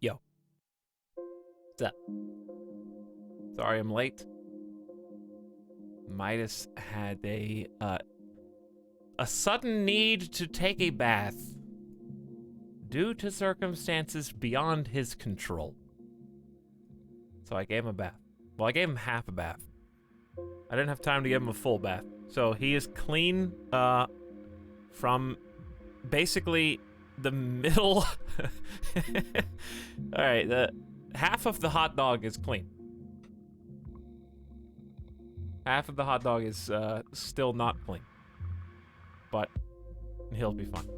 Yo. What's up? Sorry I'm late. Midas had a sudden need to take a bath due to circumstances beyond his control. So I gave him a bath. Well, I gave him half a bath. I didn't have time to give him a full bath. So he is clean from basically the middle. All right, half of the hot dog is clean. Half of the hot dog is still not clean. But he'll be fine.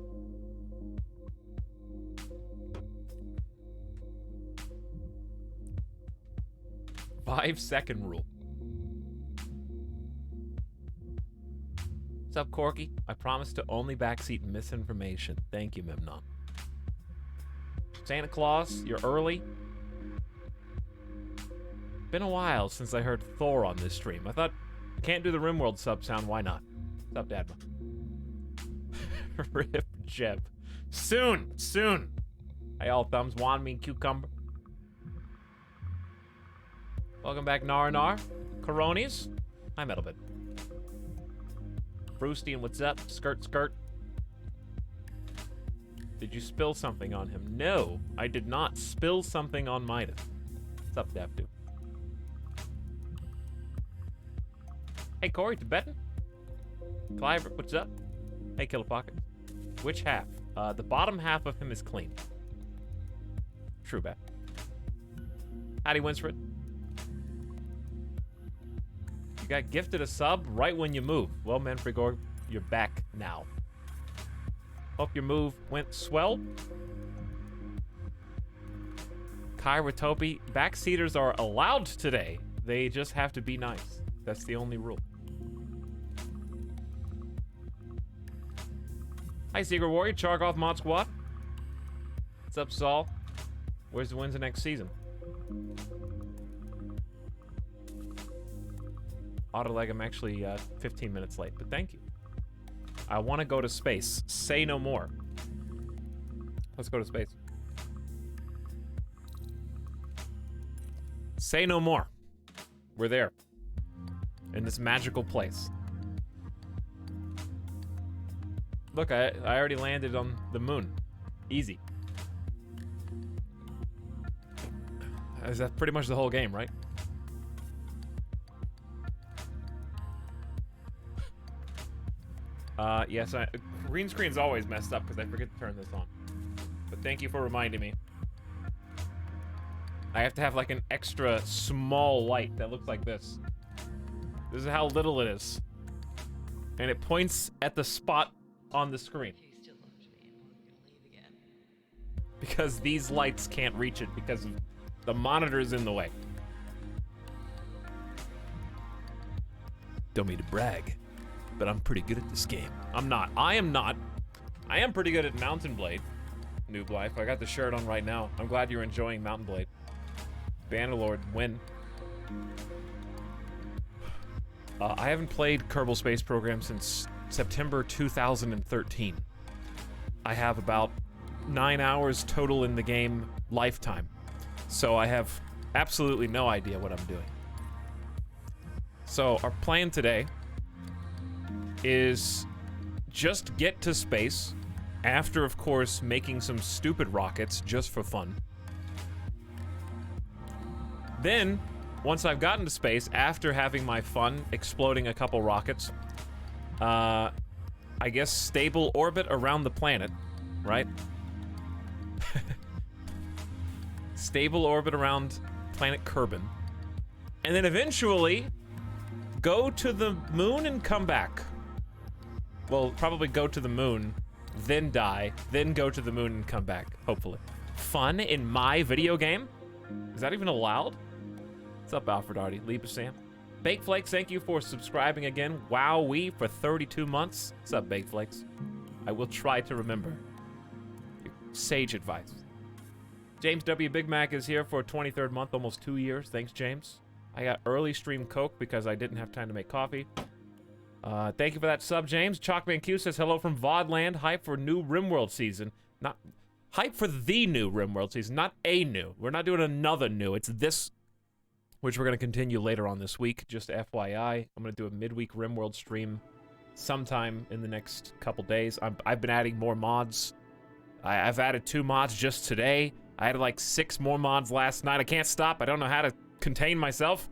Five-second rule. What's up, Corky? I promise to only backseat misinformation. Thank you, Memnon. Santa Claus, you're early. Been a while since I heard Thor on this stream. I thought, I can't do the RimWorld sub sound, why not? What's up, Dadma? Rip Jeb. Soon, soon. Hey, all thumbs, wand mean cucumber. Welcome back, Nar. Coronis. Hi, Metalbit. Brewstein, what's up? Skirt. Did you spill something on him? No, I did not spill something on Midas. What's up, Dapdu? Hey, Corey, Tibetan? Clive, what's up? Hey, Killer Pocket. Which half? The bottom half of him is clean. True, bet. Howdy, Winsford. You got gifted a sub right when you moved. Well, Manfrigor, you're back now. Hope your move went swell. Kyra Topi, backseaters are allowed today. They just have to be nice. That's the only rule. Hi, Secret Warrior, Chargoth Mod Squad. What's up, Saul? Where's the wins of next season? Autoleg, I'm actually 15 minutes late, but thank you. I want to go to space. Say no more. Let's go to space. Say no more. We're there. In this magical place. Look, I already landed on the moon. Easy. Is that pretty much the whole game, right? Yes, green screen's always messed up because I forget to turn this on. But thank you for reminding me. I have to have like an extra small light that looks like this. This is how little it is. And it points at the spot on the screen. Because these lights can't reach it because of the monitor's in the way. Don't mean to brag, but I'm pretty good at this game. I'm not. I am not. I am pretty good at Mountain Blade. Noob Life. I got the shirt on right now. I'm glad you're enjoying Mountain Blade. Bannerlord, win. I haven't played Kerbal Space Program since September 2013. I have about 9 hours total in the game lifetime. So I have absolutely no idea what I'm doing. So our plan today is just get to space after, of course, making some stupid rockets just for fun. Then, once I've gotten to space, after having my fun exploding a couple rockets, I guess stable orbit around the planet, right? Stable orbit around planet Kerbin. And then eventually go to the moon and come back. Well, probably go to the moon, then die, then go to the moon and come back, hopefully. Fun in my video game? Is that even allowed? What's up, Alfred Artie? Leap Sam. Baked Flakes, thank you for subscribing again. Wowee for 32 months. What's up, Baked Flakes? I will try to remember. Sage advice. James W. Big Mac is here for a 23rd month, almost 2 years. Thanks, James. I got early stream Coke because I didn't have time to make coffee. Thank you for that sub, James. Chalkman Q says hello from Vodland. Hype for new RimWorld season. Not Hype for the new RimWorld season, not a new. We're not doing another new. It's this, which we're going to continue later on this week. Just FYI, I'm going to do a midweek RimWorld stream sometime in the next couple days. I've been adding more mods. I've added 2 mods just today. I added like 6 more mods last night. I can't stop. I don't know how to contain myself.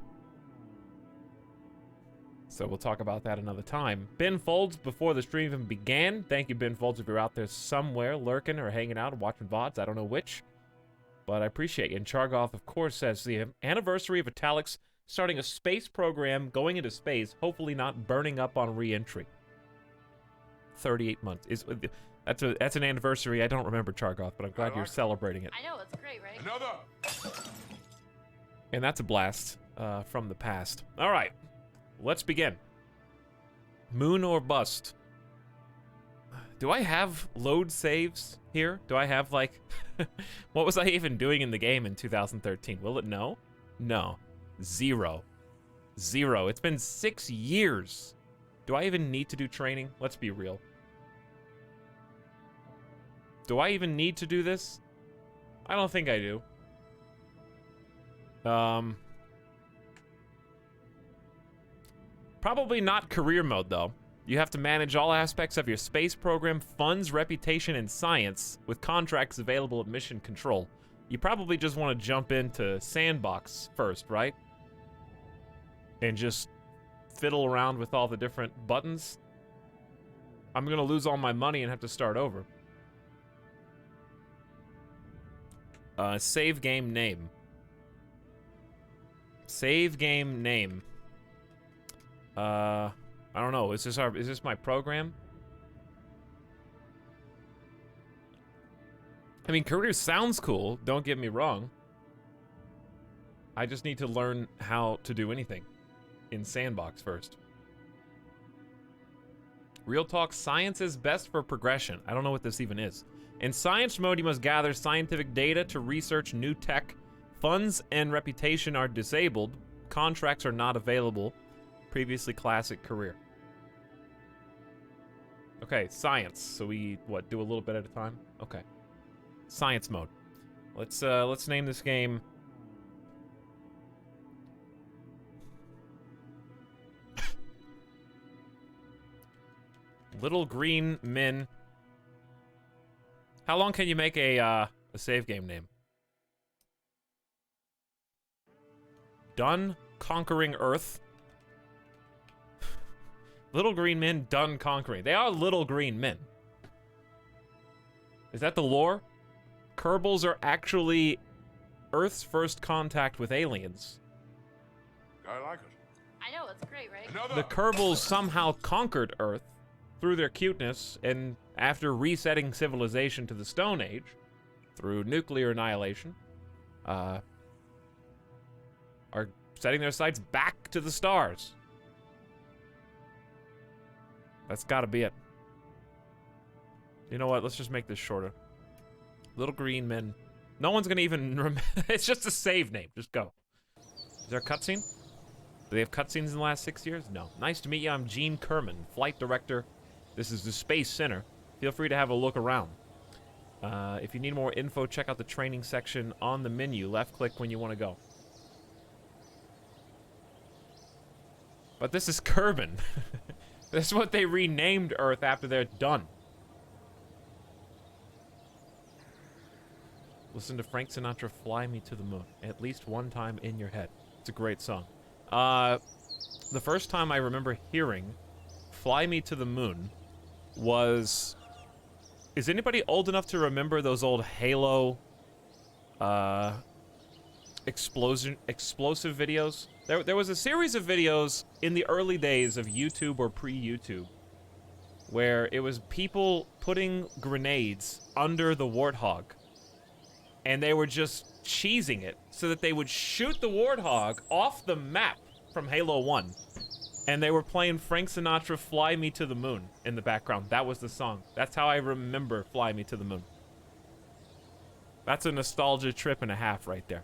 So we'll talk about that another time. Ben Folds, before the stream even began. Thank you, Ben Folds, if you're out there somewhere lurking or hanging out or watching VODs. I don't know which, but I appreciate you. And Chargoth, of course, says the anniversary of Etalyx starting a space program, going into space, hopefully not burning up on re-entry. 38 months. That's an anniversary I don't remember, Chargoth, but I'm glad you're celebrating it. I know, it's great, right? Another! And that's a blast from the past. All right. Let's begin. Moon or bust? Do I have load saves here? Do I have, like... what was I even doing in the game in 2013? Will it know? No. 0. 0. It's been 6 years. Do I even need to do training? Let's be real. Do I even need to do this? I don't think I do. Probably not career mode, though. You have to manage all aspects of your space program, funds, reputation, and science, with contracts available at mission control. You probably just want to jump into Sandbox first, right? And just fiddle around with all the different buttons. I'm gonna lose all my money and have to start over. Save game name. Save game name. I don't know. Is this my program? I mean, career sounds cool. Don't get me wrong. I just need to learn how to do anything in Sandbox first. Real talk, science is best for progression. I don't know what this even is. In science mode, you must gather scientific data to research new tech. Funds and reputation are disabled. Contracts are not available. Previously classic career. Okay, science. So we, what, do a little bit at a time? Okay. Science mode. Let's name this game... Little Green Men. How long can you make a save game name? Done conquering Earth. Little green men done conquering. They are little green men. Is that the lore? Kerbals are actually Earth's first contact with aliens. I like it. I know, it's great, right? Another! The Kerbals somehow conquered Earth through their cuteness, and after resetting civilization to the Stone Age, through nuclear annihilation, are setting their sights back to the stars. That's gotta be it. You know what? Let's just make this shorter. Little green men. No one's gonna even remember. It's just a save name. Just go. Is there a cutscene? Do they have cutscenes in the last 6 years? No. Nice to meet you. I'm Gene Kerman, flight director. This is the Space Center. Feel free to have a look around. If you need more info, check out the training section on the menu. Left click when you want to go. But this is Kerbin. This is what they renamed Earth after they're done. Listen to Frank Sinatra, Fly Me to the Moon. At least one time in your head. It's a great song. The first time I remember hearing Fly Me to the Moon was... Is anybody old enough to remember those old Halo explosive videos? There was a series of videos in the early days of YouTube or pre-YouTube where it was people putting grenades under the Warthog, and they were just cheesing it so that they would shoot the Warthog off the map from Halo 1. And they were playing Frank Sinatra, Fly Me to the Moon in the background. That was the song. That's how I remember Fly Me to the Moon. That's a nostalgia trip and a half right there.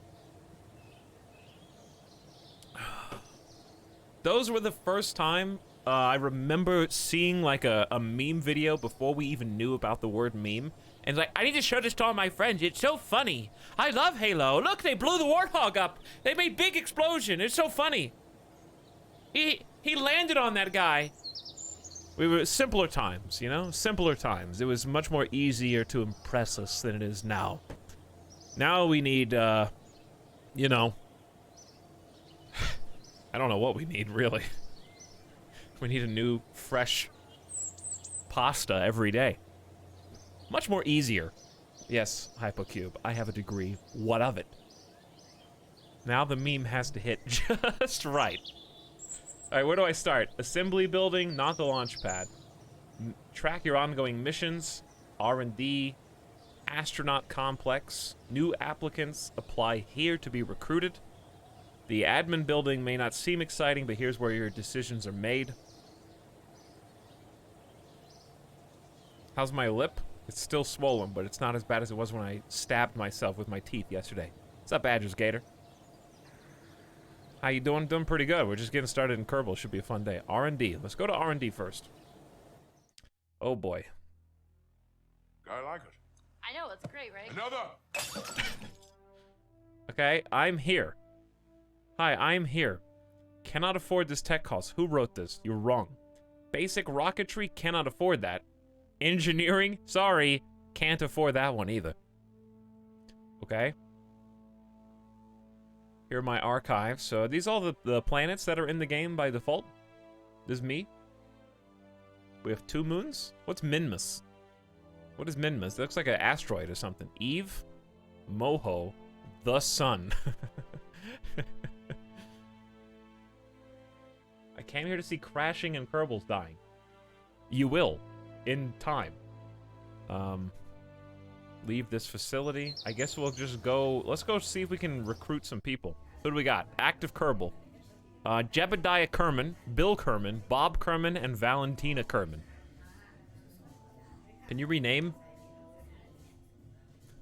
Those were the first time I remember seeing like a meme video before we even knew about the word meme. And like, I need to show this to all my friends. It's so funny. I love Halo. Look, they blew the Warthog up. They made big explosion. It's so funny. He landed on that guy. We were simpler times, you know? Simpler times. It was much more easier to impress us than it is now. Now we need, you know, I don't know what we need, really. We need a new, fresh pasta every day. Much more easier. Yes, Hypocube, I have a degree. What of it? Now the meme has to hit just right. Alright, where do I start? Assembly building, not the launch pad. Track your ongoing missions, R&D, astronaut complex. New applicants apply here to be recruited. The admin building may not seem exciting, but here's where your decisions are made. How's my lip? It's still swollen, but it's not as bad as it was when I stabbed myself with my teeth yesterday. What's up, Badgers Gator? How you doing? Doing pretty good. We're just getting started in Kerbal. Should be a fun day. R&D. Let's go to R&D first. Oh boy. I like it. I know, it's great, right? Another. Okay, I'm here. Hi, I'm here. Cannot afford this tech cost. Who wrote this? You're wrong. Basic rocketry, cannot afford that. Engineering, sorry, can't afford that one either. Okay. Here are my archives. So are these all the planets that are in the game by default? This is me. We have 2 moons. What's Minmus? What is Minmus? It looks like an asteroid or something. Eve, Moho, the sun. I came here to see crashing and Kerbals dying. You will, in time. Leave this facility. I guess we'll just go. Let's go see if we can recruit some people. Who do we got? Active Kerbal. Jebediah Kerman, Bill Kerman, Bob Kerman, and Valentina Kerman. Can you rename?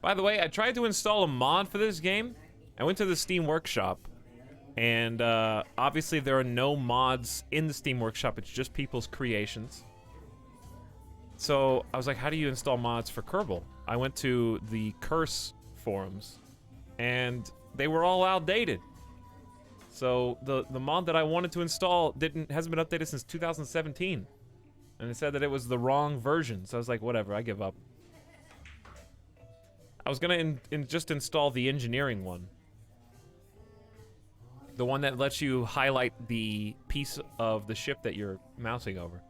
By the way, I tried to install a mod for this game. I went to the Steam Workshop, and obviously there are no mods in the Steam Workshop. It's just people's creations. So I was like, how do you install mods for Kerbal? I went to the Curse forums, and they were all outdated. So the mod that I wanted to install hasn't been updated since 2017. And it said that it was the wrong version. So I was like, whatever, I give up. I was gonna just install the engineering one. The one that lets you highlight the piece of the ship that you're mousing over.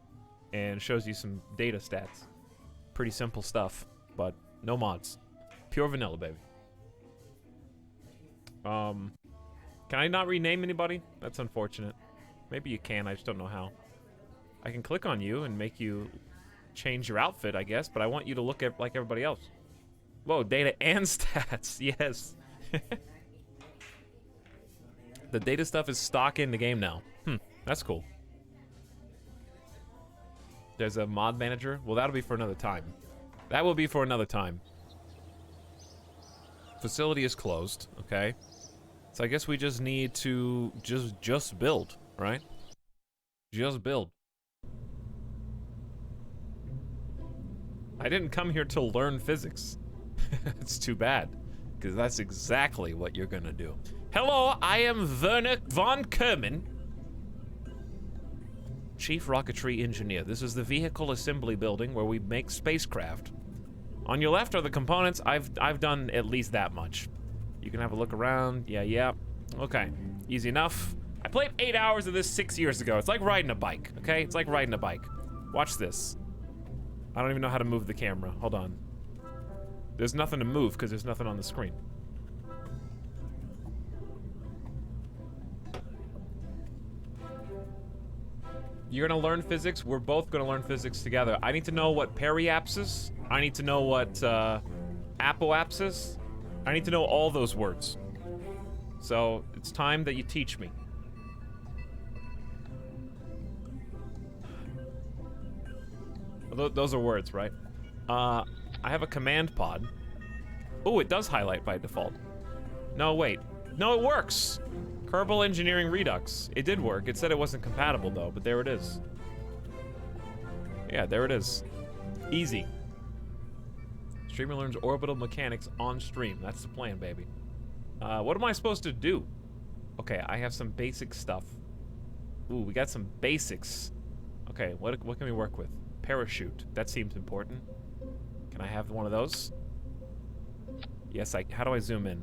And shows you some data stats. Pretty simple stuff, but no mods. Pure vanilla, baby. Can I not rename anybody? That's unfortunate. Maybe you can, I just don't know how. I can click on you and make you change your outfit, I guess, but I want you to look like everybody else. Whoa, data and stats, yes. The data stuff is stock in the game now. That's cool. There's a mod manager. Well, that'll be for another time. That will be for another time. Facility is closed, okay? So I guess we just need to just build, right? Just build. I didn't come here to learn physics. It's too bad, because that's exactly what you're gonna do. Hello, I am Werner von Kerman, Chief Rocketry Engineer. This is the vehicle assembly building where we make spacecraft. On your left are the components. I've done at least that much. You can have a look around. Yeah. Okay, easy enough. I played 8 hours of this 6 years ago. It's like riding a bike, okay? It's like riding a bike. Watch this. I don't even know how to move the camera. Hold on. There's nothing to move because there's nothing on the screen. You're gonna learn physics. We're both gonna learn physics together. I need to know what periapsis is. I need to know what apoapsis is. I need to know all those words. So it's time that you teach me. Those are words, right? I have a command pod. Oh, it does highlight by default. No, wait. No, it works! Kerbal Engineering Redux. It did work. It said it wasn't compatible, though, but there it is. Yeah, there it is. Easy. Streamer learns orbital mechanics on stream. That's the plan, baby. What am I supposed to do? Okay, I have some basic stuff. Ooh, we got some basics. Okay, what can we work with? Parachute. That seems important. Can I have one of those? Yes, how do I zoom in?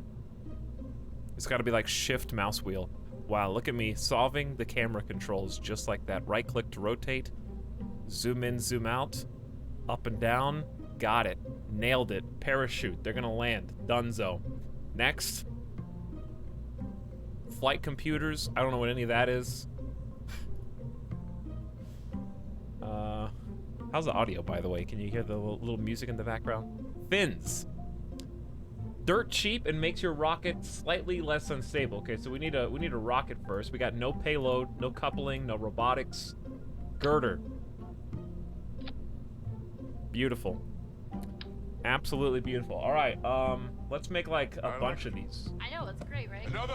It's gotta be like shift mouse wheel. Wow, look at me solving the camera controls just like that. Right click to rotate. Zoom in, zoom out. Up and down. Got it. Nailed it. Parachute. They're gonna land. Dunzo. Next. Flight computers. I don't know what any of that is. How's the audio, by the way? Can you hear the little music in the background? Fins. Dirt cheap and makes your rocket slightly less unstable. Okay, so we need a rocket first. We got no payload, no coupling, no robotics. Girder. Beautiful. Absolutely beautiful. All right, let's make like a bunch of these. I know, it's great, right? Another.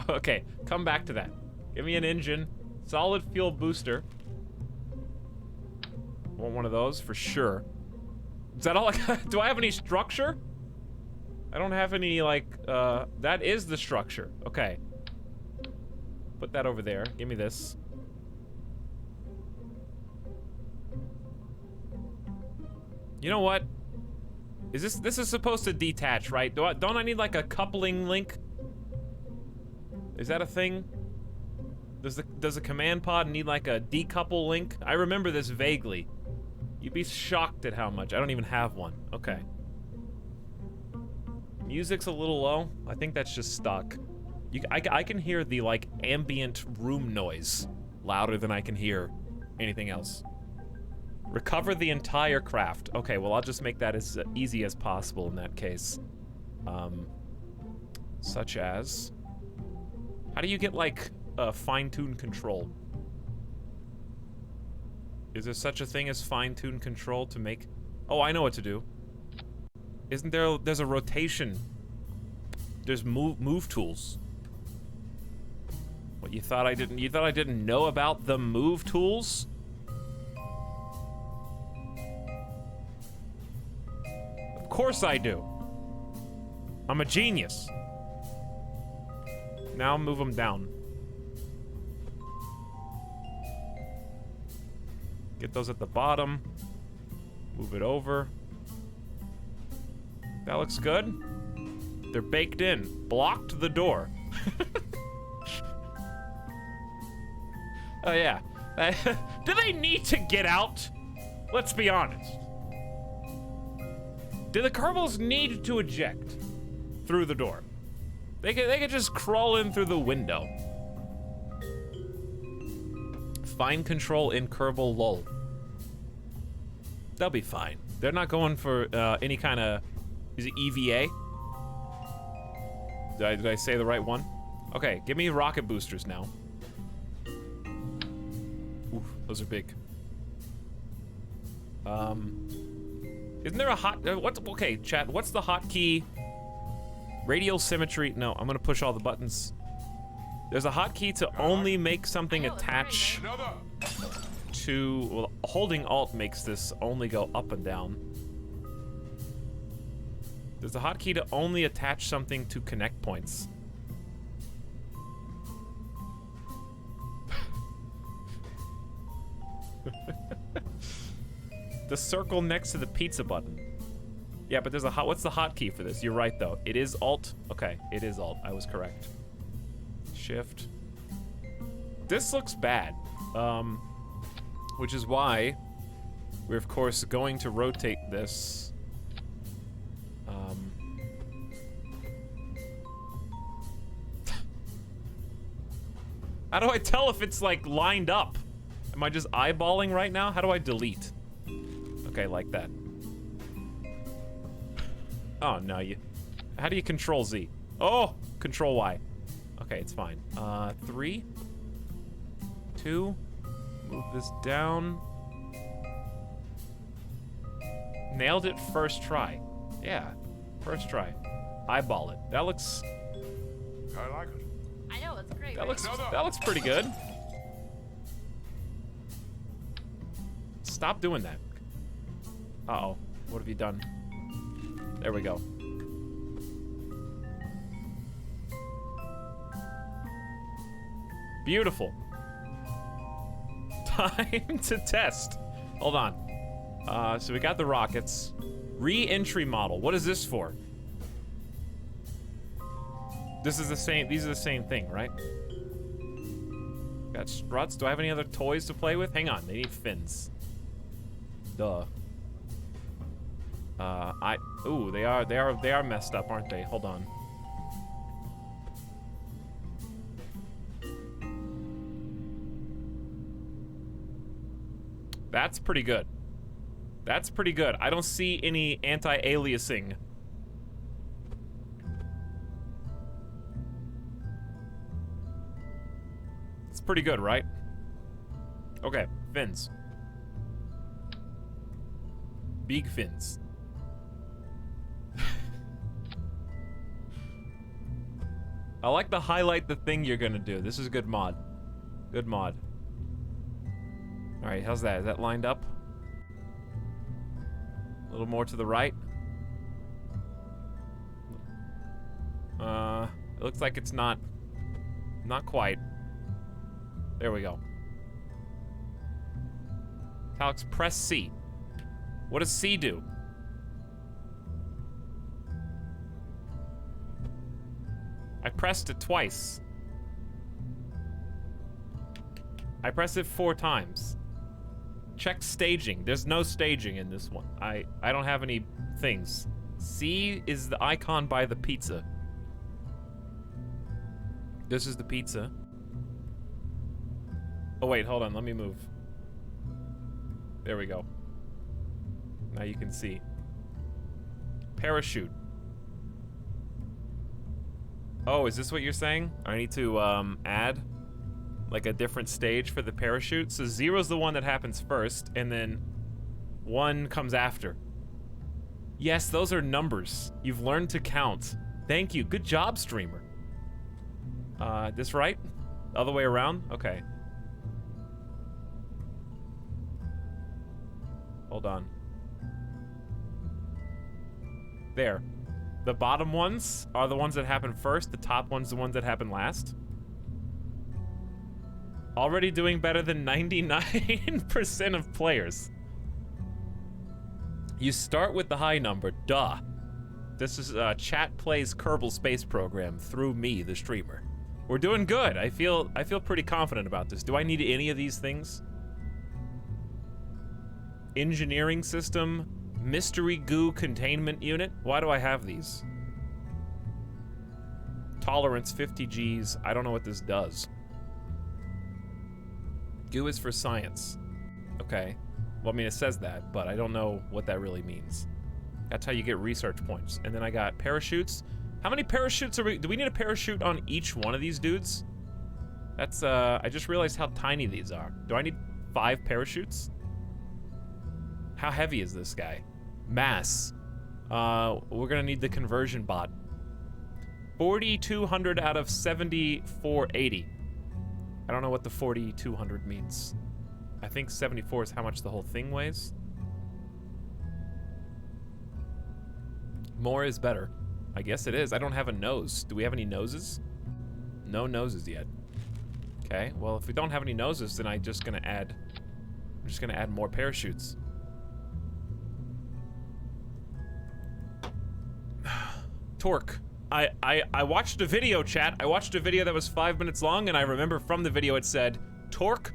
Okay, come back to that. Give me an engine, solid fuel booster. Want one of those for sure. Is that all I got? Do I have any structure? I don't have any, like, that is the structure. Okay. Put that over there. Give me this. You know what? This is supposed to detach, right? Don't I need, like, a coupling link? Is that a thing? Does a command pod need, like, a decouple link? I remember this vaguely. You'd be shocked at how much. I don't even have one. Okay. Music's a little low. I think that's just stuck. I can hear the, like, ambient room noise louder than I can hear anything else. Recover the entire craft. Okay, well, I'll just make that as easy as possible in that case. Such as... How do you get, like, fine-tuned control? Is there such a thing as fine-tuned control to make... Oh, I know what to do. Isn't there... There's a rotation. There's move tools. What, you thought I didn't know about the move tools? Of course I do. I'm a genius. Now move them down. Get those at the bottom. Move it over. That looks good. They're baked in. Blocked the door. Oh yeah. Do they need to get out? Let's be honest. Do the Kerbals need to eject through the door? They could just crawl in through the window. Fine control in Kerbal lull. They'll be fine. They're not going for any kind of... Is it EVA? Did I say the right one? Okay, give me rocket boosters now. Ooh, those are big. Isn't there a hot... okay, chat, what's the hotkey? Radial symmetry. No, I'm gonna push all the buttons. There's a hotkey to only make something attach to... Well, holding Alt makes this only go up and down. There's a hotkey to only attach something to connect points. The circle next to the pizza button. Yeah, but there's a what's the hotkey for this? You're right, though. It is Alt. Okay, it is Alt. I was correct. Shift. This looks bad. Which is why we're, of course, going to rotate this. How do I tell if it's, like, lined up? Am I just eyeballing right now? How do I delete? Okay, like that. Oh, no, how do you control Z? Oh, control Y. Okay, it's fine. 3, 2, move this down. Nailed it first try. Yeah. First try. Eyeball it. That looks... I like it. I know, it's great, That right? looks... That looks pretty good. Stop doing that. Uh-oh. What have you done? There we go. Beautiful. Time to test. Hold on. So we got the rockets. Re-entry model. What is this for? This is the same. These are the same thing, right? Got struts. Do I have any other toys to play with? Hang on. They need fins. Duh. Ooh, they are messed up, aren't they? Hold on. That's pretty good. That's pretty good. I don't see any anti-aliasing. It's pretty good, right? Okay, fins. Big fins. I like to highlight the thing you're gonna do. This is a good mod. Good mod. Alright, how's that? Is that lined up? A little more to the right. It looks like it's not quite. There we go. Etalyx, press C. What does C do? I pressed it twice. I pressed it 4 times. Check staging. There's no staging in this one. I don't have any things. C is the icon by the pizza. This is the pizza. Oh wait, hold on, let me move. There we go. Now you can see. Parachute. Oh, is this what you're saying? I need to add like a different stage for the parachute. So 0's the one that happens first, and then 1 comes after. Yes, those are numbers. You've learned to count. Thank you. Good job, streamer. This right? Other way around? Okay. Hold on. There. The bottom ones are the ones that happen first. The top ones the ones that happen last. Already doing better than 99% of players. You start with the high number, duh. This is Chat Plays Kerbal Space Program through me, the streamer. We're doing good. I feel pretty confident about this. Do I need any of these things? Engineering system, mystery goo containment unit. Why do I have these? Tolerance 50 Gs. I don't know what this does. Goo is for science. Okay. Well, I mean, it says that, but I don't know what that really means. That's how you get research points. And then I got parachutes. How many parachutes are we... Do we need a parachute on each one of these dudes? That's, I just realized how tiny these are. Do I need 5 parachutes? How heavy is this guy? Mass. We're gonna need the conversion bot. 4,200 out of 7,480. I don't know what the 4,200 means. I think 74 is how much the whole thing weighs. More is better. I guess it is. I don't have a nose. Do we have any noses? No noses yet. Okay, well, if we don't have any noses, then I'm just gonna add more parachutes. Torque. I watched a video, chat. I watched a video that was 5 minutes long, and I remember from the video it said, torque,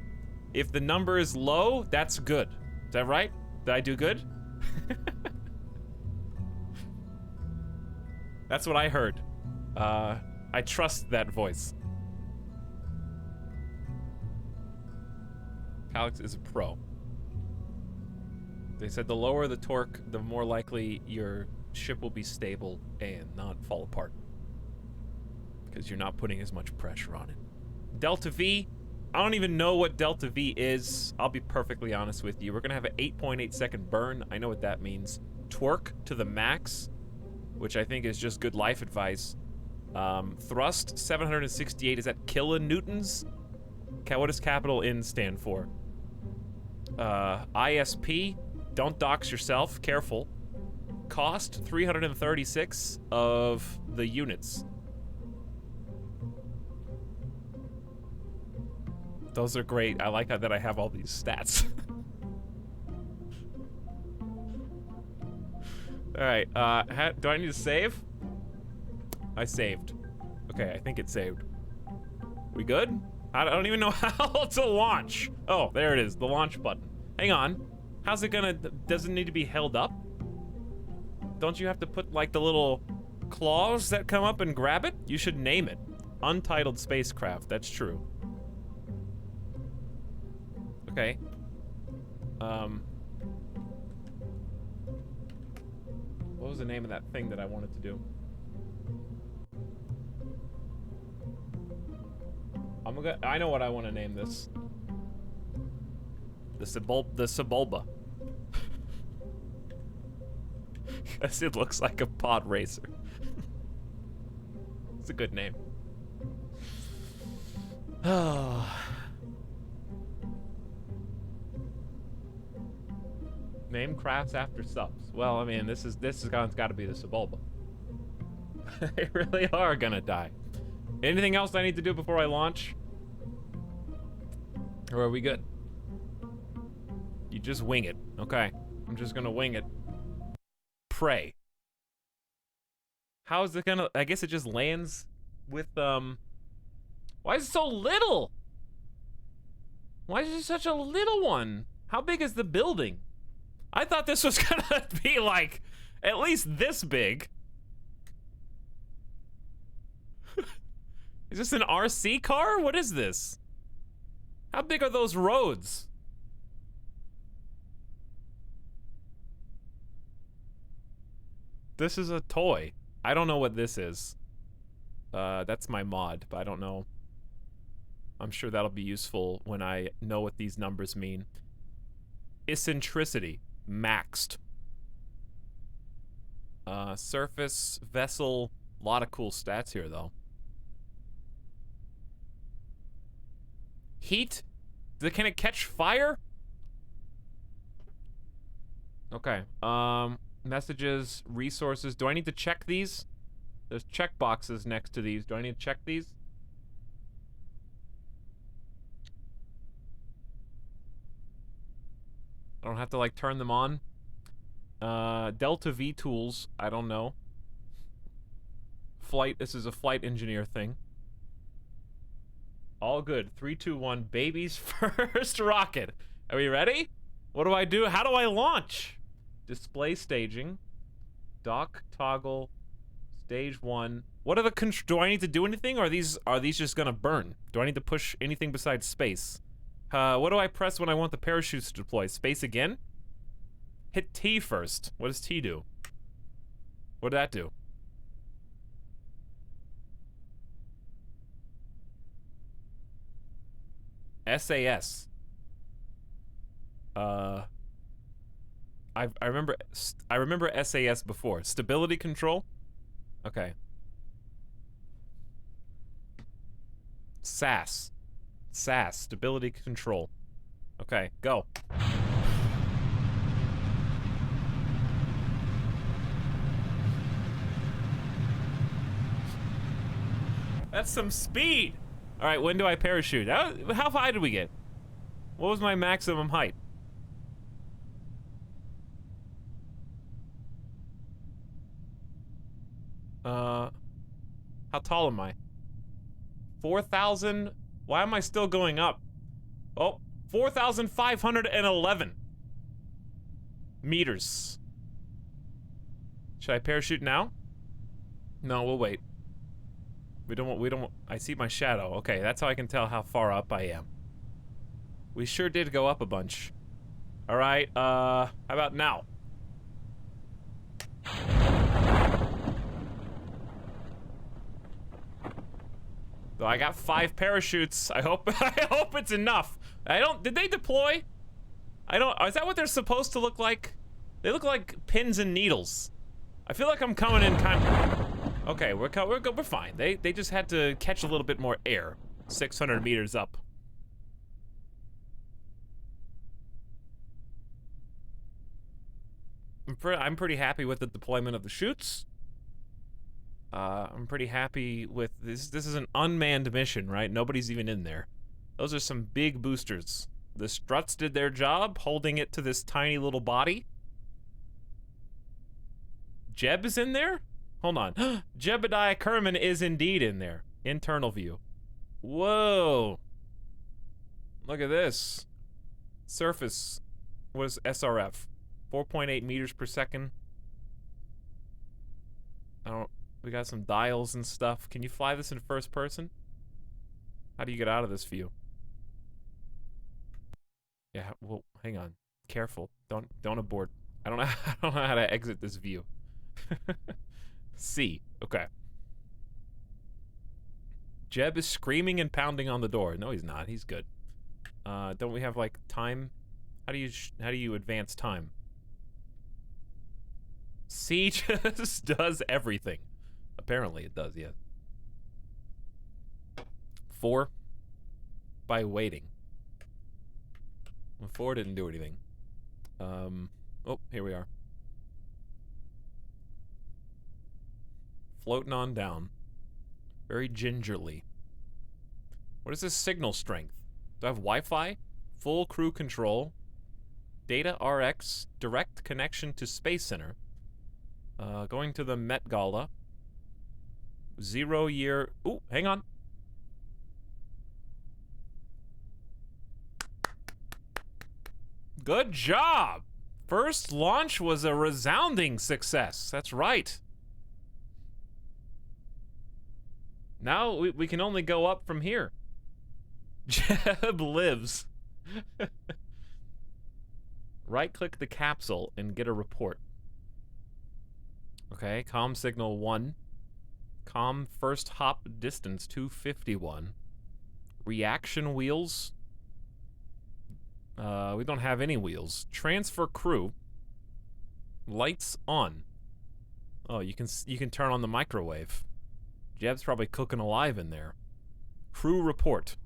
if the number is low, that's good. Is that right? Did I do good? That's what I heard. I trust that voice. Etalyx is a pro. They said the lower the torque, the more likely your ship will be stable and not fall apart. Because you're not putting as much pressure on it. Delta V, I don't even know what Delta V is. I'll be perfectly honest with you. We're gonna have an 8.8 second burn. I know what that means. Torque to the max. which I think is just good life advice. Thrust 768, is that kilonewtons? What does capital N stand for? ISP, don't dox yourself, careful. Cost 336 of the units. Those are great. I like that I have all these stats. Alright, do I need to save? I saved. Okay, I think it saved. We good? I don't even know how to launch. Oh, there it is, the launch button. Hang on. How's it gonna, does it need to be held up? Don't you have to put like the little claws that come up and grab it? You should name it. Untitled spacecraft, that's true. Okay. What was the name of that thing that I wanted to do? I know what I want to name this. The Sebulba. Because it looks like a pod racer. It's a good name. Name crafts after subs. Well, I mean, this is got to be the Sebulba. They really are gonna die. Anything else I need to do before I launch? Or are we good? You just wing it. Okay. I'm just gonna wing it. Pray. How is it gonna... I guess it just lands with, Why is it so little? Why is it such a little one? How big is the building? I thought this was gonna be, like, at least this big. Is this an RC car? What is this? How big are those roads? This is a toy. I don't know what this is. That's my mod, but I don't know. I'm sure that'll be useful when I know what these numbers mean. Eccentricity. Maxed. Surface, vessel. A lot of cool stats here, though. Heat? Can it catch fire? Okay. Messages, resources. Do I need to check these? There's check boxes next to these. Do I need to check these? I don't have to, like, turn them on. Delta V tools. I don't know. Flight. This is a flight engineer thing. All good. 3, 2, 1. Baby's first rocket. Are we ready? What do I do? How do I launch? Display staging. Dock toggle. Stage 1. What are the do I need to do anything, or are these just gonna burn? Do I need to push anything besides space? What do I press when I want the parachutes to deploy? Space again? Hit T first. What does T do? What did that do? SAS. I remember SAS before. Stability control? Okay. SAS. SAS, stability control. Okay, go. That's some speed. All right, when do I parachute? How high did we get? What was my maximum height? How tall am I? 4,000. Why am I still going up? Oh, 4,511 meters. Should I parachute now? No, we'll wait. We don't, I see my shadow. Okay, that's how I can tell how far up I am. We sure did go up a bunch. All right, how about now? So I got 5 parachutes. I hope it's enough. Did they deploy? Is that what they're supposed to look like? They look like pins and needles. I feel like I'm coming in kind of... Okay, we're fine. They just had to catch a little bit more air. 600 meters up. I'm pretty happy with the deployment of the chutes. I'm pretty happy with this. This is an unmanned mission, right? Nobody's even in there. Those are some big boosters. The struts did their job, holding it to this tiny little body. Jeb is in there? Hold on. Jebediah Kerman is indeed in there. Internal view. Whoa. Look at this. Surface was SRF. 4.8 meters per second. We got some dials and stuff. Can you fly this in first person? How do you get out of this view? Yeah, well, hang on. Careful. Don't abort. I don't know how to exit this view. C. Okay. Jeb is screaming and pounding on the door. No, he's not. He's good. Don't we have like time? How do you advance time? C just does everything. Apparently it does, yeah. 4 by waiting. Well, 4 didn't do anything. Oh, here we are. Floating on down. Very gingerly. What is this signal strength? Do I have Wi-Fi? Full crew control. Data RX. Direct connection to Space Center. Going to the Met Gala. 0 year... Ooh, hang on. Good job! First launch was a resounding success. That's right. Now we can only go up from here. Jeb lives. Right-click the capsule and get a report. Okay, comm signal 1. Comm first hop distance 251. Reaction wheels. We don't have any wheels. Transfer crew. Lights on. Oh, you can turn on the microwave. Jeb's probably cooking alive in there. Crew report.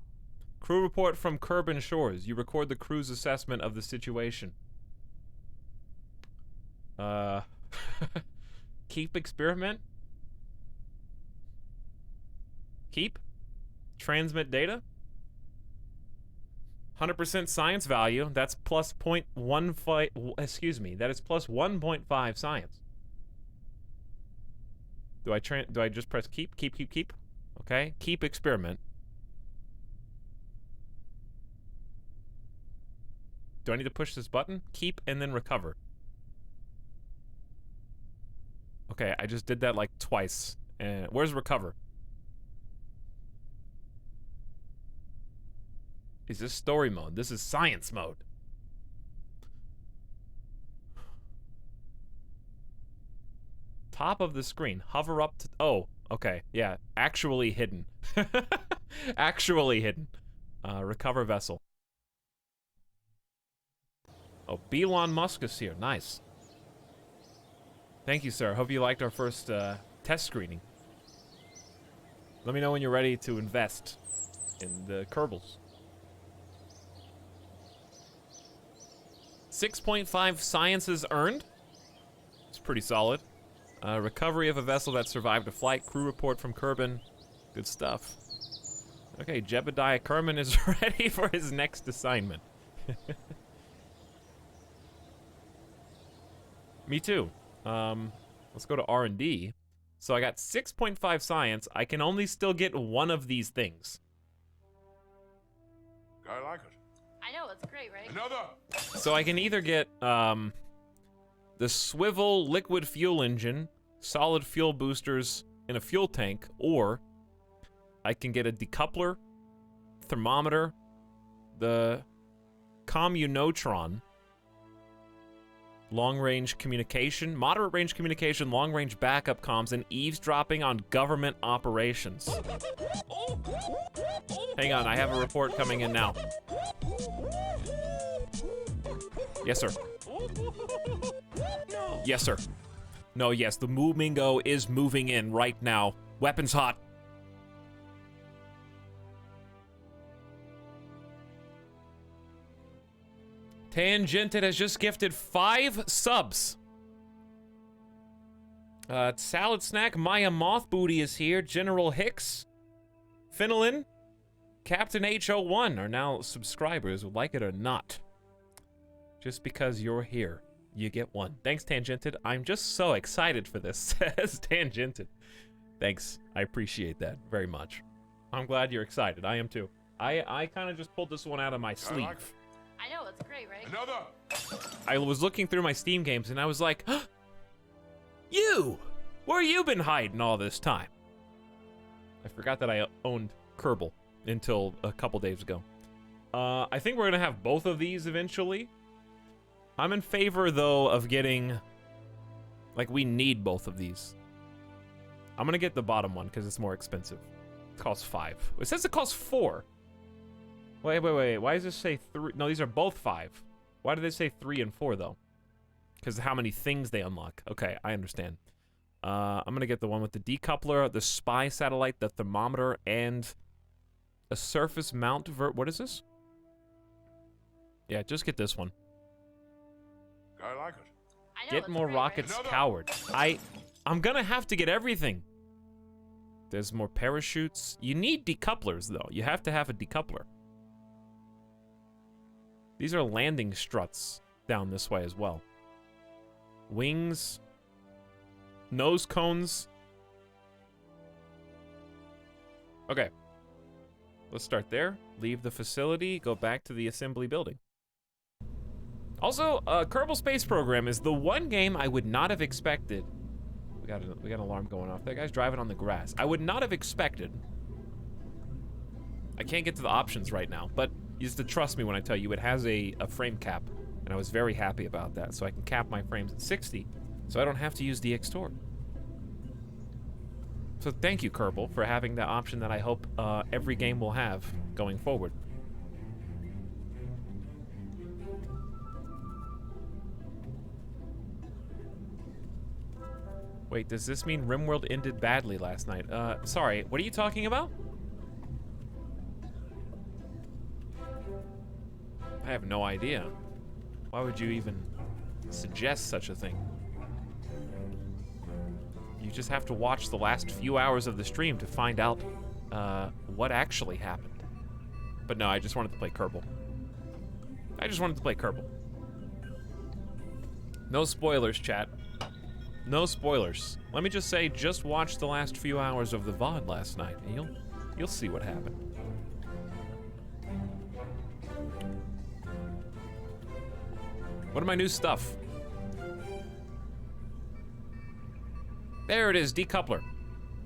Crew report from Kerbin Shores. You record the crew's assessment of the situation. Keep experiment. Keep. Transmit data. 100% science value. That's plus 0.15. Excuse me. That is plus 1.5 science. Do I just press keep? Keep. Okay. Keep experiment. Do I need to push this button? Keep and then recover. Okay, I just did that like twice. And where's recover? Is this story mode? This is science mode. Top of the screen. Hover up to... Oh, okay. Yeah. Actually hidden. Actually hidden. Recover vessel. Oh, Elon Musk is here. Nice. Thank you, sir. Hope you liked our first test screening. Let me know when you're ready to invest in the Kerbals. 6.5 sciences earned. It's pretty solid. Recovery of a vessel that survived a flight. Crew report from Kerbin. Good stuff. Okay, Jebediah Kerman is ready for his next assignment. Me too. Let's go to R&D. So I got 6.5 science. I can only still get one of these things. I like it. I know, it's great, right? Another! So I can either get the swivel liquid fuel engine, solid fuel boosters in a fuel tank, or I can get a decoupler, thermometer, the communotron, long-range communication, moderate-range communication, long-range backup comms, and eavesdropping on government operations. Hang on, I have a report coming in now. Yes, sir. Yes, sir. No, yes, the Moomingo is moving in right now. Weapons hot. Tangented has just gifted 5 subs. Salad Snack, Maya Moth Booty is here. General Hicks, Finolin, Captain H01 are now subscribers, like it or not. Just because you're here, you get 1. Thanks, Tangented. I'm just so excited for this, says Tangented. Thanks. I appreciate that very much. I'm glad you're excited. I am too. I kind of just pulled this one out of my sleeve. I know, it's great, right? Another. I was looking through my Steam games and I was like, huh, you! Where you been hiding all this time? I forgot that I owned Kerbal until a couple days ago. I think we're gonna have both of these eventually. I'm in favor, though, of getting... Like, we need both of these. I'm gonna get the bottom one because it's more expensive. It costs 5. It says it costs 4. Wait. Why does this say 3? No, these are both 5. Why do they say 3 and 4, though? Because of how many things they unlock. Okay, I understand. I'm gonna get the one with the decoupler, the spy satellite, the thermometer, and a surface mount what is this? Yeah, just get this one. I like it. I know, Get it's more great, rockets, Another. coward. I'm gonna have to get everything. There's more parachutes. You need decouplers, though. You have to have a decoupler. These are landing struts down this way as well. Wings. Nose cones. Okay. Let's start there. Leave the facility. Go back to the assembly building. Also, Kerbal Space Program is the one game I would not have expected. We got an alarm going off. That guy's driving on the grass. I would not have expected. I can't get to the options right now, but you just have to trust me when I tell you it has a frame cap, and I was very happy about that, so I can cap my frames at 60, so I don't have to use the Xtort. So thank you, Kerbal, for having that option that I hope every game will have going forward. Wait, does this mean RimWorld ended badly last night? Sorry, what are you talking about? I have no idea. Why would you even suggest such a thing? You just have to watch the last few hours of the stream to find out what actually happened. But no, I just wanted to play Kerbal. I just wanted to play Kerbal. No spoilers, chat. No spoilers. Let me just say, just watch the last few hours of the VOD last night, and you'll see what happened. What are my new stuff? There it is, decoupler.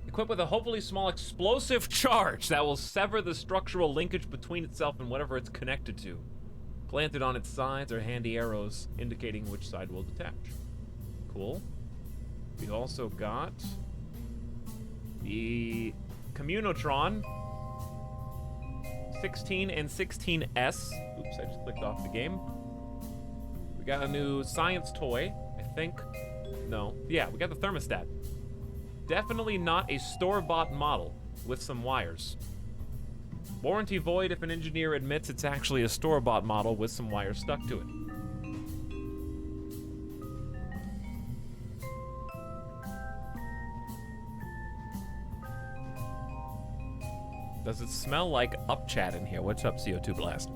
Equipped with a hopefully small explosive charge that will sever the structural linkage between itself and whatever it's connected to. Planted on its sides are handy arrows indicating which side will detach. Cool. We also got the Communotron 16 and 16S. Oops, I just clicked off the game. We got a new science toy, I think. No. Yeah, we got the thermostat. Definitely not a store-bought model with some wires. Warranty void if an engineer admits it's actually a store-bought model with some wires stuck to it. Does it smell like upchat in here? What's up, CO2 Blast?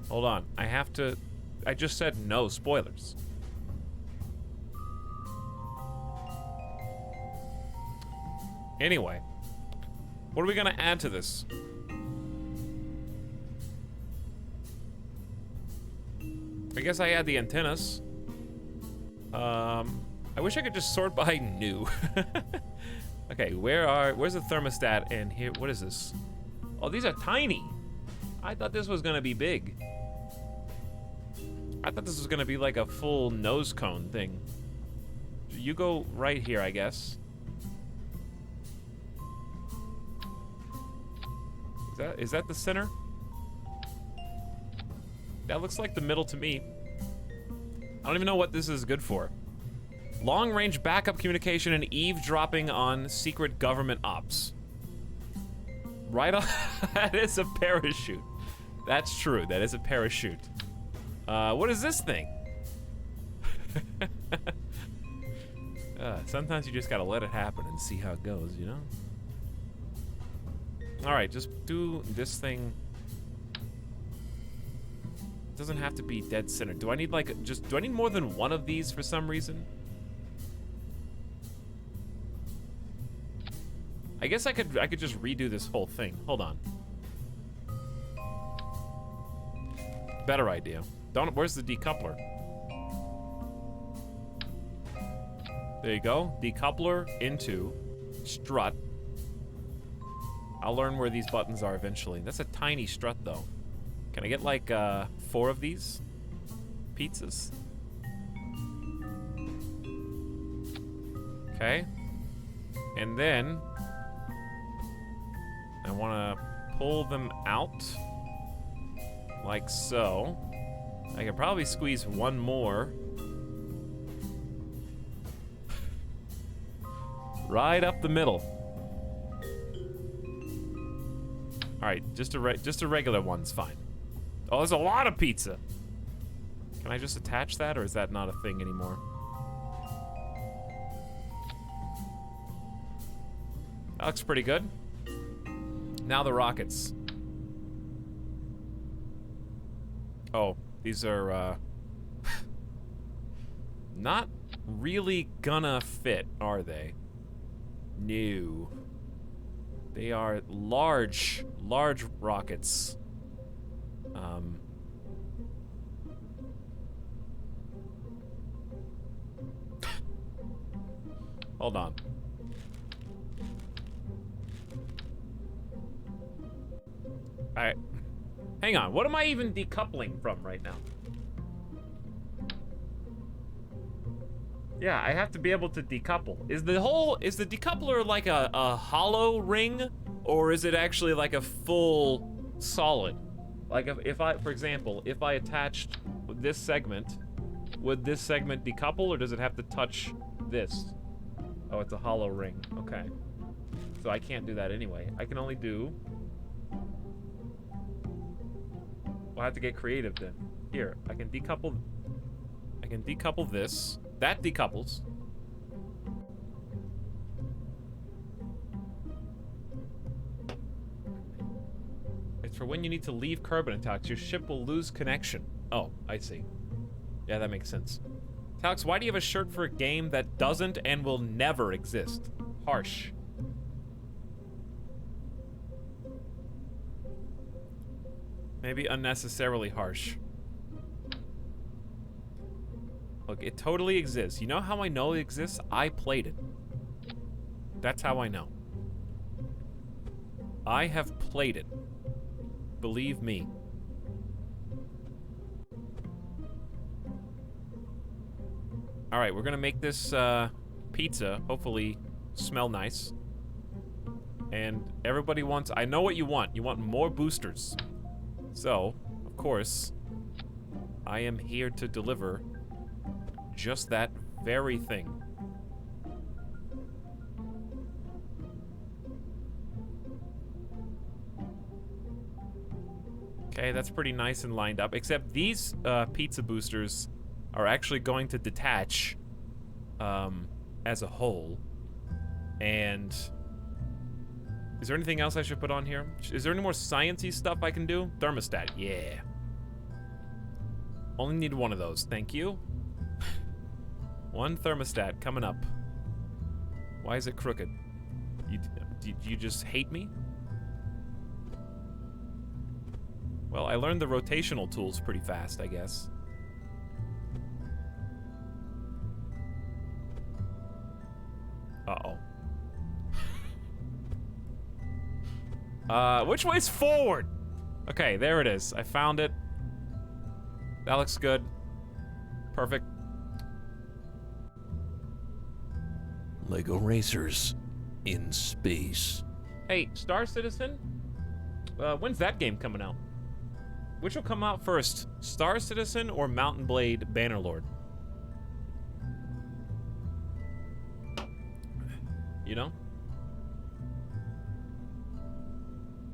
Hold on, I just said no spoilers. Anyway, what are we gonna add to this? I guess I add the antennas. I wish I could just sort by new. Okay, where's the thermostat in here? What is this? Oh, these are tiny. I thought this was gonna be big. I thought this was gonna be like a full nose cone thing. You go right here, I guess. Is that the center? That looks like the middle to me. I don't even know what this is good for. Long-range backup communication and eavesdropping on secret government ops. Right on. That is a parachute. That's true. That is a parachute. What is this thing? Sometimes you just gotta let it happen and see how it goes, you know? Alright, just do this thing. It doesn't have to be dead center. Do I need like, do I need more than one of these for some reason? I guess I could just redo this whole thing. Hold on. Better idea. Where's the decoupler? There you go. Decoupler into strut. I'll learn where these buttons are eventually. That's a tiny strut though. Can I get like 4 of these pizzas? Okay. And then I want to pull them out like so. I could probably squeeze one more. Right up the middle. All right, just a regular one's fine. Oh, there's a lot of pizza. Can I just attach that, or is that not a thing anymore? That looks pretty good. Now the rockets. Oh, these are not really gonna fit, are they? No. They are large rockets. Hold on. Alright. Hang on, what am I even decoupling from right now? Yeah, I have to be able to decouple. Is the decoupler like a hollow ring, or is it actually like a full solid? Like if I, for example, if I attached this segment, would this segment decouple, or does it have to touch this? Oh, it's a hollow ring. Okay. So I can't do that anyway. I can only do... I'll have to get creative then. Here, I can decouple this. That decouples. It's for when you need to leave Kerbin Etalyx. Your ship will lose connection. Oh, I see. Yeah, that makes sense. Etalyx, why do you have a shirt for a game that doesn't and will never exist? Harsh. Maybe unnecessarily harsh. Look, it totally exists. You know how I know it exists? I played it. That's how I know. I have played it. Believe me. Alright, we're gonna make this pizza, hopefully smell nice. And everybody wants... I know what you want. You want more boosters. So, of course, I am here to deliver just that very thing. Okay, that's pretty nice and lined up, except these pizza boosters are actually going to detach as a whole. And is there anything else I should put on here? Is there any more sciencey stuff I can do? Thermostat, yeah. Only need one of those, thank you. One thermostat coming up. Why is it crooked? You just hate me? Well, I learned the rotational tools pretty fast, I guess. Uh-oh. Which way's forward? Okay, there it is. I found it. That looks good. Perfect. Lego racers in space. Hey, Star Citizen? When's that game coming out? Which will come out first? Star Citizen or Mountain Blade Bannerlord? You know?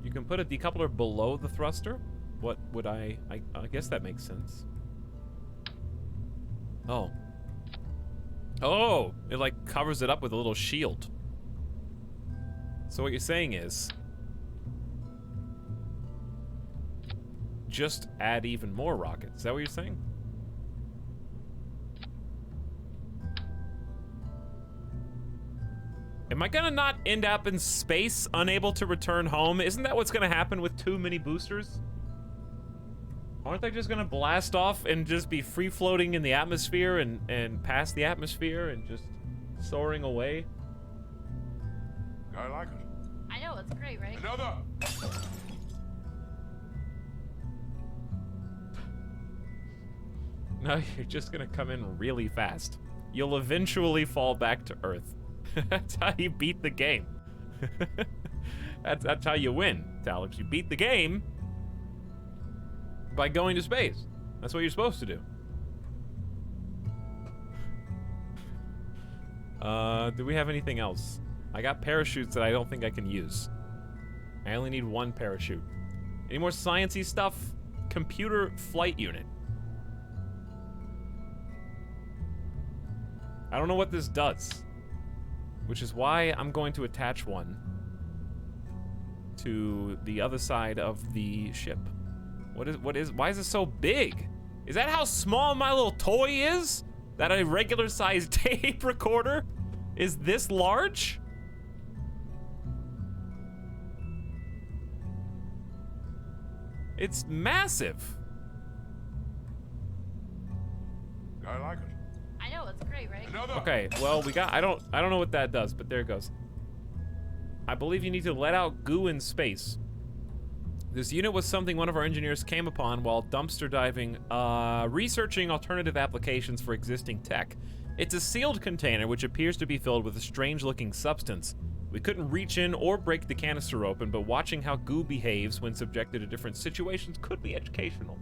You can put a decoupler below the thruster? What would I guess that makes sense. Oh. Oh! It like covers it up with a little shield. So what you're saying is... just add even more rockets. Is that what you're saying? Am I gonna not end up in space, unable to return home? Isn't that what's gonna happen with too many boosters? Aren't they just gonna blast off and just be free-floating in the atmosphere and past the atmosphere and just soaring away? I like it. I know, it's great, right? Another. No, you're just gonna come in really fast. You'll eventually fall back to Earth. That's how you beat the game. That's how you win, Etalyx. You beat the game by going to space. That's what you're supposed to do. Do we have anything else? I got parachutes that I don't think I can use. I only need one parachute. Any more sciencey stuff? Computer flight unit. I don't know what this does, which is why I'm going to attach one to the other side of the ship. Why is it so big? Is that how small my little toy is? That a regular sized tape recorder is this large? It's massive. I like it. I know, it's great, right? Another. Okay, well, we got, I don't know what that does, but there it goes. I believe you need to let out goo in space. This unit was something one of our engineers came upon while dumpster diving, researching alternative applications for existing tech. It's a sealed container which appears to be filled with a strange-looking substance. We couldn't reach in or break the canister open, but watching how goo behaves when subjected to different situations could be educational.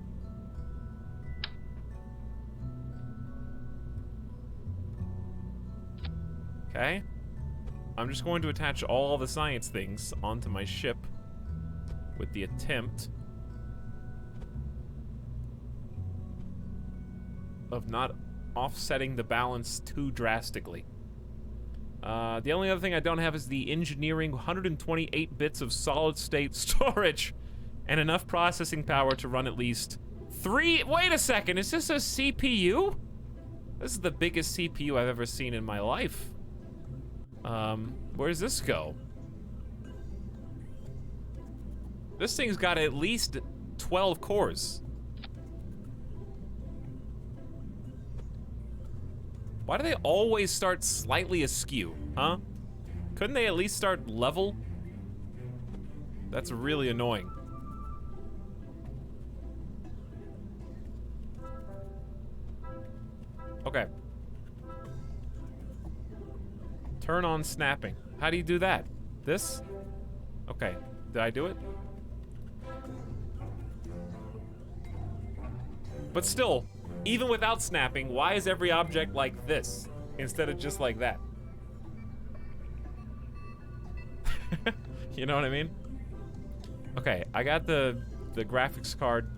Okay. I'm just going to attach all the science things onto my ship with the attempt of not offsetting the balance too drastically. The only other thing I don't have is the engineering 128 bits of solid-state storage and enough processing power to run at least 3... Wait a second, is this a CPU? This is the biggest CPU I've ever seen in my life. Where does this go? This thing's got at least 12 cores. Why do they always start slightly askew, huh? Couldn't they at least start level? That's really annoying. Okay. Turn on snapping. How do you do that? This? Okay. Did I do it? But still, even without snapping, why is every object like this instead of just like that? You know what I mean? Okay, I got the graphics card.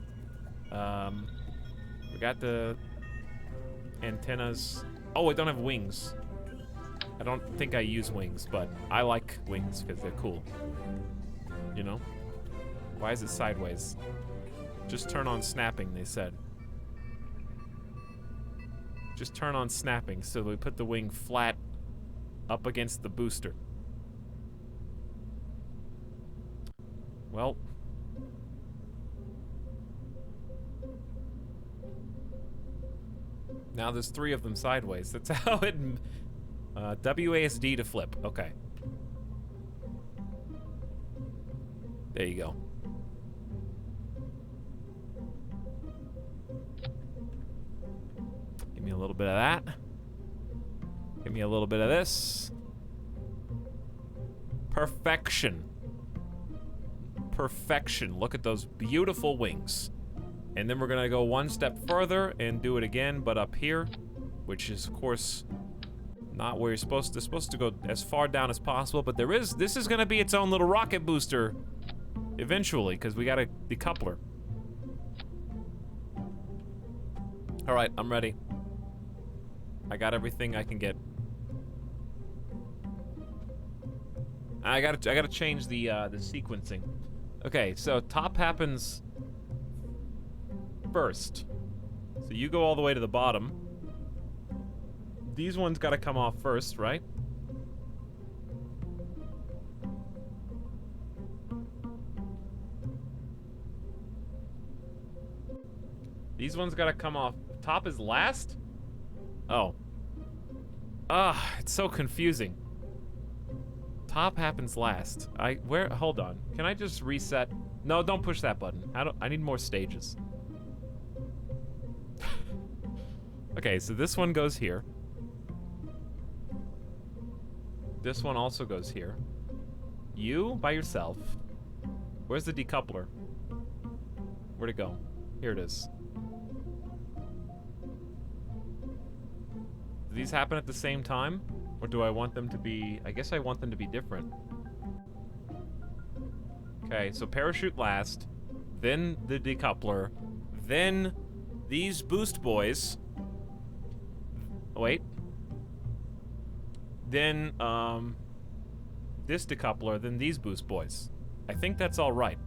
We got the antennas. Oh, I don't have wings. I don't think I use wings, but I like wings because they're cool. You know? Why is it sideways? Just turn on snapping, they said. Just turn on snapping so we put the wing flat up against the booster. Well. Now there's 3 of them sideways. That's how it... WASD to flip. Okay. There you go. Give me a little bit of that. Give me a little bit of this. Perfection. perfection. Look at those beautiful wings. And then we're gonna go one step further and do it again, but up here, which is, of course, not where you're supposed to. It's supposed to go as far down as possible, but this is gonna be its own little rocket booster eventually, because we got a decoupler. All right, I'm ready. I got everything I can get. I gotta change the sequencing. Okay, so top happens first. So you go all the way to the bottom. These ones gotta come off first, right? These ones gotta come off. Top is last? Oh. Ah, it's so confusing. Top happens last. Hold on. Can I just reset? No, don't push that button. I need more stages. Okay, so this one goes here. This one also goes here. You, by yourself. Where's the decoupler? Where'd it go? Here it is. Do these happen at the same time? Or do I want them to be... I guess I want them to be different. Okay, so parachute last. Then the decoupler. Then these boost boys. Wait. Then, this decoupler, then these boost boys. I think that's all right.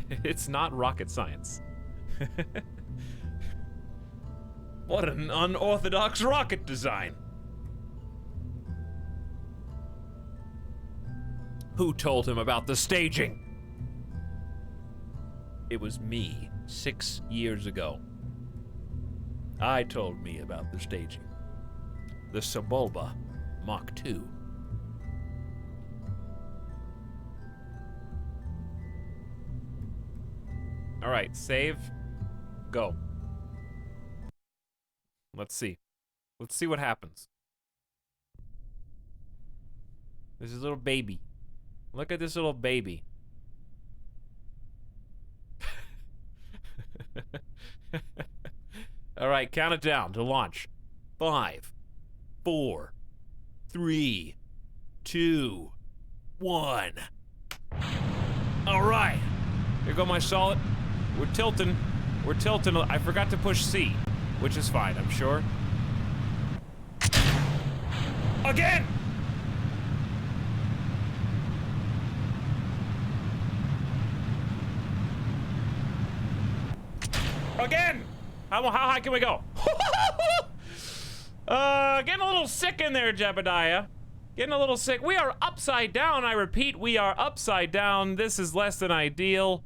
It's not rocket science. What an unorthodox rocket design. Who told him about the staging? It was me, 6 years ago. I told me about the staging. The Sebulba Mach 2. All right, save, go. Let's see. Let's see what happens. This is a little baby. Look at this little baby. All right, count it down to launch. 5, 4, 3, 2, 1. All right. Here go my solid. We're tilting. We're tilting. I forgot to push C, which is fine, I'm sure. Again! Again! How high can we go? Getting a little sick in there, Jebediah. Getting a little sick. We are upside down, I repeat, we are upside down. This is less than ideal.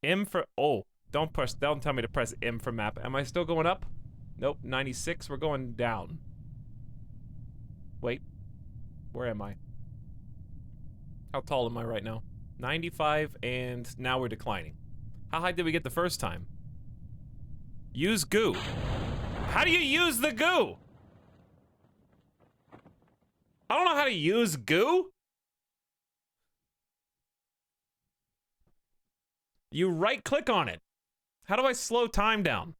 M for, oh, don't tell me to press M for map. Am I still going up? Nope, 96, we're going down. Wait, where am I? How tall am I right now? 95, and now we're declining. How high did we get the first time? Use goo. How do you use the goo? I don't know how to use goo. You right click on it. How do I slow time down?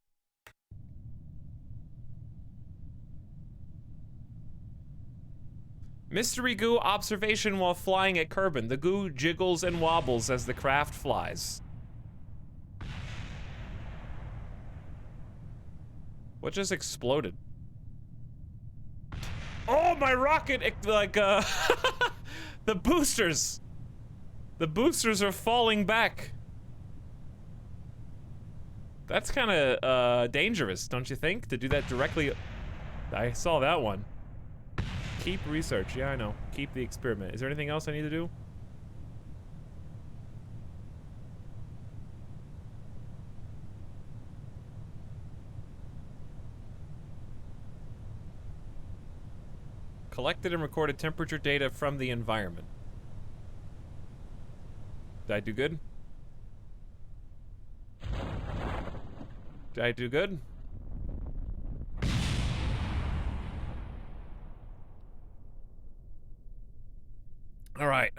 Mystery goo observation while flying at Kerbin. The goo jiggles and wobbles as the craft flies. What just exploded? Oh, my rocket, like, the boosters. The boosters are falling back. That's kind of, dangerous, don't you think? To do that directly. I saw that one. Keep research. Yeah, I know. Keep the experiment. Is there anything else I need to do? Collected and recorded temperature data from the environment. Did I do good? Did I do good? All right.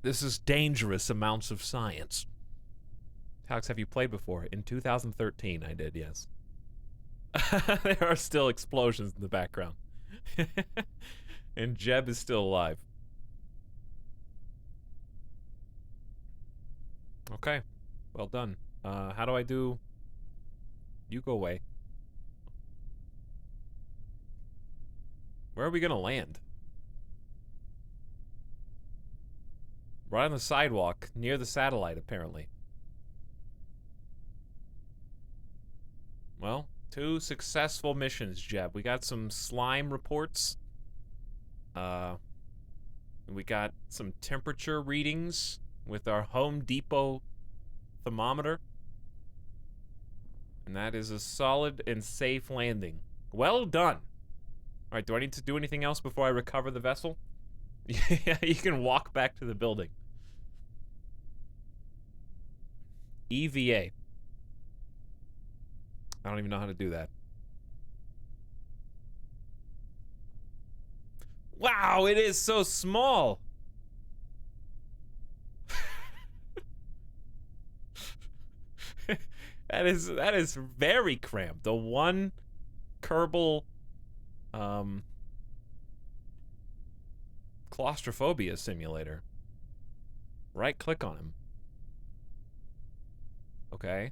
This is dangerous amounts of science. Alex, have you played before? In 2013, I did, yes. There are still explosions in the background. And Jeb is still alive. Okay, well done. How do I do... You go away. Where are we gonna land? Right on the sidewalk, near the satellite, apparently. Well, 2 successful missions, Jeb. We got some slime reports. We got some temperature readings with our Home Depot thermometer. And that is a solid and safe landing. Well done. Alright, do I need to do anything else before I recover the vessel? Yeah, you can walk back to the building. EVA. I don't even know how to do that. Wow, it is so small. That is very cramped. The one Kerbal claustrophobia simulator. Right click on him. Okay.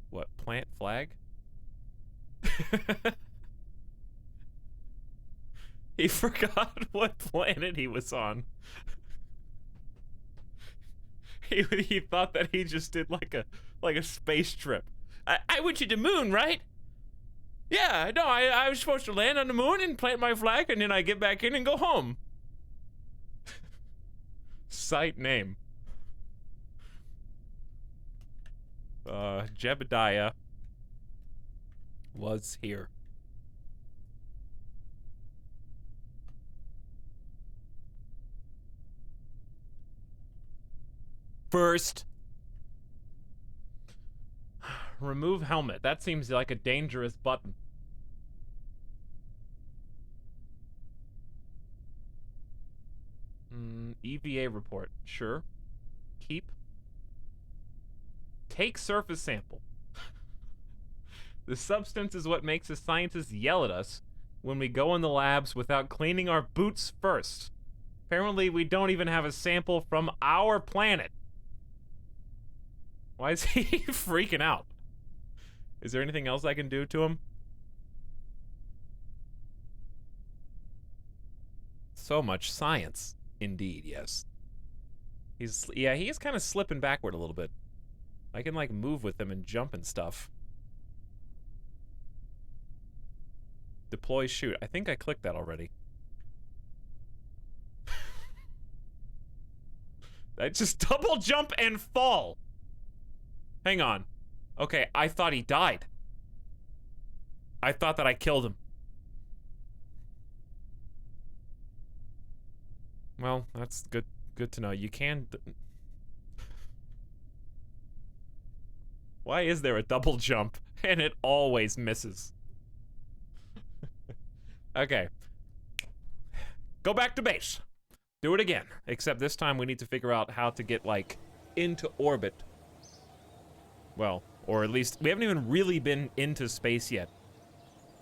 What, plant flag? He forgot what planet he was on. He thought that he just did like a space trip. I went to the moon, right? Yeah, no, I was supposed to land on the moon and plant my flag, and then I get back in and go home. Site name. Jebediah was here. First, remove helmet. That seems like a dangerous button. EVA report. Sure. Keep. Take surface sample. The substance is what makes the scientists yell at us when we go in the labs without cleaning our boots first. Apparently, we don't even have a sample from our planet. Why is he freaking out? Is there anything else I can do to him? So much science. Indeed, yes. He's kind of slipping backward a little bit. I can, like, move with him and jump and stuff. Deploy shoot. I think I clicked that already. I just double jump and fall. Hang on. Okay, I thought he died. I thought that I killed him. Well, that's good to know. You can... Why is there a double jump and it always misses? Okay. Go back to base. Do it again. Except this time we need to figure out how to get, like, into orbit. Well, or at least, we haven't even really been into space yet.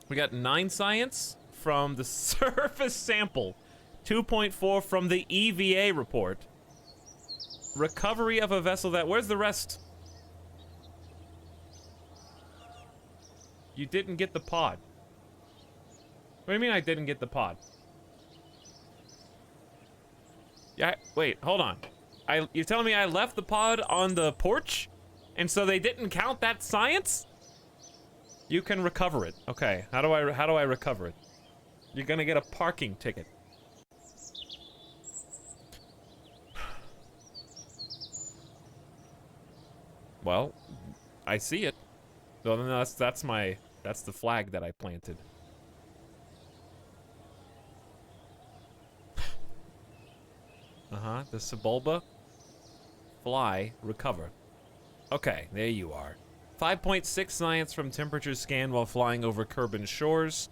We got 9 science from the surface sample. 2.4 from the EVA report. Recovery of a vessel that... Where's the rest? You didn't get the pod. What do you mean I didn't get the pod? Yeah, wait, hold on. You're telling me I left the pod on the porch? And so they didn't count that science? You can recover it. Okay, how do I recover it? You're gonna get a parking ticket. Well, I see it. So then that's the flag that I planted. Uh-huh, the Sebulba. Fly, recover. Okay, there you are. 5.6 science from temperature scan while flying over Kerbin shores.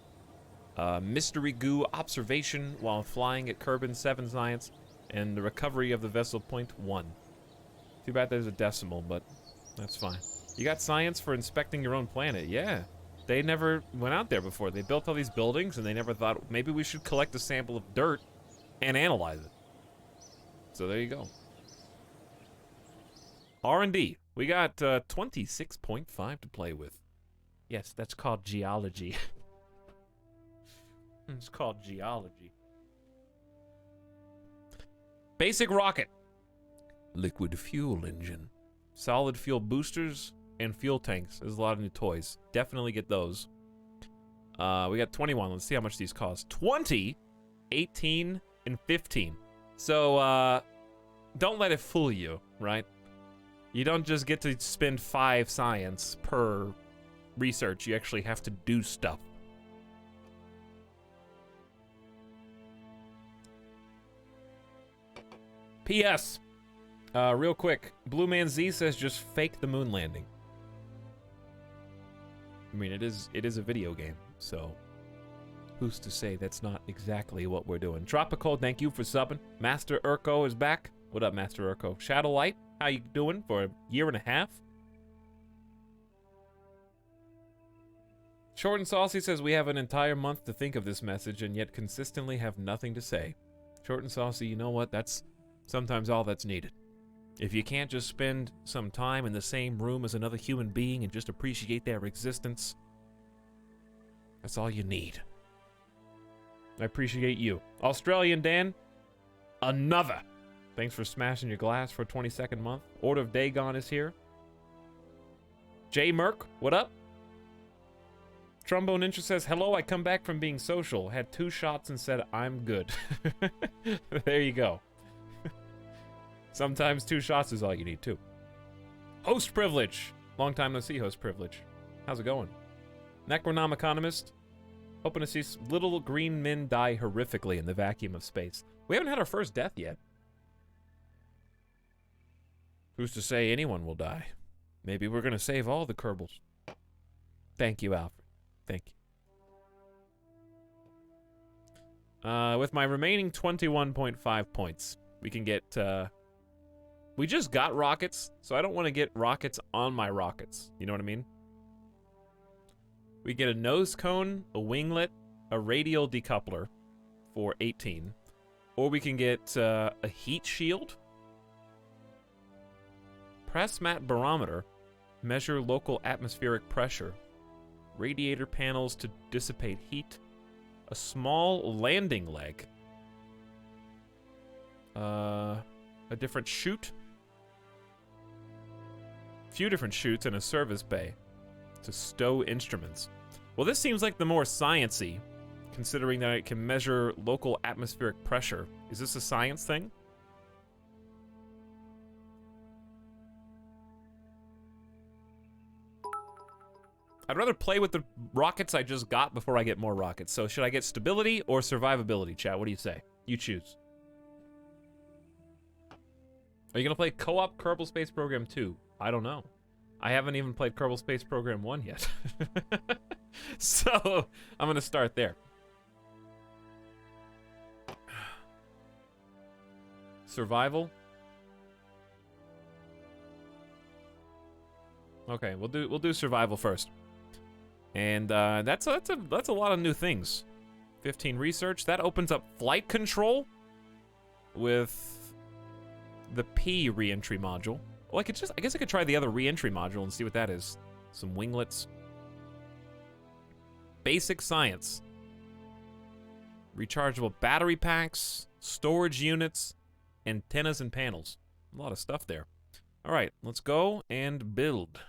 Mystery goo observation while flying at Kerbin, 7 science. And the recovery of the vessel, 0.1. Too bad there's a decimal, but that's fine. You got science for inspecting your own planet, yeah. They never went out there before. They built all these buildings, and they never thought, maybe we should collect a sample of dirt and analyze it. So there you go. R&D. We got 26.5 to play with. Yes, that's called geology. It's called geology. Basic rocket. Liquid fuel engine. Solid fuel boosters and fuel tanks. There's a lot of new toys. Definitely get those. We got 21. Let's see how much these cost. 20, 18, and 15. So, don't let it fool you, right? You don't just get to spend 5 science per research. You actually have to do stuff. P.S. Real quick, Blue Man Z says just fake the moon landing. I mean, it is a video game, so who's to say that's not exactly what we're doing? Tropical, thank you for subbing. Master Urko is back. What up, Master Urko? Shadowlight, how you doing for a year and a half? Short and Saucy says we have an entire month to think of this message and yet consistently have nothing to say. Short and Saucy, you know what? That's sometimes all that's needed. If you can't just spend some time in the same room as another human being and just appreciate their existence, that's all you need. I appreciate you. Australian Dan, another. Thanks for smashing your glass for a 22nd month. Order of Dagon is here. J Merc, what up? Trombone Ninja says, hello, I come back from being social. Had 2 shots and said, I'm good. There you go. Sometimes 2 shots is all you need, too. Host Privilege. Long time no see, Host Privilege. How's it going? Necronom Economist. Hoping to see little green men die horrifically in the vacuum of space. We haven't had our first death yet. Who's to say anyone will die? Maybe we're going to save all the Kerbals. Thank you, Alfred. Thank you. With my remaining 21.5 points, we can get... we just got rockets, so I don't want to get rockets on my rockets. You know what I mean? We get a nose cone, a winglet, a radial decoupler for 18. Or we can get a heat shield. Press mat barometer. Measure local atmospheric pressure. Radiator panels to dissipate heat. A small landing leg. A different chute. Few different chutes and a service bay to stow instruments. Well, this seems like the more science-y, considering that it can measure local atmospheric pressure. Is this a science thing? I'd rather play with the rockets I just got before I get more rockets. So should I get stability or survivability, chat? What do you say? You choose. Are you going to play co-op Kerbal Space Program 2? I don't know. I haven't even played Kerbal Space Program 1 yet. So, I'm going to start there. Survival. Okay, we'll do survival first. And that's a lot of new things. 15 research. That opens up flight control with the P re-entry module. Well, I guess I could try the other re-entry module and see what that is. Some winglets. Basic science. Rechargeable battery packs, storage units, antennas and panels. A lot of stuff there. All right, let's go and build.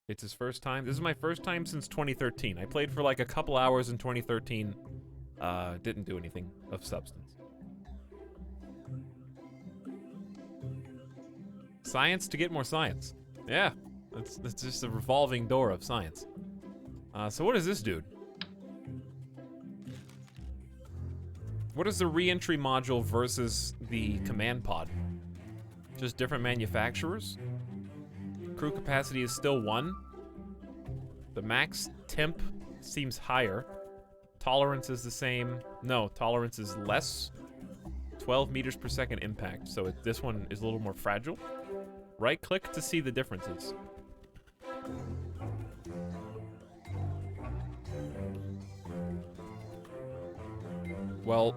It's his first time. This is my first time since 2013. I played for like a couple hours in 2013. Didn't do anything of substance. Science to get more science. Yeah, that's just a revolving door of science. So what is this dude? What is the re-entry module versus the command pod? Just different manufacturers? Crew capacity is still 1. The max temp seems higher. Tolerance is the same. No, tolerance is less. 12 meters per second impact. So this one is a little more fragile. Right click to see the differences. Well,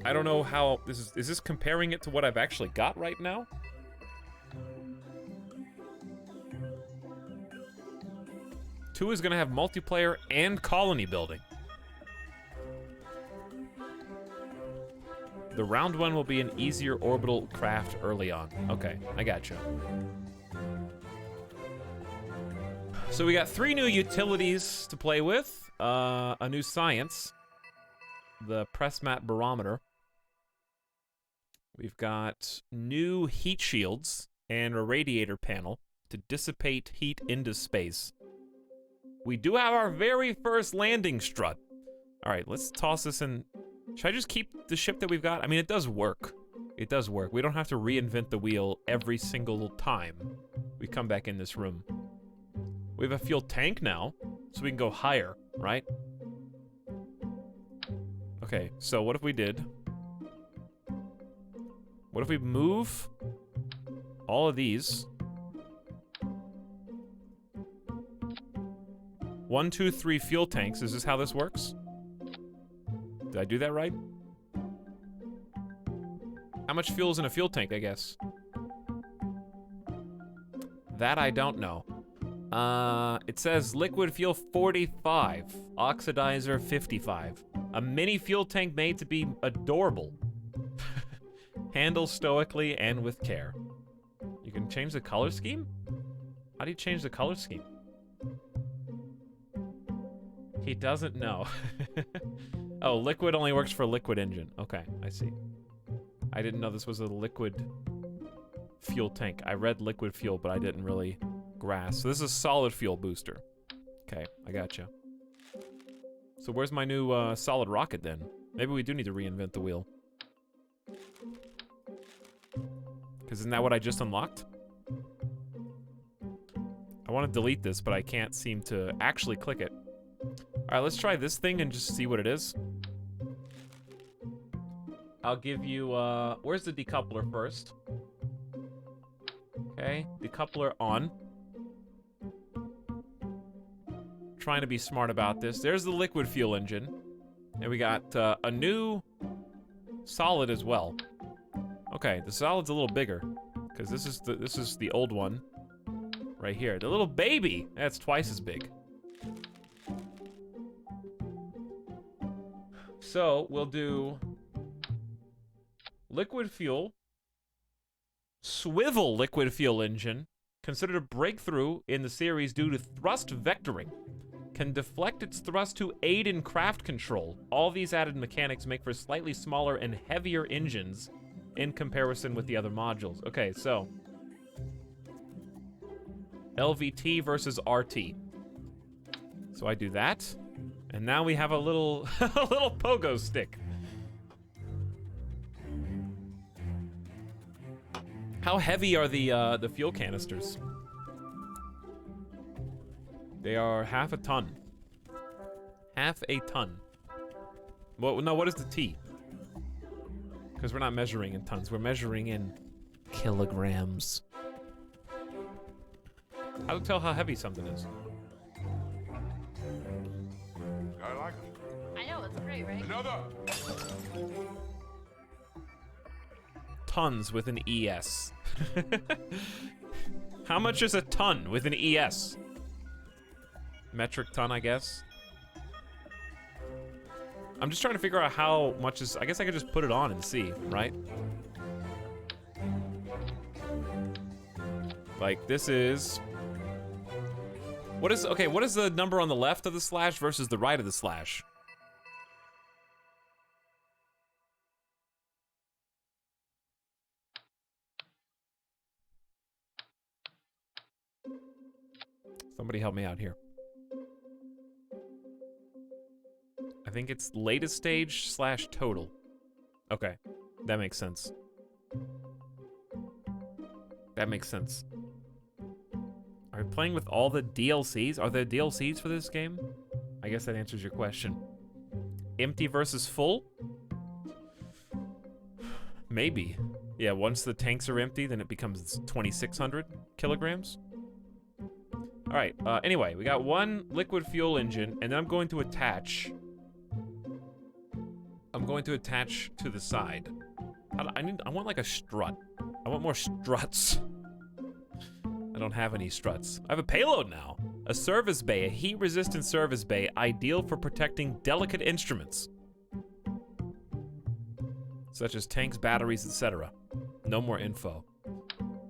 I don't know how this is this comparing it to what I've actually got right now? Two is gonna have multiplayer and colony building. The round one will be an easier orbital craft early on. Okay, I gotcha. So we got 3 new utilities to play with. A new science. The press mat barometer. We've got new heat shields and a radiator panel to dissipate heat into space. We do have our very first landing strut. All right, let's toss this in. Should I just keep the ship that we've got? I mean, it does work. It does work. We don't have to reinvent the wheel every single time we come back in this room. We have a fuel tank now, so we can go higher, right? Okay, so what if we did? What if we move all of these? 1, 2, 3 fuel tanks. Is this how this works? Did I do that right? How much fuel is in a fuel tank, I guess? That I don't know. It says liquid fuel 45, oxidizer 55. A mini fuel tank made to be adorable. Handle stoically and with care. You can change the color scheme? How do you change the color scheme? He doesn't know. Oh, liquid only works for liquid engine. Okay, I see. I didn't know this was a liquid fuel tank. I read liquid fuel, but I didn't really grasp. So this is a solid fuel booster. Okay, I gotcha. So where's my new solid rocket then? Maybe we do need to reinvent the wheel. Because isn't that what I just unlocked? I want to delete this, but I can't seem to actually click it. All right, let's try this thing and just see what it is. I'll give you, where's the decoupler first? Okay, decoupler on. Trying to be smart about this. There's the liquid fuel engine. And we got a new solid as well. Okay, the solid's a little bigger. Because this is the old one. Right here. The little baby! That's twice as big. So, we'll do liquid fuel, swivel liquid fuel engine, considered a breakthrough in the series due to thrust vectoring. Can deflect its thrust to aid in craft control. All these added mechanics make for slightly smaller and heavier engines in comparison with the other modules. Okay, so LVT versus RT. So I do that. And now we have a little a little pogo stick. How heavy are the fuel canisters? They are half a ton. Half a ton. Well, no, what is the T? Because we're not measuring in tons, we're measuring in kilograms. How to tell how heavy something is? I like it. I know, it's great, right? Another. Tons with an ES. How much is a ton with an ES? Metric ton, I guess. I'm just trying to figure out how much is... I guess I could just put it on and see, right? Like, this is... What is... Okay, what is the number on the left of the slash versus the right of the slash? Somebody help me out here. I think it's latest stage slash total. Okay, that makes sense. That makes sense. Are we playing with all the DLCs? Are there DLCs for this game? I guess that answers your question. Empty versus full? Maybe. Yeah, once the tanks are empty, then it becomes 2,600 kilograms. All right, anyway, we got one liquid fuel engine, and then I'm going to attach to the side. I want like a strut. I want more struts. I don't have any struts. I have a payload now. A service bay, a heat-resistant service bay, ideal for protecting delicate instruments, such as tanks, batteries, etc. No more info.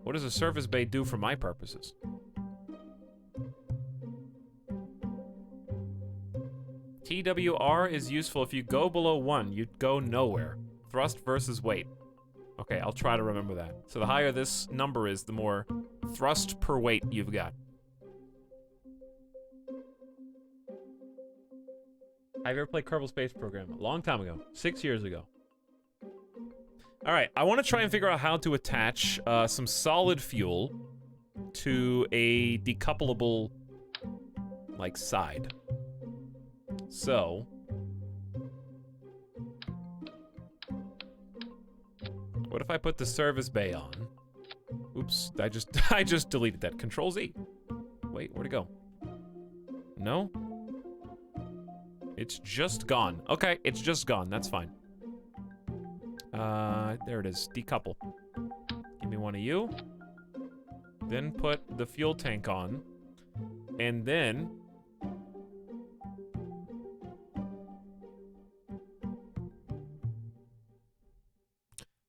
What does a service bay do for my purposes? TWR is useful if you go below 1, you go nowhere. Thrust versus weight. Okay, I'll try to remember that. So the higher this number is, the more thrust per weight you've got. Have you ever played Kerbal Space Program? A long time ago. 6 years ago. Alright, I want to try and figure out how to attach some solid fuel to a decoupleable, like, side. So... what if I put the service bay on? Oops, I just deleted that. Control Z. Wait, where'd it go? No? It's just gone. Okay, it's just gone. That's fine. There it is. Decouple. Give me one of you. Then put the fuel tank on. And then...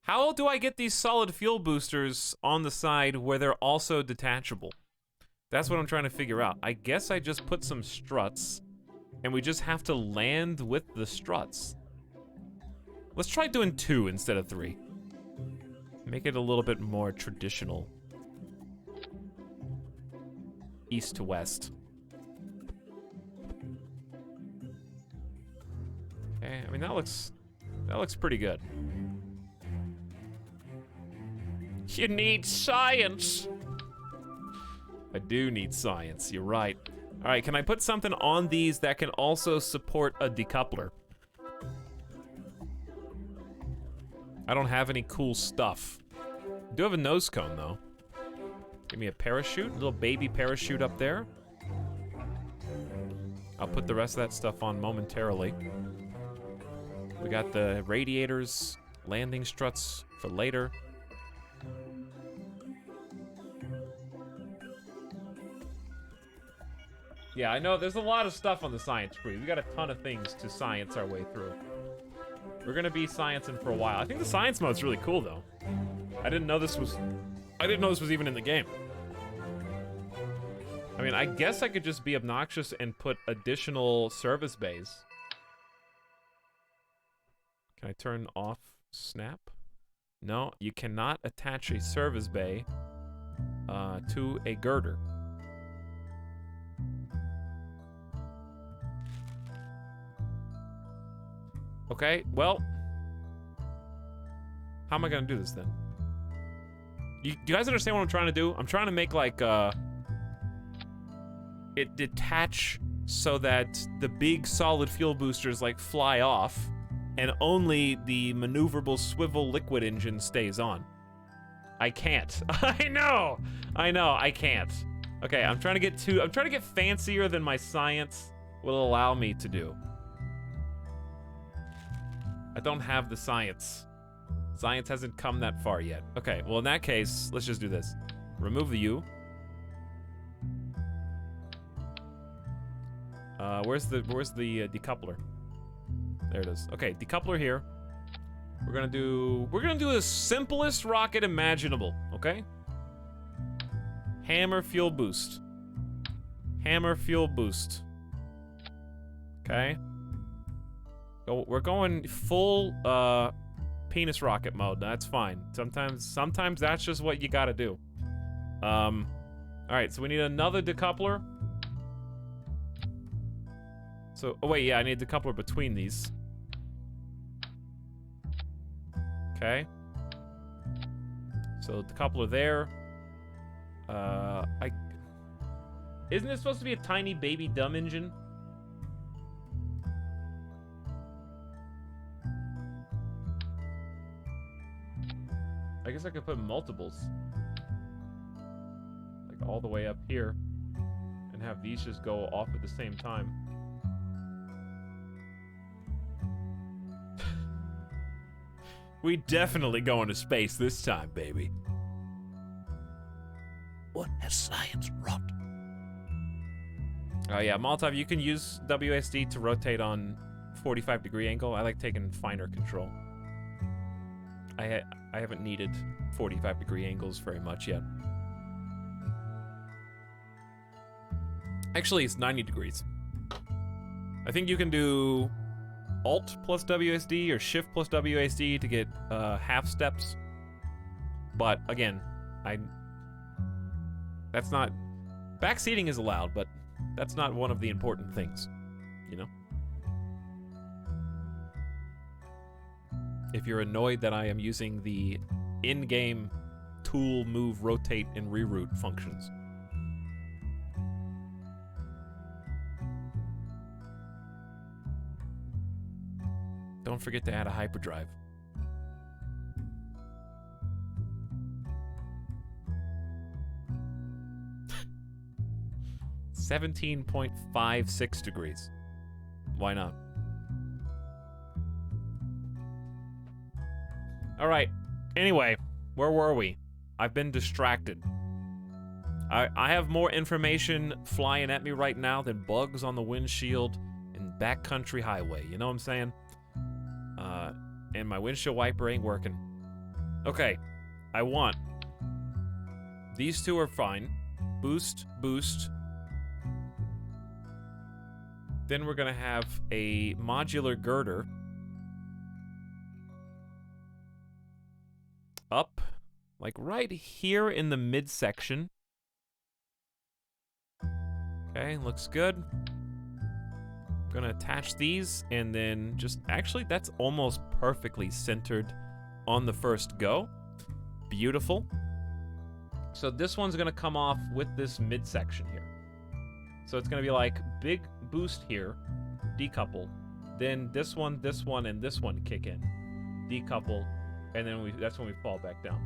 how do I get these solid fuel boosters on the side where they're also detachable? That's what I'm trying to figure out. I guess I just put some struts, and we just have to land with the struts. Let's try doing 2 instead of 3. Make it a little bit more traditional. East to west. Okay, I mean, that looks pretty good. You need science. I do need science, you're right. All right, can I put something on these that can also support a decoupler? I don't have any cool stuff. I do have a nose cone, though. Give me a parachute, a little baby parachute up there. I'll put the rest of that stuff on momentarily. We got the radiators, landing struts for later. Yeah, I know there's a lot of stuff on the science tree. We got a ton of things to science our way through. We're gonna be sciencing for a while. I think the science mode's really cool, though. I didn't know this was even in the game. I mean, I guess I could just be obnoxious and put additional service bays. Can I turn off snap? No, you cannot attach a service bay to a girder. Okay, well, how am I gonna do this then? You guys understand what I'm trying to do? I'm trying to make like it detach so that the big solid fuel boosters like fly off, and only the maneuverable swivel liquid engine stays on. I can't. I know, I can't. Okay, I'm trying to get fancier than my science will allow me to do. I don't have the science. Science hasn't come that far yet. Okay, well in that case, let's just do this. Remove the U. Where's the decoupler? There it is. Okay, decoupler here. We're gonna do the simplest rocket imaginable, okay? Hammer fuel boost. Hammer fuel boost. Okay. We're going full penis rocket mode. That's fine. Sometimes that's just what you gotta do. All right, so we need another decoupler. So, oh wait, yeah, I need a decoupler between these. Okay. So decoupler there. Isn't it supposed to be a tiny baby dumb engine? guess I could put multiples. Like all the way up here. And have these just go off at the same time. We definitely going to space this time, baby. What has science wrought? Oh yeah, Molotov, you can use WSD to rotate on 45-degree angle. I like taking finer control. I haven't needed 45-degree angles very much yet. Actually, it's 90 degrees. I think you can do Alt plus WSD or Shift plus WSD to get half steps. But again, that's not... Backseating is allowed, but that's not one of the important things, you know? If you're annoyed that I am using the in-game tool, move, rotate, and reroute functions. Don't forget to add a hyperdrive. $17.56 degrees. Why not? All right. Anyway, where were we? I've been distracted. I have more information flying at me right now than bugs on the windshield in backcountry highway. You know what I'm saying? And my windshield wiper ain't working. Okay. I want. These two are fine. Boost, boost. Then we're gonna have a modular girder. Up, like right here in the midsection. Okay, looks good. Gonna attach these and then just, actually that's almost perfectly centered on the first go. Beautiful. So this one's gonna come off with this midsection here. So it's gonna be like big boost here, decouple. Then this one, and this one kick in. Decouple, and then that's when we fall back down.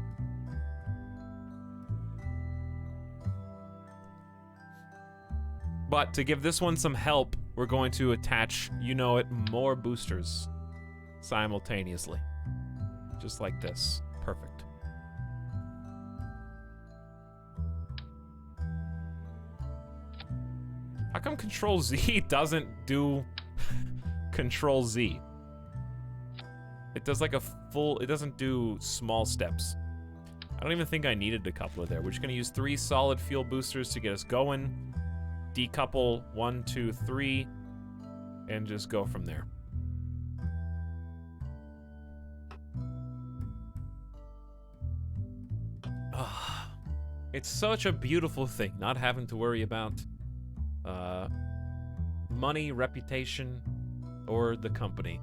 But to give this one some help, we're going to attach, you know it, more boosters simultaneously. Just like this. Perfect. How come Control Z doesn't do Control Z? It does like a full, it doesn't do small steps. I don't even think I needed a coupler there. We're just gonna use 3 solid fuel boosters to get us going. Decouple 1, 2, 3, and just go from there. It's such a beautiful thing, not having to worry about money, reputation, or the company.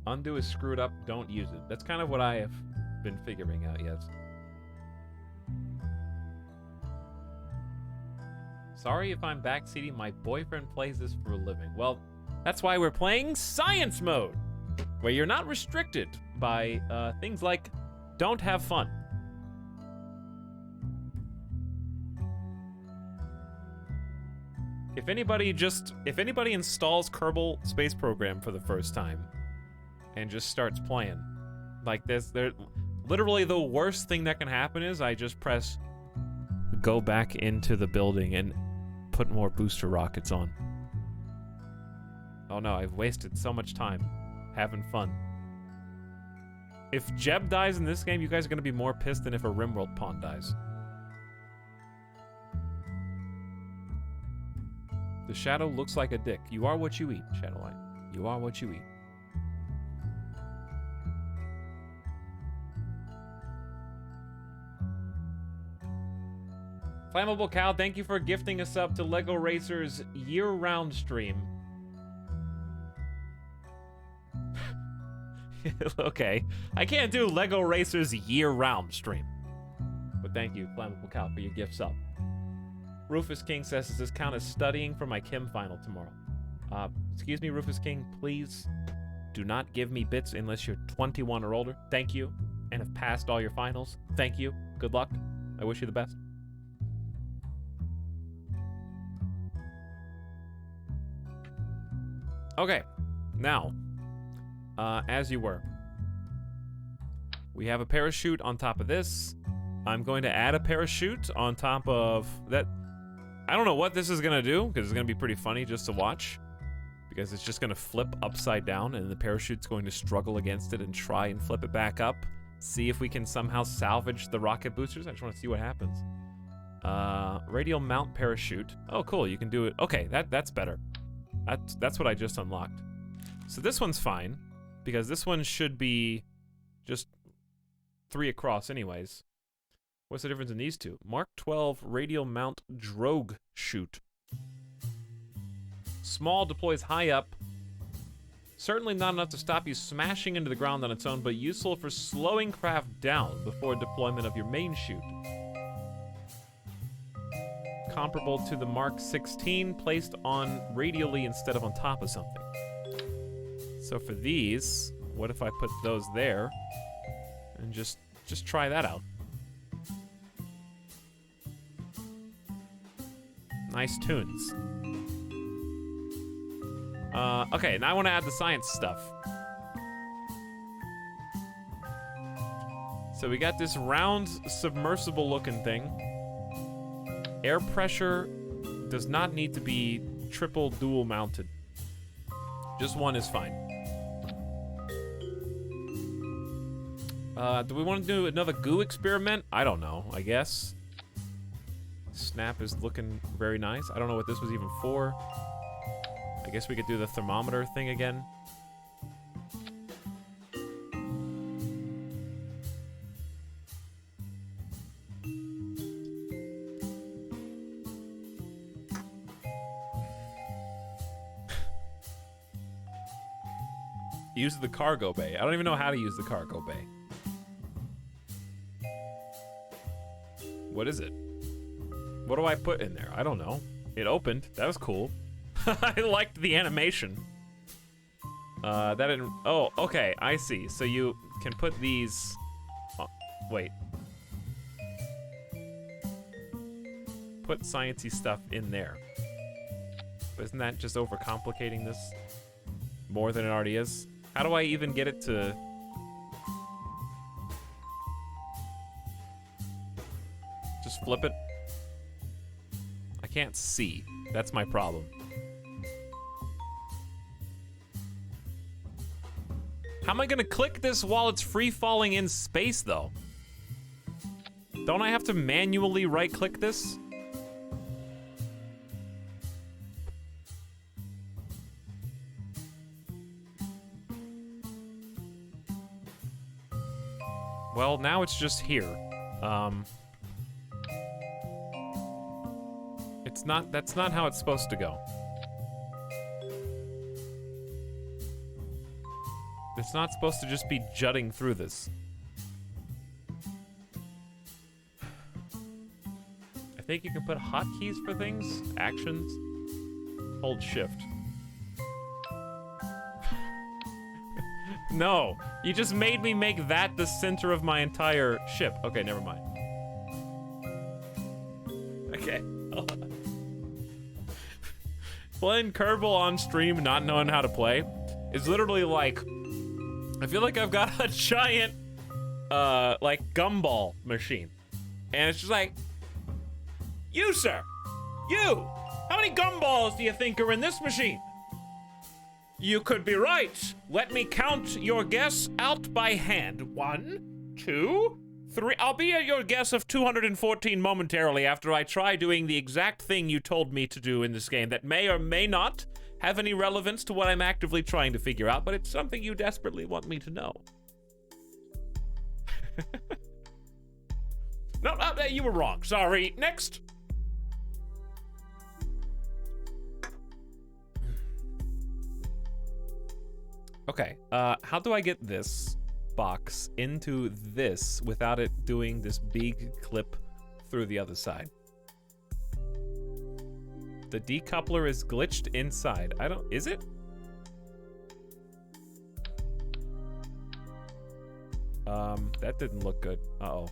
Undo is screwed up, don't use it. That's kind of what I have been figuring out, yes. Sorry if I'm backseating, my boyfriend plays this for a living. Well, that's why we're playing science mode, where you're not restricted by things like don't have fun. If anybody installs Kerbal Space Program for the first time and just starts playing like this, literally the worst thing that can happen is I just press go back into the building and put more booster rockets on. Oh no, I've wasted so much time having fun. If Jeb dies in this game, you guys are gonna be more pissed than if a Rimworld pawn dies. The shadow looks like a dick. You are what you eat, Shadowlight. You are what you eat. Flammable Cow, thank you for gifting us up to Lego Racers year-round stream. Okay, I can't do Lego Racers year-round stream. But thank you, Flammable Cow, for your gifts up. Rufus King says, does this count as studying for my chem final tomorrow? Excuse me, Rufus King, please do not give me bits unless you're 21 or older. Thank you. And have passed all your finals. Thank you. Good luck. I wish you the best. Okay. Now, as you were, we have a parachute on top of this. I'm going to add a parachute on top of that. I don't know what this is going to do, because it's going to be pretty funny just to watch. Because it's just going to flip upside down, and the parachute's going to struggle against it and try and flip it back up. See if we can somehow salvage the rocket boosters. I just want to see what happens. Radial mount parachute. Oh, cool. You can do it. Okay, that's better. That's what I just unlocked. So this one's fine, because this one should be just 3 across anyways. What's the difference in these two? Mark 12 radial mount drogue chute. Small, deploys high up. Certainly not enough to stop you smashing into the ground on its own, but useful for slowing craft down before deployment of your main chute. Comparable to the Mark 16, placed on radially instead of on top of something. So for these, what if I put those there and just try that out? Nice tunes. Okay, now I want to add the science stuff. So we got this round submersible looking thing. Air pressure does not need to be triple dual mounted. Just one is fine. Do we want to do another goo experiment? I don't know, I guess. Snap is looking very nice. I don't know what this was even for. I guess we could do the thermometer thing again. Use the cargo bay. I don't even know how to use the cargo bay. What is it? What do I put in there? I don't know. It opened. That was cool. I liked the animation. That didn't... Oh, okay. I see. So you can put these... Oh, wait. Put sciencey stuff in there. But isn't that just overcomplicating this more than it already is? How do I even get it to... Just flip it? I can't see. That's my problem. How am I gonna click this while it's free falling in space, though? Don't I have to manually right-click this? Well, now it's just here. That's not how it's supposed to go. It's not supposed to just be jutting through this. I think you can put hotkeys for things. Actions. Hold shift. No, you just made me make that the center of my entire ship. Okay, never mind. Okay. Playing Kerbal on stream, not knowing how to play, is literally like... I feel like I've got a giant, like, gumball machine. And it's just like... You, sir! You! How many gumballs do you think are in this machine? You could be right. Let me count your guess out by hand. 1, 2, 3. I'll be at your guess of 214 momentarily after I try doing the exact thing you told me to do in this game that may or may not have any relevance to what I'm actively trying to figure out, but it's something you desperately want me to know. No, you were wrong. Sorry. Next. Okay, how do I get this box into this without it doing this big clip through the other side? The decoupler is glitched inside. I don't... Is it? That didn't look good. Uh-oh.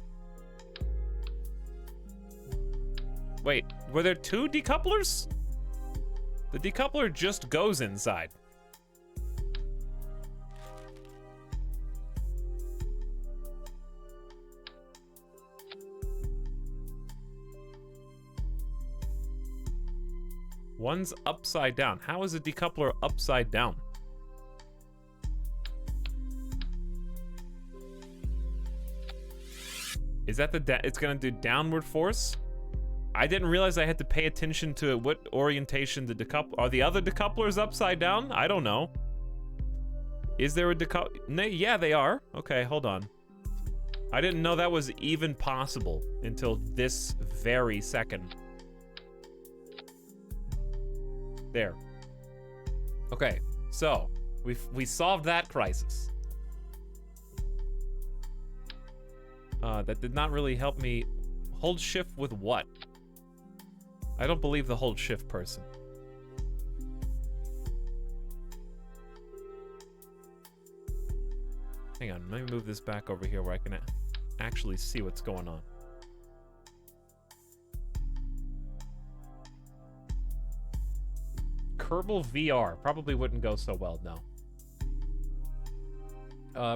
Wait, were there two decouplers? The decoupler just goes inside. One's upside down. How is a decoupler upside down? Is that it's gonna do downward force? I didn't realize I had to pay attention to what orientation the decoupler... Are the other decouplers upside down? I don't know. Is there a decoupler? Yeah, they are. Okay, hold on. I didn't know that was even possible until this very second. There. Okay, so we solved that crisis. That did not really help me. Hold shift with what? I don't believe the hold shift person. Hang on, let me move this back over here where I can actually see what's going on. Kerbal VR probably wouldn't go so well, no.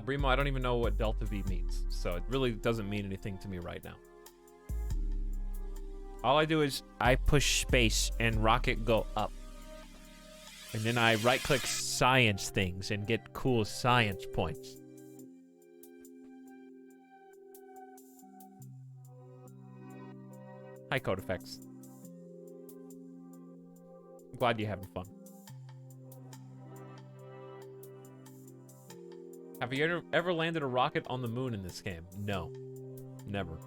Brimo, I don't even know what Delta V means, so it really doesn't mean anything to me right now. All I do is I push space and rocket go up. And then I right-click science things and get cool science points. Hi, Code Effects. I'm glad you're having fun. Have you ever landed a rocket on the moon in this game? No. Never.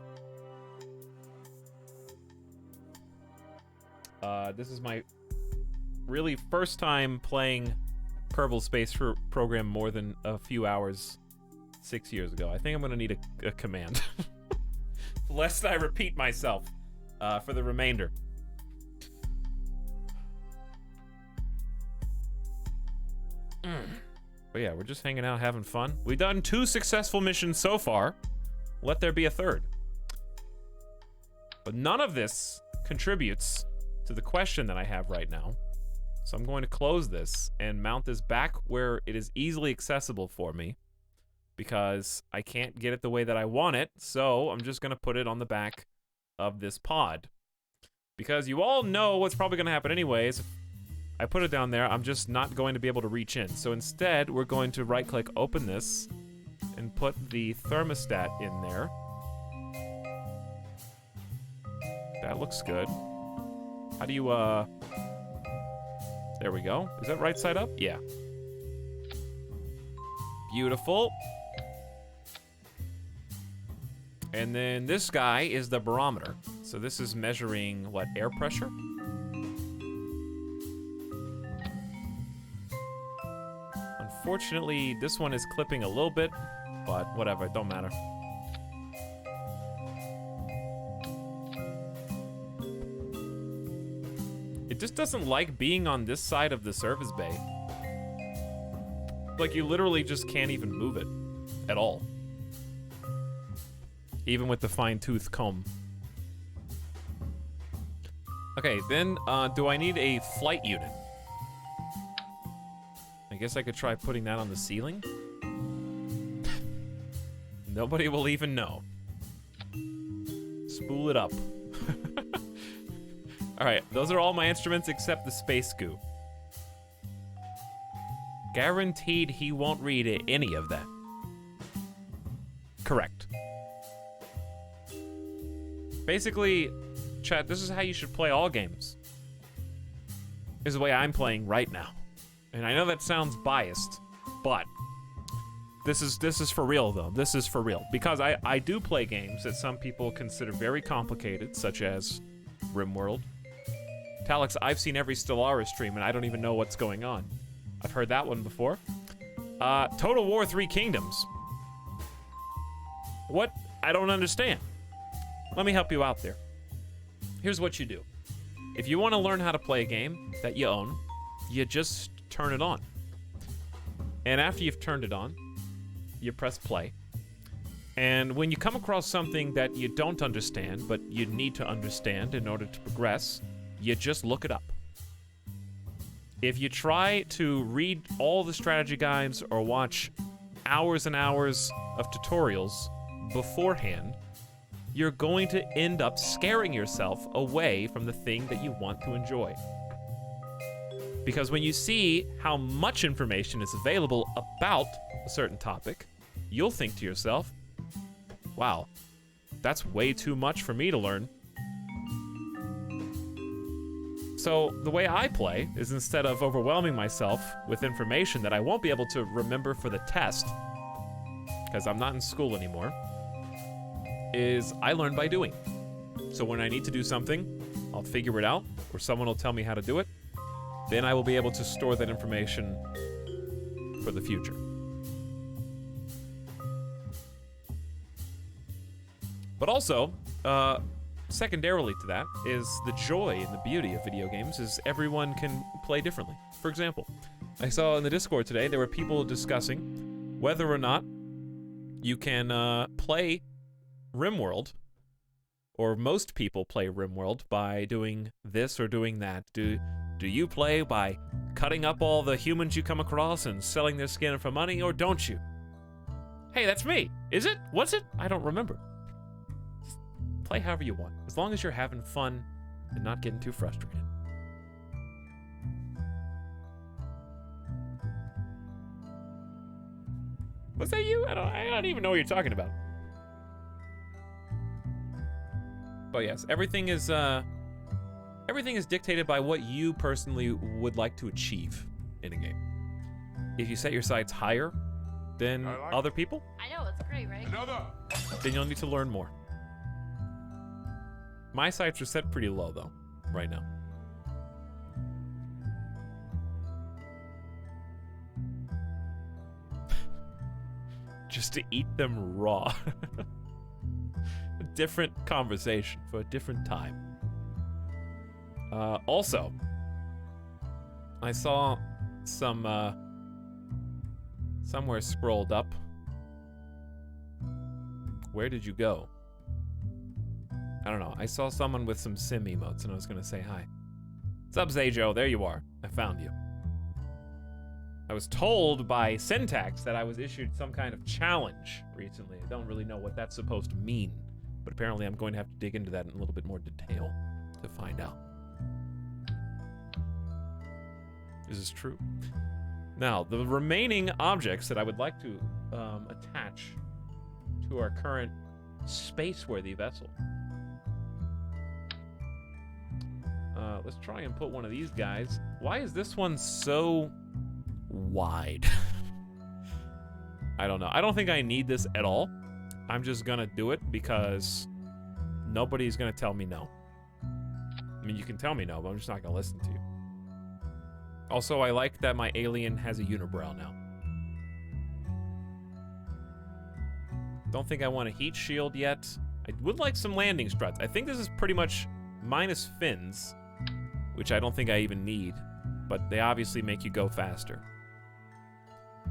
This is my really first time playing Kerbal Space Program more than a few hours 6 years ago. I think I'm going to need a command. Lest I repeat myself for the remainder. But yeah, we're just hanging out, having fun. We've done 2 successful missions so far. Let there be a third. But none of this contributes to the question that I have right now. So I'm going to close this and mount this back where it is easily accessible for me, because I can't get it the way that I want it. So I'm just going to put it on the back of this pod, because you all know what's probably going to happen anyways. If I put it down there, I'm just not going to be able to reach in. So instead, we're going to right-click, open this, and put the thermostat in there. That looks good. How do you, there we go. Is that right side up? Yeah. Beautiful. And then this guy is the barometer. So this is measuring, what, air pressure? Unfortunately, this one is clipping a little bit, but whatever, it don't matter. It just doesn't like being on this side of the service bay. Like, you literally just can't even move it at all. Even with the fine-tooth comb. Okay, then, do I need a flight unit? I guess I could try putting that on the ceiling. Nobody will even know. Spool it up. Alright, those are all my instruments except the space goo. Guaranteed he won't read any of that. Correct. Basically, chat, this is how you should play all games. This is the way I'm playing right now. And I know that sounds biased, but this is for real though. This is for real. Because I do play games that some people consider very complicated, such as RimWorld. Etalyx, I've seen every Stellaris stream and I don't even know what's going on. I've heard that one before. Total War 3 Kingdoms. What? I don't understand. Let me help you out there. Here's what you do. If you want to learn how to play a game that you own, you just turn it on. And after you've turned it on, you press play. And when you come across something that you don't understand, but you need to understand in order to progress, you just look it up. If you try to read all the strategy guides or watch hours and hours of tutorials beforehand, you're going to end up scaring yourself away from the thing that you want to enjoy. Because when you see how much information is available about a certain topic, you'll think to yourself, wow, that's way too much for me to learn. So the way I play is, instead of overwhelming myself with information that I won't be able to remember for the test, because I'm not in school anymore, is I learn by doing. So when I need to do something, I'll figure it out, or someone will tell me how to do it. Then I will be able to store that information for the future. But also, secondarily to that, is the joy and the beauty of video games is everyone can play differently. For example, I saw in the Discord today there were people discussing whether or not you can play RimWorld, or most people play RimWorld by doing this or doing that. Do you play by cutting up all the humans you come across and selling their skin for money, or don't you? Hey, that's me. Is it? Was it? I don't remember. Just play however you want, as long as you're having fun and not getting too frustrated. Was that you? I don't even know what you're talking about. But yes, everything is dictated by what you personally would like to achieve in a game. If you set your sights higher than other people, I know, it's great, right? Another. then you'll need to learn more. My sights are set pretty low though, right now. Just to eat them raw. A different conversation for a different time. Also, I saw some, somewhere scrolled up. Where did you go? I don't know. I saw someone with some sim emotes and I was gonna say hi. What's up, Zajo? There you are. I found you. I was told by Syntax that I was issued some kind of challenge recently. I don't really know what that's supposed to mean, but apparently I'm going to have to dig into that in a little bit more detail to find out. This is true. Now, the remaining objects that I would like to attach to our current space-worthy vessel. Let's try and put one of these guys. Why is this one so wide? I don't know. I don't think I need this at all. I'm just gonna do it because nobody's gonna tell me no. I mean, you can tell me no, but I'm just not gonna listen to you. Also, I like that my alien has a unibrow now. Don't think I want a heat shield yet. I would like some landing struts. I think this is pretty much minus fins, which I don't think I even need, but they obviously make you go faster.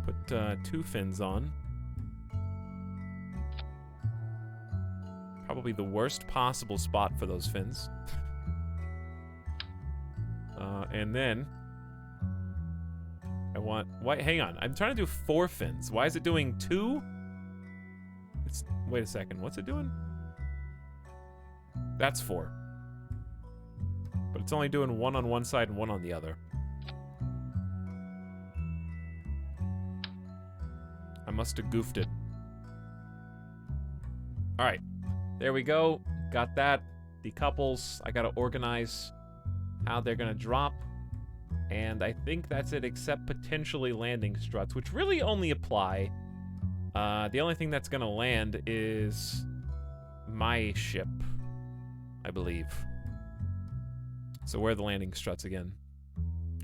Put 2 fins on. Probably the worst possible spot for those fins. And then I want, why, hang on, I'm trying to do 4 fins. Why is it doing 2? Wait a second, what's it doing? That's 4. But it's only doing 1 on one side and 1 on the other. I must have goofed it. Alright, there we go. Got that. Decouples. I gotta organize how they're gonna drop. And I think that's it, except potentially landing struts, which really only apply. The only thing that's gonna land is my ship, I believe. So where are the landing struts again?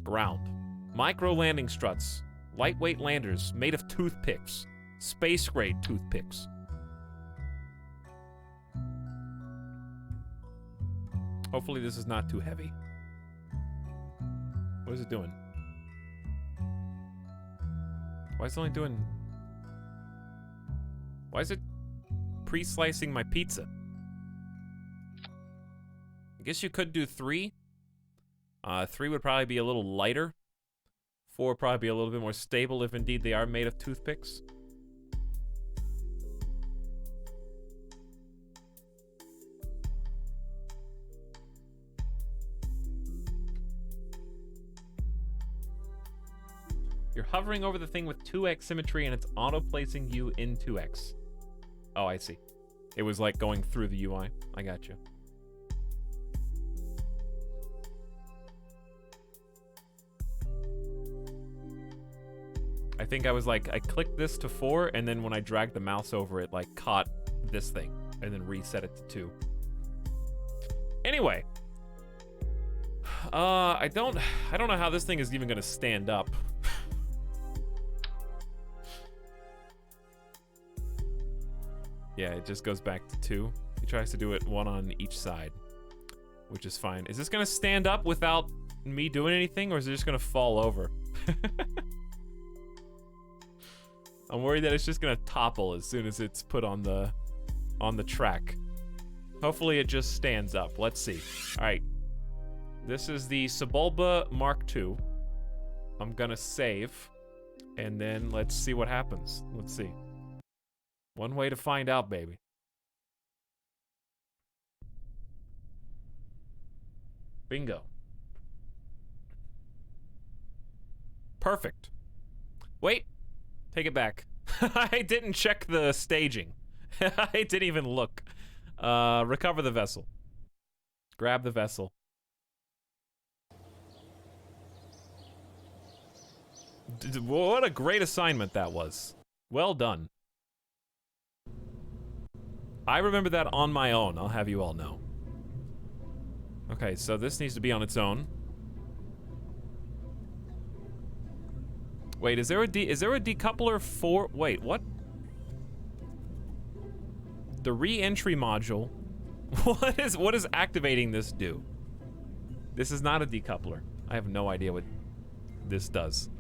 Ground. Micro landing struts. Lightweight landers made of toothpicks. Space grade toothpicks. Hopefully this is not too heavy. What is it doing? Why is it only doing... Why is it pre-slicing my pizza? I guess you could do 3. 3 would probably be a little lighter. 4 would probably be a little bit more stable if indeed they are made of toothpicks. You're hovering over the thing with 2x symmetry and it's auto-placing you in 2x. Oh, I see. It was like going through the UI. I got you. I think I was like, I clicked this to 4, and then when I dragged the mouse over it, like, caught this thing, and then reset it to 2. Anyway. I don't know how this thing is even gonna stand up. Yeah, it just goes back to 2. He tries to do it 1 on each side, which is fine. Is this gonna stand up without me doing anything, or is it just gonna fall over? I'm worried that it's just gonna topple as soon as it's put on the track. Hopefully it just stands up. Let's see. All right. This is the Sebulba Mark II. I'm gonna save, and then let's see what happens. Let's see. One way to find out, baby. Bingo. Perfect. Wait. Take it back. I didn't check the staging. I didn't even look. Recover the vessel. Grab the vessel. What a great assignment that was. Well done. I remember that on my own, I'll have you all know. Okay, so this needs to be on its own. Wait, is there a decoupler for... Wait, what? The re-entry module. What is activating this do? This is not a decoupler. I have no idea what this does.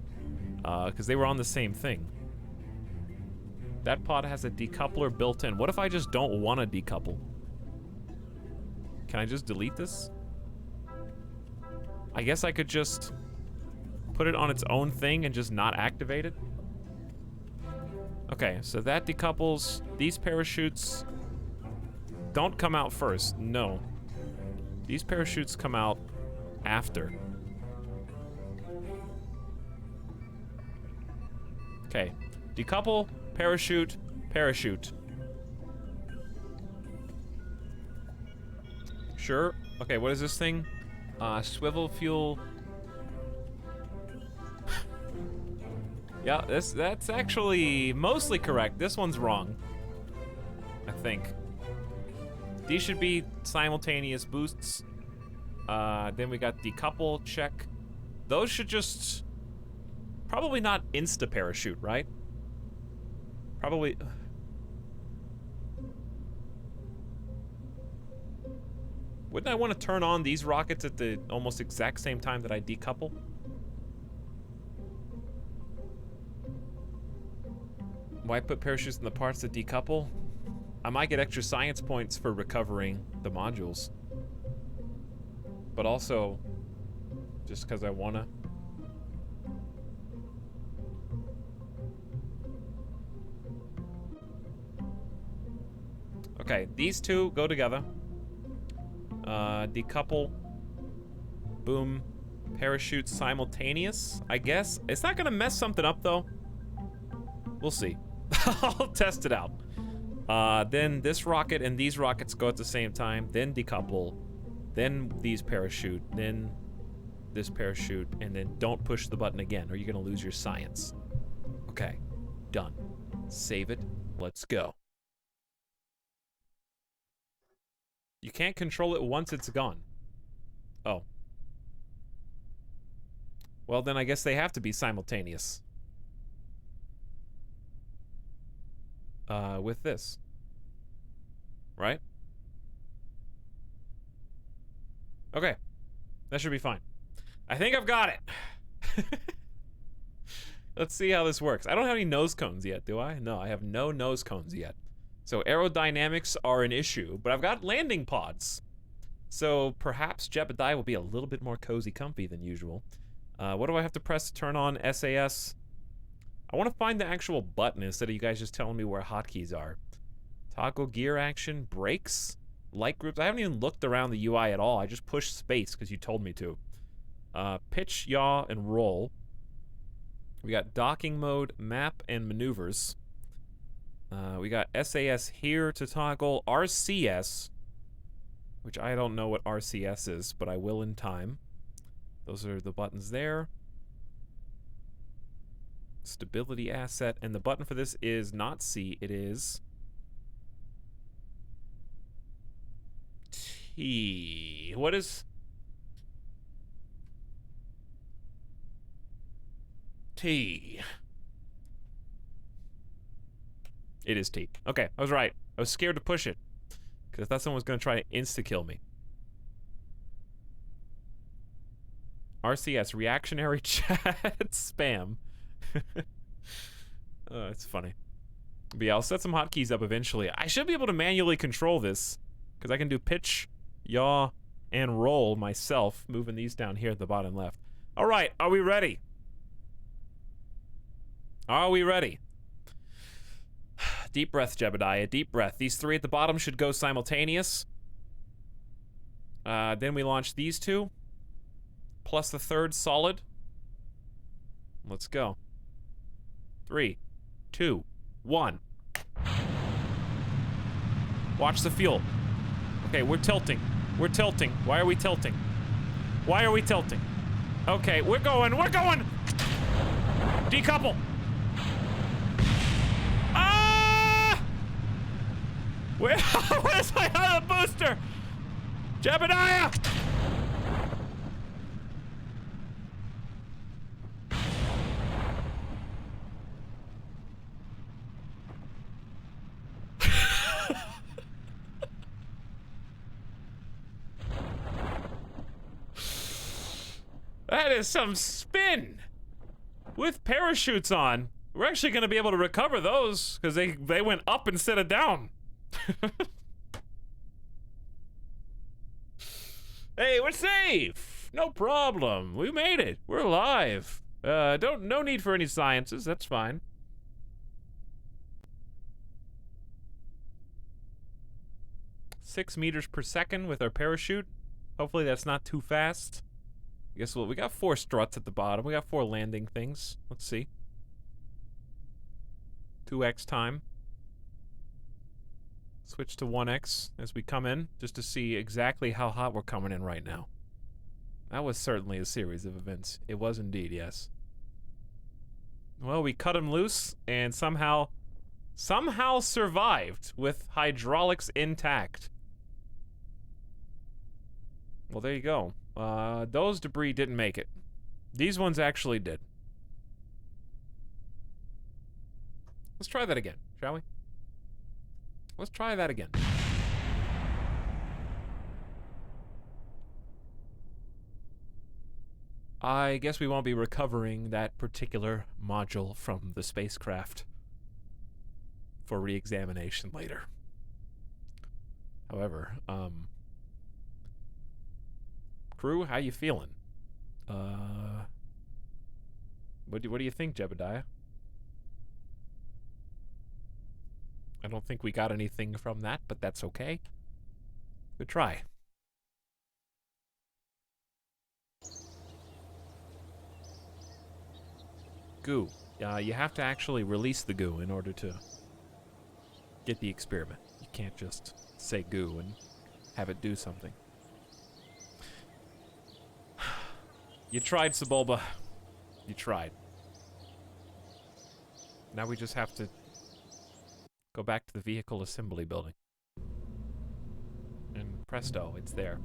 Because they were on the same thing. That pod has a decoupler built in. What if I just don't want to decouple? Can I just delete this? I guess I could just put it on its own thing and just not activate it. Okay, so that decouples. These parachutes don't come out first. No. These parachutes come out after. Okay. Decouple, parachute, parachute. Sure. Okay, what is this thing? Swivel fuel. Yeah, that's actually mostly correct. This one's wrong, I think. These should be simultaneous boosts. Then we got decouple, check. Those should just... Probably not insta-parachute, right? Probably... Wouldn't I want to turn on these rockets at the almost exact same time that I decouple? Why put parachutes in the parts that decouple? I might get extra science points for recovering the modules. But also, just because I wanna. Okay, these two go together. Decouple. Boom. Parachute simultaneous, I guess. It's not gonna mess something up though. We'll see. I'll test it out. Then this rocket and these rockets go at the same time, then decouple, then these parachute, then this parachute, and then don't push the button again or you're gonna lose your science. Okay, done. Save it, let's go. You can't control it once it's gone. Oh. Well, then I guess they have to be simultaneous. With this. Right? Okay. That should be fine. I think I've got it. Let's see how this works. I don't have any nose cones yet, do I? No, I have no nose cones yet. So aerodynamics are an issue, but I've got landing pods. So perhaps Jebediah will be a little bit more cozy comfy than usual. What do I have to press to turn on SAS? I want to find the actual button instead of you guys just telling me where hotkeys are. Toggle gear action, brakes, light groups. I haven't even looked around the UI at all. I just pushed space because you told me to. Pitch, yaw, and roll. We got docking mode, map, and maneuvers. We got SAS here to toggle. RCS, which I don't know what RCS is, but I will in time. Those are the buttons there. Stability asset, and the button for this is not C, it is T. What is T? It is T. Okay, I was right. I was scared to push it because I thought someone was going to try to insta-kill me. RCS, reactionary chat spam. Oh, it's funny. But yeah, I'll set some hotkeys up eventually. I should be able to manually control this because I can do pitch, yaw, and roll myself, moving these down here at the bottom left. All right, are we ready? Are we ready? Deep breath, Jebediah, deep breath. These three at the bottom should go simultaneous. Then we launch these two, plus the third solid. Let's go. 3, 2, 1. Watch the fuel. Okay, we're tilting. We're tilting. Why are we tilting? Why are we tilting? Okay, we're going. We're going! Decouple! Ah! Where's my other booster? Jebediah! That is some spin! With parachutes on. We're actually gonna be able to recover those, because they went up instead of down. Hey, we're safe! No problem. We made it. We're alive. No need for any sciences, that's fine. Six meters per second with our parachute. Hopefully that's not too fast. I guess we got 4 struts at the bottom. We got 4 landing things. Let's see. 2x time. Switch to 1x as we come in, just to see exactly how hot we're coming in right now. That was certainly a series of events. It was indeed, yes. Well, we cut him loose and somehow survived with hydraulics intact. Well, there you go. Those debris didn't make it. These ones actually did. Let's try that again, shall we? Let's try that again. I guess we won't be recovering that particular module from the spacecraft for re-examination later. However, crew, how you feeling? What do you think, Jebediah? I don't think we got anything from that, but that's okay. Good try. Goo. You have to actually release the goo in order to get the experiment. You can't just say goo and have it do something. You tried, Sebulba. You tried. Now we just have to go back to the vehicle assembly building. And presto, it's there.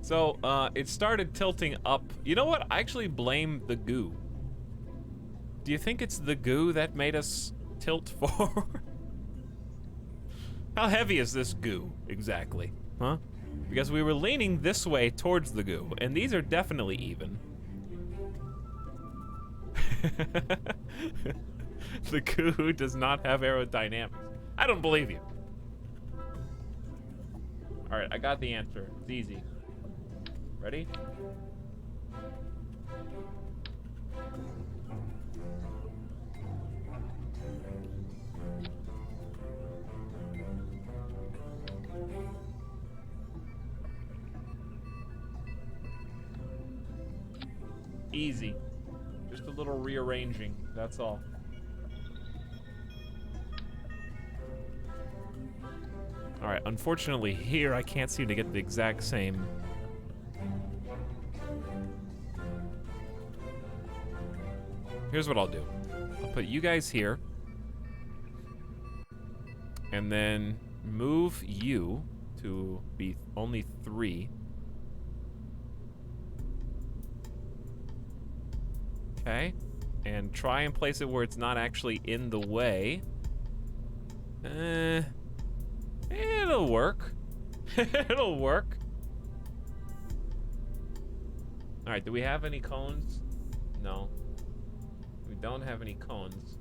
So, it started tilting up. You know what? I actually blame the goo. Do you think it's the goo that made us tilt forward? How heavy is this goo, exactly? Huh? Because we were leaning this way towards the goo, and these are definitely even. The goo does not have aerodynamics. I don't believe you. All right, I got the answer. It's easy. Ready? Easy. Just a little rearranging, that's all. All right, unfortunately here I can't seem to get the exact same. Here's what I'll do. I'll put you guys here. And then move you to be only 3. Okay. And try and place it where it's not actually in the way. It'll work. It'll work. All right, do we have any cones? No. We don't have any cones.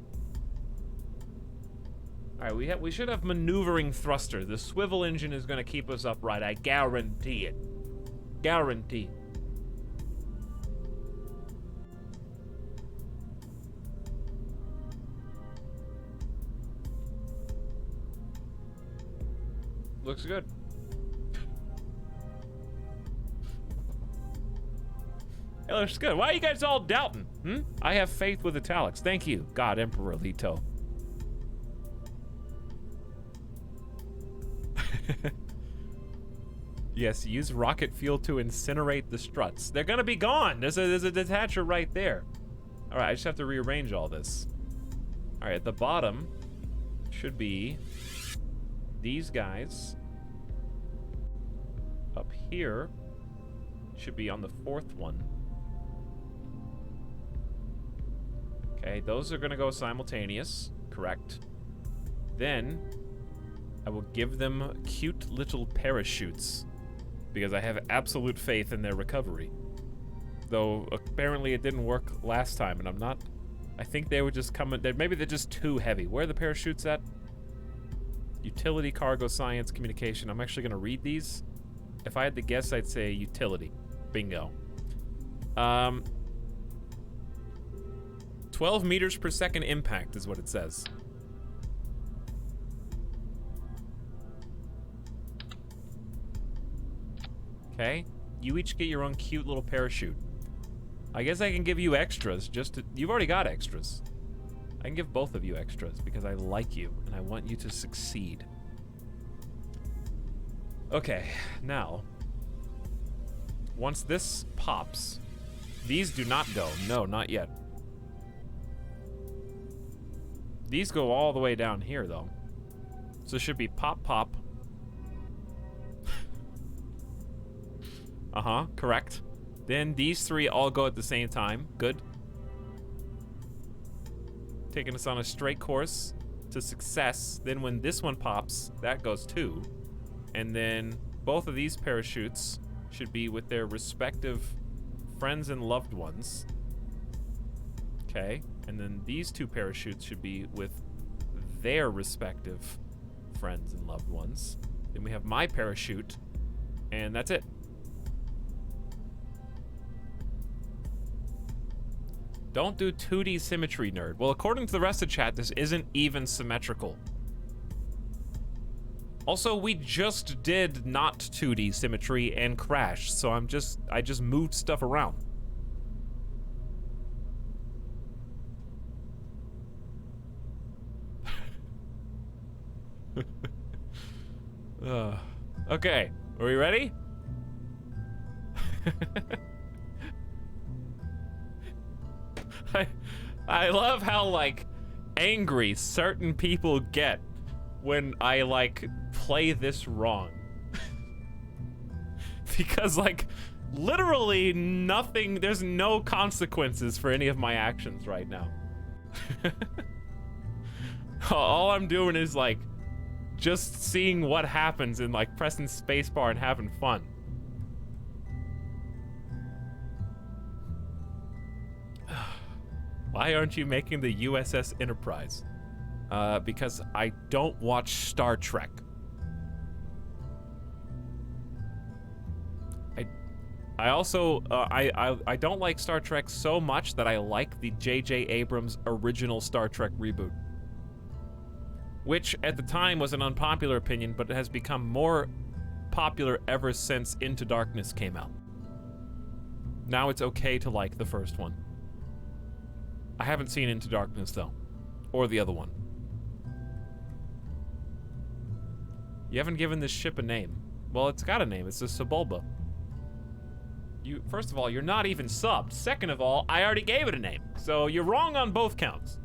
All right, we should have maneuvering thruster. The swivel engine is going to keep us upright. I guarantee it. Guarantee. Looks good. It looks good. Why are you guys all doubting? I have faith with Etalyx. Thank you, God Emperor Leto. Yes, use rocket fuel to incinerate the struts. They're gonna be gone. There's a detacher right there. All right, I just have to rearrange all this. All right, at the bottom should be these guys. Up here should be on the 4th one. Okay, those are gonna go simultaneous, correct. Then I will give them cute little parachutes because I have absolute faith in their recovery. Though apparently it didn't work last time, and I think they were just coming, maybe they're just too heavy. Where are the parachutes at? Utility, cargo, science, communication. I'm actually gonna read these. If I had to guess, I'd say utility. Bingo. 12 meters per second impact is what it says. Okay, you each get your own cute little parachute. I guess I can give you extras you've already got extras. I can give both of you extras because I like you and I want you to succeed. Okay, now, once this pops, these do not go. No, not yet. These go all the way down here, though. So it should be pop, pop. Uh-huh, correct. Then these 3 all go at the same time. Good. Taking us on a straight course to success. Then when this one pops, that goes too. And then both of these parachutes should be with their respective friends and loved ones. Okay, and then these 2 parachutes should be with their respective friends and loved ones. Then we have my parachute, and that's it. Don't do 2D symmetry, nerd. Well, according to the rest of chat, this isn't even symmetrical. Also, we just did not 2D symmetry and crashed, so I just moved stuff around. Okay, are we ready? I love how, like, angry certain people get when I, like, play this wrong. Because, like, literally nothing, there's no consequences for any of my actions right now. All I'm doing is, like, just seeing what happens and like pressing spacebar and having fun. Why aren't you making the USS Enterprise? Because I don't watch Star Trek. I also, I don't like Star Trek so much that I like the J.J. Abrams original Star Trek reboot. Which, at the time, was an unpopular opinion, but it has become more popular ever since Into Darkness came out. Now it's okay to like the first one. I haven't seen Into Darkness, though. Or the other one. You haven't given this ship a name. Well, it's got a name. It's a Sebulba. First of all, you're not even subbed. Second of all, I already gave it a name. So you're wrong on both counts.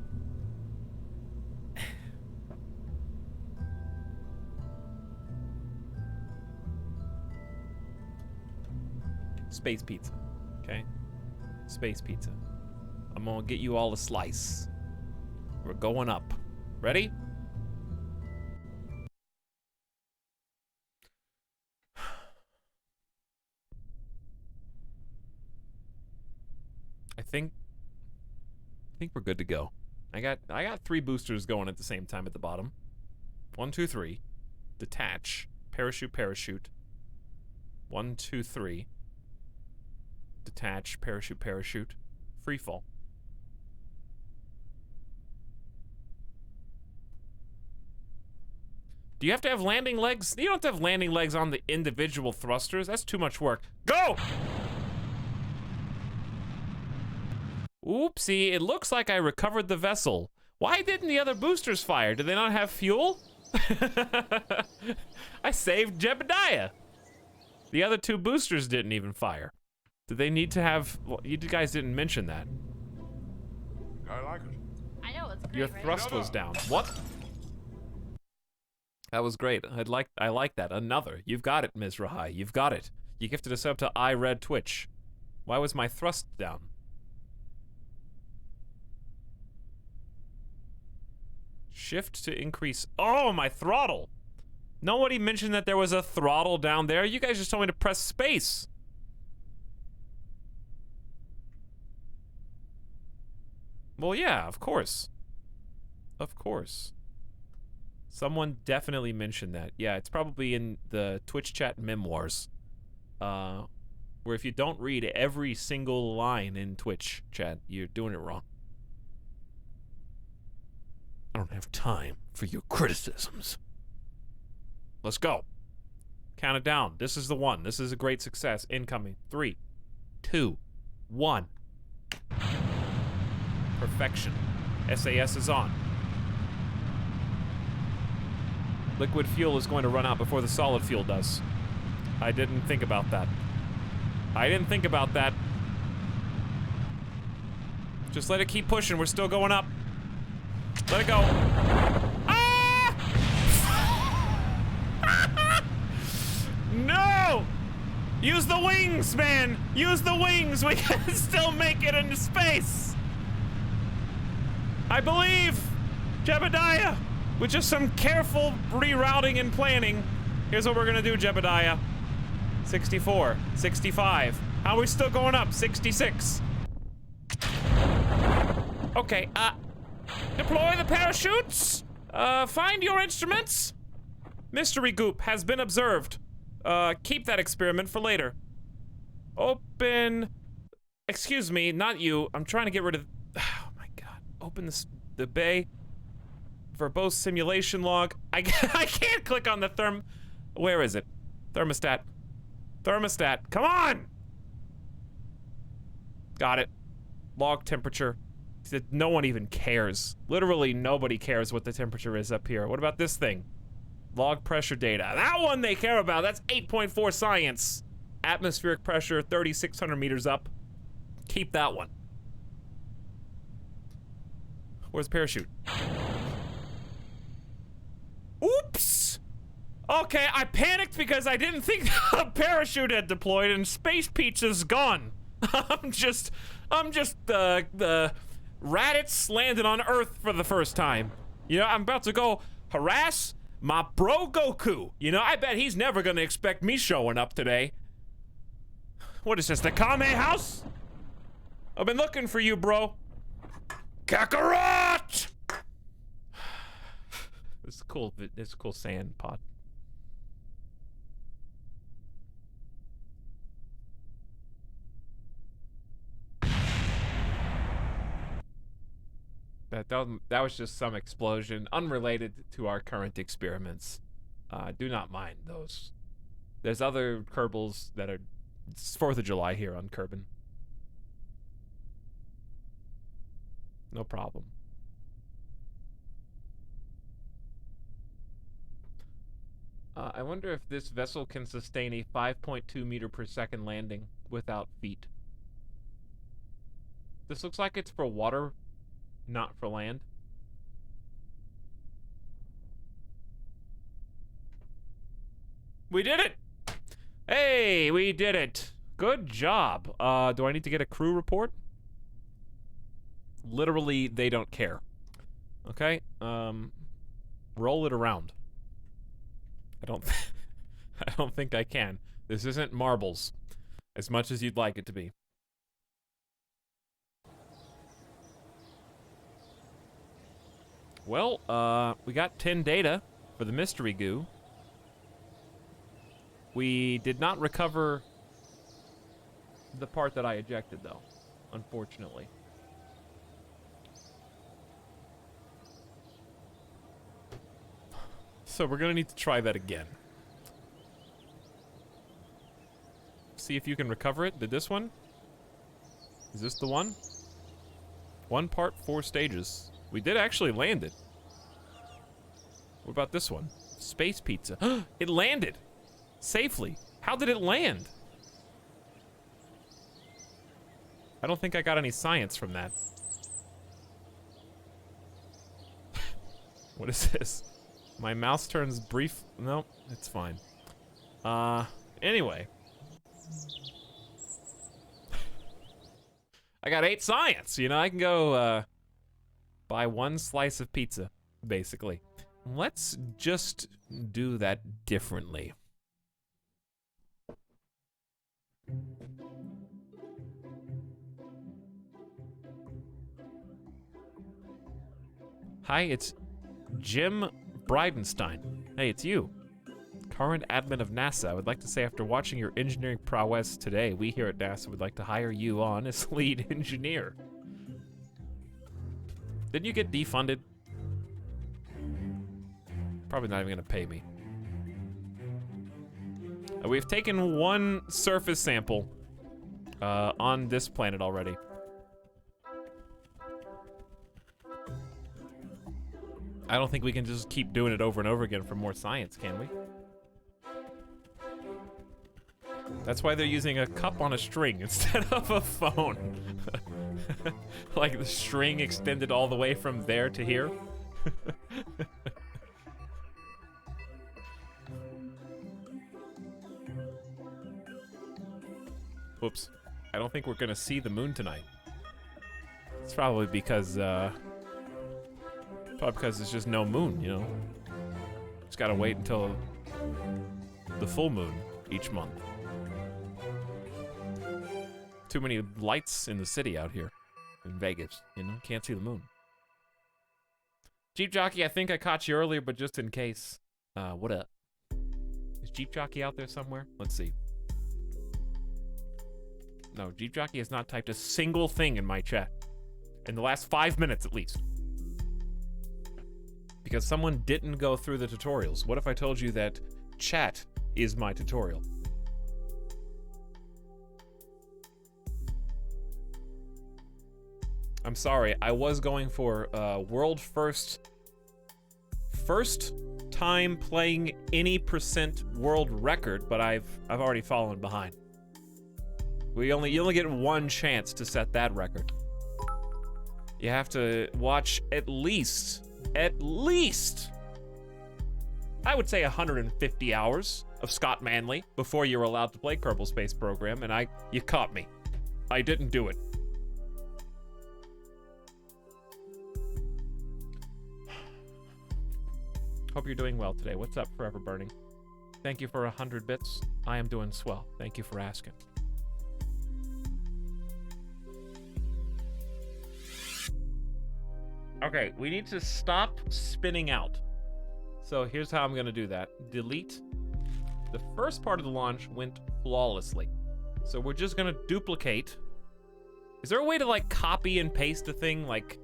Space pizza. Okay? Space pizza. I'm gonna get you all a slice. We're going up. Ready? I think we're good to go. I got 3 boosters going at the same time at the bottom. 1, 2, 3. Detach. Parachute, parachute. 1, 2, 3. Detach, parachute, parachute. Free fall. Do you have to have landing legs? You don't have to have landing legs on the individual thrusters. That's too much work. Go! Oopsie, it looks like I recovered the vessel. Why didn't the other boosters fire? Do they not have fuel? I saved Jebediah. The other 2 boosters didn't even fire. Do they need to have... Well, you guys didn't mention that. I like it. I know it's great, Your right? thrust was down. What? That was great. I like that. Another. You've got it, Ms. Rahai. You've got it. You gifted us up to I Read Twitch. Why was my thrust down? Shift to increase. Oh, my throttle. Nobody mentioned that there was a throttle down there. You guys just told me to press space. Well, yeah, of course. Of course. Someone definitely mentioned that. Yeah, it's probably in the Twitch chat memoirs. Where if you don't read every single line in Twitch chat, you're doing it wrong. I don't have time for your criticisms. Let's go. Count it down. This is the one. This is a great success. Incoming. 3, 2, 1. Perfection. SAS is on. Liquid fuel is going to run out before the solid fuel does. I didn't think about that. I didn't think about that. Just let it keep pushing. We're still going up. Let it go. Ah! No! Use the wings, man! Use the wings! We can still make it into space! I believe! Jebediah! With just some careful rerouting and planning. Here's what we're gonna do, Jebediah. 64, 65. How are we still going up? 66. Okay, deploy the parachutes! Find your instruments! Mystery goop has been observed. Keep that experiment for later. Open... Excuse me, not you. I'm trying to get rid of... Oh my god. Open the bay. Verbose simulation log. I can't click on the Where is it? Thermostat. Thermostat. Come on! Got it. Log temperature. No one even cares. Literally nobody cares what the temperature is up here. What about this thing? Log pressure data. That one they care about. That's 8.4 science. Atmospheric pressure, 3,600 meters up. Keep that one. Where's the parachute? Oops! Okay, I panicked because I didn't think a parachute had deployed and Space Pizza's gone. I'm just the Raditz landed on Earth for the first time. You know, I'm about to go harass My bro Goku. You know, I bet he's never gonna expect me showing up today. What is this, the Kame house? I've been looking for you, bro. Kakarot! This is cool. This is a cool sand pod. That was just some explosion unrelated to our current experiments. Do not mind those. There's other Kerbals that are... It's 4th of July here on Kerbin. No problem. I wonder if this vessel can sustain a 5.2 meter per second landing without feet. This looks like it's for water, not for land. We did it! Hey, we did it! Good job. Do I need to get a crew report? Literally, they don't care. Okay, roll it around. I don't think I can. This isn't marbles, as much as you'd like it to be. Well, we got 10 data for the mystery goo. We did not recover the part that I ejected, though, unfortunately. So we're gonna need to try that again. See if you can recover it. Did this one? Is this the one? 1 part, 4 stages. We did actually land it. What about this one? Space pizza. It landed! Safely. How did it land? I don't think I got any science from that. What is this? My mouse turns brief. Nope, it's fine. Anyway. I got 8 science. You know, I can go, buy 1 slice of pizza, basically. Let's just do that differently. Hi, it's Jim Bridenstine. Hey, it's you. Current admin of NASA. I would like to say after watching your engineering prowess today, we here at NASA would like to hire you on as lead engineer. Didn't you get defunded? Probably not even gonna pay me. We've taken 1 surface sample on this planet already. I don't think we can just keep doing it over and over again for more science, can we? That's why they're using a cup on a string instead of a phone. Like the string extended all the way from there to here. Whoops. I don't think we're gonna see the moon tonight. It's probably because there's just no moon, you know? Just gotta wait until the full moon each month. Too many lights in the city out here in Vegas, you know? Can't see the moon. Jeep Jockey, I think I caught you earlier, but just in case. What up? Is Jeep Jockey out there somewhere? Let's see. No, Jeep Jockey has not typed a single thing in my chat. In the last 5 minutes, at least. Because someone didn't go through the tutorials. What if I told you that chat is my tutorial? I'm sorry, I was going for world first time playing any % world record, but I've already fallen behind. You only get 1 chance to set that record. You have to watch at least, I would say 150 hours of Scott Manley before you're allowed to play Kerbal Space Program, and you caught me. I didn't do it. Hope you're doing well today. What's up, Forever Burning? Thank you for 100 bits. I am doing swell. Thank you for asking. Okay, we need to stop spinning out. So here's how I'm gonna do that. Delete. The first part of the launch went flawlessly. So we're just gonna duplicate. Is there a way to like copy and paste a thing? Like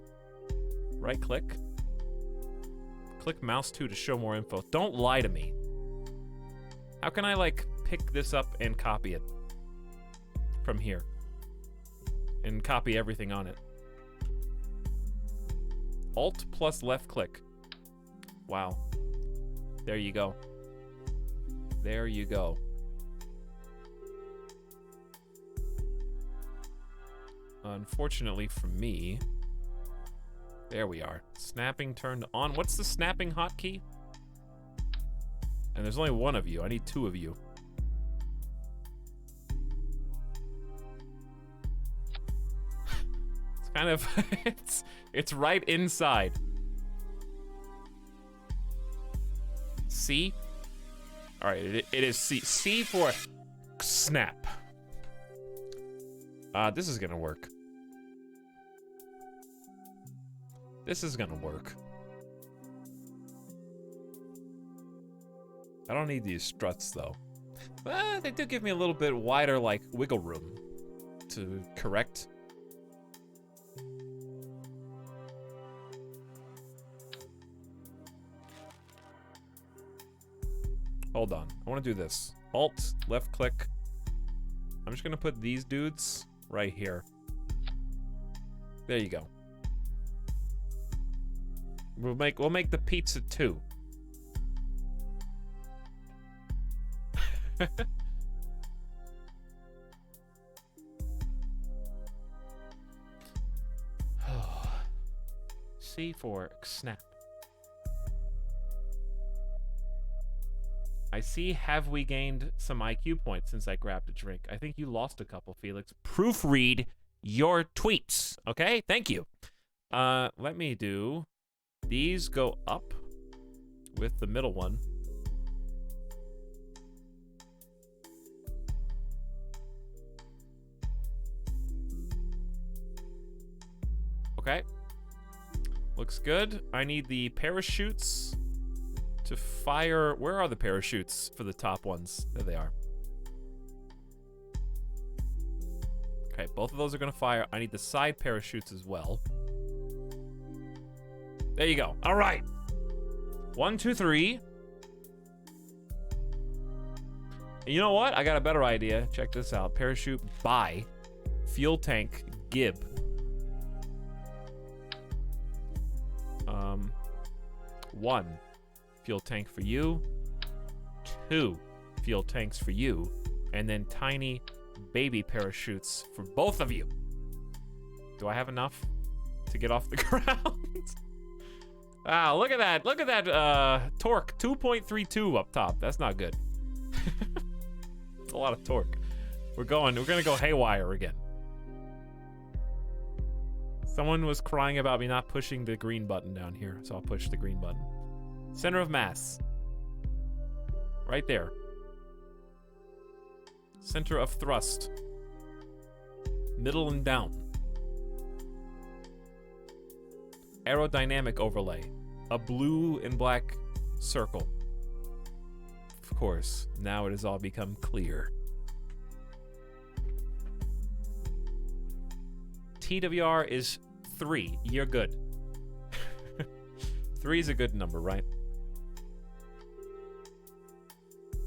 right click? Click mouse 2 to show more info. Don't lie to me. How can I like pick this up and copy it from here? And copy everything on it. Alt plus left click. Wow. There you go. There you go. Unfortunately for me, there we are. Snapping turned on. What's the snapping hotkey? And there's only one of you. I need two of you. It's kind of it's right inside. C? All right, it is C. C for snap. This is gonna work. This is gonna work. I don't need these struts though. But they do give me a little bit wider like wiggle room to correct. Hold on, I wanna do this. Alt, left click. I'm just gonna put these dudes right here. There you go. We'll make the pizza 2. C for snap. I see. Have we gained some IQ points since I grabbed a drink? I think you lost a couple, Felix. Proofread your tweets, okay? Thank you. Let me do... These go up with the middle one. Okay. Looks good. I need the parachutes to fire. Where are the parachutes for the top ones? There they are. Okay, both of those are gonna fire. I need the side parachutes as well. There you go. All right. 1, 2, 3. And you know what? I got a better idea. Check this out. Parachute by fuel tank Gib. 1 fuel tank for you. 2 fuel tanks for you. And then tiny baby parachutes for both of you. Do I have enough to get off the ground? Ah, look at that. Look at that torque. 2.32 up top. That's not good. It's a lot of torque. We're gonna go haywire again. Someone was crying about me not pushing the green button down here, so I'll push the green button. Center of mass. Right there. Center of thrust. Middle and down. Aerodynamic overlay. A blue and black circle. Of course, now it has all become clear. TWR is 3. You're good. 3 is a good number, right?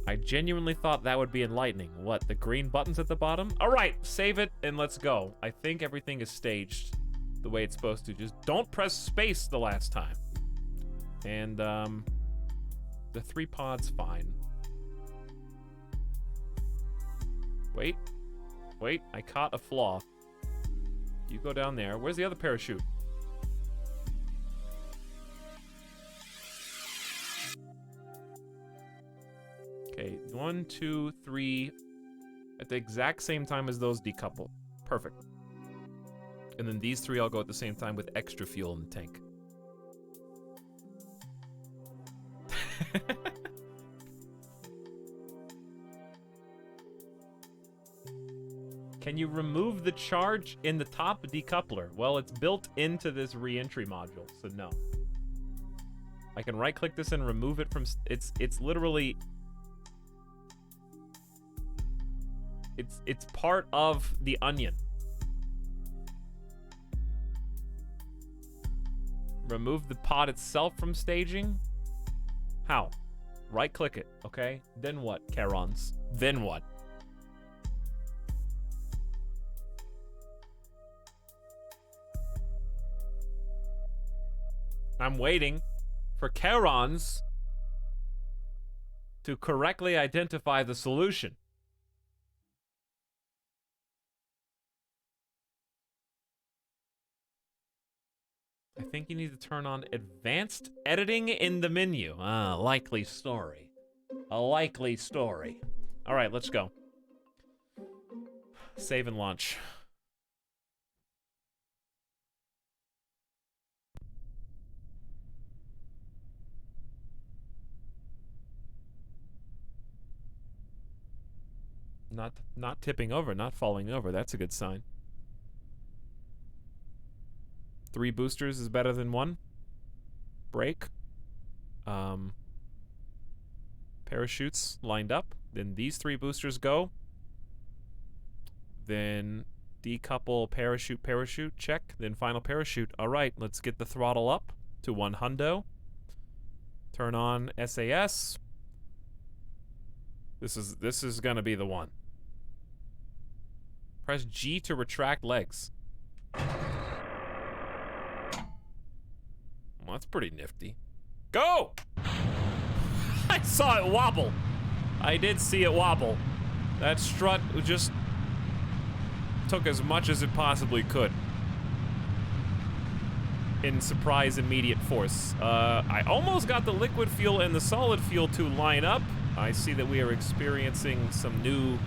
I genuinely thought that would be enlightening. What, the green buttons at the bottom? All right, save it and let's go. I think everything is staged the way it's supposed to. Just don't press space the last time. And, the 3 pod's fine. Wait, I caught a flaw. You go down there. Where's the other parachute? Okay, 1, 2, 3. At the exact same time as those decouple. Perfect. And then these 3 all go at the same time with extra fuel in the tank. Can you remove the charge in the top decoupler? Well, it's built into this re-entry module, so no. I can right-click this and remove it from... It's literally... It's part of the onion. Remove the pod itself from staging? How? Right-click it, okay? Then what, Karons? Then what? I'm waiting for Karons to correctly identify the solution. I think you need to turn on advanced editing in the menu. Ah, likely story. A likely story. All right, let's go. Save and launch. Not tipping over, not falling over. That's a good sign. 3 boosters is better than 1. Break. Parachutes lined up. Then these 3 boosters go. Then decouple parachute, check. Then final parachute. All right, let's get the throttle up to 1 hundo. Turn on SAS. This is gonna be the one. Press G to retract legs. Well, that's pretty nifty. Go! I saw it wobble. I did see it wobble. That strut just took as much as it possibly could. In surprise immediate force. I almost got the liquid fuel and the solid fuel to line up. I see that we are experiencing some new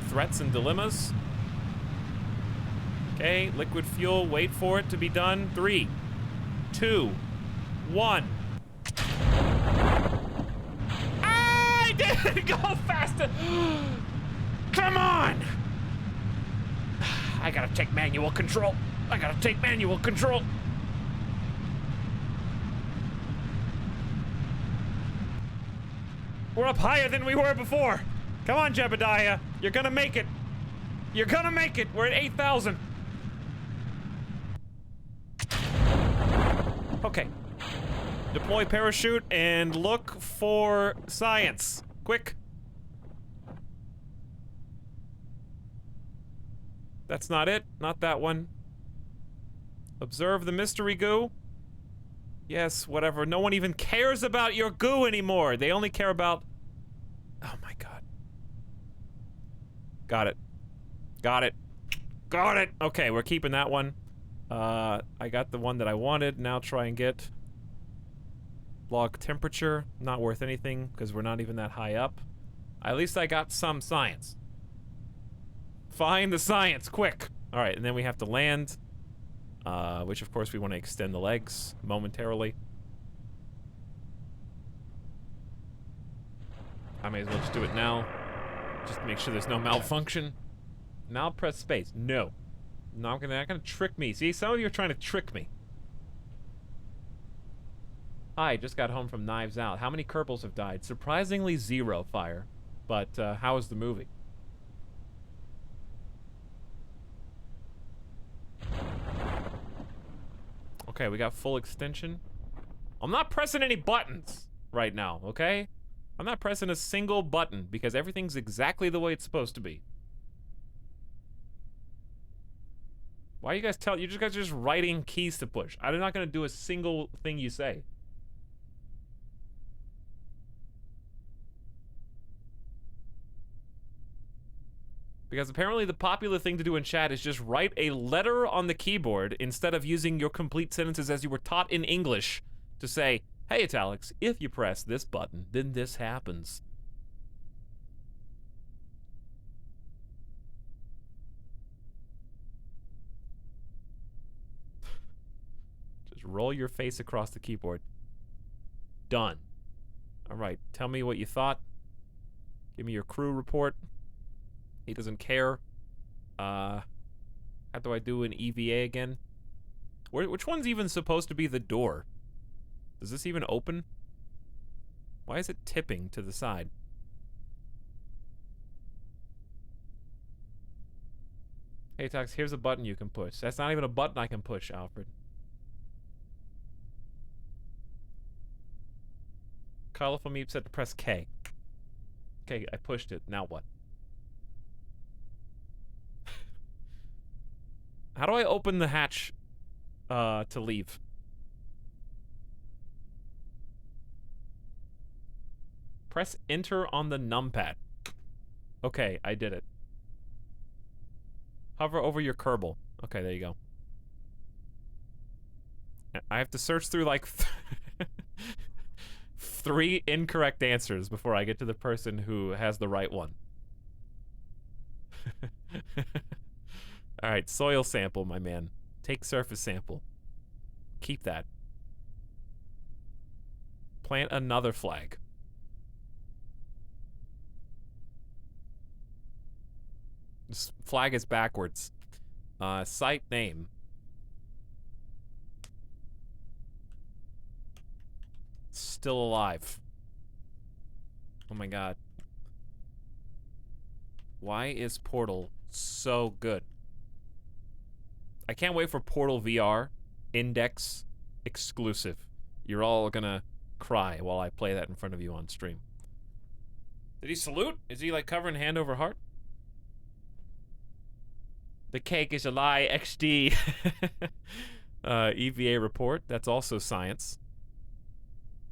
threats and dilemmas. Okay, liquid fuel, wait for it to be done. 3, 2, 1. I didn't go faster! Come on! I gotta take manual control. I gotta take manual control. We're up higher than we were before. Come on, Jebediah. You're gonna make it. You're gonna make it. We're at 8,000. Okay. Deploy parachute and look for science. Quick. That's not it. Not that one. Observe the mystery goo. Yes, whatever. No one even cares about your goo anymore. They only care about... Oh my god. Got it. Got it. Got it! Okay, we're keeping that one. I got the one that I wanted. Now try and get... log temperature. Not worth anything, because we're not even that high up. At least I got some science. Find the science, quick! Alright, and then we have to land. Which of course we want to extend the legs momentarily. I may as well just do it now. Just to make sure there's no malfunction. Now press space. No. Not gonna trick me. See, some of you are trying to trick me. I just got home from Knives Out. How many Kerbals have died? Surprisingly 0, Fire. But, how is the movie? Okay, we got full extension. I'm not pressing any buttons right now, okay? I'm not pressing a single button because everything's exactly the way it's supposed to be. Why you guys you guys are just writing keys to push. I'm not gonna do a single thing you say. Because apparently the popular thing to do in chat is just write a letter on the keyboard instead of using your complete sentences as you were taught in English to say, hey, Etalyx, if you press this button, then this happens. Just roll your face across the keyboard. Done. Alright, tell me what you thought. Give me your crew report. He doesn't care. How do I do an EVA again? Which one's even supposed to be the door? Does this even open? Why is it tipping to the side? Hey, Tox, here's a button you can push. That's not even a button I can push, Alfred. Colorful Meep said to press K. Okay, I pushed it. Now what? How do I open the hatch to leave? Press enter on the numpad. Okay, I did it. Hover over your Kerbal. Okay, there you go. I have to search through like 3 incorrect answers before I get to the person who has the right one. Alright, soil sample, my man. Take surface sample. Keep that. Plant another flag. This flag is backwards. Site name. Still alive. Oh my god. Why is Portal so good? I can't wait for Portal VR Index exclusive. You're all gonna cry while I play that in front of you on stream. Did he salute? Is he like covering hand over heart? The cake is a lie, XD. EVA report, that's also science.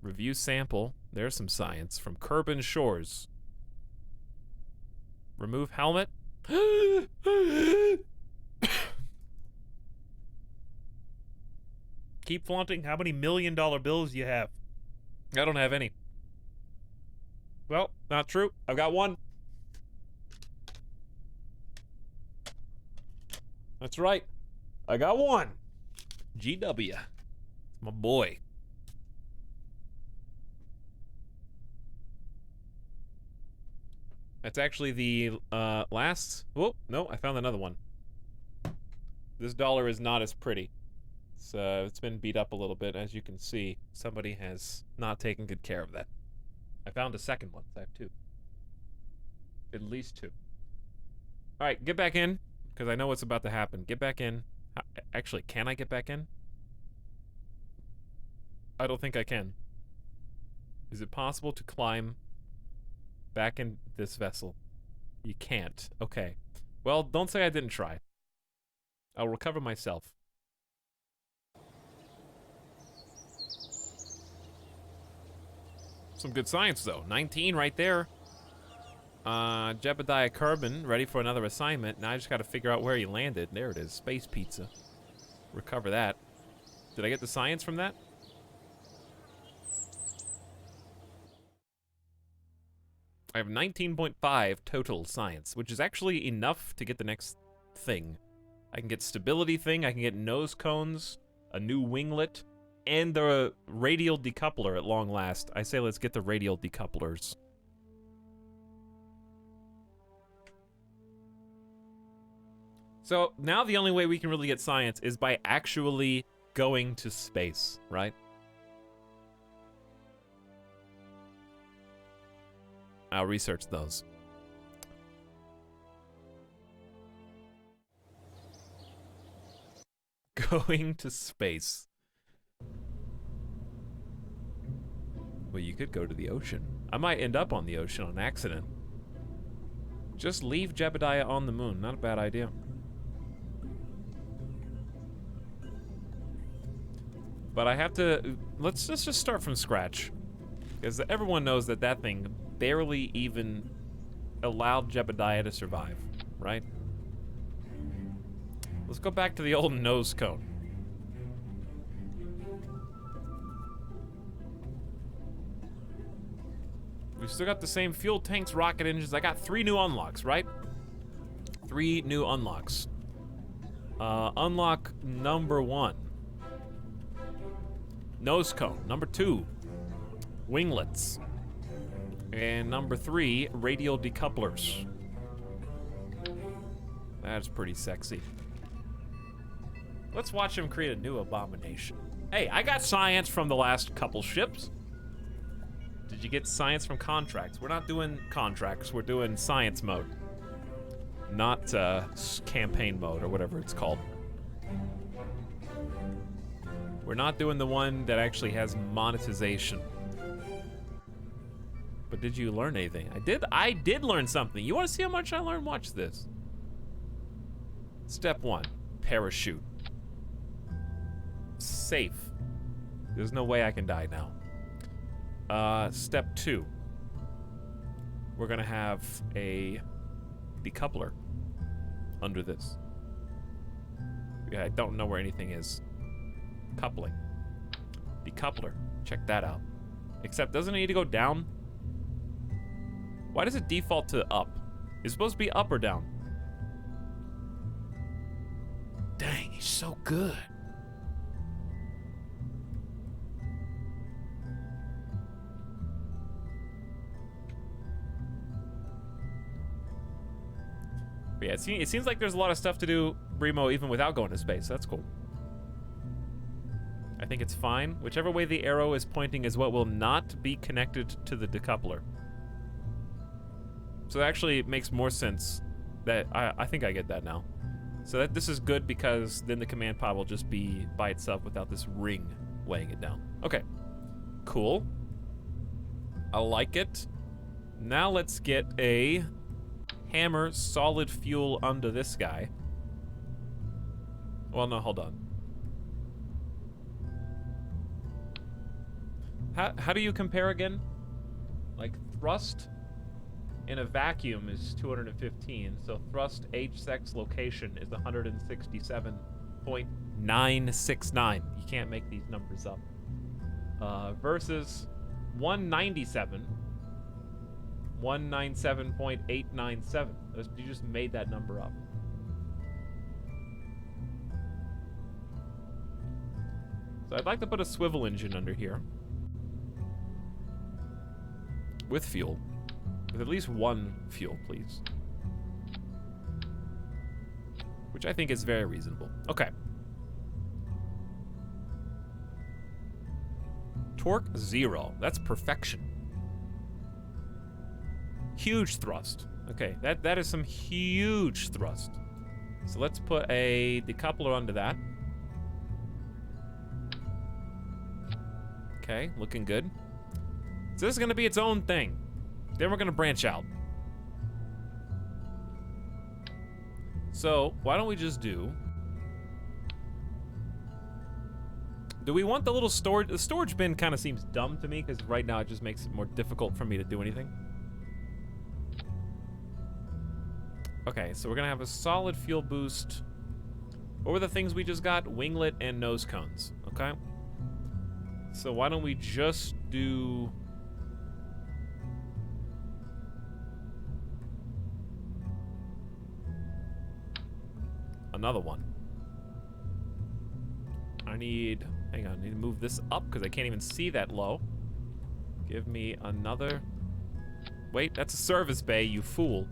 Review sample, there's some science from Kerbin Shores. Remove helmet. Keep flaunting how many $1 million bills you have. I don't have any. Well, not true. I've got one. That's right. I got one. GW. It's my boy. That's actually the last... Whoa, no, I found another one. This dollar is not as pretty. It's been beat up a little bit, as you can see. Somebody has not taken good care of that. I found a second one. I have 2. At least 2. Alright, get back in. Because I know what's about to happen. Get back in. Actually, can I get back in? I don't think I can. Is it possible to climb back in this vessel? You can't. Okay. Well, don't say I didn't try. I'll recover myself. Some good science, though. 19 right there. Jebediah Kerbin, ready for another assignment. Now I just gotta figure out where he landed. There it is. Space pizza. Recover that. Did I get the science from that? I have 19.5 total science, which is actually enough to get the next thing. I can get stability thing, I can get nose cones, a new winglet, and the radial decoupler at long last. I say let's get the radial decouplers. So now the only way we can really get science is by actually going to space, right? I'll research those. Going to space. Well, you could go to the ocean. I might end up on the ocean on accident. Just leave Jebediah on the moon. Not a bad idea. But I have to... Let's just start from scratch. Because everyone knows that that thing barely even allowed Jebediah to survive, right? Let's go back to the old nose cone. We've still got the same fuel tanks, rocket engines. I got 3 new unlocks, right? 3 new unlocks. Unlock number 1. Nose cone. Number 2. Winglets. And number 3, radial decouplers. That's pretty sexy. Let's watch him create a new abomination. Hey, I got science from the last couple ships. Did you get science from contracts? We're not doing contracts, we're doing science mode. Not campaign mode or whatever it's called. We're not doing the one that actually has monetization. But did you learn anything? I did learn something. You want to see how much I learned? Watch this. Step 1, parachute. Safe. There's no way I can die now. Step 2. We're gonna have a decoupler under this. Yeah, I don't know where anything is. Coupling. Decoupler. Check that out. Except, doesn't it need to go down? Why does it default to up? It's supposed to be up or down. Dang, he's so good. But yeah, it seems like there's a lot of stuff to do, Bremo, even without going to space. That's cool. I think it's fine. Whichever way the arrow is pointing is what will not be connected to the decoupler. So that actually makes more sense. That I think I get that now. So that this is good because then the command pod will just be by itself without this ring weighing it down. Okay, cool. I like it. Now let's get a hammer solid fuel under this guy. Well, no, hold on. How do you compare again? Like thrust in a vacuum is 215, so thrust H-sex location is 167.969. You can't make these numbers up. Versus 197, 197.897. You just made that number up. So I'd like to put a swivel engine under here. With fuel. With at least one fuel, please. Which I think is very reasonable. Okay. Torque 0. That's perfection. Huge thrust. Okay, that is some huge thrust. So let's put a decoupler onto that. Okay, looking good. So this is gonna be its own thing. Then we're gonna branch out. So why don't we just do we want the little storage? The storage bin kind of seems dumb to me because right now it just makes it more difficult for me to do anything. Okay, so we're gonna have a solid fuel boost. What were the things we just got? Winglet and nose cones, okay? So why don't we just do another one. Hang on, I need to move this up because I can't even see that low. Give me another. Wait, that's a service bay, you fool.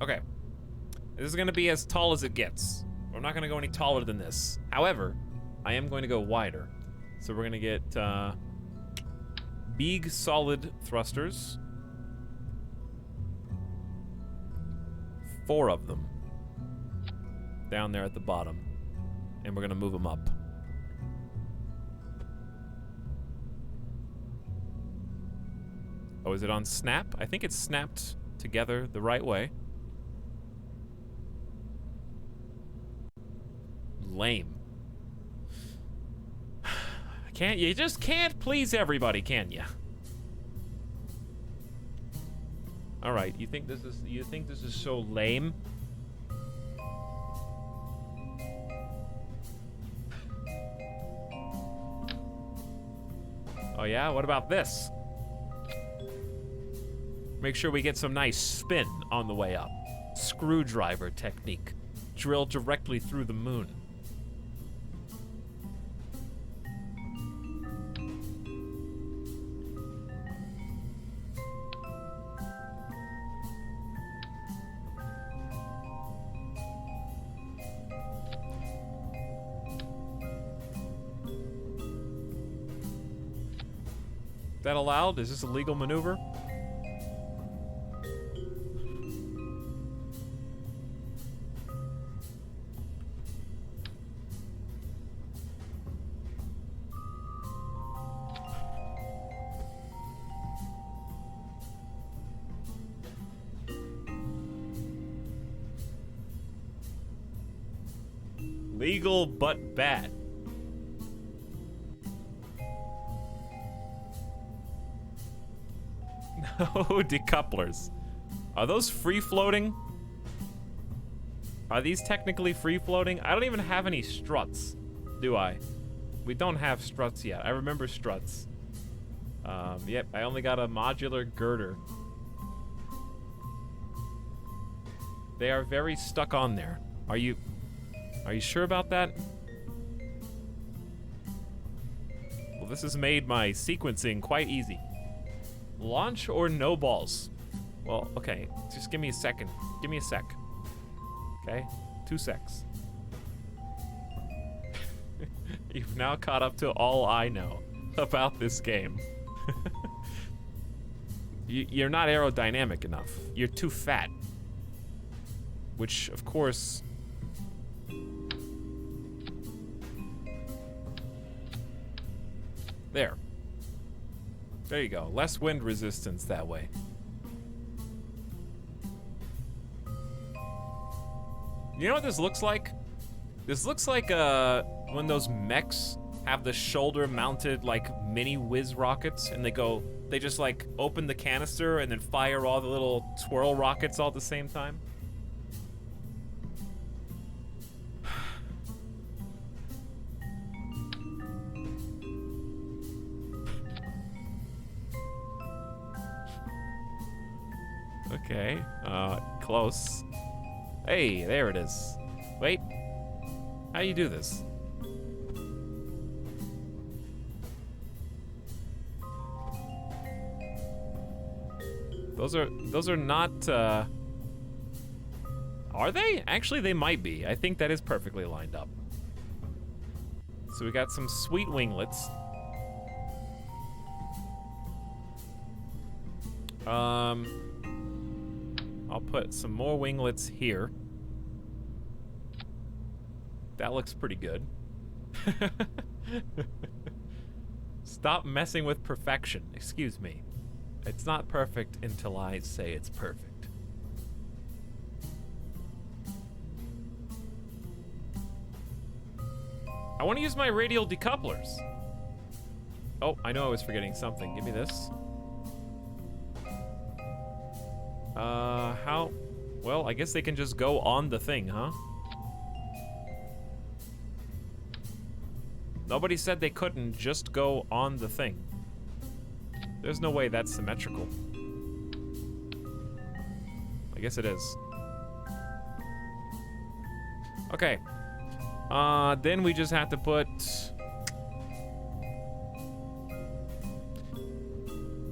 Okay. This is gonna be as tall as it gets. We're not gonna go any taller than this. However, I am going to go wider. So we're gonna get big solid thrusters. 4 of them. Down there at the bottom. And we're gonna move them up. Oh, is it on snap? I think it's snapped together the right way. Lame. You just can't please everybody, can you? All right, you think this is so lame? Oh yeah, what about this? Make sure we get some nice spin on the way up. Screwdriver technique. Drill directly through the moon. that allowed? Is this a legal maneuver? Legal but bad. No decouplers. Are those free floating? Are these technically free floating? I don't even have any struts, do I? We don't have struts yet. I remember struts. Yep, I only got a modular girder. They are very stuck on there. Are you sure about that? Well, this has made my sequencing quite easy. Launch or no balls? Well, okay, just give me a second. Give me a sec. Okay, 2 secs. You've now caught up to all I know about this game. You're not aerodynamic enough. You're too fat. Which, of course... There. There you go. Less wind resistance that way. You know what this looks like? This looks like when those mechs have the shoulder-mounted like mini whiz rockets, and they just like open the canister and then fire all the little twirl rockets all at the same time. Okay, close. Hey, there it is. Wait, how do you do this? Those are not, are they? Actually, they might be. I think that is perfectly lined up. So we got some sweet winglets. I'll put some more winglets here. That looks pretty good. Stop messing with perfection. Excuse me. It's not perfect until I say it's perfect. I want to use my radial decouplers. Oh, I know I was forgetting something. Give me this. How? Well, I guess they can just go on the thing, huh? Nobody said they couldn't just go on the thing. There's no way that's symmetrical. I guess it is. Okay. Then we just have to put...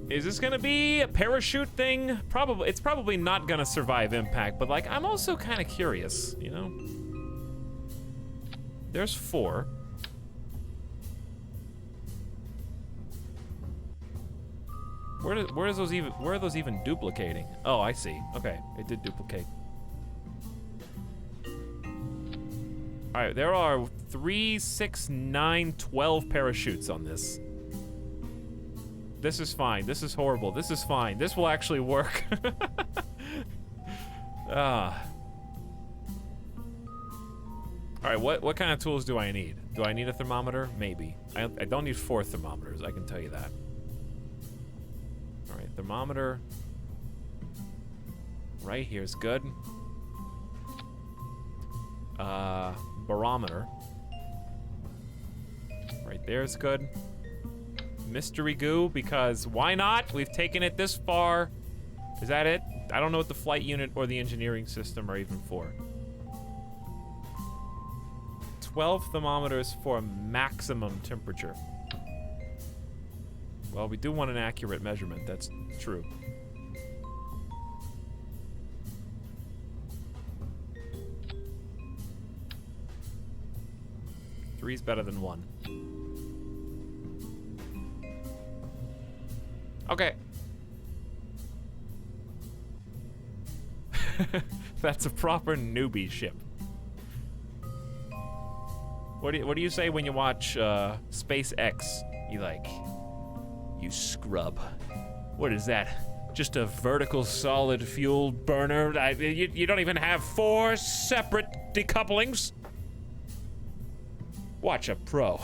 Is this gonna be a parachute thing? Probably. It's probably not gonna survive impact, but like, I'm also kind of curious, you know? There's 4. Where are those even duplicating? Oh, I see. Okay, it did duplicate. All right, there are 3, 6, 9, 12 parachutes on this. This is fine. This is horrible. This is fine. This will actually work. All right, what kind of tools do I need? Do I need a thermometer? Maybe. I don't need 4 thermometers, I can tell you that. All right, thermometer. Right here is good. Barometer. Right there is good. Mystery goo, because why not? We've taken it this far. Is that it? I don't know what the flight unit or the engineering system are even for. 12 thermometers for maximum temperature. Well, we do want an accurate measurement, that's true. Three's better than 1. Okay. That's a proper newbie ship. What do you say when you watch SpaceX? You scrub. What is that? Just a vertical solid fuel burner? You don't even have 4 separate decouplings? Watch a pro.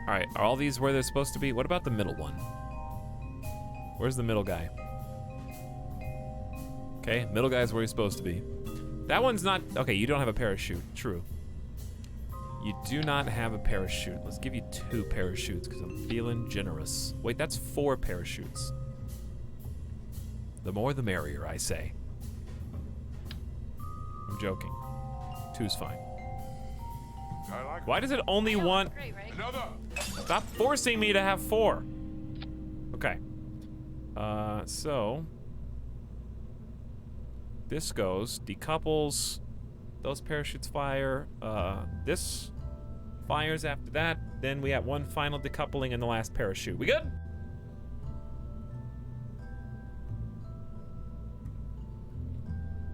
All right, are all these where they're supposed to be? What about the middle one? Where's the middle guy? Okay, middle guy's where he's supposed to be. That one's not, okay, you don't have a parachute, true. You do not have a parachute. Let's give you 2 parachutes because I'm feeling generous. Wait, that's 4 parachutes. The more the merrier, I say. I'm joking. 2's fine. I like it. Why does it only I know want... it's great, right? Another. Stop forcing me to have 4. Okay. So... This goes, decouples, those parachutes fire, this fires after that, then we have 1 final decoupling in the last parachute. We good?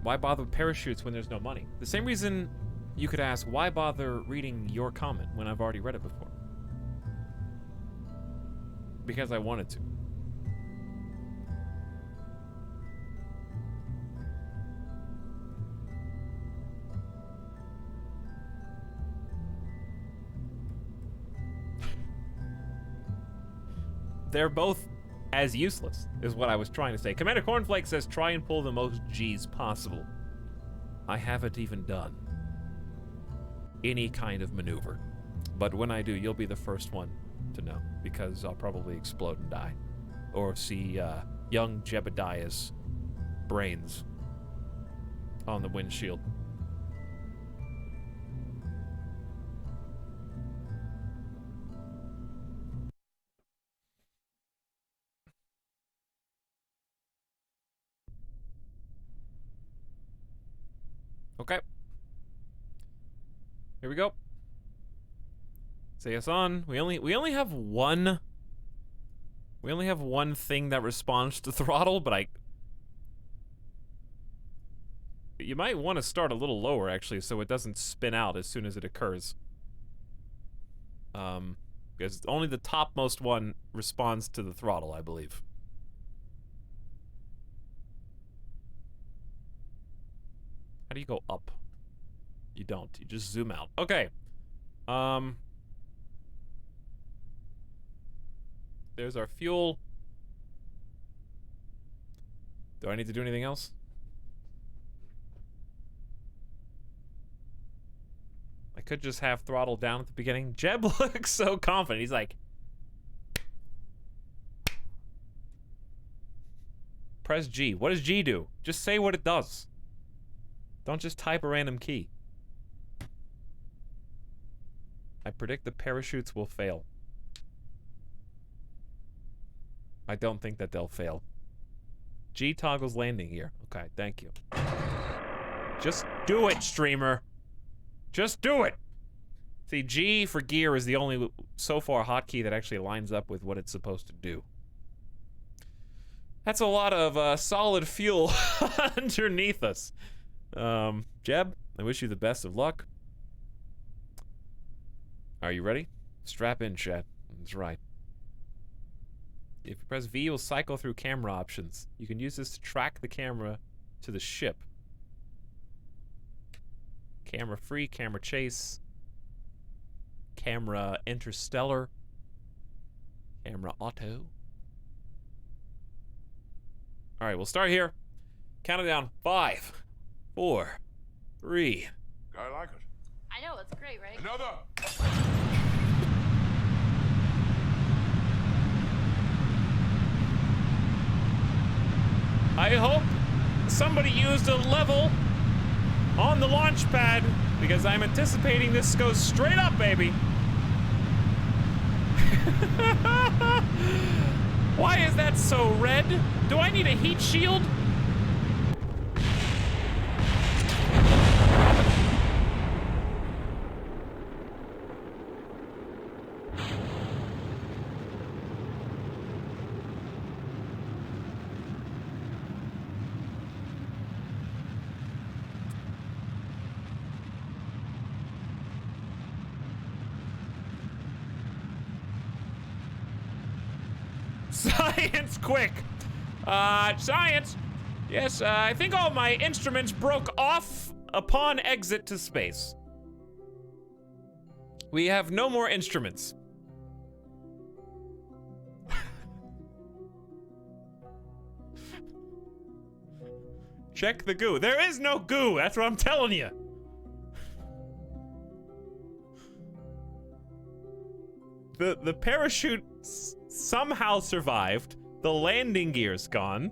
Why bother with parachutes when there's no money? The same reason you could ask, why bother reading your comment when I've already read it before? Because I wanted to. They're both as useless, is what I was trying to say. Commander Cornflake says try and pull the most G's possible. I haven't even done any kind of maneuver. But when I do, you'll be the first one to know, because I'll probably explode and die. Or see young Jebediah's brains on the windshield. Okay. Here we go. Say us on. We only have one. We only have one thing that responds to throttle, but you might want to start a little lower actually, so it doesn't spin out as soon as it occurs. Because only the topmost one responds to the throttle, I believe. How do you go up? You don't. You just zoom out. Okay. There's our fuel. Do I need to do anything else? I could just have throttle down at the beginning. Jeb looks so confident. He's like... Press G. What does G do? Just say what it does. Don't just type a random key. I predict the parachutes will fail. I don't think that they'll fail. G toggles landing gear. Okay, thank you. Just do it, streamer. Just do it. See, G for gear is the only, so far, hotkey that actually lines up with what it's supposed to do. That's a lot of solid fuel underneath us. Jeb, I wish you the best of luck. Are you ready? Strap in, chat. That's right. If you press V, you'll cycle through camera options. You can use this to track the camera to the ship. Camera free, camera chase, camera interstellar, camera auto. All right, we'll start here. Count it down. 5, 4, 3. I like it. I know it's great, right? Another. I hope somebody used a level on the launch pad, because I'm anticipating this goes straight up, baby. Why is that so red? Do I need a heat shield? Science, quick! Science! Yes, I think all my instruments broke off upon exit to space. We have no more instruments. Check the goo. There is no goo, that's what I'm telling you. The parachute somehow survived. The landing gear's gone.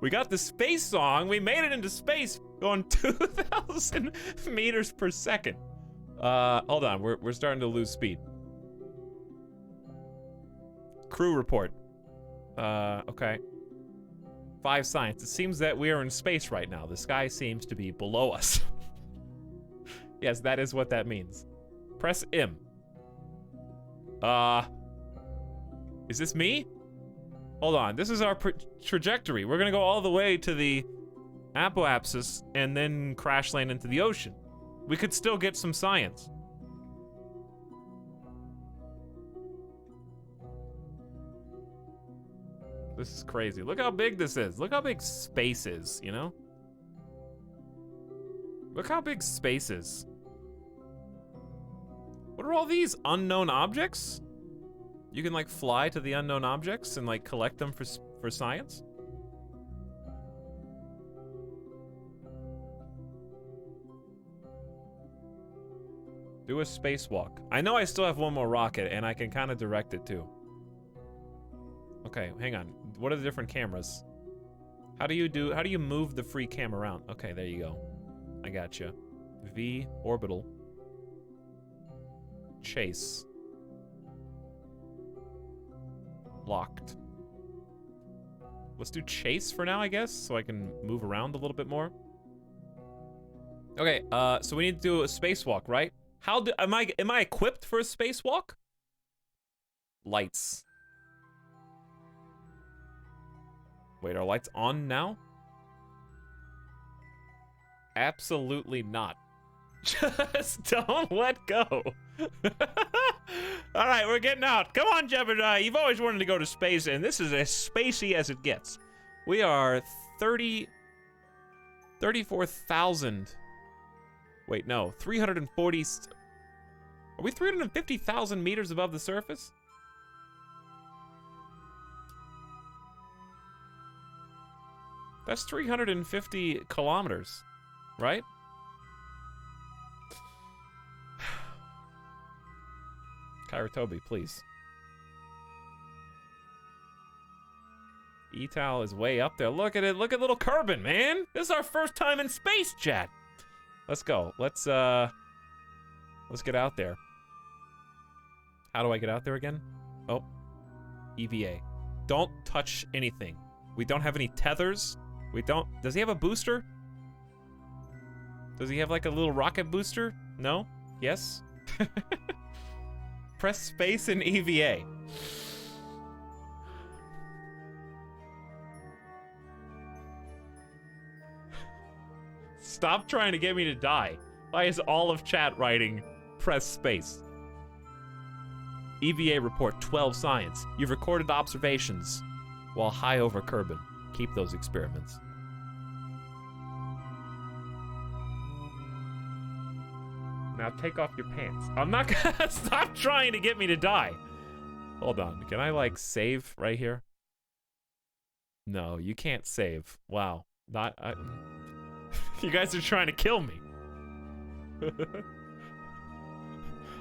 We got the space song. We made it into space going 2,000 meters per second. Hold on. We're starting to lose speed. Crew report. Okay. 5 science. It seems that we are in space right now. The sky seems to be below us. Yes, that is what that means. Press M. Is this me? Hold on, this is our trajectory. We're gonna go all the way to the apoapsis and then crash land into the ocean. We could still get some science. This is crazy. Look how big this is. Look how big space is, you know? Look how big space is. What are all these unknown objects? You can like fly to the unknown objects and like collect them for science? Do a spacewalk. I know I still have one more rocket and I can kind of direct it too. Okay, hang on. What are the different cameras? How do you move the free cam around? Okay, there you go. I got you. V, orbital. Chase. Locked. Let's do chase for now, I guess, so I can move around a little bit more. Okay, so we need to do a spacewalk, right? Am I equipped for a spacewalk? Lights. Wait, are lights on now? Absolutely not. Just don't let go. All right, we're getting out. Come on, Jebediah. You've always wanted to go to space, and this is as spacey as it gets. We are 34,000. Wait, no, 340. Are we 350,000 meters above the surface? That's 350 kilometers, right? Kairatobi, please. Etal is way up there. Look at it. Look at little Kerbin, man. This is our first time in space, chat. Let's go. Let's get out there. How do I get out there again? Oh. EVA. Don't touch anything. We don't have any tethers. We don't. Does he have a booster? Does he have like a little rocket booster? No? Yes? Press space in EVA. Stop trying to get me to die. Why is all of chat writing press space? EVA report 12 science. You've recorded observations while high over Kerbin. Keep those experiments. Now take off your pants. I'm not gonna stop trying to get me to die. Hold on, can I like save right here? No, you can't save. Wow, you guys are trying to kill me.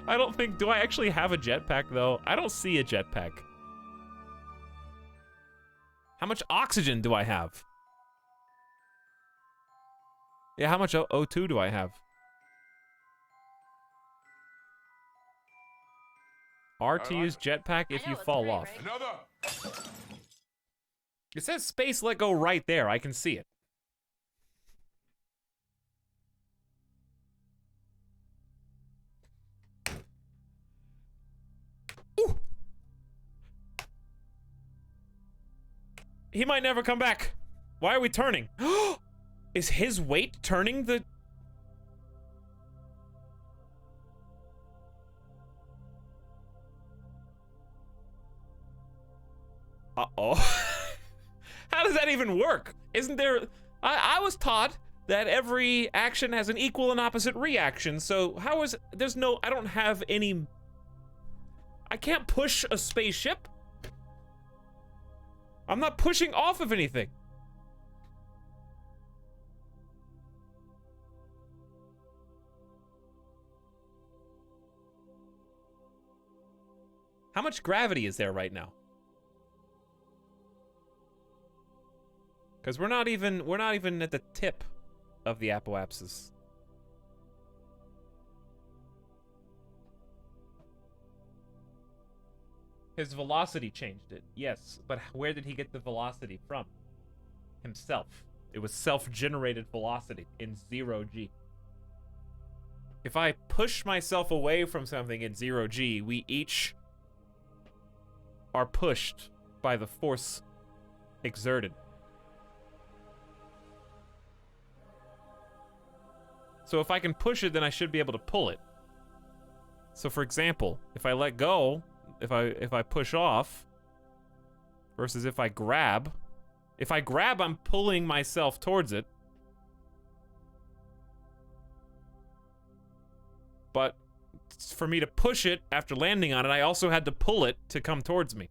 I don't think, do I actually have a jetpack though? I don't see a jetpack. How much oxygen do I have? Yeah, how much O2 do I have? R to use jetpack if you fall great, off. right? Another. It says space let go right there. I can see it. Ooh. He might never come back. Why are we turning? Is his weight turning the... Uh-oh. How does that even work? Isn't there... I was taught that every action has an equal and opposite reaction, so how is... There's no... I don't have any... I can't push a spaceship. I'm not pushing off of anything. How much gravity is there right now? Because we're not even at the tip of the apoapsis. His velocity changed it, yes, but where did he get the velocity from? Himself. It was self-generated velocity in 0G. If I push myself away from something in 0G, we each are pushed by the force exerted. So if I can push it, then I should be able to pull it. So for example, if I let go, if I push off, versus if I grab, I'm pulling myself towards it. But for me to push it after landing on it, I also had to pull it to come towards me.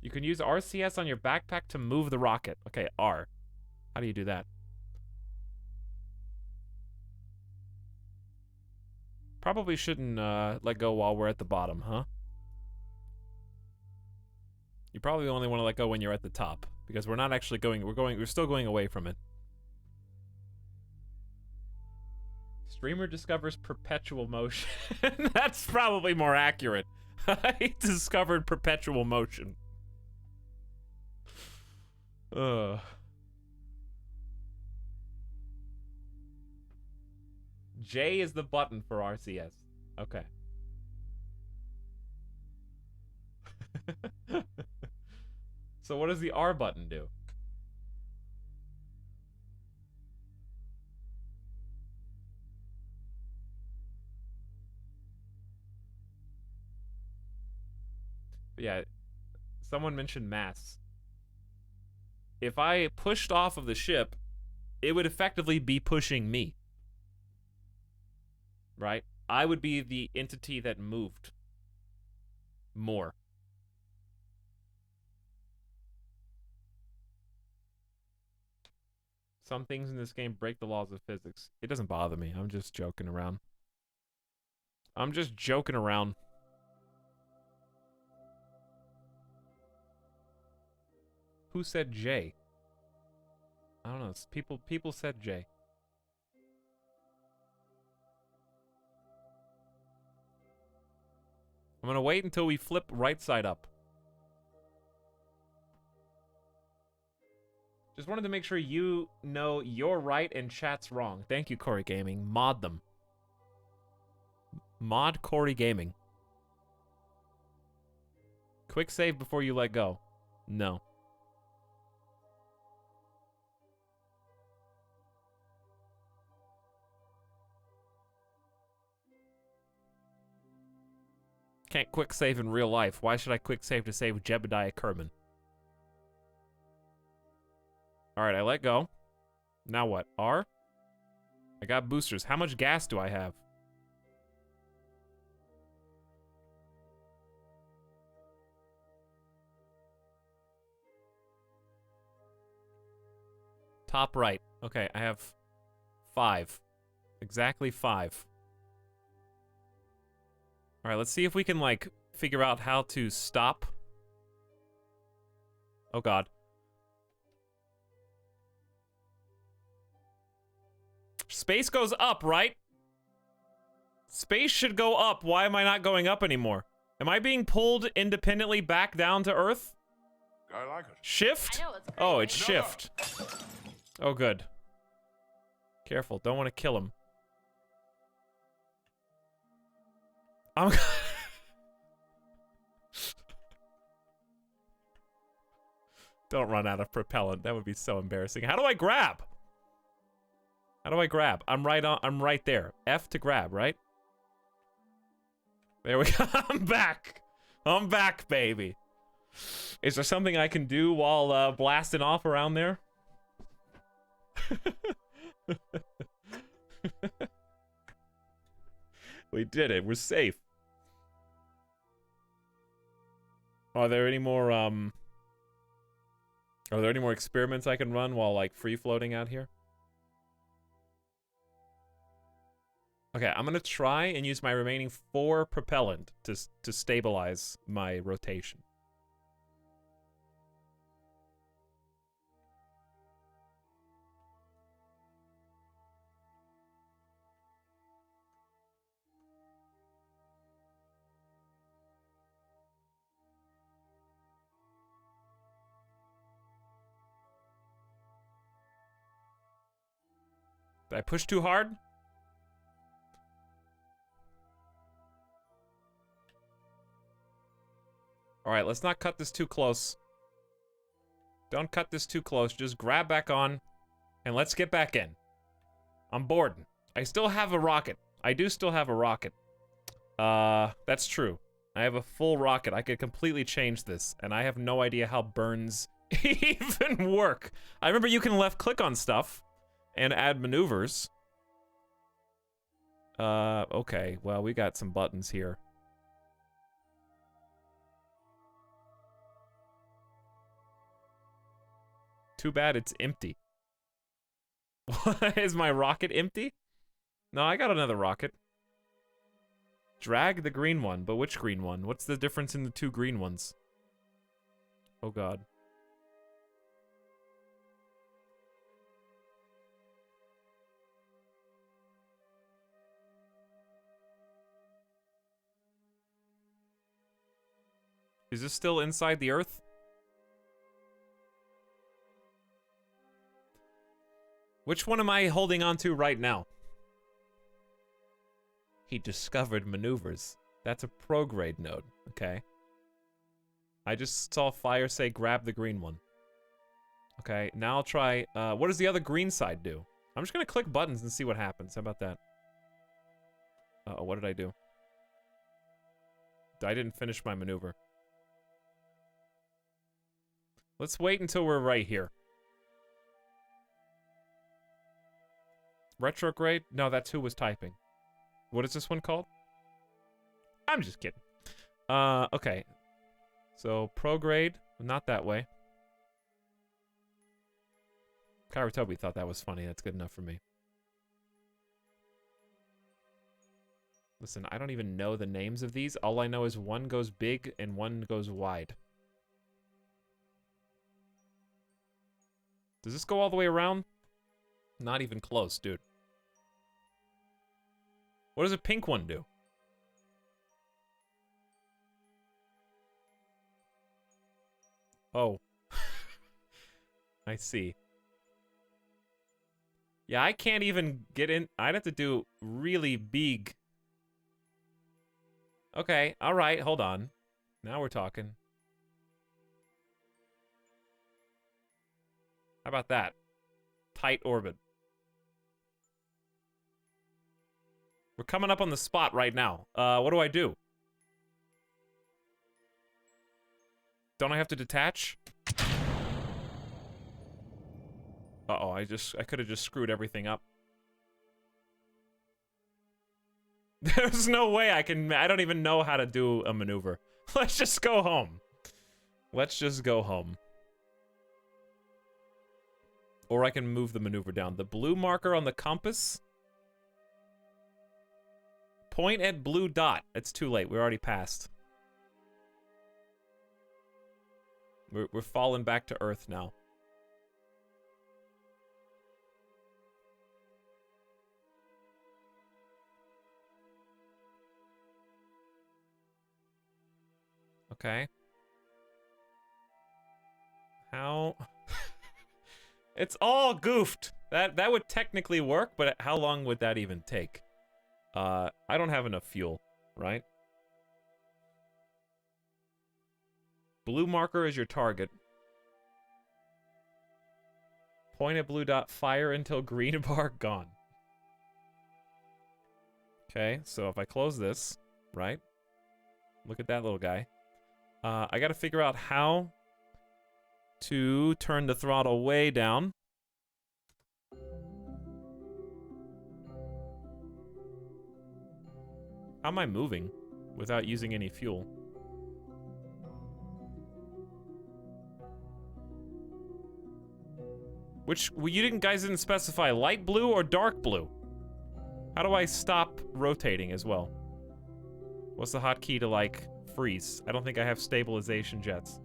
You can use RCS on your backpack to move the rocket. Okay, R. How do you do that? Probably shouldn't let go while we're at the bottom, huh? You probably only want to let go when you're at the top, because we're not actually going, we're still going away from it. Streamer discovers perpetual motion. That's probably more accurate. I discovered perpetual motion. J is the button for RCS. Okay. So what does the R button do? Yeah, someone mentioned mass. If I pushed off of the ship, it would effectively be pushing me. Right? I would be the entity that moved more. Some things in this game break the laws of physics. It doesn't bother me. I'm just joking around. I'm just joking around. Who said J? I don't know. People said J. I'm gonna wait until we flip right side up. Just wanted to make sure you know you're right and chat's wrong. Thank you, Corey Gaming. Mod them. Mod Corey Gaming. Quick save before you let go. No. Can't quick save in real life. Why should I quick save to save Jebediah Kerman? Alright, I let go. Now what? R? I got boosters. How much gas do I have? Top right. Okay, I have 5. Exactly 5. Alright, let's see if we can, like, figure out how to stop. Oh god. Space goes up, right? Space should go up. Why am I not going up anymore? Am I being pulled independently back down to Earth? I like it. Shift? I know, it's great, Oh, right? it's shift. Oh, good. Careful, don't want to kill him. I'm... Don't run out of propellant. That would be so embarrassing. How do I grab? How do I grab? I'm right there. F to grab, right? There we go. I'm back. I'm back, baby. Is there something I can do while blasting off around there? We did it. We're safe. Are there any more experiments I can run while like free floating out here? Okay, I'm gonna try and use my remaining 4 propellant to stabilize my rotation. Did I push too hard? Alright, let's not cut this too close. Don't cut this too close. Just grab back on, and let's get back in. I'm bored. I still have a rocket. I do still have a rocket. That's true. I have a full rocket. I could completely change this, and I have no idea how burns even work. I remember you can left click on stuff and add maneuvers. Okay. Well, we got some buttons here. Too bad it's empty. Is my rocket empty? No, I got another rocket. Drag the green one, but which green one? What's the difference in the 2 green ones? Oh god. Is this still inside the Earth? Which one am I holding on to right now? He discovered maneuvers. That's a prograde node, okay. I just saw Fire say grab the green one. Okay, now I'll try, what does the other green side do? I'm just gonna click buttons and see what happens. How about that? Uh-oh, what did I do? I didn't finish my maneuver. Let's wait until we're right here. Retrograde? No, that's who was typing. What is this one called? I'm just kidding. Okay. So, prograde, not that way. Karutobi thought that was funny. That's good enough for me. Listen, I don't even know the names of these. All I know is one goes big and one goes wide. Does this go all the way around? Not even close, dude. What does a pink one do? Oh. I see. Yeah, I can't even get in. I'd have to do really big. Okay, alright, hold on. Now we're talking. How about that? Tight orbit. We're coming up on the spot right now. What do I do? Don't I have to detach? Uh-oh, I could have just screwed everything up. There's no way I don't even know how to do a maneuver. Let's just go home. Let's just go home. Or I can move the maneuver down. The blue marker on the compass. Point at blue dot. It's too late. We're already past. We're falling back to Earth now. Okay. How? It's all goofed. That would technically work, but how long would that even take? I don't have enough fuel, right? Blue marker is your target. Point at blue dot, fire until green bar gone. Okay, so if I close this, right? Look at that little guy. I gotta figure out how to turn the throttle way down. How am I moving without using any fuel? Which, well, guys didn't specify light blue or dark blue. How do I stop rotating as well? What's the hotkey to, like, freeze? I don't think I have stabilization jets.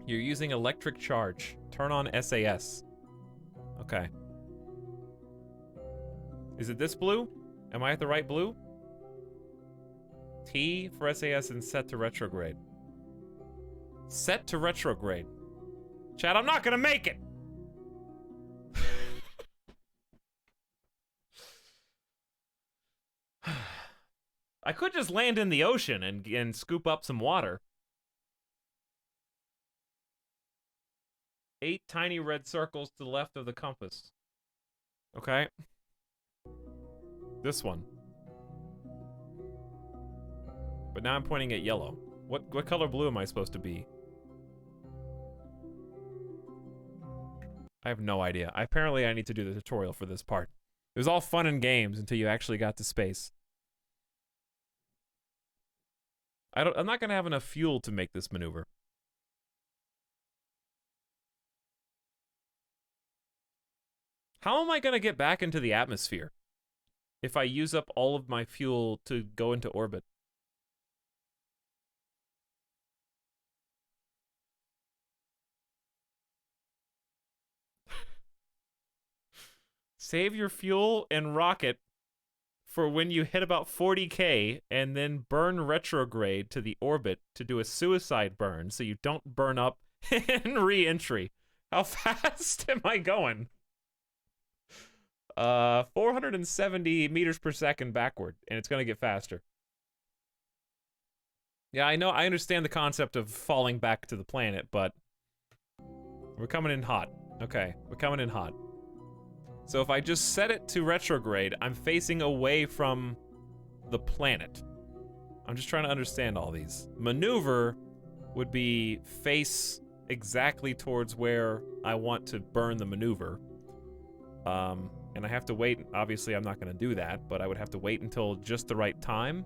You're using electric charge. Turn on SAS. Okay. Is it this blue? Am I at the right blue? T for SAS and set to retrograde. Set to retrograde. Chat, I'm not gonna make it! I could just land in the ocean and scoop up some water. 8 tiny red circles to the left of the compass. Okay. This one. But now I'm pointing at yellow. What color blue am I supposed to be? I have no idea. Apparently I need to do the tutorial for this part. It was all fun and games until you actually got to space. I'm not gonna have enough fuel to make this maneuver. How am I gonna get back into the atmosphere if I use up all of my fuel to go into orbit? Save your fuel and rocket for when you hit about 40K and then burn retrograde to the orbit to do a suicide burn so you don't burn up in re-entry. How fast am I going? 470 meters per second backward, and it's gonna get faster. Yeah, I know, I understand the concept of falling back to the planet, but we're coming in hot. Okay, we're coming in hot. So if I just set it to retrograde, I'm facing away from the planet. I'm just trying to understand all these. Maneuver would be face exactly towards where I want to burn the maneuver. And I have to wait. Obviously, I'm not going to do that, but I would have to wait until just the right time.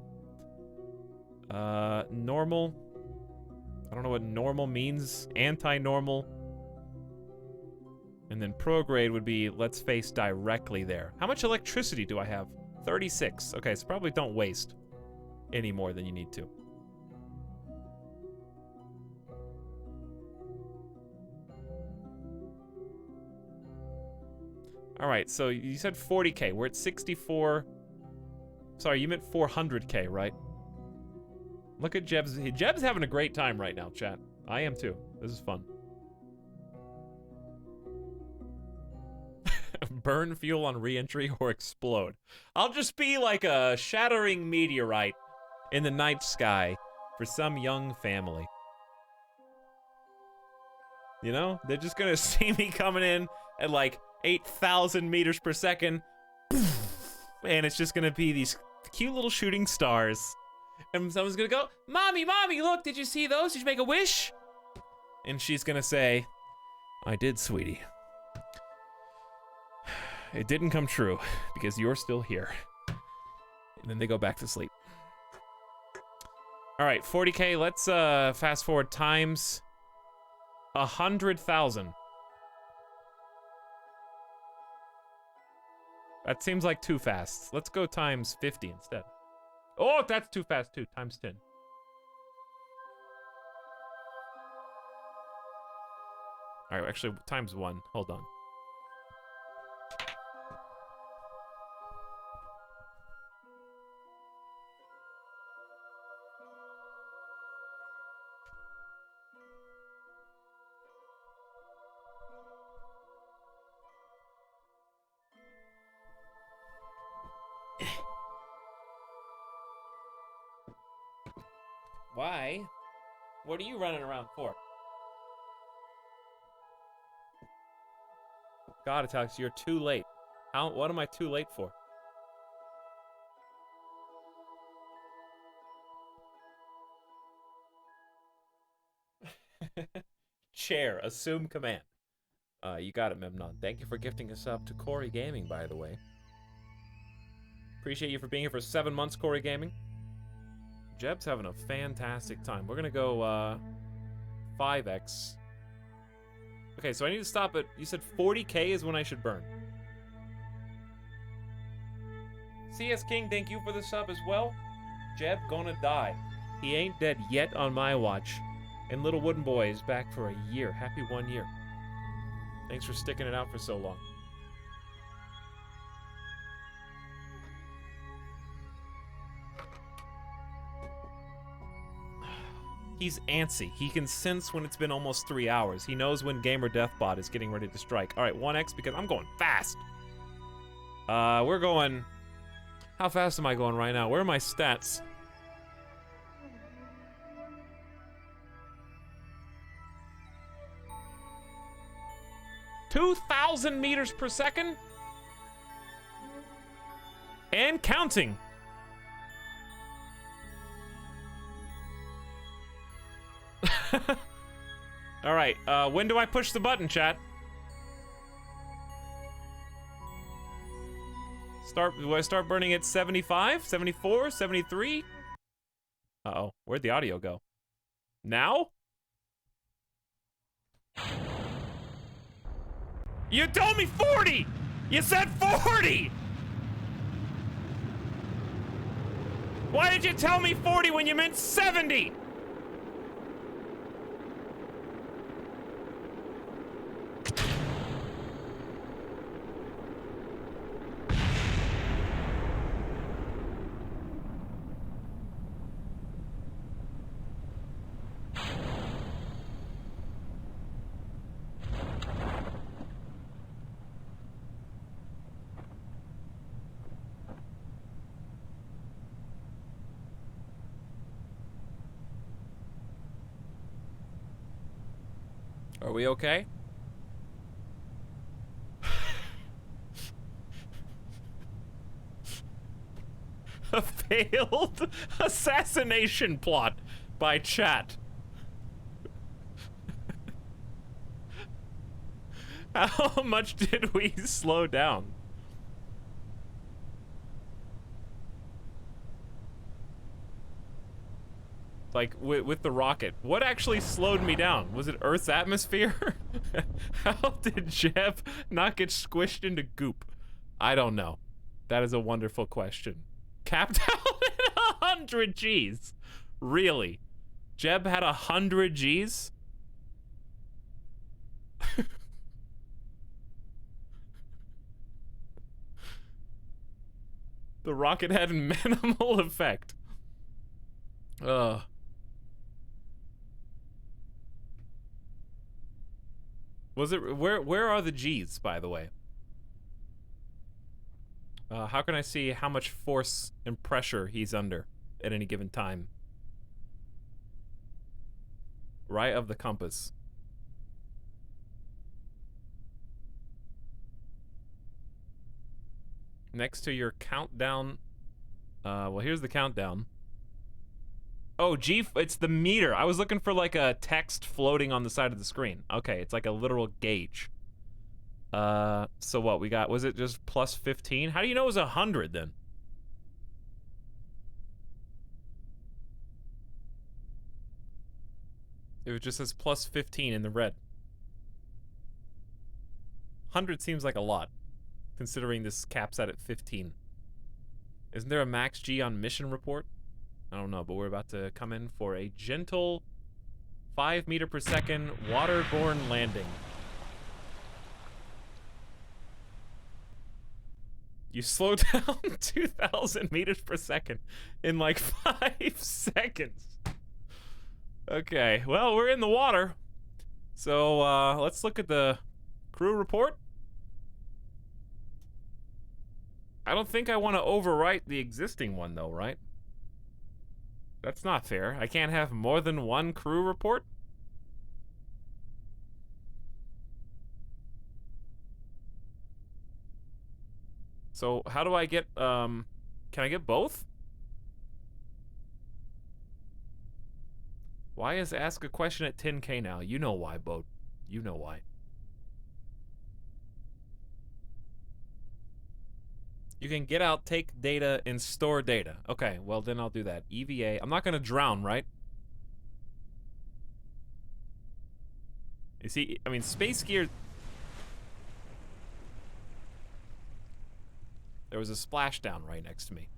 Normal. I don't know what normal means. Anti-normal. And then prograde would be, let's face directly there. How much electricity do I have? 36. Okay, so probably don't waste any more than you need to. All right, so you said 40K. We're at 64. Sorry, you meant 400K, right? Look at Jeb's. Jeb's having a great time right now, chat. I am too. This is fun. Burn fuel on re-entry or explode. I'll just be like a shattering meteorite in the night sky for some young family. You know? They're just gonna see me coming in at like 8,000 meters per second. And it's just gonna be these cute little shooting stars. And someone's gonna go, Mommy, Mommy, look, did you see those? Did you make a wish? And she's gonna say, I did, sweetie. It didn't come true, because you're still here. And then they go back to sleep. Alright, 40K, let's fast forward times 100,000. That seems like too fast. Let's go times 50 instead. Oh, that's too fast too, times 10. Alright, actually, times 1, hold on. Why? What are you running around for? God, Etalyx, you're too late. What am I too late for? Chair, assume command. You got it, Memnon. Thank you for gifting us up to Corey Gaming, by the way. Appreciate you for being here for 7 months, Corey Gaming. Jeb's having a fantastic time. We're gonna go 5x. Okay, so I need to stop at, you said 40k is when I should burn. CS King, thank you for the sub as well. Jeb gonna die. He ain't dead yet on my watch. And Little Wooden Boy is back for a year. Happy 1 year. Thanks for sticking it out for so long. He's antsy. He can sense when it's been almost 3 hours. He knows when Gamer Deathbot is getting ready to strike. All right, 1x because I'm going fast. We're going... How fast am I going right now? Where are my stats? $2,000 meters per second? And counting. All right, when do I push the button, chat? Do I start burning at 75, 74, 73? Uh-oh, where'd the audio go? Now? You told me 40! You said 40! Why did you tell me 40 when you meant 70? Are we okay? A failed assassination plot by chat. How much did we slow down? Like, with the rocket. What actually slowed me down? Was it Earth's atmosphere? How did Jeb not get squished into goop? I don't know. That is a wonderful question. Capped out at 100 Gs. Really? Jeb had 100 Gs? The rocket had minimal effect. Ugh. Was it where are the G's, by the way? How can I see how much force and pressure he's under at any given time? Right of the compass. Next to your countdown. Well, here's the countdown. Oh, G, it's the meter. I was looking for like a text floating on the side of the screen. Okay, it's like a literal gauge. So what we got? Was it just plus 15? How do you know it was 100 then? It just says plus 15 in the red. 100 seems like a lot, considering this caps out at 15. Isn't there a max G on mission report? I don't know, but we're about to come in for a gentle 5 meter per second waterborne landing. You slow down 2,000 meters per second in like 5 seconds. Okay, well, we're in the water. So let's look at the crew report. I don't think I want to overwrite the existing one though, right? That's not fair. I can't have more than one crew report? So how do I get, can I get both? Why is ask a question at 10K now? You know why, Boat. You know why. You can get out, take data, and store data. Okay, well then I'll do that. EVA. I'm not gonna drown, right? You see, I mean, space gear. There was a splashdown right next to me.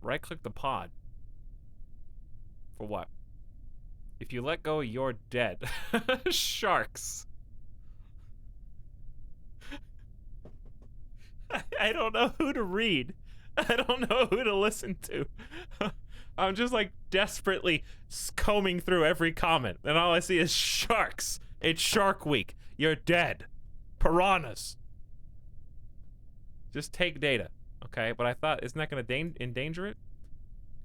Right-click the pod. For what? If you let go, you're dead. Sharks. I don't know who to read. I don't know who to listen to. I'm just like desperately combing through every comment, and all I see is sharks. It's Shark Week. You're dead. Piranhas. Just take data, okay? But I thought, isn't that going to endanger it?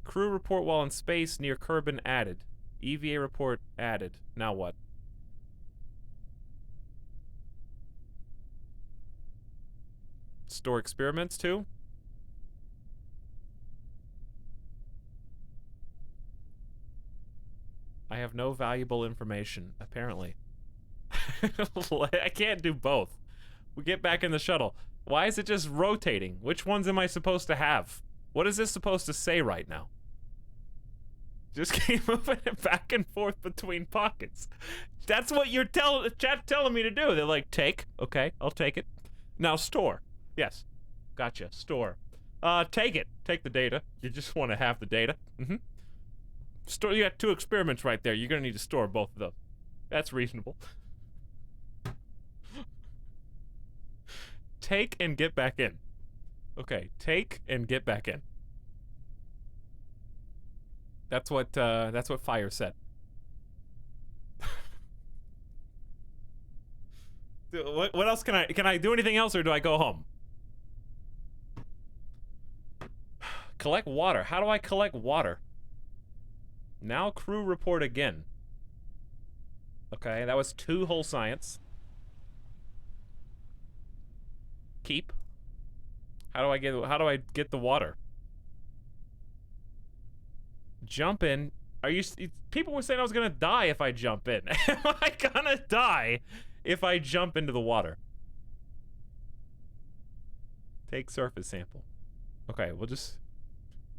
Crew report while in space near Kerbin added. EVA report added. Now what? Store experiments too? I have no valuable information, apparently. I can't do both. We get back in the shuttle. Why is it just rotating? Which ones am I supposed to have? What is this supposed to say right now? Just keep moving it back and forth between pockets. That's what you're chat telling me to do. They're like, take. Okay, I'll take it. Now store. Yes. Gotcha. Store. Take it. Take the data. You just want to have the data. Mm-hmm. Store. You got 2 experiments right there. You're gonna need to store both of those. That's reasonable. Take and get back in. Okay, take and get back in. That's what Fire said. What else can I do anything else, or do I go home? Collect water. How do I collect water? Now crew report again. Okay, that was 2 whole science. Keep. How do I get the water? Jump in. Are you? People were saying I was gonna die if I jump in. Am I gonna die if I jump into the water? Take surface sample. Okay, we'll just.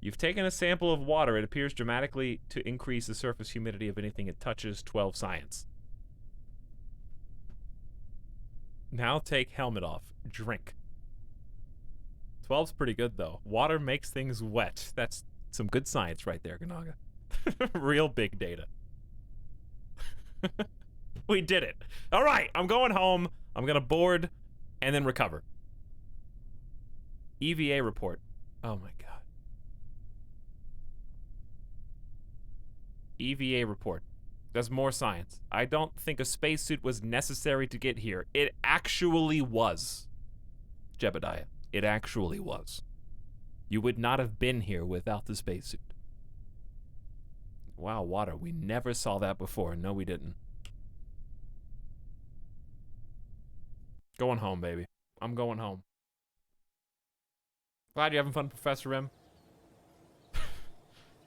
You've taken a sample of water. It appears dramatically to increase the surface humidity of anything it touches. 12 science. Now take helmet off. Drink. 12's pretty good though. Water makes things wet. That's some good science right there, Ganaga. Real big data. We did it. All right, I'm going home. I'm gonna board and then recover. EVA report. Oh my god. EVA report. There's more science. I don't think a spacesuit was necessary to get here. It actually was. Jebediah. It actually was. You would not have been here without the spacesuit. Wow, water. We never saw that before. No, we didn't. Going home, baby. I'm going home. Glad you're having fun, Professor M.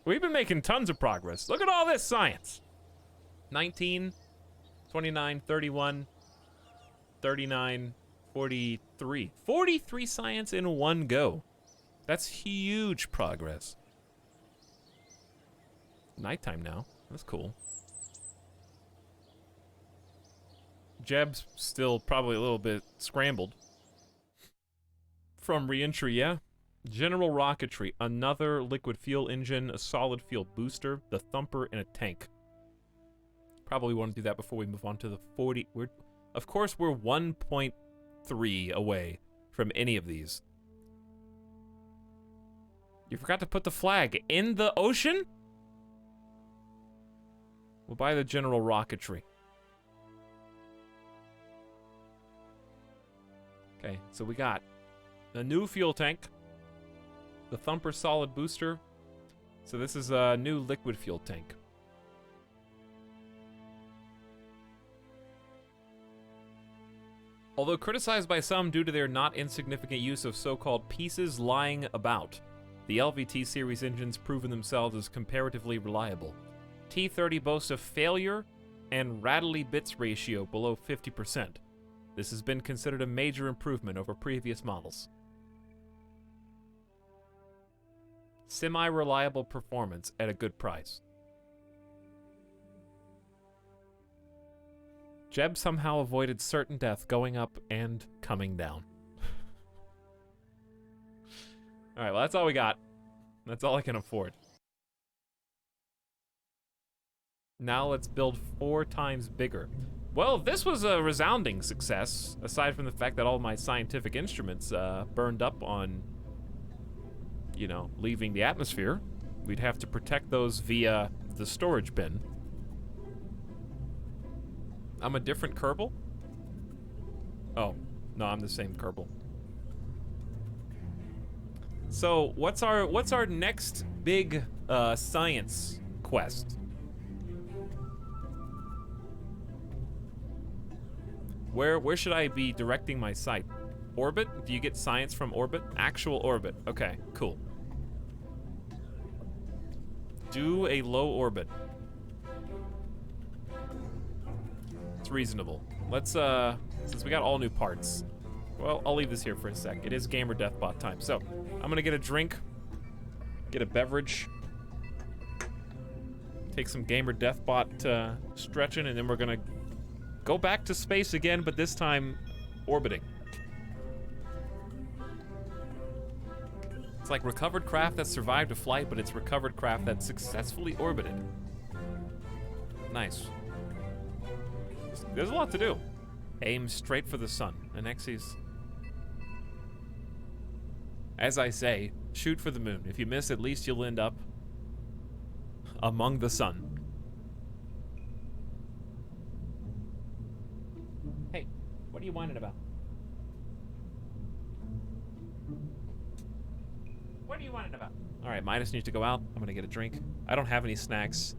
We've been making tons of progress. Look at all this science. 19, 29, 31, 39, 43. 43 science in one go. That's huge progress. Nighttime now. That's cool. Jeb's still probably a little bit scrambled. From reentry, yeah. General rocketry, another liquid fuel engine, a solid fuel booster, the thumper, and a tank. Probably want to do that before we move on to the 40. Of course, we're 1.3 away from any of these. You forgot to put the flag in the ocean? We'll buy the general rocketry. Okay, so we got a new fuel tank, the thumper solid booster. So this is a new liquid fuel tank. Although criticized by some due to their not insignificant use of so-called pieces lying about, the LVT series engines proven themselves as comparatively reliable. T30 boasts a failure and rattly bits ratio below 50%. This has been considered a major improvement over previous models. Semi-reliable performance at a good price. Jeb somehow avoided certain death going up and coming down. Alright, well that's all we got. That's all I can afford. Now let's build 4 times bigger. Well, this was a resounding success, aside from the fact that all my scientific instruments burned up on, you know, leaving the atmosphere. We'd have to protect those via the storage bin. I'm a different Kerbal? Oh, no, I'm the same Kerbal. So, what's our next big science quest? Where should I be directing my sight? Orbit? Do you get science from orbit? Actual orbit. Okay, cool. Do a low orbit. It's reasonable. Let's, since we got all new parts, well, I'll leave this here for a sec. It is Gamer Deathbot time. So, I'm gonna get a drink, get a beverage, take some Gamer Deathbot stretching, and then we're gonna go back to space again, but this time orbiting. It's like recovered craft that survived a flight, but it's recovered craft that successfully orbited. Nice. There's a lot to do. Aim straight for the sun. Anexi's. As I say, shoot for the moon. If you miss, at least you'll end up among the sun. Hey, what are you whining about? What are you whining about? All right, Midas needs to go out. I'm gonna get a drink. I don't have any snacks,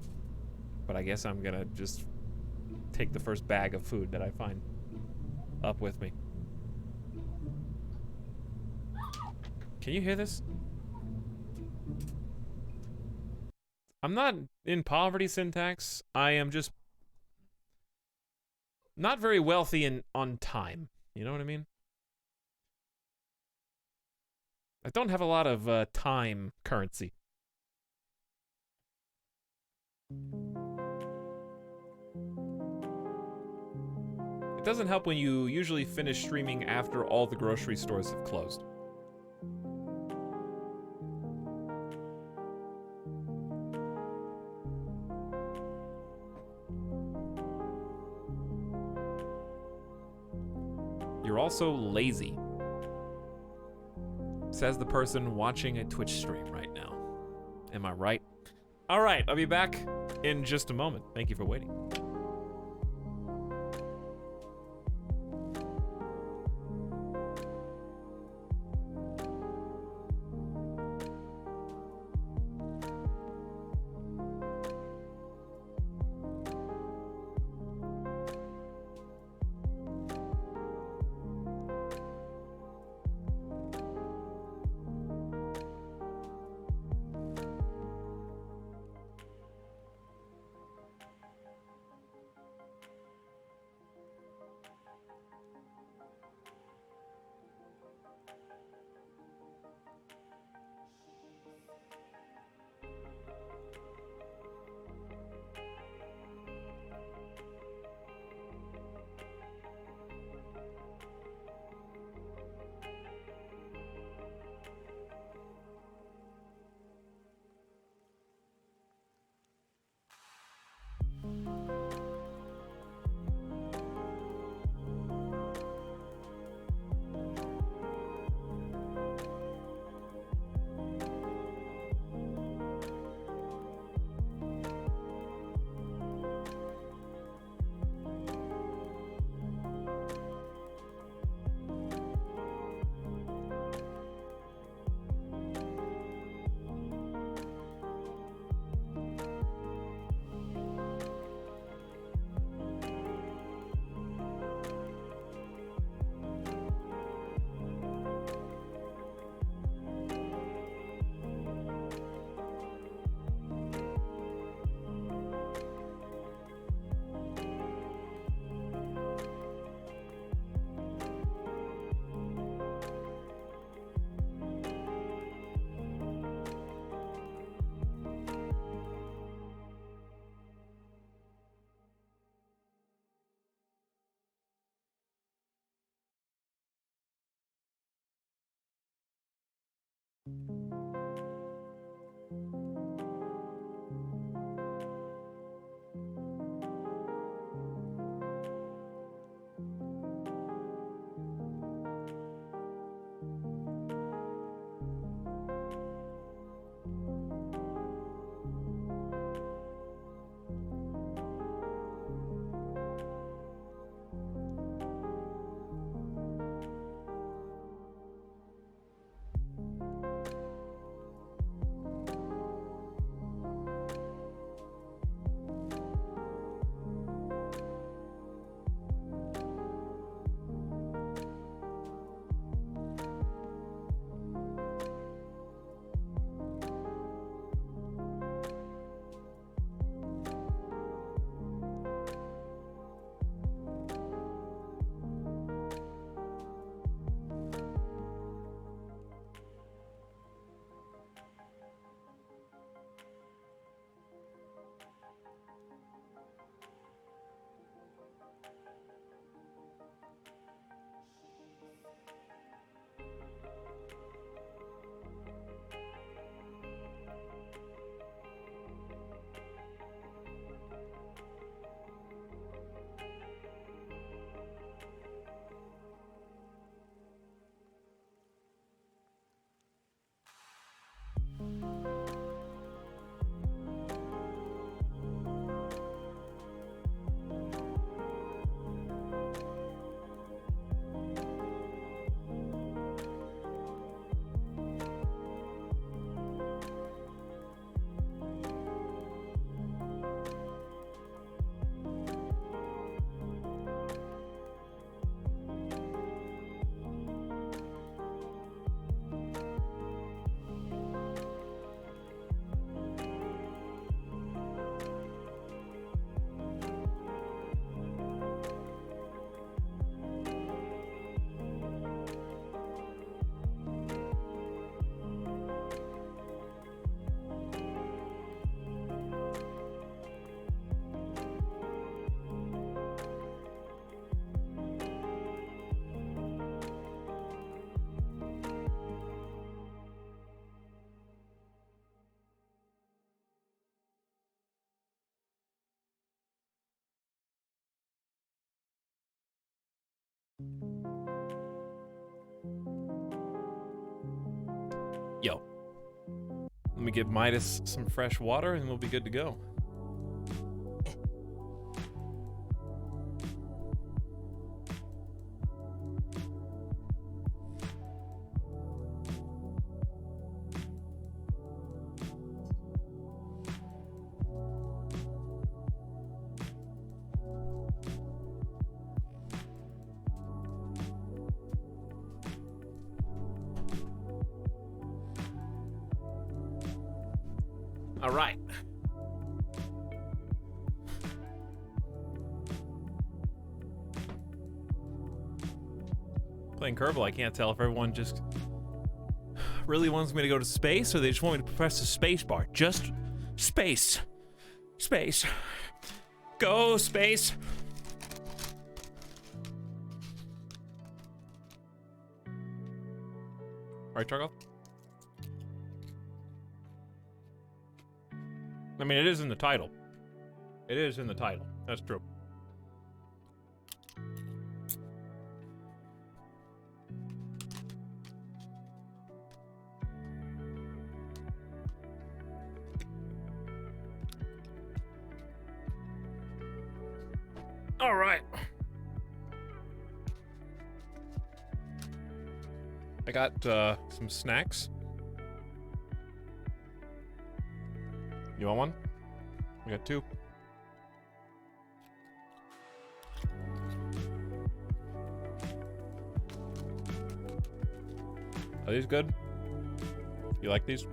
but I guess I'm gonna just take the first bag of food that I find up with me. Can you hear this? I'm not in poverty syntax. I am just not very wealthy on time. You know what I mean? I don't have a lot of time currency. It doesn't help when you usually finish streaming after all the grocery stores have closed. You're also lazy, says the person watching a Twitch stream right now. Am I right? All right, I'll be back in just a moment. Thank you for waiting. Yo. Let me give Midas some fresh water and we'll be good to go. All right. Playing Kerbal, I can't tell if everyone just really wants me to go to space or they just want me to press the space bar. Just space. Space. Go, space. All right, Tarkov. I mean, it is in the title. It is in the title. That's true. All right. I got some snacks. You want one? We got two. Are these good? You like these?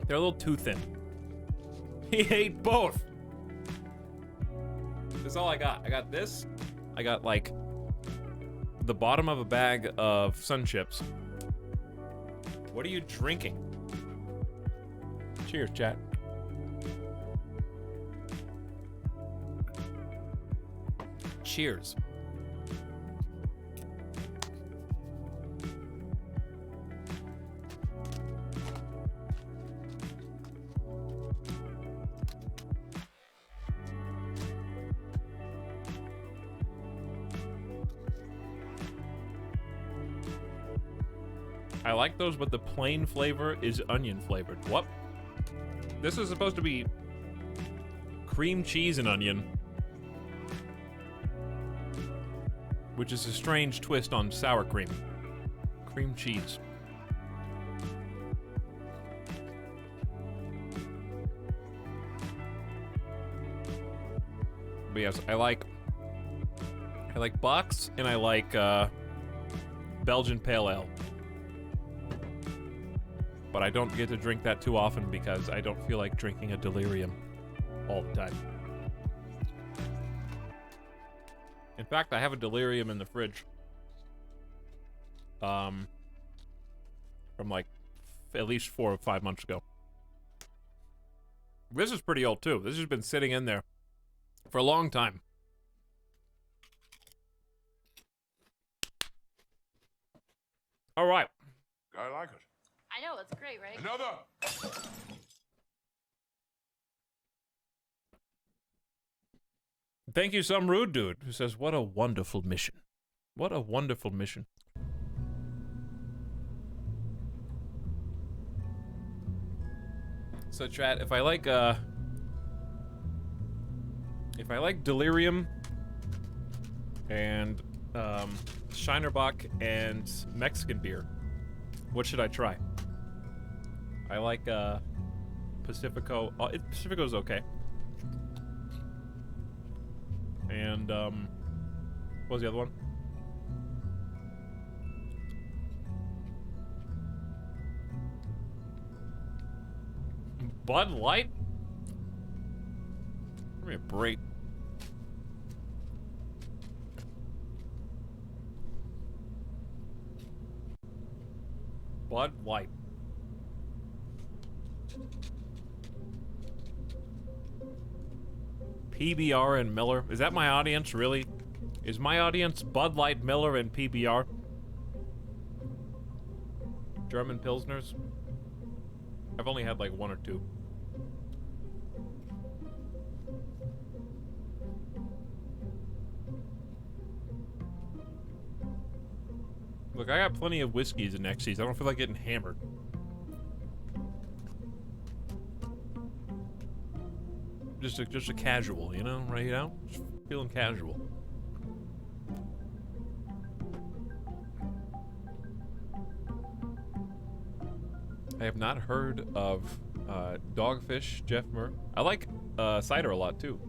They're a little too thin. He ate both. That's all I got. I got this. I got like the bottom of a bag of Sun Chips. What are you drinking? Cheers, chat. Cheers. I like those, but the plain flavor is onion flavored. What? This is supposed to be cream cheese and onion, which is a strange twist on sour cream. Cream cheese. But yes, I like Bucks and I like Belgian Pale Ale. But I don't get to drink that too often because I don't feel like drinking a delirium all the time. In fact, I have a delirium in the fridge. From like at least 4 or 5 months ago. This is pretty old too. This has been sitting in there for a long time. All right. I like it. I know, it's great, right? Another. Thank you, some rude dude who says, "What a wonderful mission. What a wonderful mission." So chat, if I like delirium and Shinerbach and Mexican beer, what should I try? I like Pacifico. Pacifico's okay. And what was the other one? Bud Light? Give me a break. Bud Light. PBR and Miller. Is that my audience, really? Is my audience Bud Light, Miller, and PBR? German Pilsners? I've only had like 1 or 2. Look, I got plenty of whiskeys and XCs. I don't feel like getting hammered. Just a casual, you know, right now? Just feeling casual. I have not heard of Dogfish, Jeff Murr. I like cider a lot too.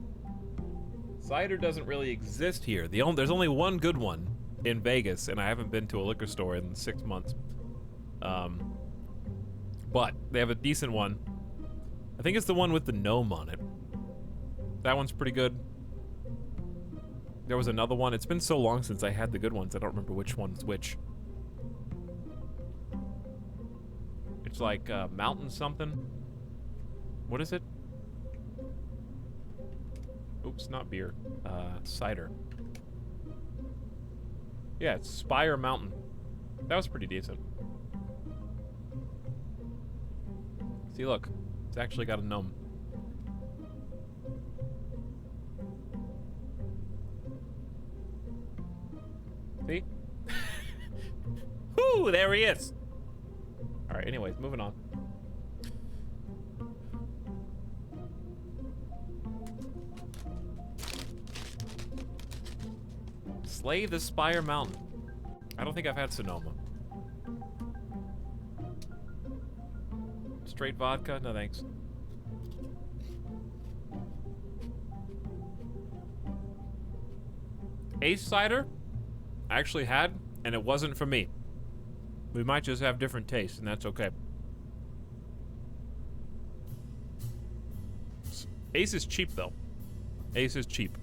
Cider doesn't really exist here. There's only one good one in Vegas, and I haven't been to a liquor store in 6 months. But they have a decent one. I think it's the one with the gnome on it. That one's pretty good. There was another one. It's been so long since I had the good ones, I don't remember which one's which. It's like mountain something. What is it? Oops, not beer. Cider. Yeah, it's Spire Mountain. That was pretty decent. See, look. It's actually got a gnome. See? Whoo, there he is. All right, anyways, moving on. Slay the Spire Mountain. I don't think I've had Sonoma. Straight vodka? No thanks. Ace cider? I actually had, and it wasn't for me. We might just have different tastes, and that's okay. Ace is cheap, though. Ace is cheap.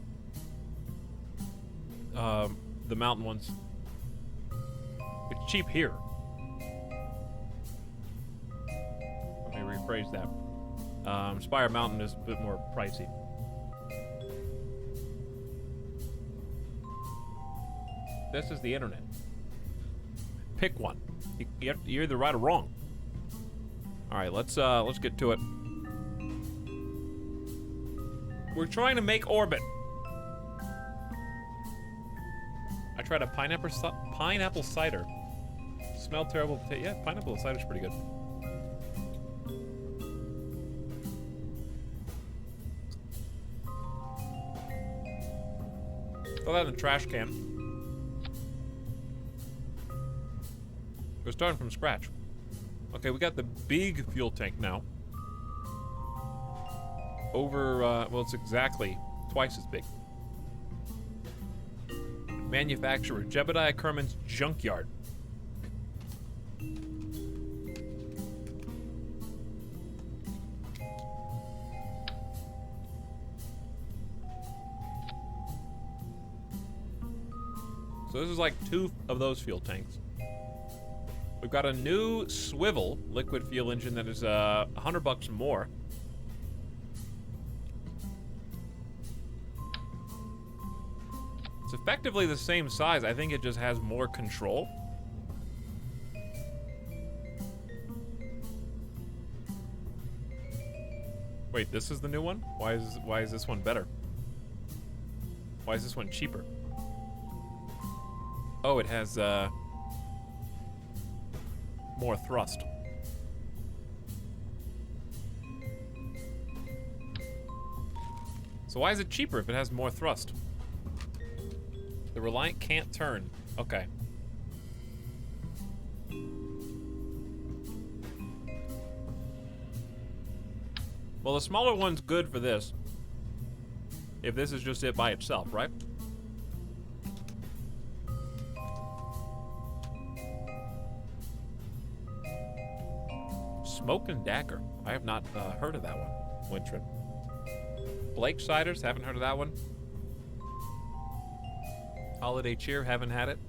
The mountain ones. It's cheap here. Let me rephrase that. Spire Mountain is a bit more pricey. This is the internet. Pick one. You're either right or wrong. All right, let's get to it. We're trying to make orbit. I tried a pineapple cider. Smell terrible. Yeah, pineapple cider's pretty good. Throw that in the trash can. We're starting from scratch. Okay, we got the big fuel tank now. Over, well, it's exactly twice as big. Manufacturer, Jebediah Kerman's Junkyard. So this is like 2 of those fuel tanks. We've got a new swivel liquid fuel engine that is $100 more. It's effectively the same size. I think it just has more control. Wait, this is the new one? Why is this one better? Why is this one cheaper? Oh, it has more thrust. So why is it cheaper if it has more thrust? The Reliant can't turn. Okay. Well, the smaller one's good for this. If this is just it by itself, right? Smoke and Dagger. I have not heard of that one. Wintrin. Blake Ciders, haven't heard of that one. Holiday Cheer, haven't had it.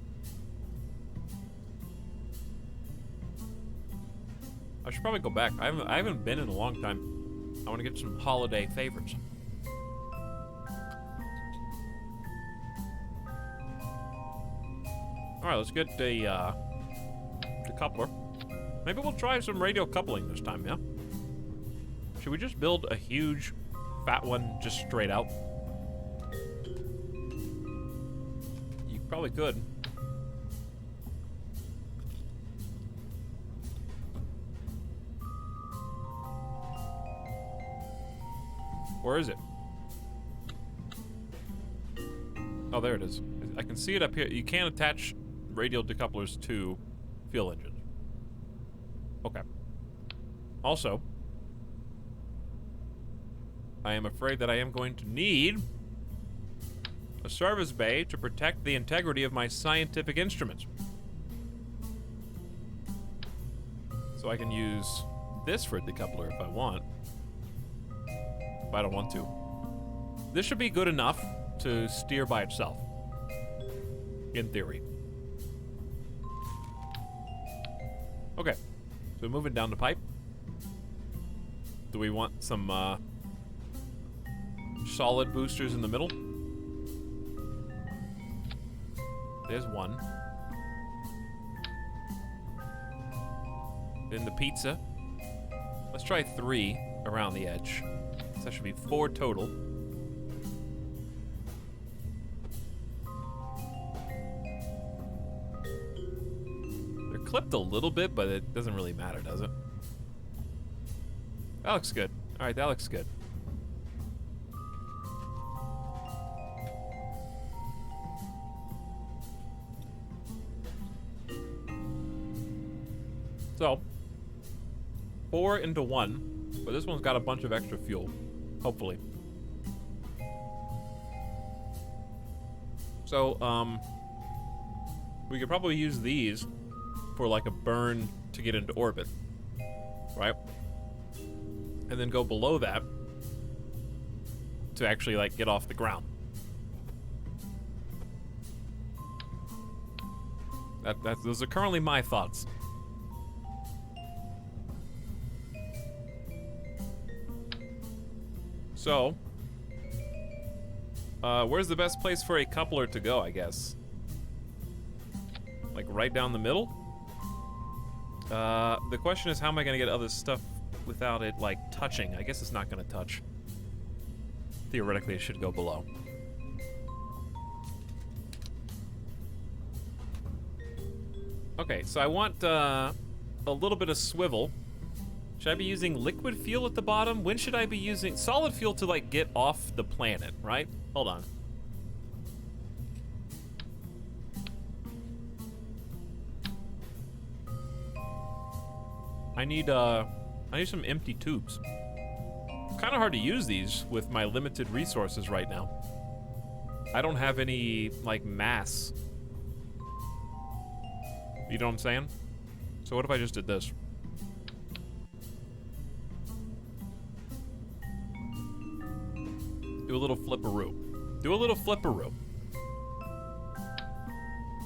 I should probably go back. I haven't been in a long time. I want to get some holiday favorites. All right, let's get the coupler. Maybe we'll try some radial coupling this time, yeah? Should we just build a huge, fat one just straight out? You probably could. Where is it? Oh, there it is. I can see it up here. You can attach radial decouplers to fuel engines. Okay. Also, I am afraid that I am going to need a service bay to protect the integrity of my scientific instruments. So I can use this for a decoupler if I want. But I don't want to. This should be good enough to steer by itself. In theory. Okay. So moving down the pipe. Do we want some solid boosters in the middle? There's one. Then the pizza. Let's try 3 around the edge. So that should be 4 total. They're clipped a little bit, but it doesn't really matter, does it? That looks good. All right, that looks good. So, 4 into 1, but this one's got a bunch of extra fuel, hopefully. So, we could probably use these for like a burn to get into orbit, right? And then go below that to actually like get off the ground. Those are currently my thoughts. So, where's the best place for a coupler to go, I guess? Like right down the middle? The question is, how am I gonna get other stuff without it, like, touching? I guess it's not gonna touch. Theoretically, it should go below. Okay, so I want a little bit of swivel. Should I be using liquid fuel at the bottom? When should I be using solid fuel to like get off the planet, right? Hold on. I need some empty tubes. Kind of hard to use these with my limited resources right now. I don't have any like mass. You know what I'm saying? So what if I just did this? Do a little flipperoo. Do a little flipperoo.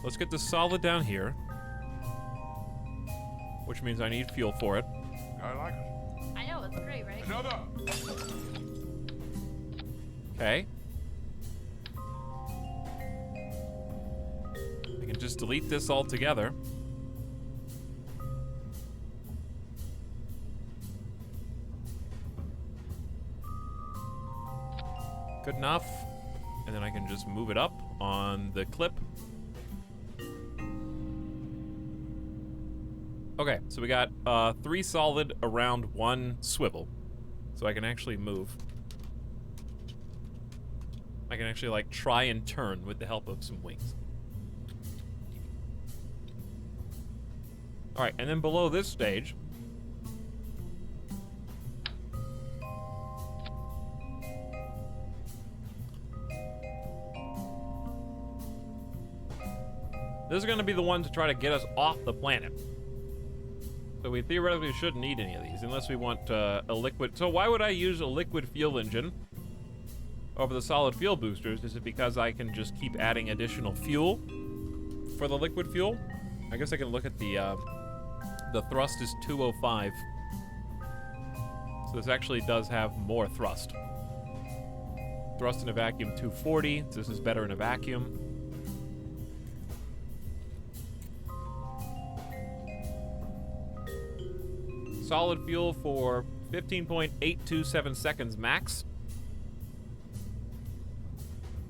Let's get the solid down here. Which means I need fuel for it. I like it. I know, it's great, right? Another. Okay. I can just delete this altogether. Good enough. And then I can just move it up on the clip. Okay, so we got 3 solid around 1 swivel. So I can actually move. I can actually like try and turn with the help of some wings. Alright, and then below this stage, this is going to be the one to try to get us off the planet. So we theoretically shouldn't need any of these unless we want a liquid. So why would I use a liquid fuel engine over the solid fuel boosters? Is it because I can just keep adding additional fuel for the liquid fuel? I guess I can look at the thrust is 205. So this actually does have more thrust. Thrust in a vacuum 240. So this is better in a vacuum. Solid fuel for 15.827 seconds max.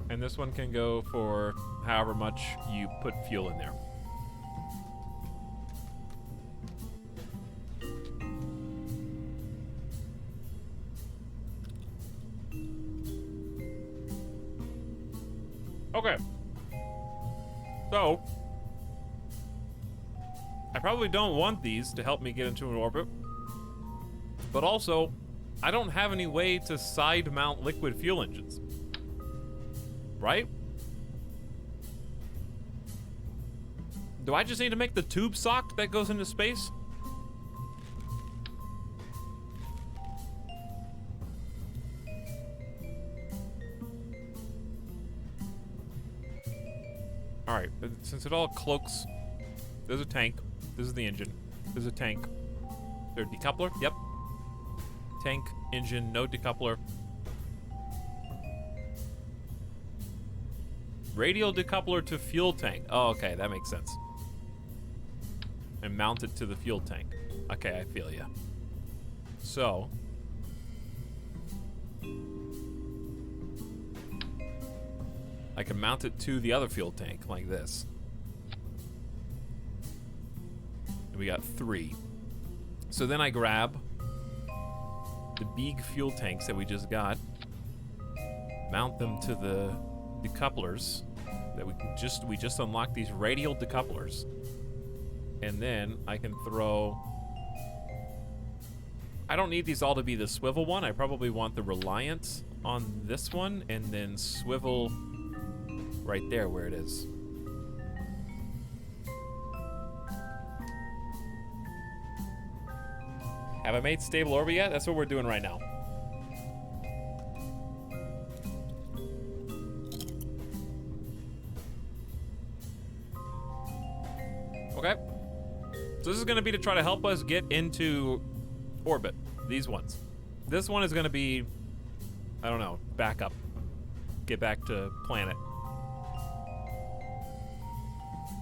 And this one can go for however much you put fuel in there. Okay. So, I probably don't want these to help me get into an orbit. But also, I don't have any way to side mount liquid fuel engines. Right? Do I just need to make the tube sock that goes into space? Alright, since it all cloaks, there's a tank. This is the engine. There's a tank. Is there a decoupler? Yep. Tank, engine, no decoupler. Radial decoupler to fuel tank. Oh, okay, that makes sense. And mount it to the fuel tank. Okay, I feel ya. So. I can mount it to the other fuel tank, like this. And we got 3. So then I grab the big fuel tanks that we just got, mount them to the decouplers that we just unlocked, these radial decouplers, and then I can throw. I don't need these all to be the swivel one. I probably want the Reliant on this one, and then swivel right there where it is. Have I made stable orbit yet? That's what we're doing right now. Okay. So this is going to be to try to help us get into orbit. These ones. This one is going to be, I don't know, back up. Get back to planet.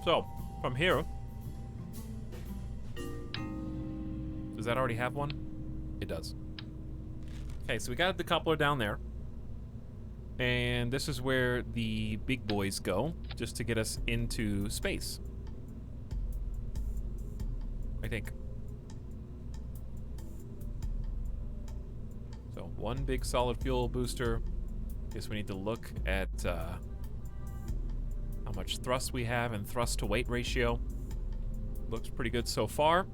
So, from here, does that already have one? It does. Okay, so we got the decoupler down there. And this is where the big boys go, just to get us into space. I think. So one big solid fuel booster. Guess we need to look at how much thrust we have and thrust to weight ratio. Looks pretty good so far.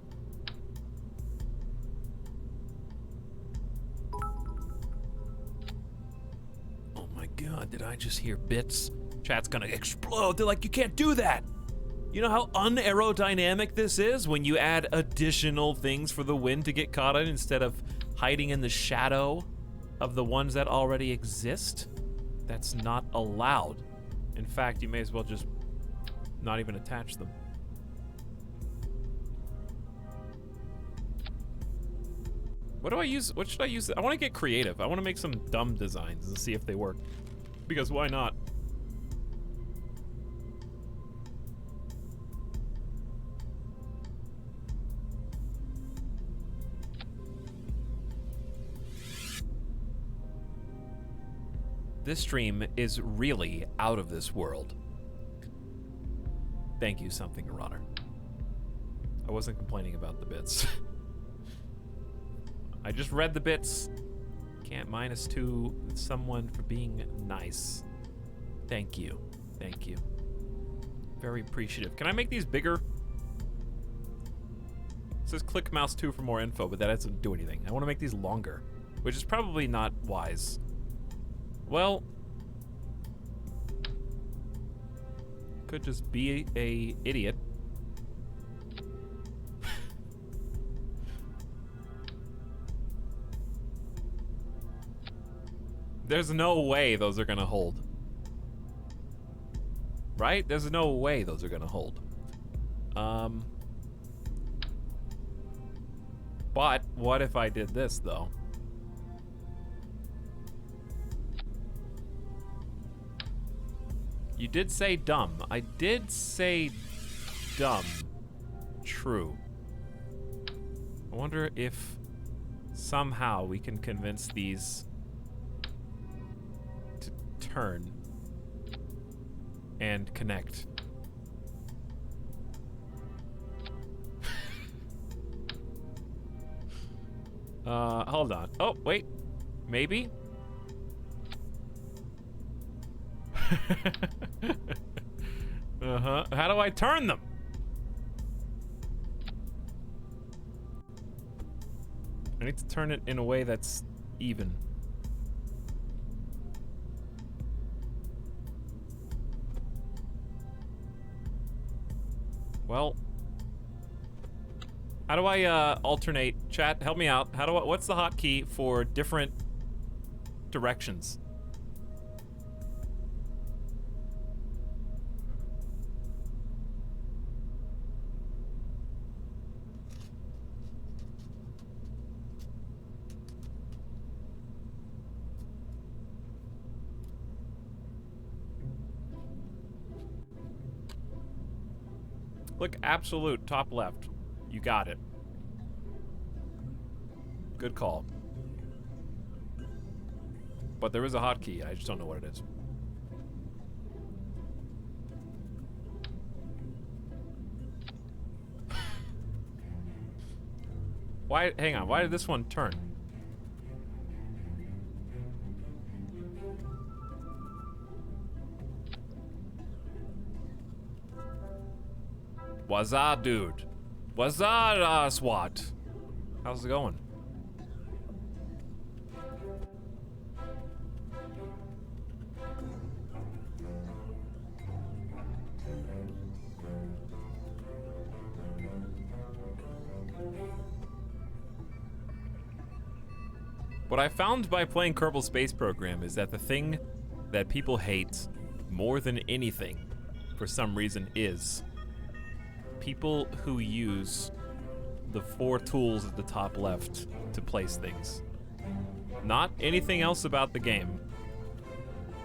Oh my god, did I just hear bits? Chat's gonna explode. They're like, you can't do that! You know how unaerodynamic this is when you add additional things for the wind to get caught in instead of hiding in the shadow of the ones that already exist? That's not allowed. In fact, you may as well just not even attach them. What do I use? What should I use? I want to get creative. I want to make some dumb designs and see if they work. Because why not? This stream is really out of this world. Thank you, something Marauder. I wasn't complaining about the bits. I just read the bits. Can't -2 someone for being nice. Thank you. Thank you. Very appreciative. Can I make these bigger? It says click mouse 2 for more info, but that doesn't do anything. I want to make these longer, which is probably not wise. Well, could just be a idiot. There's no way those are gonna hold. Right? There's no way those are gonna hold. But what if I did this though? You did say dumb. I did say dumb. True. I wonder if somehow we can convince these to turn and connect. Hold on. Oh, wait. Maybe? Uh-huh. How do I turn them? I need to turn it in a way that's even. Well, how do I alternate? Chat, help me out. How do I, what's the hotkey for different directions? Look, absolute top left. You got it. Good call. But there is a hotkey. I just don't know what it is. Why? Hang on. Why did this one turn? What's up, dude? What's up, SWAT? How's it going? What I found by playing Kerbal Space Program is that the thing that people hate more than anything, for some reason, is people who use the 4 tools at the top left to place things. Not anything else about the game.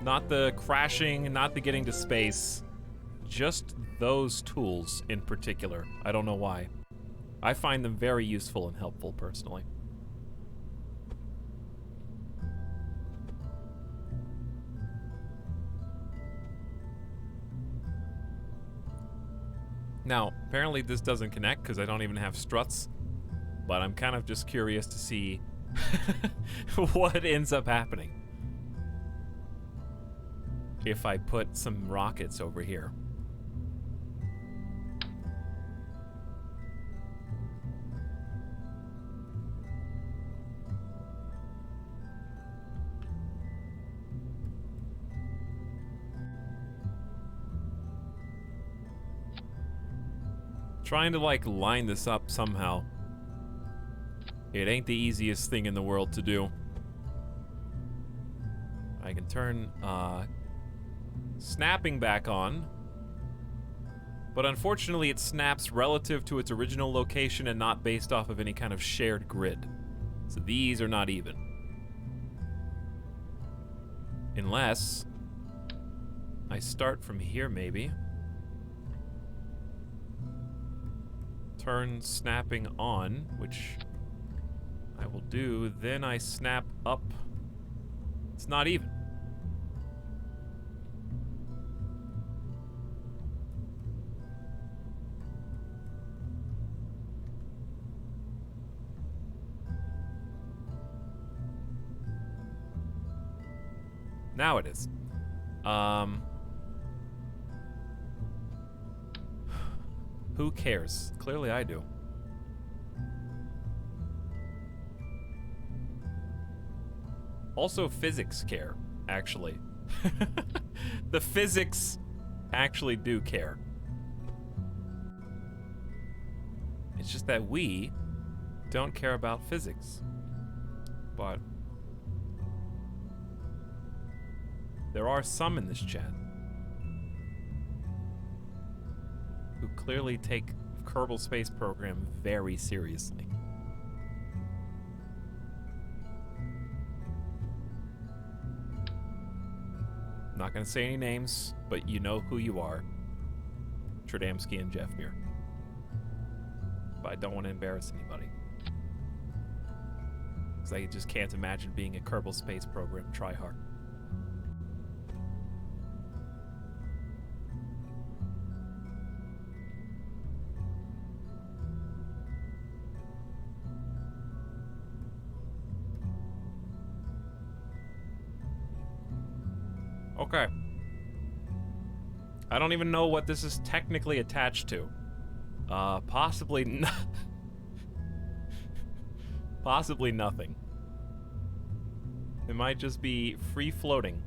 Not the crashing, not the getting to space. Just those tools in particular. I don't know why. I find them very useful and helpful personally. Now, apparently this doesn't connect because I don't even have struts, but I'm kind of just curious to see what ends up happening if I put some rockets over here. Trying to like line this up somehow. It ain't the easiest thing in the world to do. I can turn snapping back on, but unfortunately it snaps relative to its original location and not based off of any kind of shared grid. So these are not even. Unless I start from here maybe. Turn snapping on, which I will do, then I snap up. It's not even. Now it is. Who cares? Clearly I do. Also, physics care, actually. The physics actually do care. It's just that we don't care about physics. But there are some in this chat who clearly take Kerbal Space Program very seriously. I'm not gonna say any names, but you know who you are. Tradamski and Jeffmere. But I don't want to embarrass anybody. Because I just can't imagine being a Kerbal Space Program tryhard. Okay. I don't even know what this is technically attached to. Possibly possibly nothing. It might just be free floating.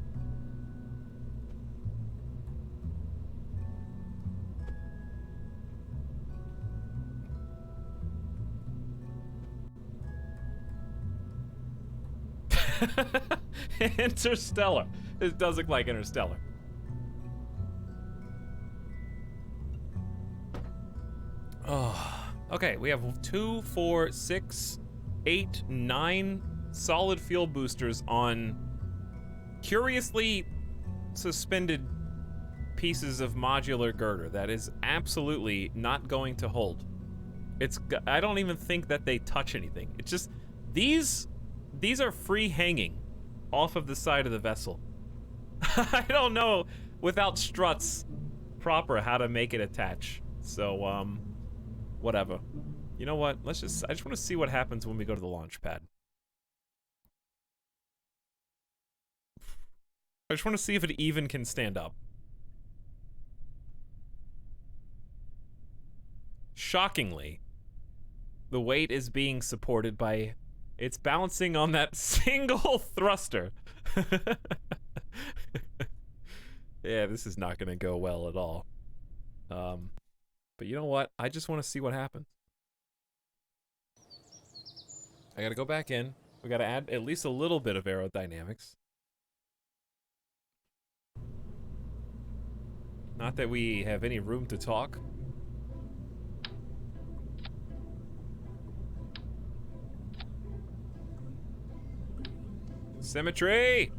Interstellar. This does look like Interstellar. Oh, okay. We have 2, 4, 6, 8, 9 solid fuel boosters on curiously suspended pieces of modular girder that is absolutely not going to hold. I don't even think that they touch anything. It's just these are free hanging off of the side of the vessel. I don't know without struts proper how to make it attach. So whatever. You know what? I just want to see what happens when we go to the launch pad. I just want to see if it even can stand up. Shockingly, the weight is being supported by... It's bouncing on that single thruster. Yeah, this is not going to go well at all. But you know what? I just want to see what happens. I got to go back in. We got to add at least a little bit of aerodynamics. Not that we have any room to talk. Symmetry!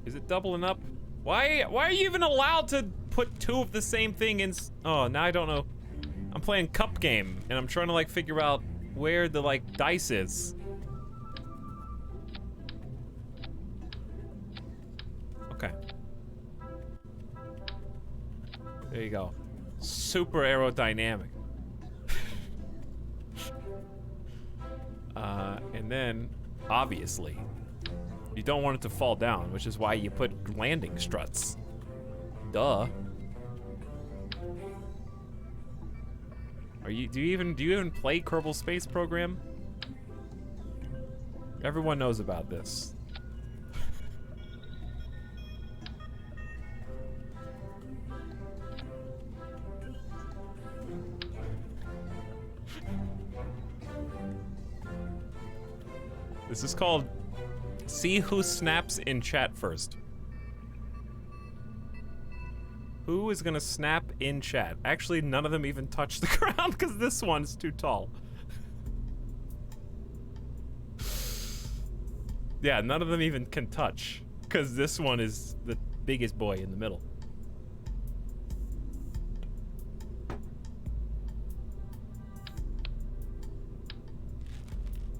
Is it doubling up? Why are you even allowed to put 2 of the same thing in? Oh, now I don't know. I'm playing cup game and I'm trying to like figure out where the like dice is. Okay. There you go. Super aerodynamic. And then, obviously, you don't want it to fall down, which is why you put landing struts. Duh. Do you even play Kerbal Space Program? Everyone knows about this. This is called See Who Snaps in Chat First. Who is gonna snap in chat? Actually, none of them even touch the ground because this one's too tall. Yeah, none of them even can touch because this one is the biggest boy in the middle.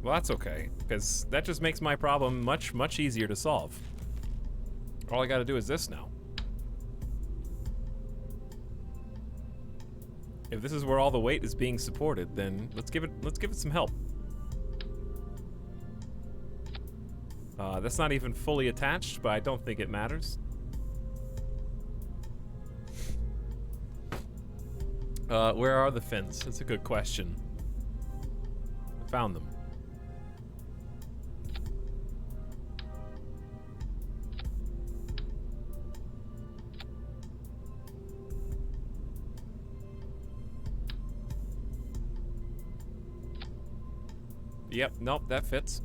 Well, that's okay, because that just makes my problem much, much easier to solve. All I gotta do is this now. If this is where all the weight is being supported, then let's give it some help. That's not even fully attached, but I don't think it matters. Where are the fins? That's a good question. I found them. Yep, nope, that fits.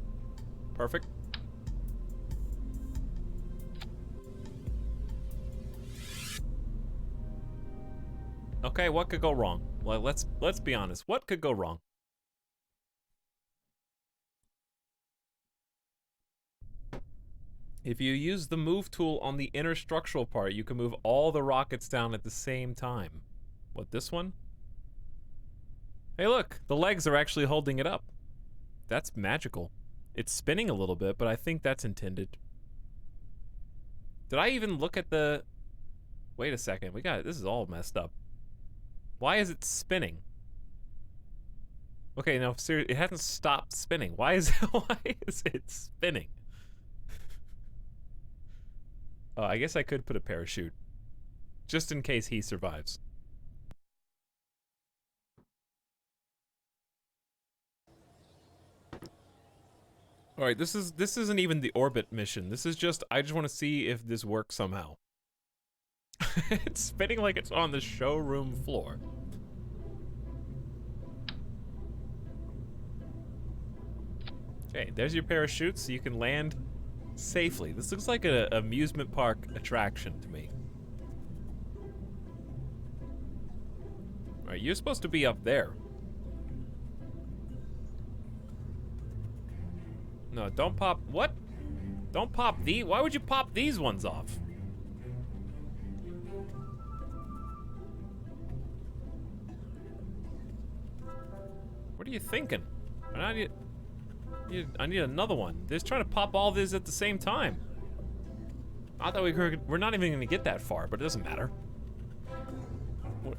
Perfect. Okay, what could go wrong? Well, let's be honest. What could go wrong? If you use the move tool on the inner structural part, you can move all the rockets down at the same time. What, this one? Hey look, the legs are actually holding it up. That's magical. It's spinning a little bit, but I think that's intended. Did I even look at the... Wait a second, this is all messed up. Why is it spinning? Okay, no, seriously, it hasn't stopped spinning. Why is it spinning? Oh, I guess I could put a parachute. Just in case he survives. Alright, this isn't even the orbit mission. This is just, I just want to see if this works somehow. It's spinning like it's on the showroom floor. Okay, there's your parachute so you can land safely. This looks like an amusement park attraction to me. Alright, you're supposed to be up there. No, don't pop... What? Don't pop these... Why would you pop these ones off? What are you thinking? I need another one. They're just trying to pop all these at the same time. I thought we're not even gonna get that far, but it doesn't matter.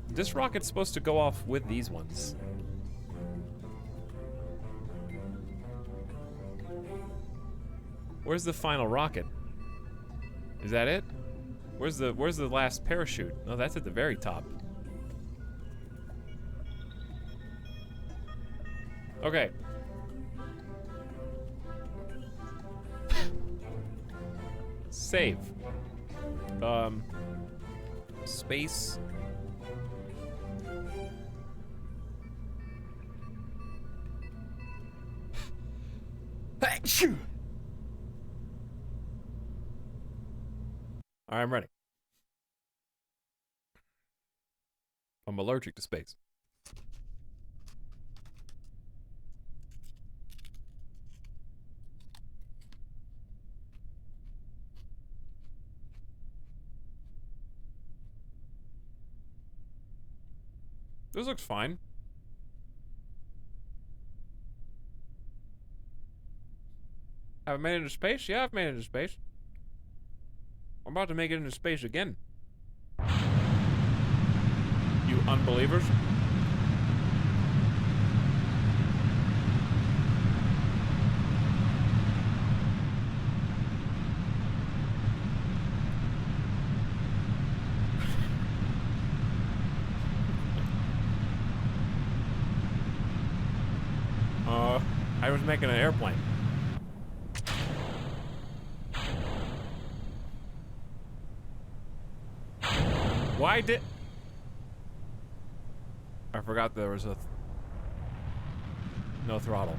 This rocket's supposed to go off with these ones. Where's the final rocket? Is that it? Where's the last parachute? Oh, that's at the very top. Okay. Save. Space. Alright, I'm ready. I'm allergic to space. This looks fine. Have I made it into space? Yeah, I've made it into space. We're about to make it into space again. You unbelievers. I was making an airplane. Why did... I forgot there was a... no throttle.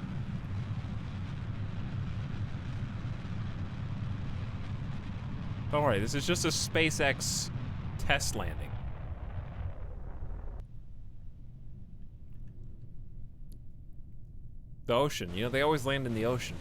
Don't worry, this is just a SpaceX test landing. The ocean, you know, they always land in the ocean.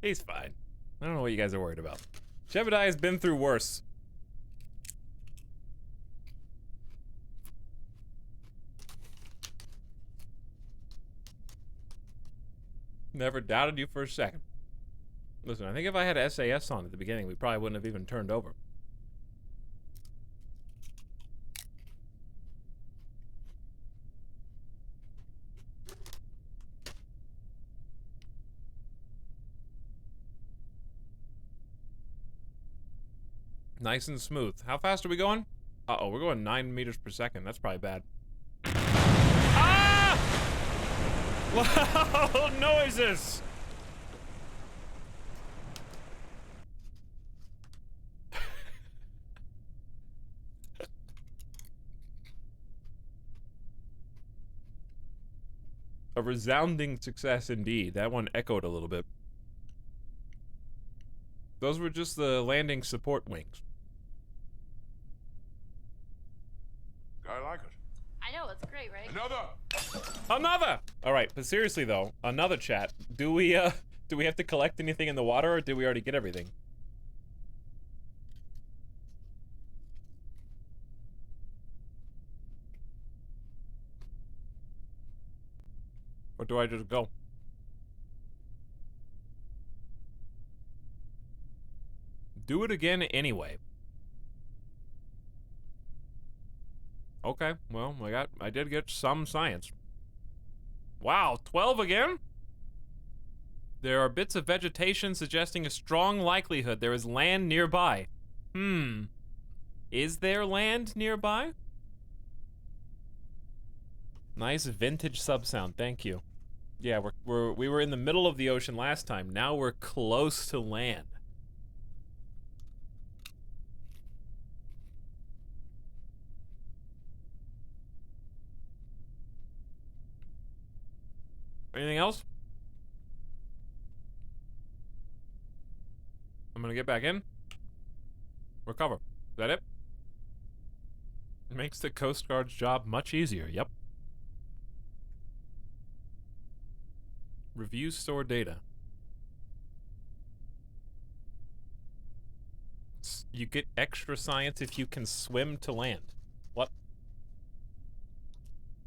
He's fine. I don't know what you guys are worried about. Jebediah has been through worse. Never doubted you for a second. Listen, I think if I had SAS on at the beginning, we probably wouldn't have even turned over. Nice and smooth. How fast are we going? Uh-oh, we're going 9 meters per second. That's probably bad. Ah! Loud noises! A resounding success indeed. That one echoed a little bit. Those were just the landing support wings. I like it. I know, it's great, right? Another! All right, but seriously though, another chat. Do we have to collect anything in the water, or did we already get everything? Or do I just go? Do it again anyway. Okay, well, I did get some science. Wow, 12 again? There are bits of vegetation suggesting a strong likelihood there is land nearby. Is there land nearby? Nice vintage sub sound, thank you. Yeah, we were in the middle of the ocean last time. Now we're close to land. Anything else? I'm gonna get back in. Recover. Is that it? It makes the Coast Guard's job much easier, yep. Review store data. You get extra science if you can swim to land. What?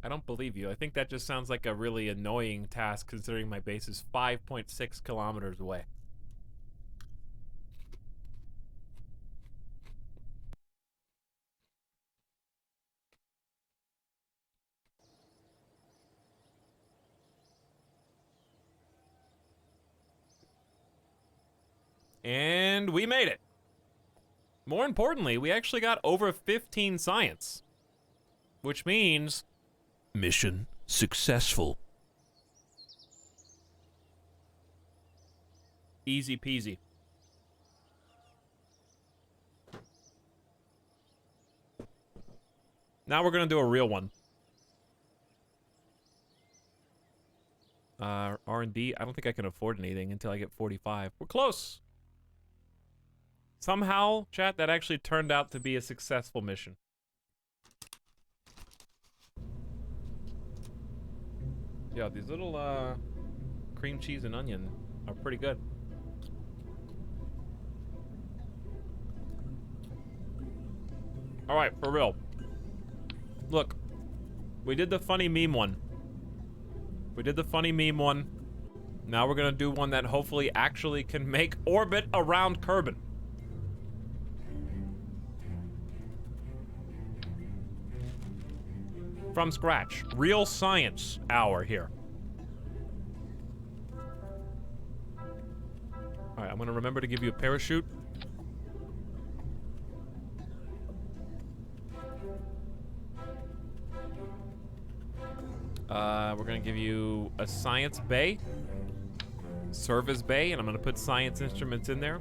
I don't believe you. I think that just sounds like a really annoying task considering my base is 5.6 kilometers away. And we made it. More importantly, we actually got over 15 science. Which means... mission successful. Easy peasy. Now we're gonna do a real one. R&D, I don't think I can afford anything until I get 45. We're close. Somehow, chat, that actually turned out to be a successful mission. Yeah, these little cream cheese and onion are pretty good. All right, for real. Look, we did the funny meme one. Now we're gonna do one that hopefully actually can make orbit around Kerbin. From scratch. Real science hour here. Alright, I'm gonna remember to give you a parachute. We're gonna give you a science bay. Service bay, and I'm gonna put science instruments in there.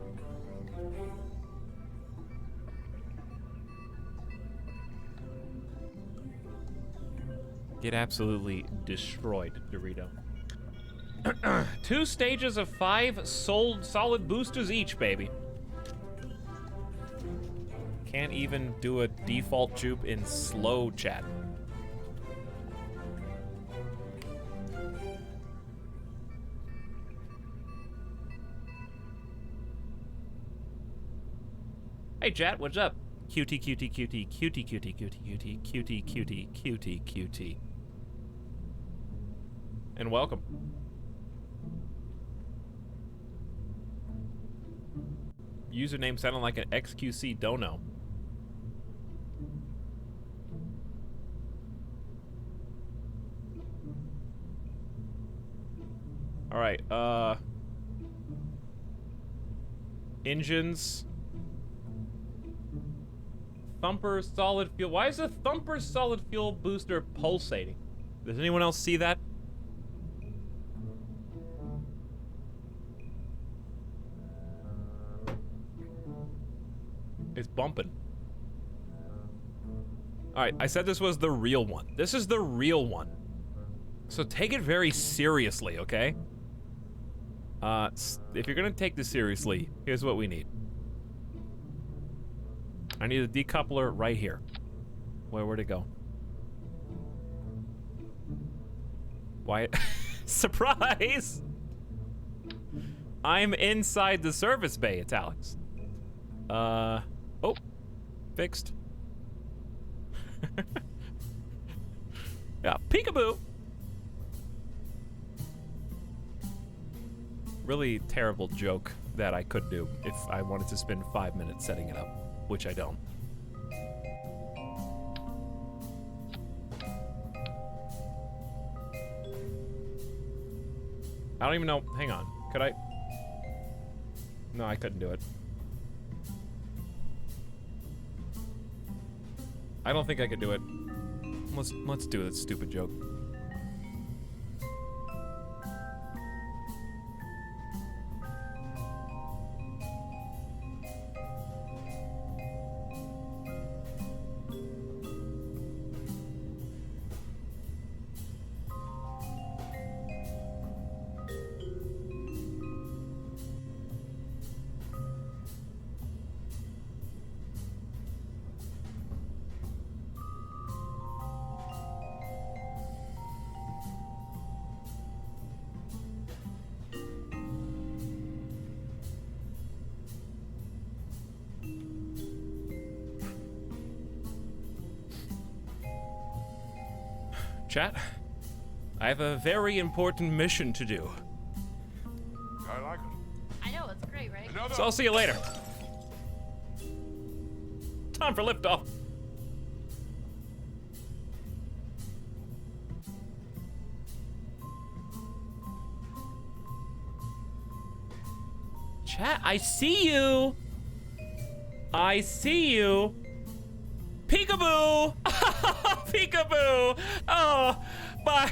Get absolutely destroyed, Dorito. 2 stages of 5 solid boosters each, baby. Can't even do a default jupe in slow chat. Hey chat, what's up? Cutie, cutie, cutie, cutie, cutie, cutie, cutie, cutie, cutie, cutie, cutie. And welcome. Username sounded like an XQC dono. Alright, engines. Thumper solid fuel. Why is the Thumper solid fuel booster pulsating? Does anyone else see that? It's bumping. Alright, I said this was the real one. This is the real one. So take it very seriously, okay? If you're gonna take this seriously, here's what we need. I need a decoupler right here. Where'd it go? Why? Surprise! I'm inside the service bay, Etalyx. Oh. Fixed. Yeah, peekaboo! Really terrible joke that I could do if I wanted to spend 5 minutes setting it up. Which I don't. I don't even know. Hang on. Could I? No, I couldn't do it. I don't think I could do it. Let's do this stupid joke. Chat, I have a very important mission to do. I like it. I know, it's great, right? Another. So I'll see you later. Time for liftoff. Chat, I see you. I see you. Peekaboo! Peekaboo! Oh, bye.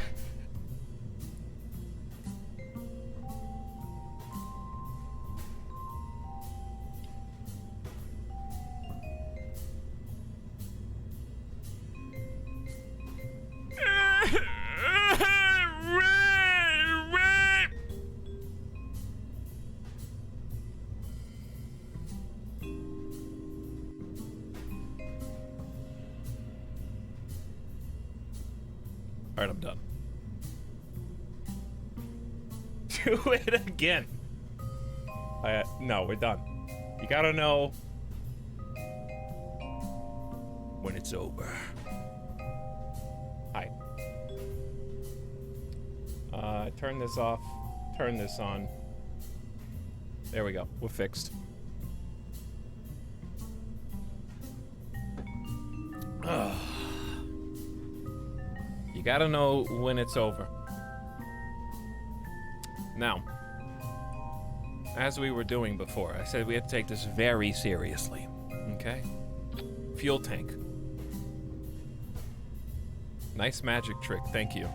All right, I'm done. Do it again. No, we're done. You gotta know when it's over. Hi. Turn this off. Turn this on. There we go. We're fixed. You gotta know when it's over. Now, as we were doing before, I said we had to take this very seriously. Okay? Fuel tank. Nice magic trick, thank you.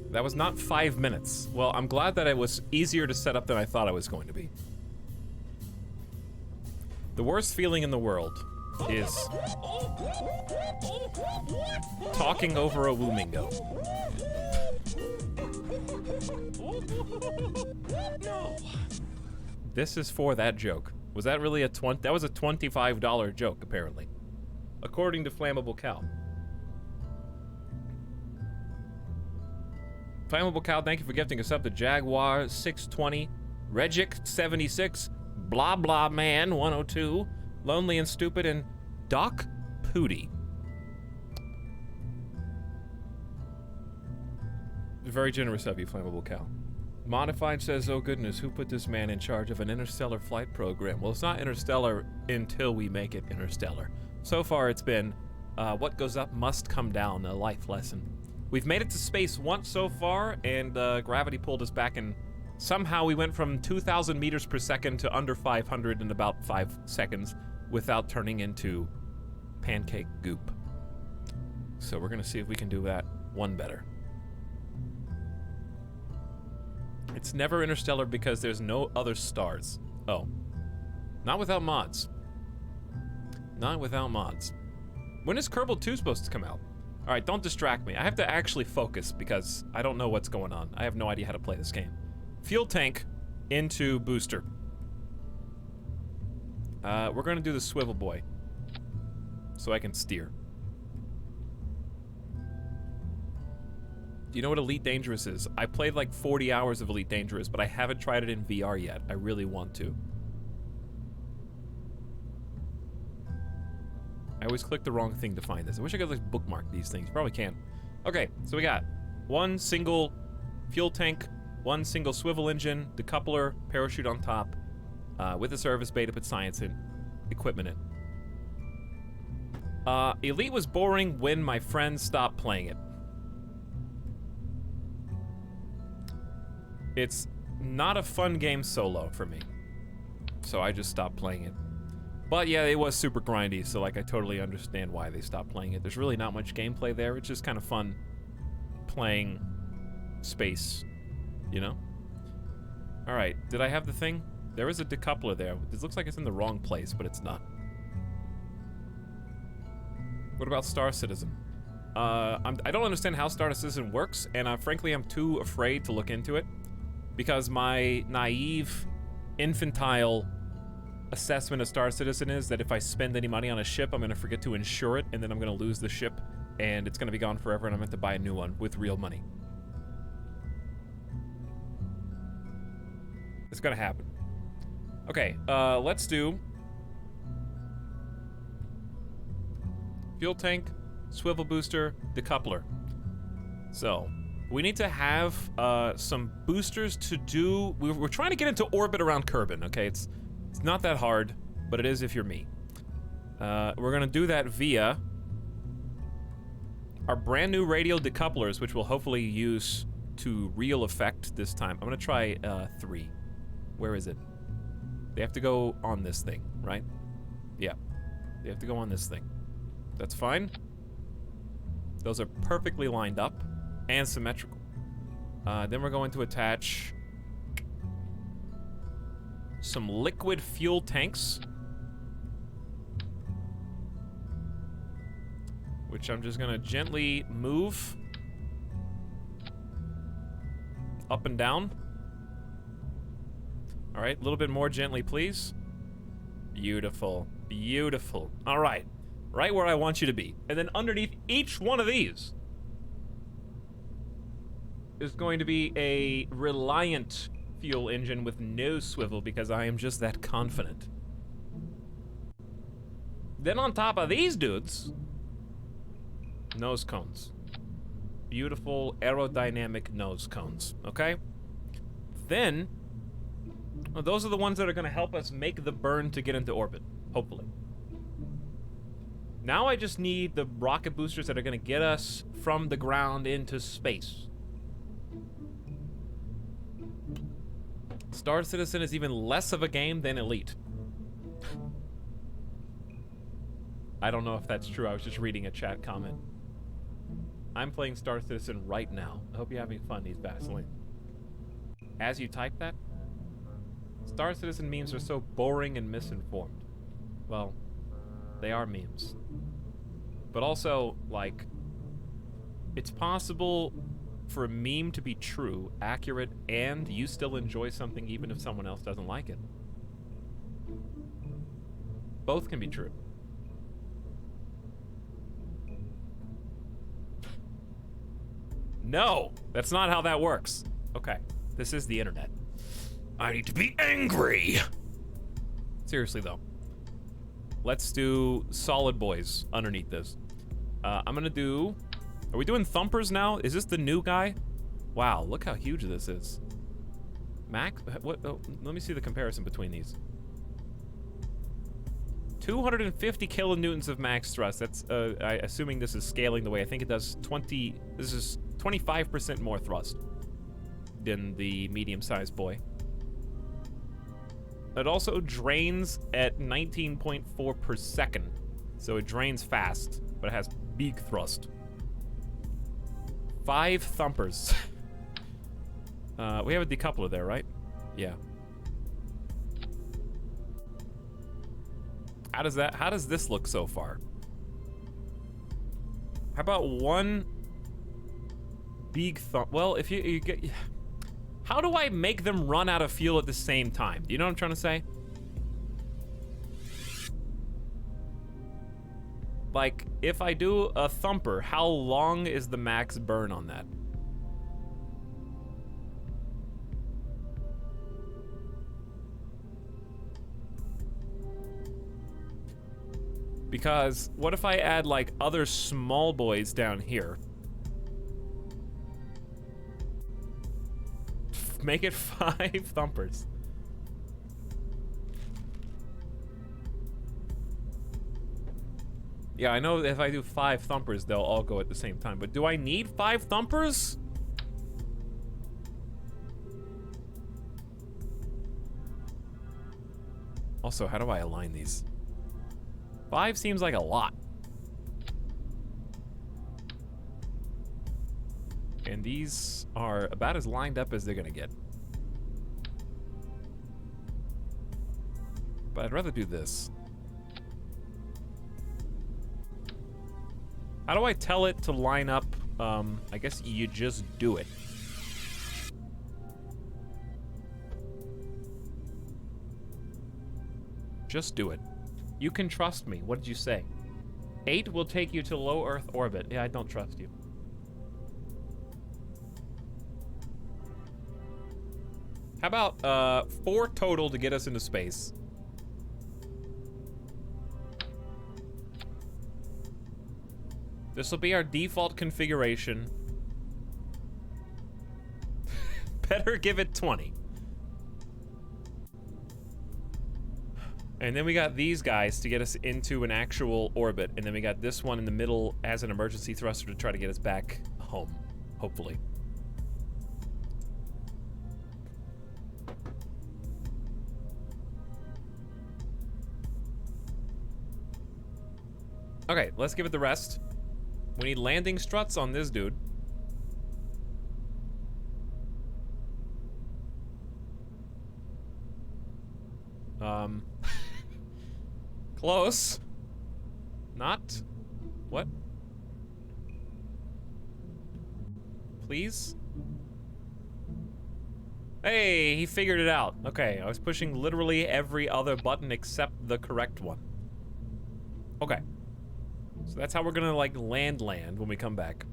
That was not 5 minutes. Well, I'm glad that it was easier to set up than I thought it was going to be. The worst feeling in the world is talking over a Woomingo. No. This is for that joke. Was that really a that was a $25 joke, apparently. According to Flammable Cow. Flammable Cow, thank you for gifting us up to Jaguar 620, Regic 76, Blah Blah Man 102, Lonely and Stupid, and Doc Pooty. Very generous of you, Flammable Cow. Modified says, oh goodness, who put this man in charge of an interstellar flight program? Well, it's not interstellar until we make it interstellar. So far it's been, what goes up must come down, a life lesson. We've made it to space once so far, and gravity pulled us back, and somehow we went from 2,000 meters per second to under 500 in about 5 seconds without turning into pancake goop. So we're gonna see if we can do that one better. It's never interstellar because there's no other stars. Oh. Not without mods. Not without mods. When is Kerbal 2 supposed to come out? Alright, don't distract me. I have to actually focus because I don't know what's going on. I have no idea how to play this game. Fuel tank into booster. We're gonna do the swivel boy. So I can steer. Do you know what Elite Dangerous is? I played like 40 hours of Elite Dangerous, but I haven't tried it in VR yet. I really want to. I always click the wrong thing to find this. I wish I could like bookmark these things. Probably can't. Okay, so we got one single fuel tank, one single swivel engine, decoupler, parachute on top, with a service bay to put science in, equipment in. Elite was boring when my friends stopped playing it. It's not a fun game solo for me, so I just stopped playing it. But yeah, it was super grindy, so like I totally understand why they stopped playing it. There's really not much gameplay there. It's just kind of fun playing space, you know? All right, did I have the thing? There is a decoupler there. This looks like it's in the wrong place, but it's not. What about Star Citizen? I don't understand how Star Citizen works, and frankly, I'm too afraid to look into it because my naive, infantile assessment of Star Citizen is that if I spend any money on a ship, I'm gonna forget to insure it, and then I'm gonna lose the ship, and it's gonna be gone forever, and I'm gonna have to buy a new one with real money. It's gonna happen. Okay, let's do fuel tank, swivel booster, decoupler. So, we need to have some boosters to do. We're trying to get into orbit around Kerbin, okay? It's not that hard, but it is if you're me. We're gonna do that via our brand new radial decouplers, which we'll hopefully use to real effect this time. I'm gonna try 3. Where is it? They have to go on this thing, right? Yeah, they have to go on this thing. That's fine. Those are perfectly lined up and symmetrical. Then we're going to attach some liquid fuel tanks, which I'm just gonna gently move up and down. All right, a little bit more gently, please. Beautiful, beautiful. All right, Right where I want you to be. And then underneath each one of these is going to be a Reliant fuel engine with no swivel because I am just that confident. Then on top of these dudes, nose cones. Beautiful aerodynamic nose cones, okay? Then, well, those are the ones that are gonna help us make the burn to get into orbit, hopefully. Now I just need the rocket boosters that are gonna get us from the ground into space. Star Citizen is even less of a game than Elite. I don't know if that's true. I was just reading a chat comment. I'm playing Star Citizen right now. I hope you're having fun, these Vaseline. As you type that, Star Citizen memes are so boring and misinformed. Well, they are memes. But also, like, it's possible for a meme to be true, accurate, and you still enjoy something even if someone else doesn't like it. Both can be true. No, that's not how that works. Okay, this is the internet. I need to be angry. Seriously though, let's do Solid Boys underneath this. I'm gonna do, are we doing thumpers now? Is this the new guy? Wow, look how huge this is. Max, what, oh, let me see the comparison between these. 250 kilonewtons of max thrust. That's, assuming this is scaling the way I think it does. This is 25% more thrust than the medium-sized boy. It also drains at 19.4 per second. So it drains fast, but it has big thrust. 5 thumpers. We have a decoupler there, right? Yeah. How does this look so far? How about one big thump? Well, if you get, how do I make them run out of fuel at the same time? Do you know what I'm trying to say? Like, if I do a thumper, how long is the max burn on that? Because what if I add like other small boys down here? Make it 5 thumpers. Yeah, I know if I do 5 thumpers, they'll all go at the same time. But do I need 5 thumpers? Also, how do I align these? 5 seems like a lot. And these are about as lined up as they're gonna get. But I'd rather do this. How do I tell it to line up? I guess you just do it. Just do it. You can trust me. What did you say? 8 will take you to low Earth orbit. Yeah, I don't trust you. How about 4 total to get us into space? This will be our default configuration. Better give it 20. And then we got these guys to get us into an actual orbit, and then we got this one in the middle as an emergency thruster to try to get us back home, hopefully. Okay, let's give it the rest. We need landing struts on this dude. Close. Not. What? Please? Hey, he figured it out. Okay, I was pushing literally every other button except the correct one. Okay. So that's how we're gonna, like, land when we come back.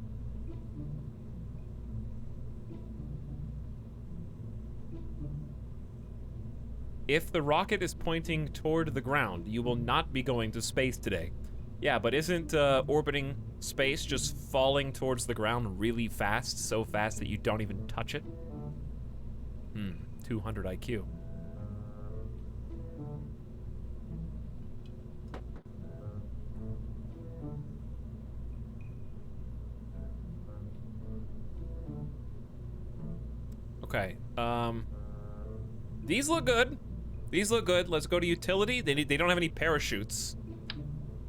If the rocket is pointing toward the ground, you will not be going to space today. Yeah, but isn't orbiting space just falling towards the ground really fast, so fast that you don't even touch it? 200 IQ. Okay, these look good. These look good. Let's go to utility. They don't have any parachutes.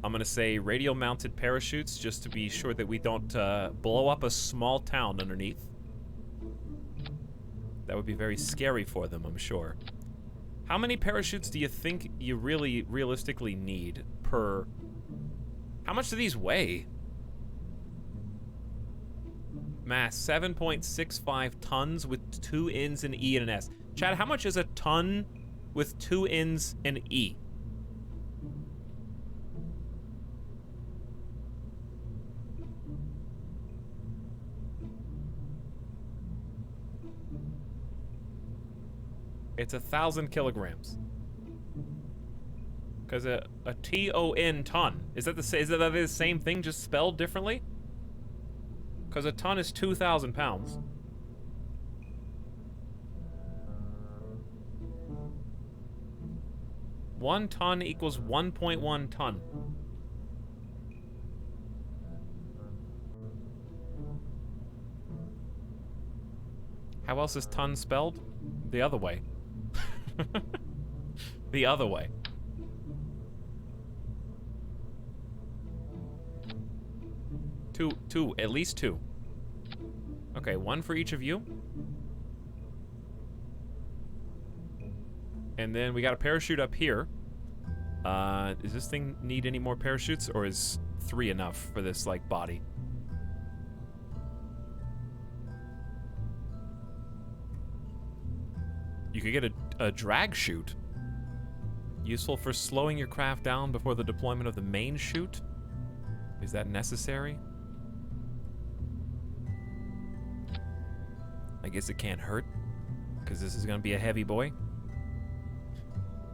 I'm gonna say radial mounted parachutes just to be sure that we don't blow up a small town underneath. That would be very scary for them, I'm sure. How many parachutes do you think you really realistically need per... How much do these weigh? Mass 7.65 tons with 2 N's, an E, and an S. Chad, how much is a ton with 2 N's and E? It's 1,000 kilograms. Because a T-O-N ton. Is that the same thing, just spelled differently? Because a ton is 2,000 pounds. One ton equals 1.1 ton. How else is ton spelled? The other way. The other way. Two, at least 2. Okay, 1 for each of you. And then we got a parachute up here. Does this thing need any more parachutes, or is 3 enough for this, like, body? You could get a drag chute. Useful for slowing your craft down before the deployment of the main chute. Is that necessary? I guess it can't hurt, because this is gonna be a heavy boy.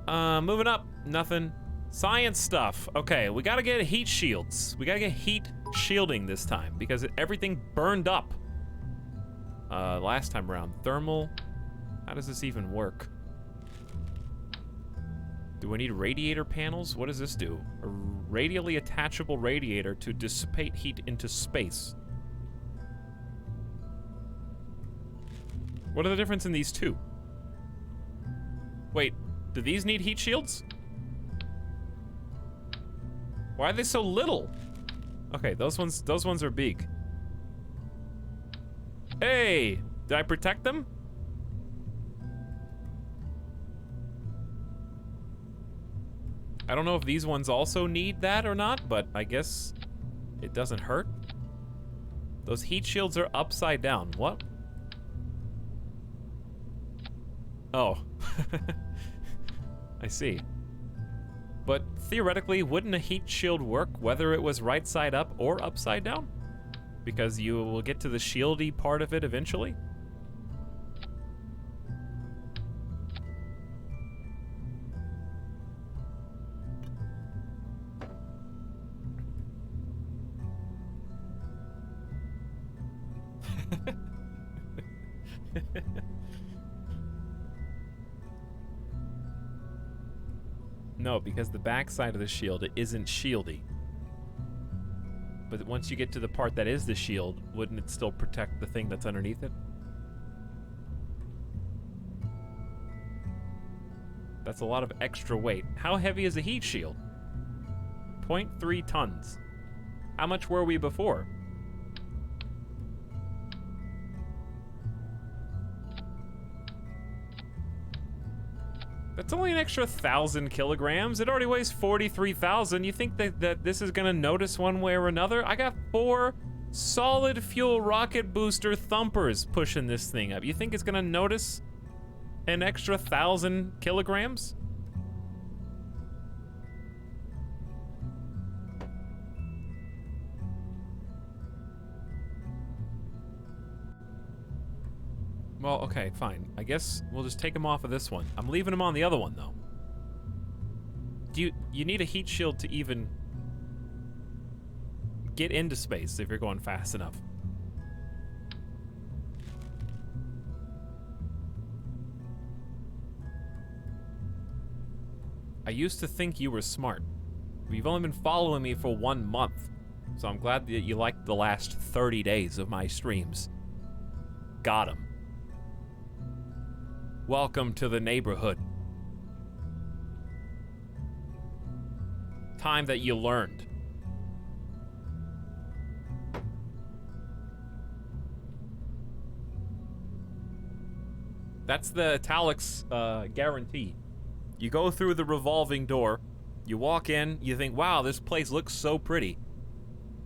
Moving up, nothing. Science stuff. Okay, we gotta get heat shields. We gotta get heat shielding this time, because everything burned up last time around. Thermal. How does this even work? Do we need radiator panels? What does this do? A radially attachable radiator to dissipate heat into space. What are the difference in these two? Wait, do these need heat shields? Why are they so little? Okay, those ones are big. Hey, did I protect them? I don't know if these ones also need that or not, but I guess it doesn't hurt. Those heat shields are upside down. What? Oh. I see. But theoretically, wouldn't a heat shield work whether it was right side up or upside down? Because you will get to the shieldy part of it eventually? No, because the back side of the shield isn't shieldy. But once you get to the part that is the shield, wouldn't it still protect the thing that's underneath it? That's a lot of extra weight. How heavy is a heat shield? 0.3 tons. How much were we before? That's only an extra 1,000 kilograms. It already weighs 43,000. You think that this is gonna notice one way or another? I got 4 solid fuel rocket booster thumpers pushing this thing up. You think it's gonna notice an extra 1,000 kilograms? Well, okay, fine. I guess we'll just take him off of this one. I'm leaving him on the other one, though. You need a heat shield to even get into space if you're going fast enough. I used to think you were smart. But you've only been following me for 1 month. So I'm glad that you liked the last 30 days of my streams. Got him. Welcome to the neighborhood. Time that you learned. That's the Etalyx guarantee. You go through the revolving door, you walk in, you think, wow, this place looks so pretty.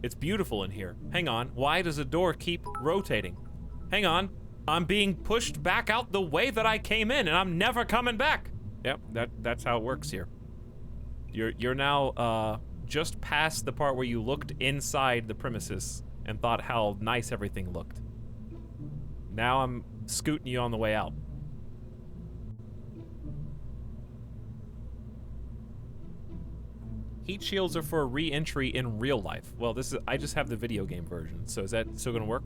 It's beautiful in here. Hang on, why does the door keep rotating? Hang on, I'm being pushed back out the way that I came in and I'm never coming back. Yep, that's how it works here. You're now just past the part where you looked inside the premises and thought how nice everything looked. Now I'm scooting you on the way out. Heat shields are for re-entry in real life. Well, this is, I just have the video game version, so is that still gonna work?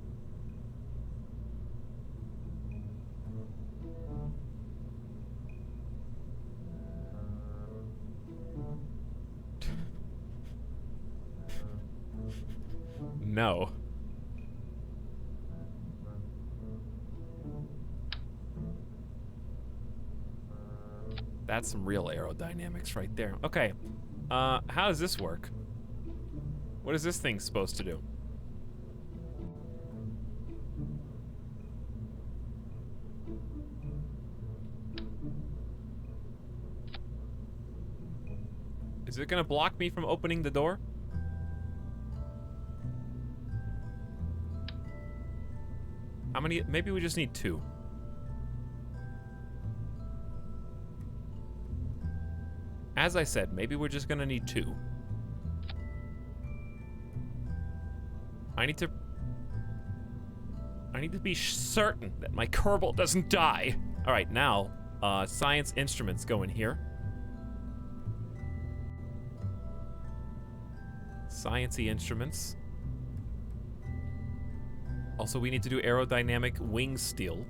No. That's some real aerodynamics right there. Okay. How does this work? What is this thing supposed to do? Is it gonna block me from opening the door? How many? Maybe we just need 2. As I said, maybe we're just gonna need 2. I need to be certain that my Kerbal doesn't die. All right, now, science instruments go in here. Science-y instruments. Also, we need to do aerodynamic wing steel.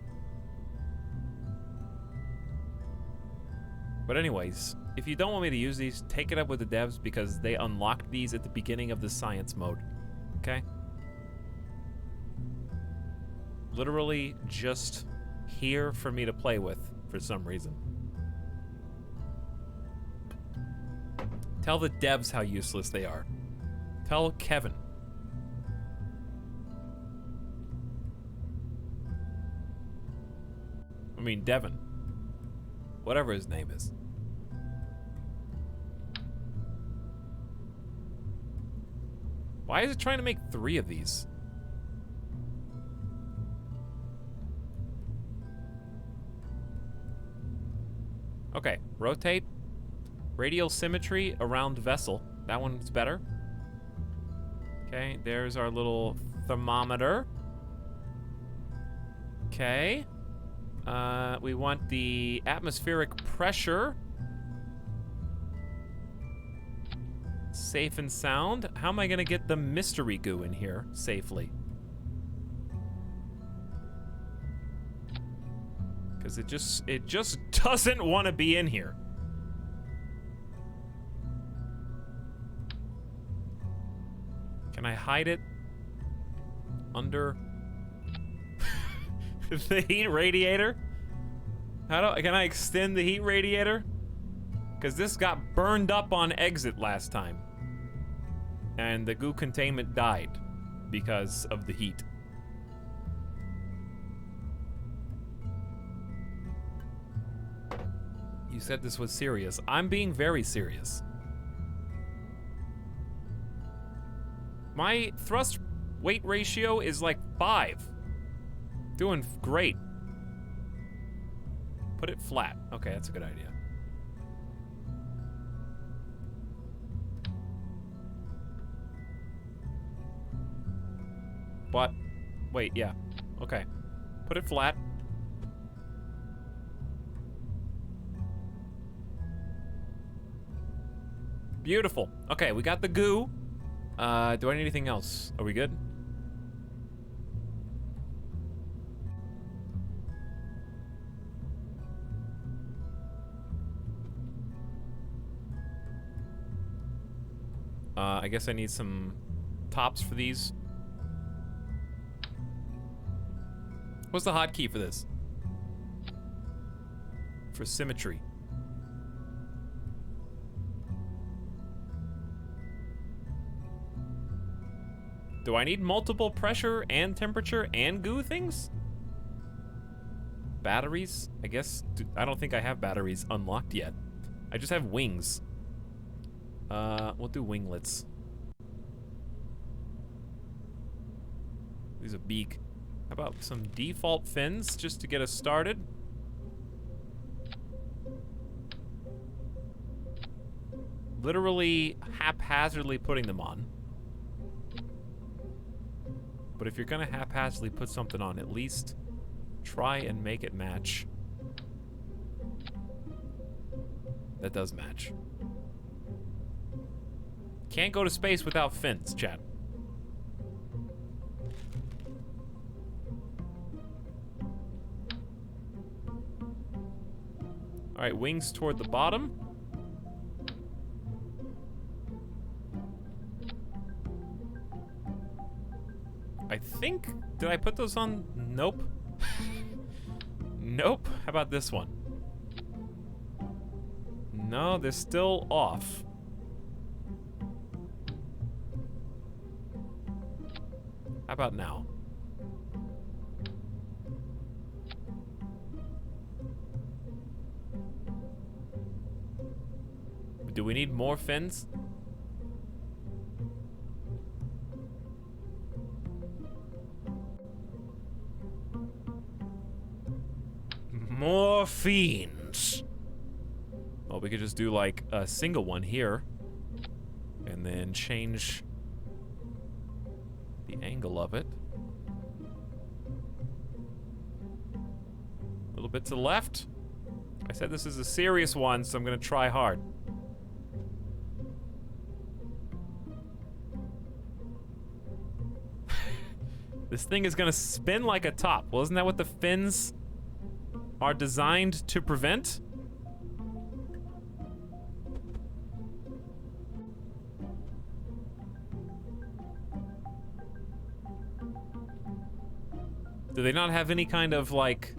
But anyways, if you don't want me to use these, take it up with the devs because they unlocked these at the beginning of the science mode. Okay? Literally just here for me to play with for some reason. Tell the devs how useless they are. Tell Kevin. I mean, Devin. Whatever his name is. Why is it trying to make 3 of these? Okay, rotate. Radial symmetry around vessel. That one's better. Okay, there's our little thermometer. Okay. We want the atmospheric pressure. Safe and sound. How am I gonna get the mystery goo in here safely? Because it just doesn't want to be in here. Can I hide it under the heat radiator? Can I extend the heat radiator? Because this got burned up on exit last time. And the goo containment died because of the heat. You said this was serious. I'm being very serious. My thrust weight ratio is like 5. Doing great. Put it flat. Okay, that's a good idea. What? Wait, yeah. Okay. Put it flat. Beautiful. Okay, we got the goo. Do I need anything else? Are we good? I guess I need some tops for these. What's the hotkey for this? For symmetry. Do I need multiple pressure and temperature and goo things? Batteries? I guess. I don't think I have batteries unlocked yet. I just have wings. We'll do winglets. These are beak. How about some default fins just to get us started? Literally haphazardly putting them on. But if you're gonna haphazardly put something on, at least try and make it match. That does match. Can't go to space without fins, chat. Alright, wings toward the bottom. I think, did I put those on? Nope. Nope. How about this one? No, they're still off. How about now? Do we need more fins? More fiends. Well, we could just do like a single one here and then change the angle of it. A little bit to the left. I said this is a serious one, so I'm gonna try hard. This thing is gonna spin like a top. Well, isn't that what the fins are designed to prevent? Do they not have any kind of, like,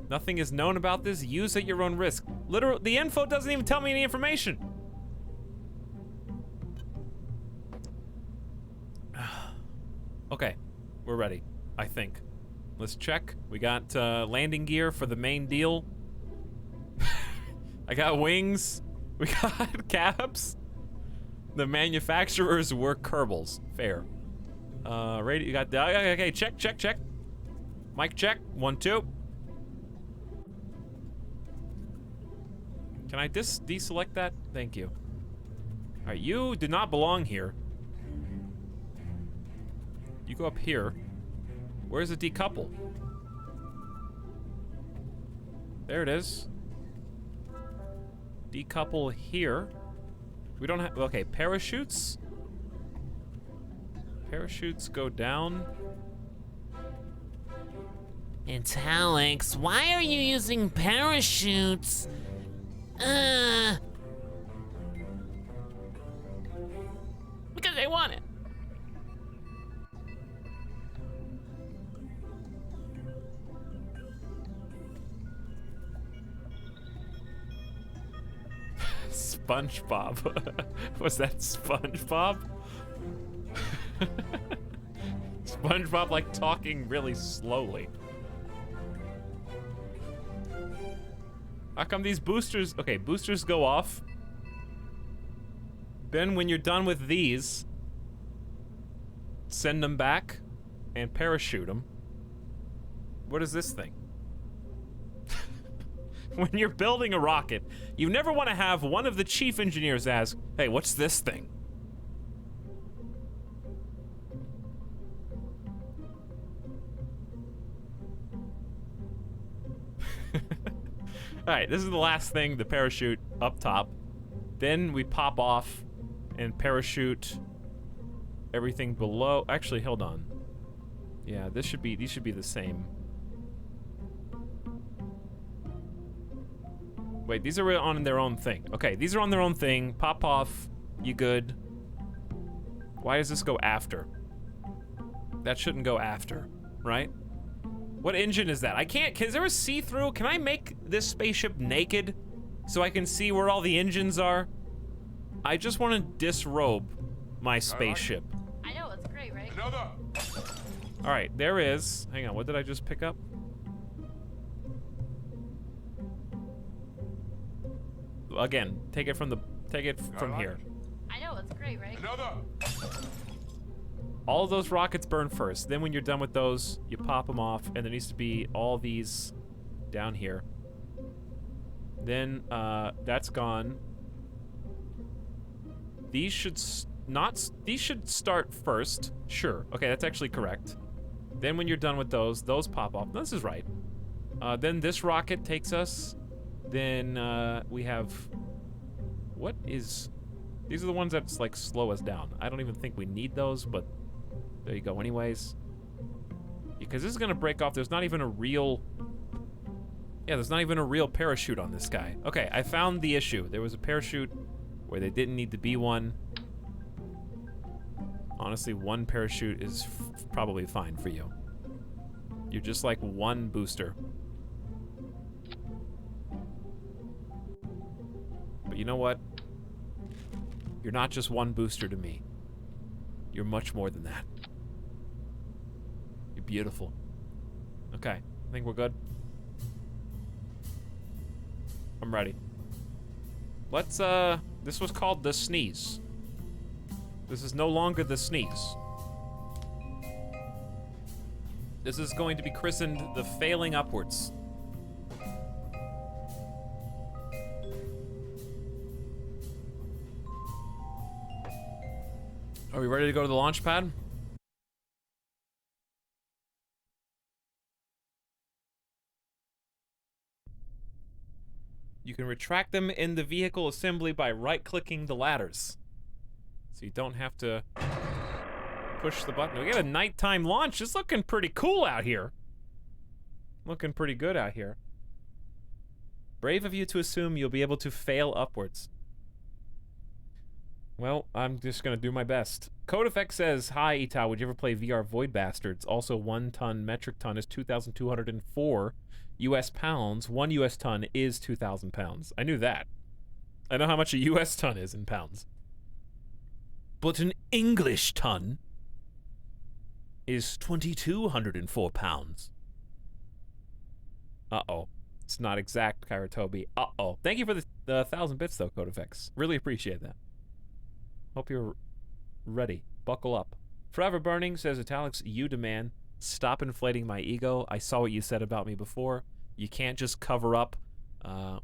nothing is known about this? Use at your own risk. Literally, the info doesn't even tell me any information. Okay, we're ready, I think. Let's check. We got landing gear for the main deal. I got wings. We got caps. The manufacturers were KERBALS. Fair. Radio, you got the, okay, check, check, check. Mic check, 1, 2. Can I deselect that? Thank you. All right, you do not belong here. You go up here. Where's the decouple? There it is. Decouple here. We don't have, okay, parachutes. Parachutes go down. Etalyx, why are you using parachutes? Because I want it. SpongeBob. Was that SpongeBob? SpongeBob like talking really slowly. How come these boosters, okay, boosters go off. Then when you're done with these, send them back and parachute them. What is this thing? When you're building a rocket, you never want to have one of the chief engineers ask, hey, what's this thing? All right, this is the last thing, the parachute up top. Then we pop off and parachute everything below. Actually, hold on. Yeah, these should be the same. Wait, these are on their own thing. Okay, these are on their own thing. Pop off. You good? Why does this go after? That shouldn't go after, right? What engine is that? I can't. Is there a see-through? Can I make this spaceship naked so I can see where all the engines are? I just want to disrobe my spaceship. I know, it's great, right? Another. All right, there is. Hang on, what did I just pick up? Again, take it from here. I know, it's great, right? Another. All of those rockets burn first. Then when you're done with those, you pop them off, and there needs to be all these down here. Then that's gone. These should these should start first. Sure. Okay, that's actually correct. Then when you're done with those pop off. This is right. Then this rocket takes us. Then we have these are the ones that's like slow us down. I don't even think we need those, but there you go anyways. Because this is gonna break off. There's not even a real parachute on this guy. Okay, I found the issue. There was a parachute where they didn't need to be one. Honestly, one parachute is probably fine for you. You're just like one booster. But you know what? You're not just one booster to me. You're much more than that. You're beautiful. Okay, I think we're good. I'm ready. Let's, this was called the Sneeze. This is no longer the Sneeze. This is going to be christened the Failing Upwards. Are we ready to go to the launch pad? You can retract them in the vehicle assembly by right-clicking the ladders. So you don't have to push the button. We got a nighttime launch. It's looking pretty cool out here. Looking pretty good out here. Brave of you to assume you'll be able to fail upwards. Well, I'm just gonna do my best. CodeEffect says, hi, Eta, would you ever play VR Void Bastards? Also, 1 ton metric ton is 2,204 US pounds. 1 US ton is 2,000 pounds. I knew that. I know how much a US ton is in pounds. But an English ton is 2,204 pounds. Uh-oh. It's not exact, Kairatobi. Uh-oh. Thank you for the 1,000 bits, though, CodeEffects. Really appreciate that. Hope you're ready. Buckle up. Forever Burning says, Etalyx, you demand. Stop inflating my ego. I saw what you said about me before. You can't just cover up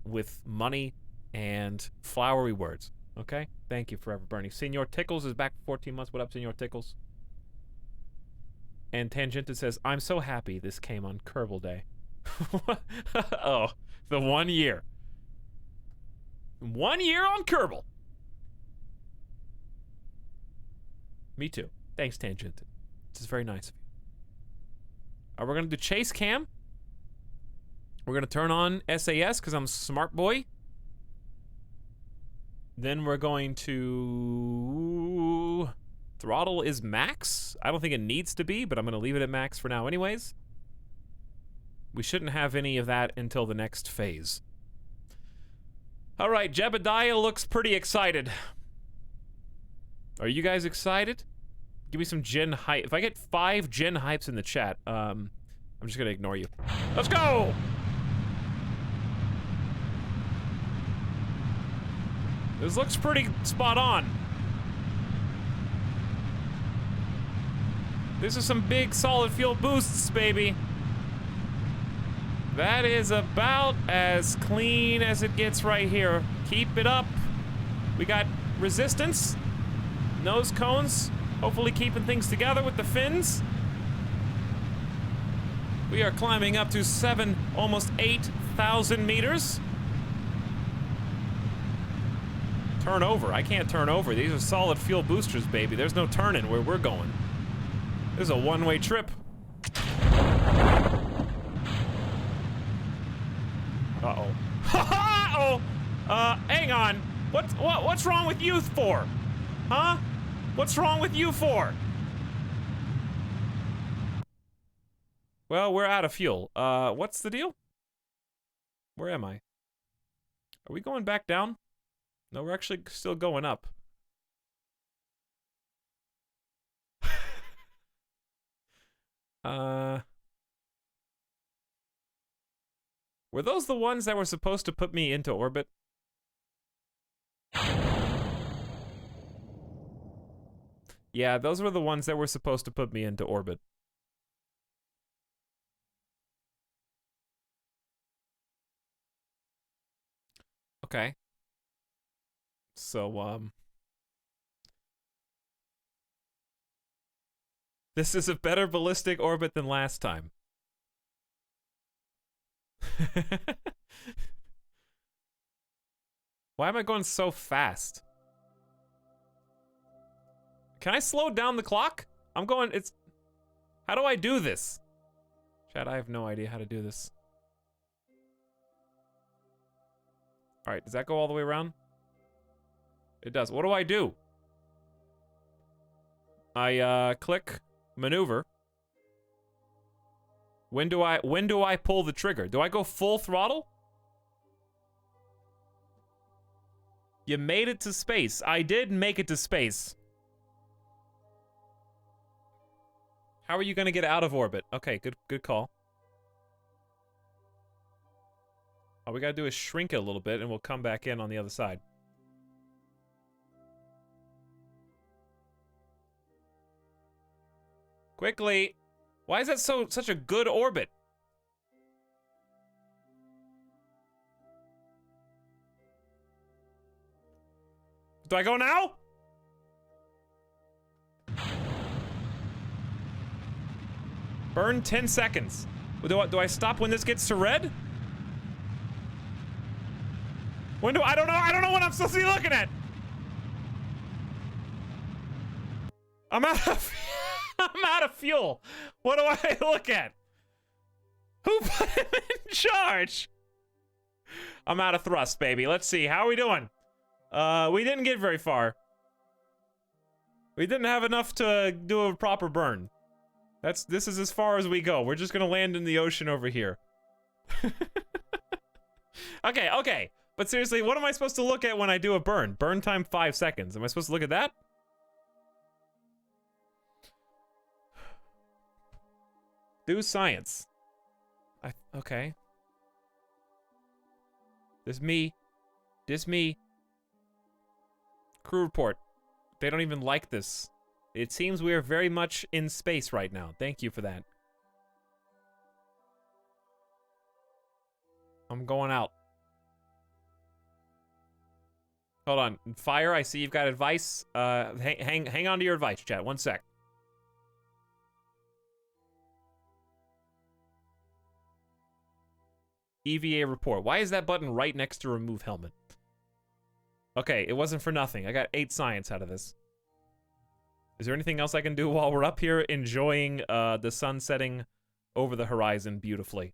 with money and flowery words. Okay? Thank you, Forever Burning. Senor Tickles is back for 14 months. What up, Senor Tickles? And Tangenta says, I'm so happy this came on Kerbal Day. Oh, the 1 year. 1 year on Kerbal. Me too. Thanks, Tangent. This is very nice of you. We're going to do chase cam. We're going to turn on SAS because I'm a smart boy. Then we're going to... Throttle is max. I don't think it needs to be, but I'm going to leave it at max for now anyways. We shouldn't have any of that until the next phase. All right, Jebediah looks pretty excited. Are you guys excited? Give me some gen hype. If I get 5 gen hypes in the chat, I'm just gonna ignore you. Let's go! This looks pretty spot on. This is some big solid fuel boosts, baby. That is about as clean as it gets right here. Keep it up. We got resistance. Nose cones, hopefully keeping things together with the fins. We are climbing up to 7, almost 8,000 meters. Turn over. I can't turn over. These are solid fuel boosters, baby. There's no turning where we're going. This is a one-way trip. Uh-oh. Uh-oh! Hang on. What's wrong with you for? Huh? What's wrong with you for? Well, we're out of fuel. What's the deal? Where am I? Are we going back down? No, we're actually still going up. Were those the ones that were supposed to put me into orbit? Yeah, those were the ones that were supposed to put me into orbit. Okay. So, this is a better ballistic orbit than last time. Why am I going so fast? Can I slow down the clock? I'm going, it's... How do I do this? Chad, I have no idea how to do this. Alright, does that go all the way around? It does. What do I do? I, click maneuver. When do I pull the trigger? Do I go full throttle? You made it to space. I did make it to space. How are you gonna get out of orbit? Okay, good call. All we gotta do is shrink it a little bit and we'll come back in on the other side. Quickly! Why is that such a good orbit? Do I go now? Burn 10 seconds. Do I stop when this gets to red? When do I don't know what I'm supposed to be looking at. I'm out of I'm out of fuel. What do I look at? Who put him in charge? I'm out of thrust, baby. Let's see. How are we doing? We didn't get very far. We didn't have enough to do a proper burn. This is as far as we go. We're just gonna land in the ocean over here. Okay. But seriously, what am I supposed to look at when I do a burn? Burn time 5 seconds. Am I supposed to look at that? Do science. Okay. This me. Crew report. They don't even like this. It seems we are very much in space right now. Thank you for that. I'm going out. Hold on. Fire, I see you've got advice. Hang on to your advice, chat. 1 sec. EVA report. Why is that button right next to remove helmet? Okay, it wasn't for nothing. I got 8 science out of this. Is there anything else I can do while we're up here enjoying the sun setting over the horizon beautifully?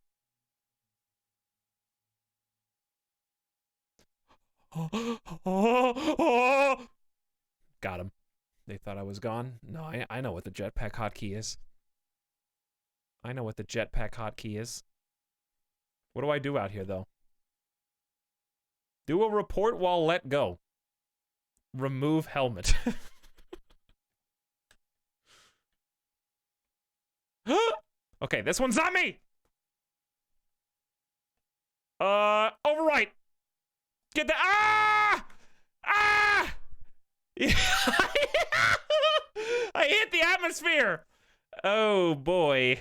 Got him. They thought I was gone. No, I know what the jetpack hotkey is. I know what the jetpack hotkey is. What do I do out here, though? Do a report while let go. Remove helmet. Okay, this one's not me! Overwrite! Get the— Ah! Ah! I hit the atmosphere! Oh, boy.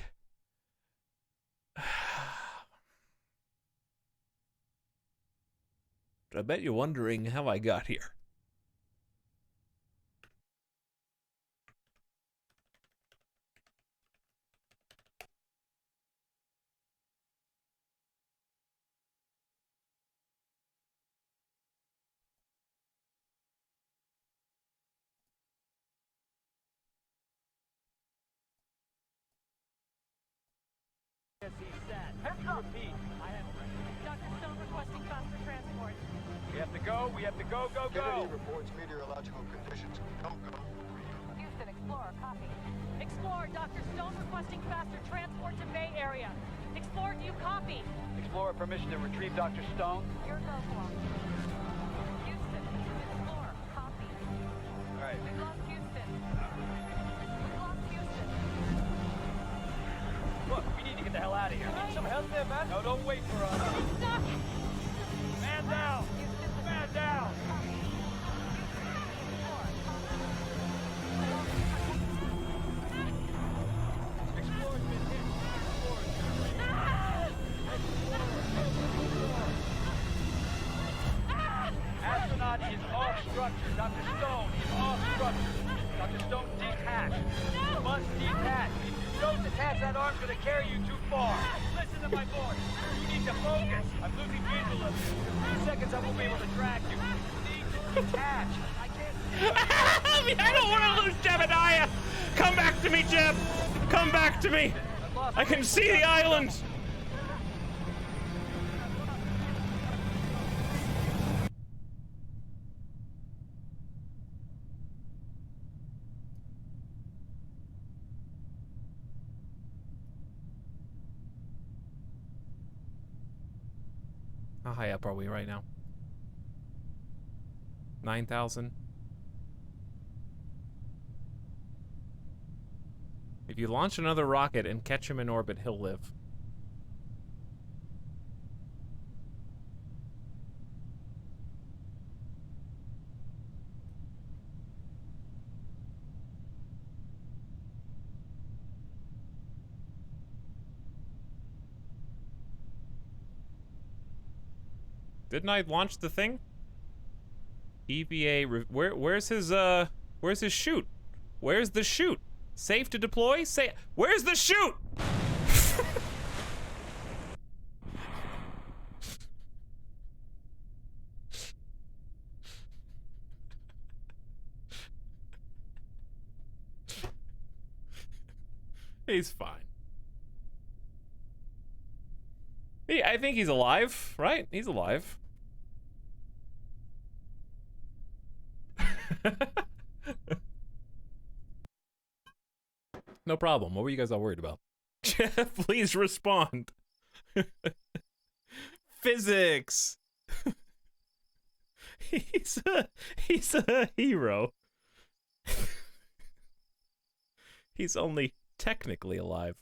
I bet you're wondering how I got here. Repeat. I am ready. Dr. Stone requesting faster transport. We have to go. We have to go. Go. Kennedy reports meteorological conditions. Go. Houston, Explorer, copy. Explorer, Dr. Stone requesting faster transport to Bay Area. Explorer, do you copy? Explorer, permission to retrieve Dr. Stone. Your go, Guam. Houston, Explorer, copy. All right. We've lost Houston. We've lost Houston. Look, we need to get the hell out of here. Need some help there, man? No, don't wait for us. It's stuck. Man down. Man down. Explorer's been hit. Astronaut is off structure. Dr. Stone is off structure. Dr. Stone, detach. You must detach. If you don't detach, that arm's gonna carry you too far. Listen to my voice. You need to focus. I'm losing visual of you. In 2 seconds, I won't be able to drag you. You need to detach. I can't see you. I don't want to lose Jebediah! Come back to me, Jeb! Come back to me! I can see the island! How high up are we right now? 9,000? If you launch another rocket and catch him in orbit, he'll live. Didn't I launch the thing? EVA, where's his chute? Where's the chute? Safe to deploy? Where's the chute? He's fine. I think he's alive, right? He's alive. No problem. What were you guys all worried about? Jeff, please respond. Physics. He's a hero. He's only technically alive.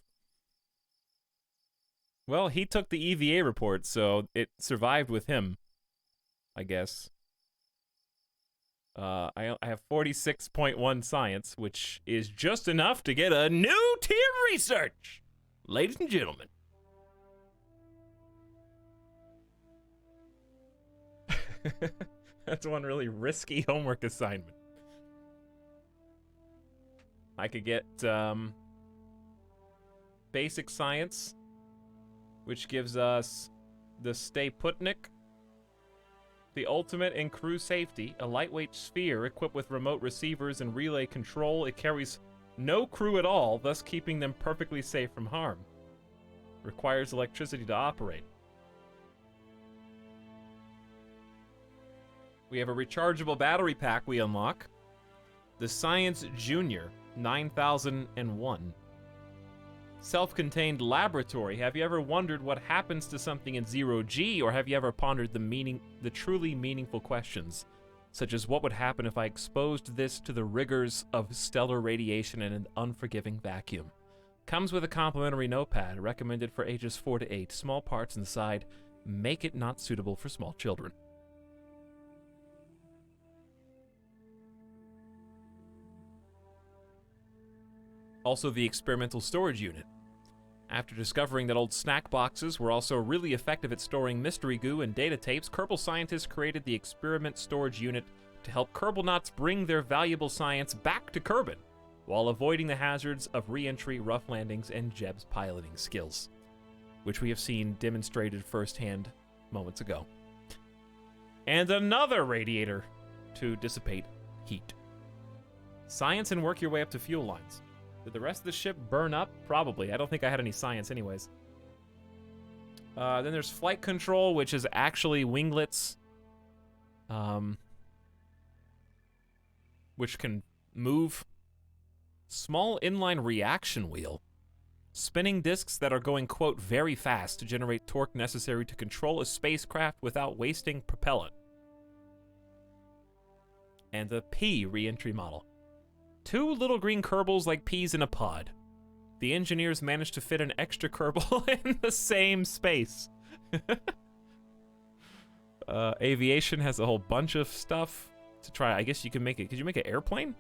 Well, he took the EVA report, so it survived with him, I guess. I have 46.1 science, which is just enough to get a new tier research, ladies and gentlemen. That's one really risky homework assignment. I could get basic science, which gives us the Stay Putnik, the ultimate in crew safety, a lightweight sphere equipped with remote receivers and relay control. It carries no crew at all, thus keeping them perfectly safe from harm. Requires electricity to operate. We have a rechargeable battery pack we unlock. The Science Junior, 9001. Self-contained laboratory. Have you ever wondered what happens to something in 0G, or have you ever pondered the truly meaningful questions, such as what would happen if I exposed this to the rigors of stellar radiation in an unforgiving vacuum? Comes with a complimentary notepad, recommended for ages 4 to 8. Small parts inside make it not suitable for small children. Also, the experimental storage unit. After discovering that old snack boxes were also really effective at storing mystery goo and data tapes, Kerbal scientists created the experiment storage unit to help Kerbalnauts bring their valuable science back to Kerbin, while avoiding the hazards of re-entry, rough landings, and Jeb's piloting skills, which we have seen demonstrated firsthand moments ago. And another radiator to dissipate heat. Science and work your way up to fuel lines. Did the rest of the ship burn up? Probably. I don't think I had any science anyways. Then there's flight control, which is actually winglets. Which can move. Small inline reaction wheel. Spinning discs that are going, quote, very fast to generate torque necessary to control a spacecraft without wasting propellant. And the P re-entry model. 2 little green Kerbals like peas in a pod. The engineers managed to fit an extra Kerbal in the same space. Aviation has a whole bunch of stuff to try. I guess you can make it. Could you make an airplane?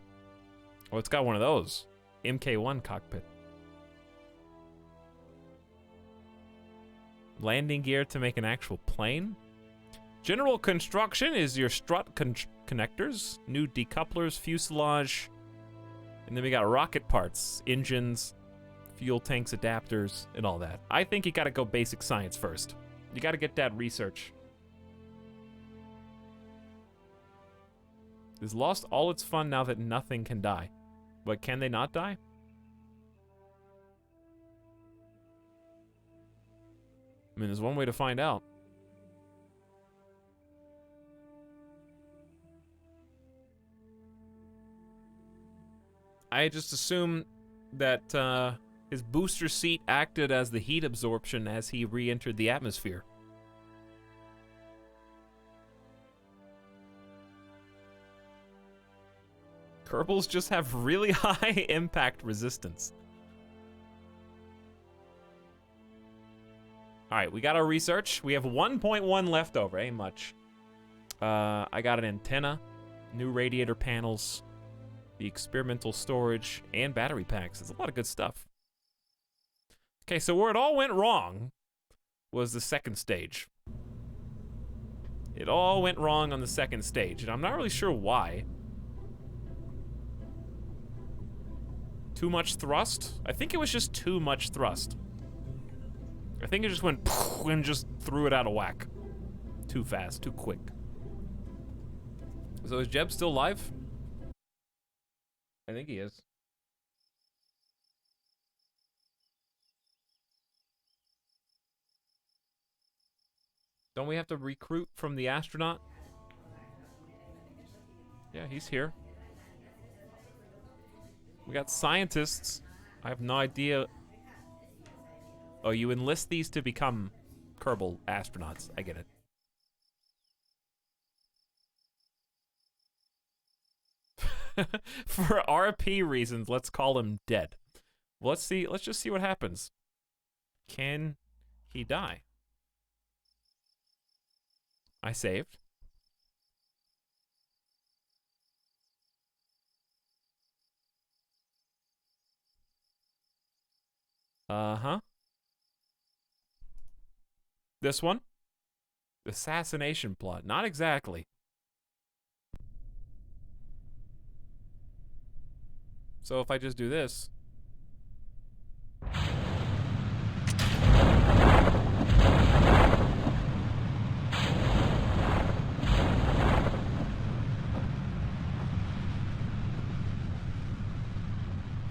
Oh, it's got one of those. MK1 cockpit. Landing gear to make an actual plane. General construction is your strut connectors, new decouplers, fuselage, and then we got rocket parts, engines, fuel tanks, adapters, and all that. I think you gotta go basic science first. You gotta get that research. It's lost all its fun now that nothing can die. But can they not die? I mean, there's one way to find out. I just assume that his booster seat acted as the heat absorption as he re-entered the atmosphere. Kerbals just have really high impact resistance. Alright, we got our research. We have 1.1 left over, ain't much. I got an antenna, new radiator panels, the experimental storage, and battery packs. It's a lot of good stuff. Okay, so where it all went wrong was the second stage. It all went wrong on the second stage, and I'm not really sure why. Too much thrust? I think it was just too much thrust. I think it just went and just threw it out of whack. Too fast, too quick. So is Jeb still alive? I think he is. Don't we have to recruit from the astronaut? Yeah, he's here. We got scientists. I have no idea. Oh, you enlist these to become Kerbal astronauts. I get it. For RP reasons, let's call him dead. Well, let's see. Let's just see what happens. Can he die? I saved. Uh-huh. This one? Assassination plot. Not exactly. So if I just do this.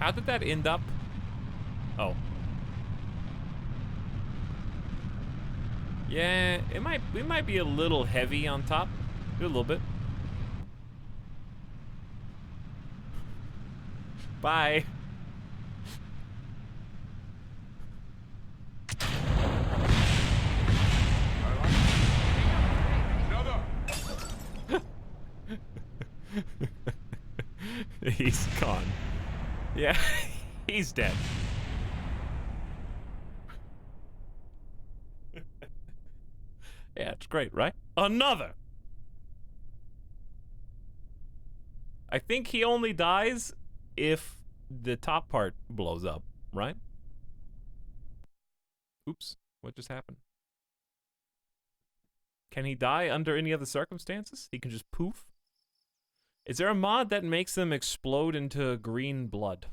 How did that end up? Oh. Yeah, we might be a little heavy on top. Do a little bit. Bye. He's gone. Yeah, he's dead. Yeah, it's great, right? Another! I think he only dies if the top part blows up, right? Oops, what just happened? Can he die under any other circumstances? He can just poof? Is there a mod that makes them explode into green blood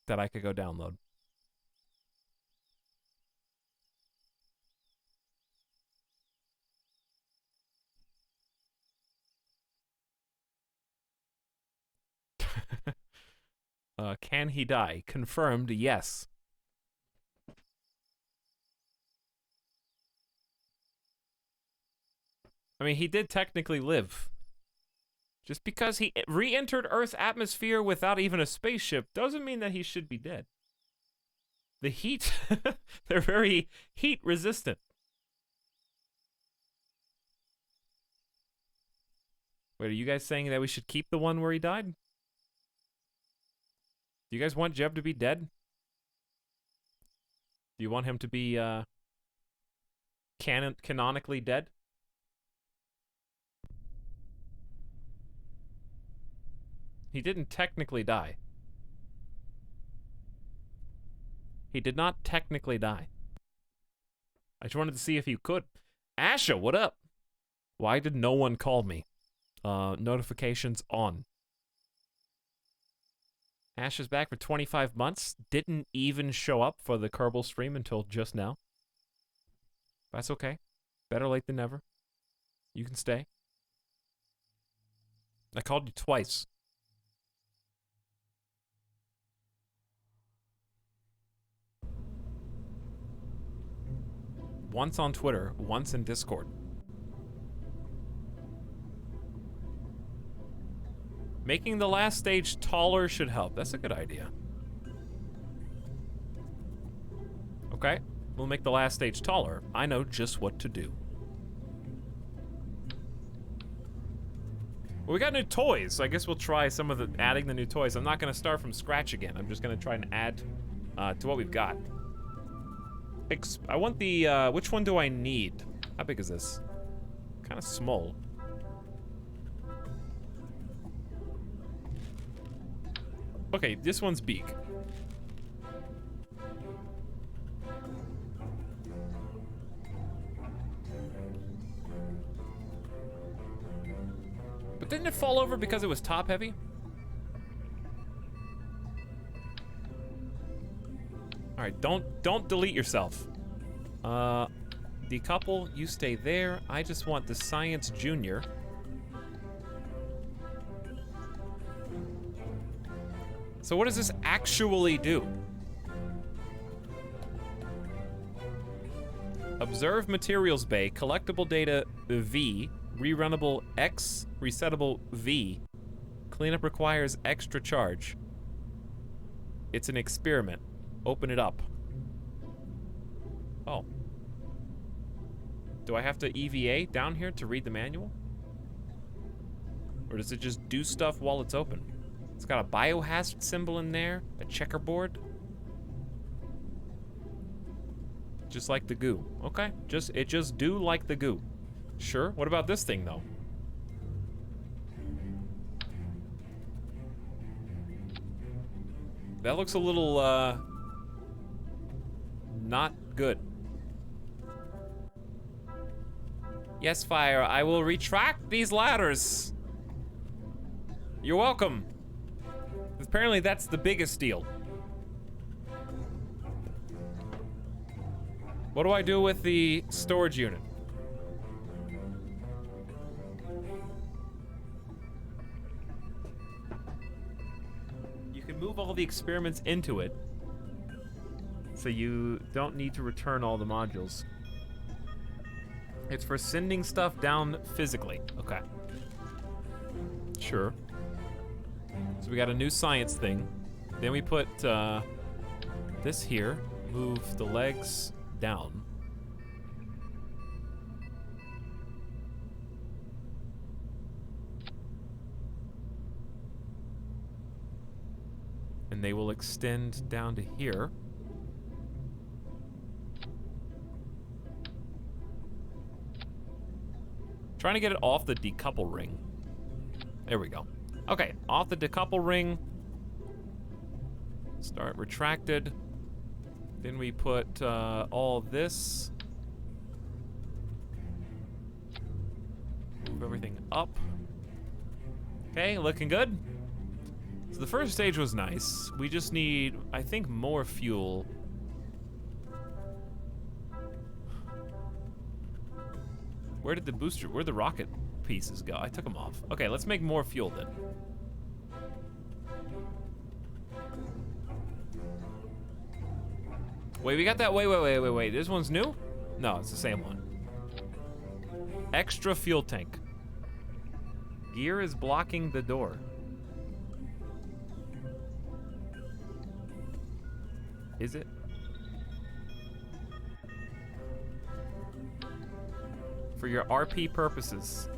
that I could go download? Can he die? Confirmed, yes. I mean, he did technically live. Just because he re-entered Earth's atmosphere without even a spaceship doesn't mean that he should be dead. The heat, they're very heat resistant. Wait, are you guys saying that we should keep the one where he died? Do you guys want Jeb to be dead? Do you want him to be canonically dead? He didn't technically die. He did not technically die. I just wanted to see if you could. Asha, what up? Why did no one call me? Notifications on. Ash is back for 25 months. Didn't even show up for the Kerbal stream until just now. That's okay. Better late than never. You can stay. I called you twice. Once on Twitter, once in Discord. Making the last stage taller should help. That's a good idea. Okay, we'll make the last stage taller. I know just what to do. Well, we got new toys, so I guess we'll try some of the adding the new toys. I'm not gonna start from scratch again. I'm just gonna try and add to what we've got. I want the, which one do I need? How big is this? Kind of small. Okay, this one's big. But didn't it fall over because it was top heavy? All right, don't delete yourself. Decouple, you stay there. I just want the Science Junior. So what does this actually do? Observe materials bay, collectible data V, rerunnable X, resettable V. Cleanup requires extra charge. It's an experiment. Open it up. Oh. Do I have to EVA down here to read the manual? Or does it just do stuff while it's open? It's got a biohazard symbol in there, a checkerboard. Just like the goo. Okay, it just do like the goo. Sure, what about this thing though? That looks a little, not good. Yes, Fire, I will retract these ladders. You're welcome. Apparently that's the biggest deal. What do I do with the storage unit? You can move all the experiments into it, so you don't need to return all the modules. It's for sending stuff down physically. Okay. Sure. So we got a new science thing. Then we put this here. Move the legs down. And they will extend down to here. Trying to get it off the decouple ring. There we go. Okay, off the decouple ring. Start retracted. Then we put all this. Move everything up. Okay, looking good. So the first stage was nice. We just need, I think, more fuel. Where'd the rocket pieces go? I took them off. Okay, let's make more fuel then. Wait, we got that, wait. This one's new? No, it's the same one. Extra fuel tank. Gear is blocking the door. Is it? For your RP purposes,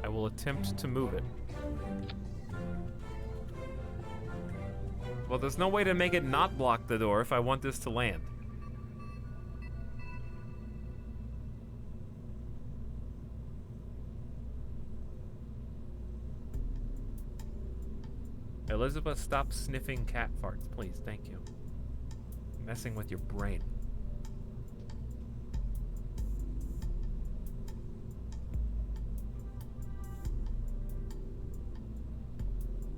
I will attempt to move it. Well, there's no way to make it not block the door if I want this to land. Elizabeth, stop sniffing cat farts, please. Thank you. Messing with your brain.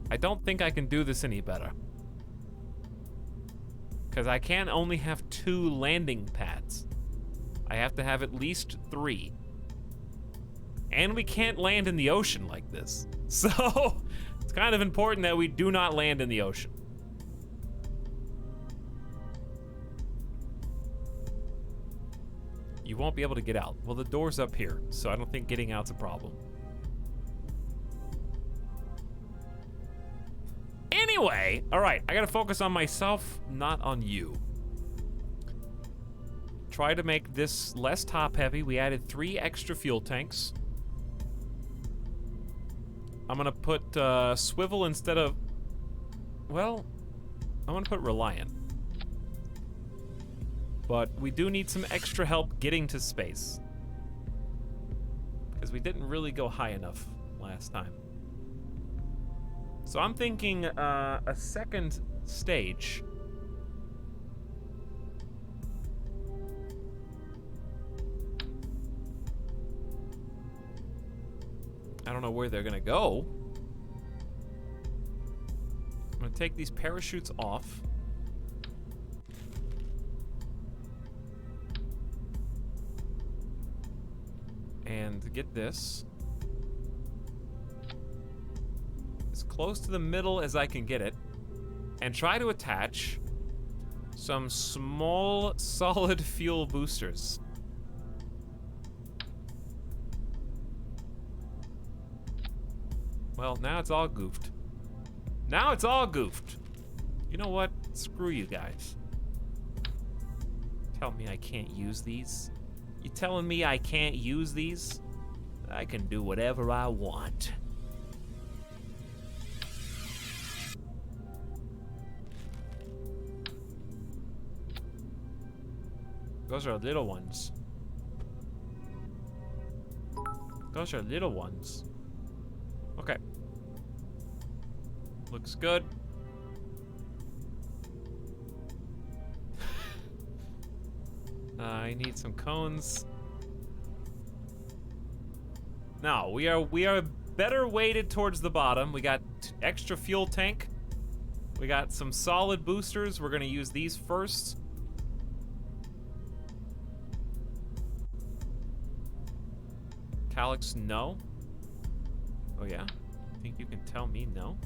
I don't think I can do this any better. Because I can only have 2 landing pads. I have to have at least 3. And we can't land in the ocean like this. So, it's kind of important that we do not land in the ocean. You won't be able to get out. Well, the door's up here, so I don't think getting out's a problem. Anyway, all right, I gotta focus on myself, not on you. Try to make this less top heavy. We added 3 extra fuel tanks. I'm gonna put swivel instead of, well, I'm gonna put reliant. But we do need some extra help getting to space. Because we didn't really go high enough last time. So I'm thinking a second stage. I don't know where they're gonna go. I'm gonna take these parachutes off. And get this as close to the middle as I can get it, and try to attach some small solid fuel boosters. Well, now it's all goofed. Now it's all goofed. You know what? Screw you guys. Tell me I can't use these? You telling me I can't use these? I can do whatever I want. Those are little ones. Those are little ones. Okay. Looks good. I need some cones. Now, we are better weighted towards the bottom. We got extra fuel tank. We got some solid boosters. We're gonna use these first. Etalyx, no. Oh yeah? Think you can tell me no?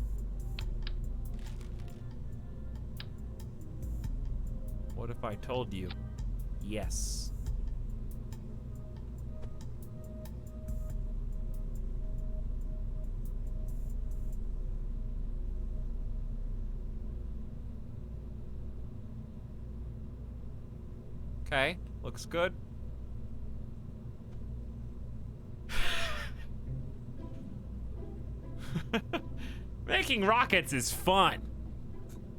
What if I told you yes? Okay, looks good. Making rockets is fun.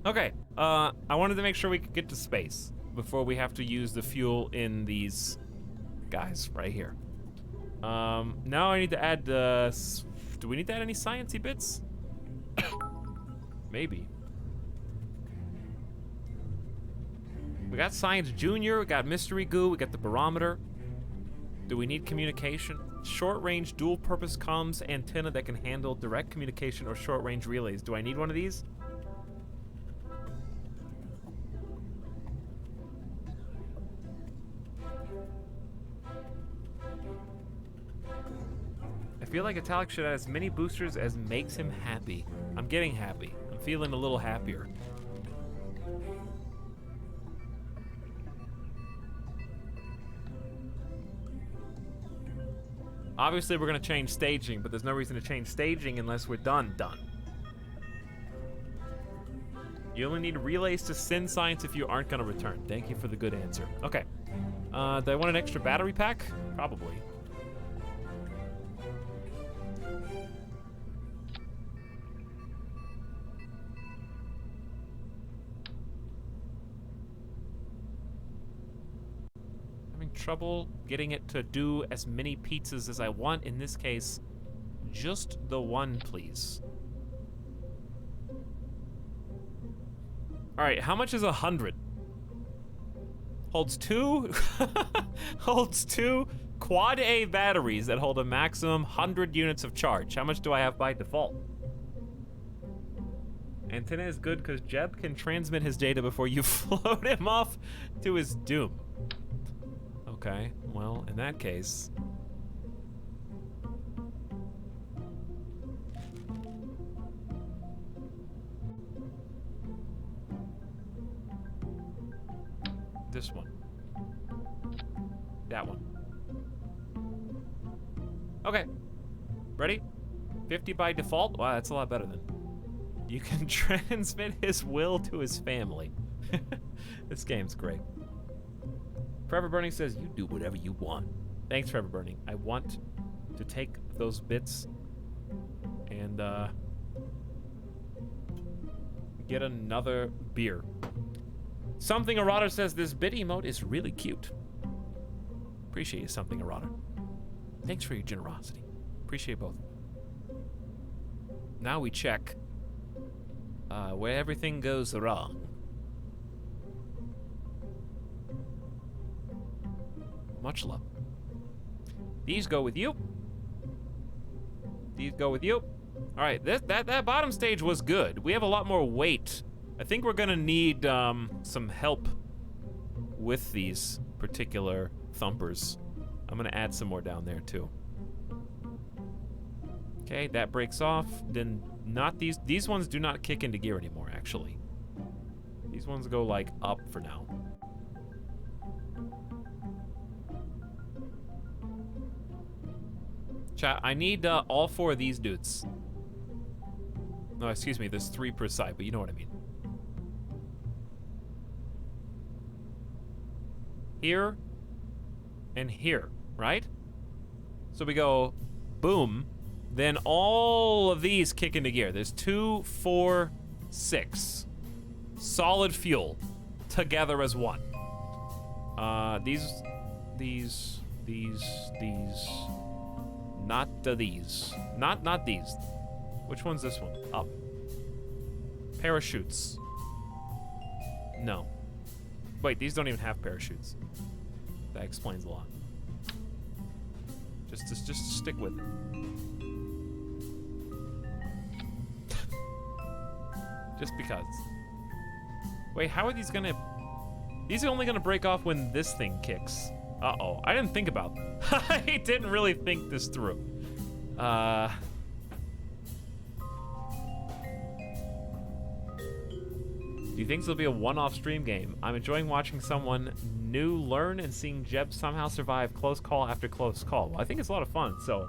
Okay, I wanted to make sure we could get to space before we have to use the fuel in these guys right here. Now I need to add, do we need to add any sciencey bits? Maybe. We got Science Junior, we got Mystery Goo, we got the barometer. Do we need communication? Short-range dual-purpose comms antenna that can handle direct communication or short-range relays. Do I need one of these? I feel like Etalyx should have as many boosters as makes him happy. I'm getting happy. I'm feeling a little happier. Obviously, we're gonna change staging, but there's no reason to change staging unless we're done. You only need relays to send science if you aren't gonna return. Thank you for the good answer. Okay. Do I want an extra battery pack? Probably. Having trouble getting it to do as many pizzas as I want. In this case, just the one, please. All right, how much is 100? Holds two, holds two quad A batteries that hold a maximum 100 units of charge. How much do I have by default? Antenna is good because Jeb can transmit his data before you float him off to his doom. Okay, well, in that case. This one. That one. Okay. Ready? 50 by default? Wow, that's a lot better then. You can transmit his will to his family. This game's great. Forever Burning says, you do whatever you want. Thanks, Forever Burning. I want to take those bits and get another beer. Something Errata says this bit emote is really cute. Appreciate you, Something Errata. Thanks for your generosity. Appreciate both. Now we check where everything goes wrong. Much love. These go with you. These go with you. All right, that bottom stage was good. We have a lot more weight. I think we're gonna need some help with these particular thumpers. I'm gonna add some more down there too. Okay, that breaks off. Then not these. These ones do not kick into gear anymore, actually. These ones go like up for now. Chat, I need all four of these dudes. No, excuse me, there's 3 per side, but you know what I mean. Here and here, right? So we go boom, then all of these kick into gear. There's 2, 4, 6. Solid fuel together as one. These. Not these. Not these. Which one's this one? Up. Parachutes. No. Wait, these don't even have parachutes. That explains a lot. Just stick with it. Just because. Wait, how are these gonna... These are only gonna break off when this thing kicks. Uh-oh, I didn't think about that. I didn't really think this through. Do you think this will be a one-off stream game? I'm enjoying watching someone new learn and seeing Jeb somehow survive close call after close call. Well, I think it's a lot of fun, so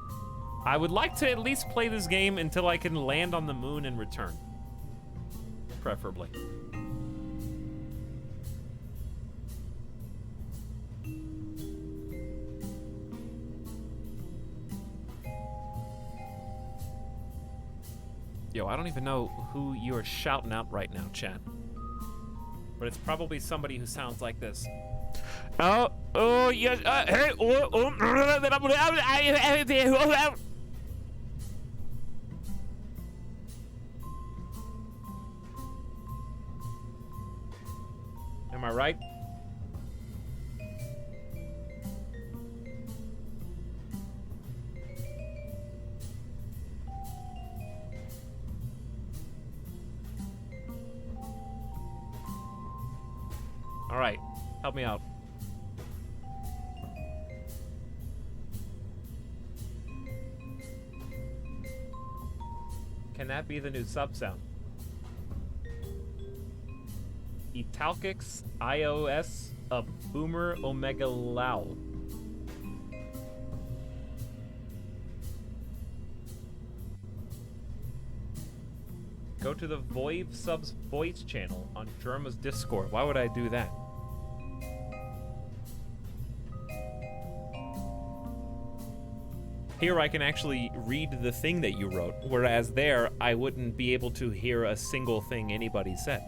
I would like to at least play this game until I can land on the moon and return. Preferably. Yo, I don't even know who you are shouting out right now, chat. But it's probably somebody who sounds like this. Oh, yes, hey, am I right? All right, help me out. Can that be the new sub sound? Etalyx iOS a boomer omega low. Go to the Voive Subs voice channel on Germa's Discord. Why would I do that? Here I can actually read the thing that you wrote, whereas there I wouldn't be able to hear a single thing anybody said.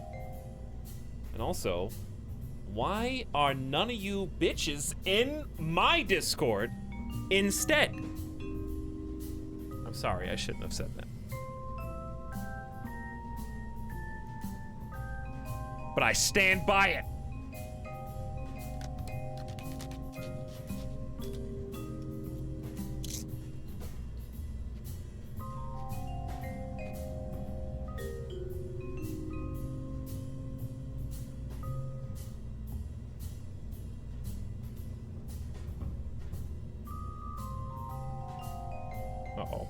And also, why are none of you bitches in my Discord instead? I'm sorry, I shouldn't have said that. But I stand by it. Uh-oh.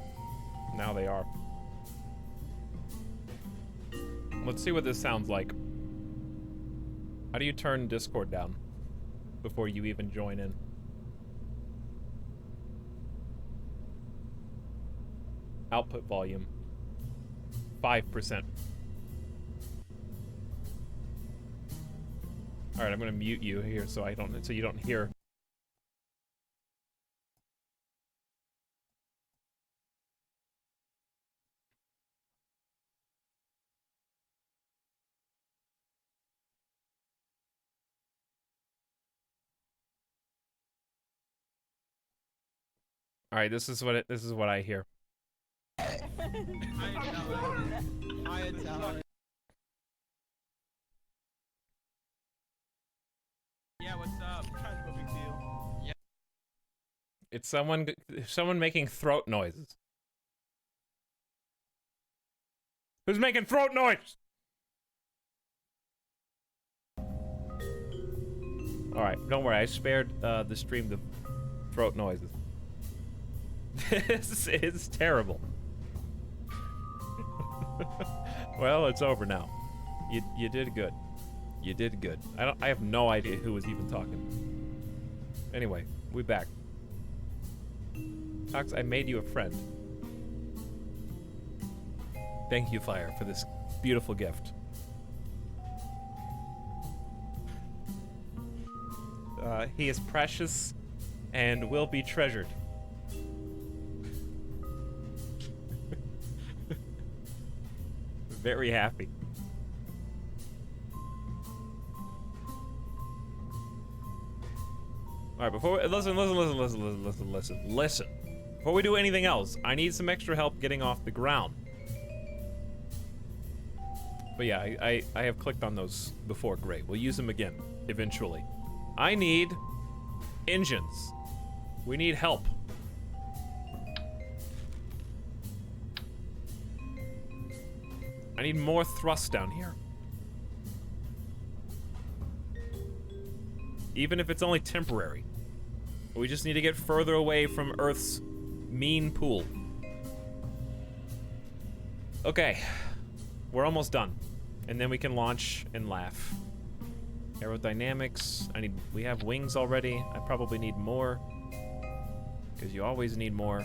Now they are. Let's see what this sounds like. How do you turn Discord down before you even join in? Output volume. 5%. Alright, I'm gonna mute you here so you don't hear. All right, this is what I hear. Yeah, what's up? No big deal. Yeah. It's someone making throat noises. Who's making throat noise? All right, don't worry. I spared the stream the throat noises. This is terrible. Well, it's over now. You did good. You did good. I have no idea who was even talking. Anyway, we back. Tox, I made you a friend. Thank you, Fire, for this beautiful gift. He is precious and will be treasured. Very happy. All right, before listen. Before we do anything else, I need some extra help getting off the ground. But yeah, I have clicked on those before. Great, we'll use them again eventually. I need engines. We need help. I need more thrust down here. Even if it's only temporary. We just need to get further away from Earth's mean pool. Okay. We're almost done. And then we can launch and laugh. Aerodynamics. We have wings already. I probably need more. Because you always need more.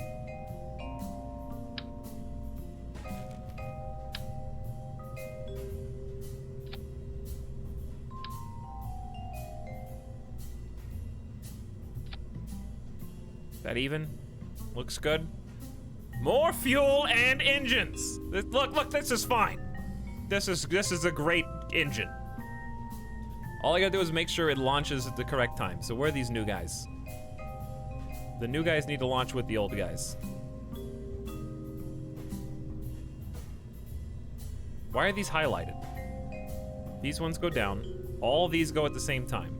That even? Looks good. More fuel and engines. Look, this is fine. This is a great engine. All I gotta do is make sure it launches at the correct time. So where are these new guys? The new guys need to launch with the old guys. Why are these highlighted? These ones go down. All these go at the same time.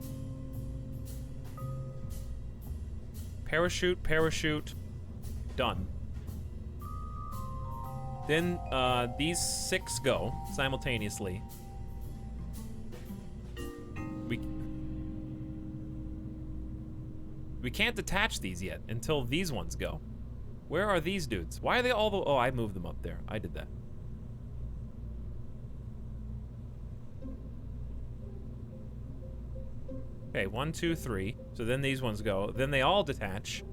Parachute, parachute, done. Then these 6 go simultaneously. We can't detach these yet until these ones go. Where are these dudes? Why are they all the... Oh, I moved them up there. I did that. Okay, 1, 2, 3. So then these ones go. Then they all detach.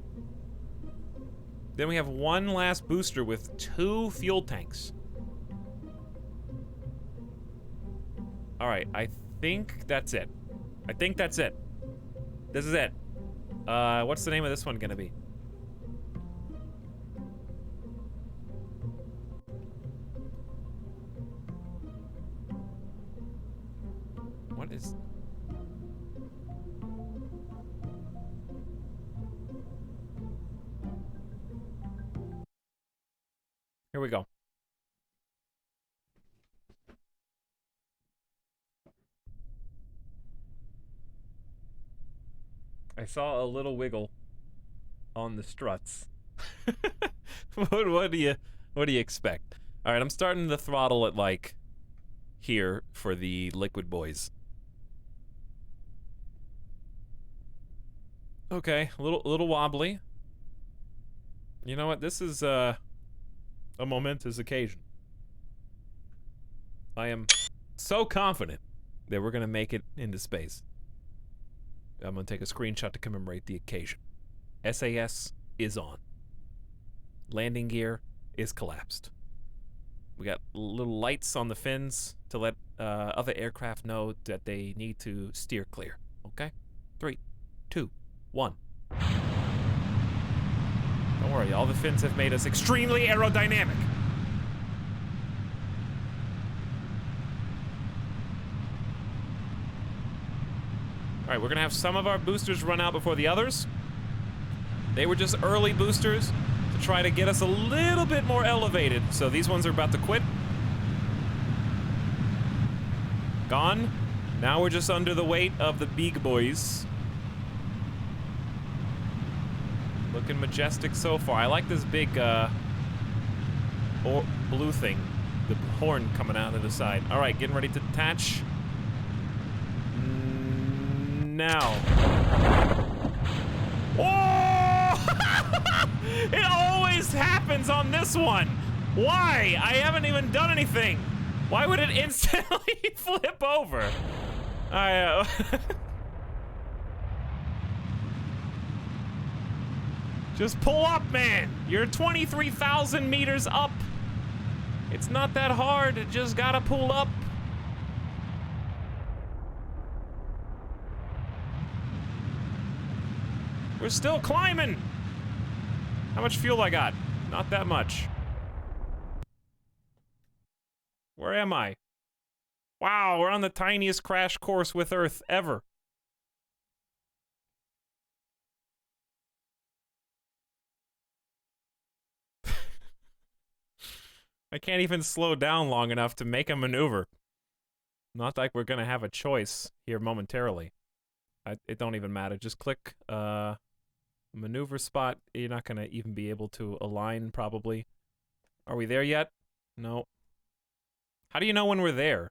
Then we have one last booster with 2 fuel tanks. All right, I think that's it. I think that's it. This is it. What's the name of this one gonna be? What is... Here we go. I saw a little wiggle on the struts. What do you expect? All right, I'm starting the throttle at like here for the liquid boys. Okay, a little wobbly. You know what? This is a momentous occasion. I am so confident that we're gonna make it into space. I'm gonna take a screenshot to commemorate the occasion. SAS is on. Landing gear is collapsed. We got little lights on the fins to let other aircraft know that they need to steer clear. Okay? 3, 2, 1. Don't worry, all the fins have made us extremely aerodynamic. All right, we're gonna have some of our boosters run out before the others. They were just early boosters to try to get us a little bit more elevated. So these ones are about to quit. Gone. Now we're just under the weight of the big boys. Looking majestic so far. I like this big blue thing. The horn coming out of the side. All right, getting ready to detach. Now. Oh! It always happens on this one. Why? I haven't even done anything. Why would it instantly flip over? Just pull up, man. You're 23,000 meters up. It's not that hard. It just gotta pull up. We're still climbing. How much fuel I got? Not that much. Where am I? Wow, we're on the tiniest crash course with Earth ever. I can't even slow down long enough to make a maneuver. Not like we're gonna have a choice here momentarily. It don't even matter. Just click maneuver spot. You're not gonna even be able to align, probably. Are we there yet? No. How do you know when we're there?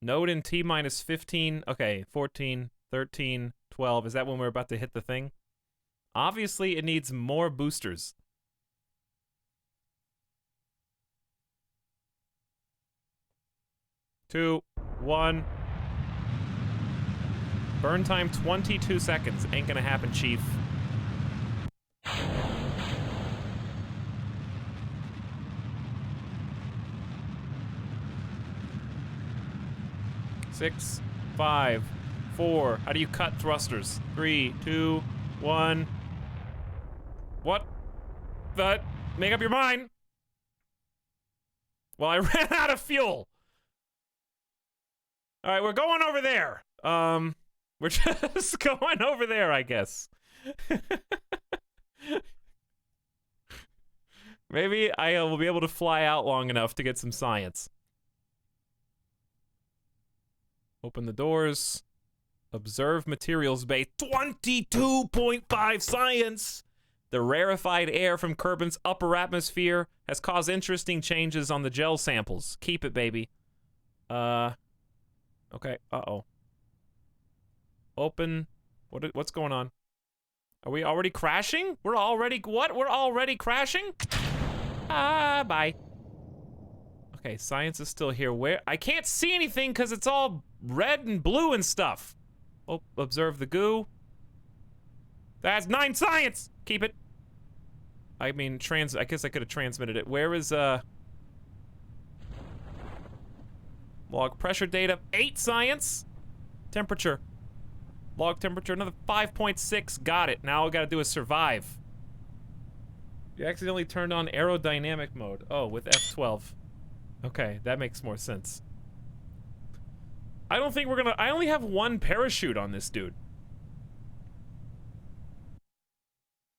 Node in T-minus 15. Okay, 14, 13, 12. Is that when we're about to hit the thing? Obviously, it needs more boosters. Two, 1. Burn time 22 seconds. Ain't gonna happen, Chief. Six, 5, 4. How do you cut thrusters? 3, 2, 1. What? Make up your mind. Well, I ran out of fuel. All right, we're going over there. We're just going over there, I guess. Maybe I will be able to fly out long enough to get some science. Open the doors. Observe materials bay. 22.5 science! The rarefied air from Kerbin's upper atmosphere has caused interesting changes on the gel samples. Keep it, baby. Okay, uh-oh. Open. What's going on? Are we already crashing? We're already, what? We're already crashing? Bye. Okay, science is still here. Where? I can't see anything because it's all red and blue and stuff. Oh, observe the goo. That's 9 science! Keep it. I mean, I guess I could have transmitted it. Where is, Log pressure data, 8 science. Temperature. Log temperature, another 5.6. Got it. Now all I gotta do is survive. You accidentally turned on aerodynamic mode. Oh, with F12. Okay, that makes more sense. I don't think we're gonna... I only have 1 parachute on this dude.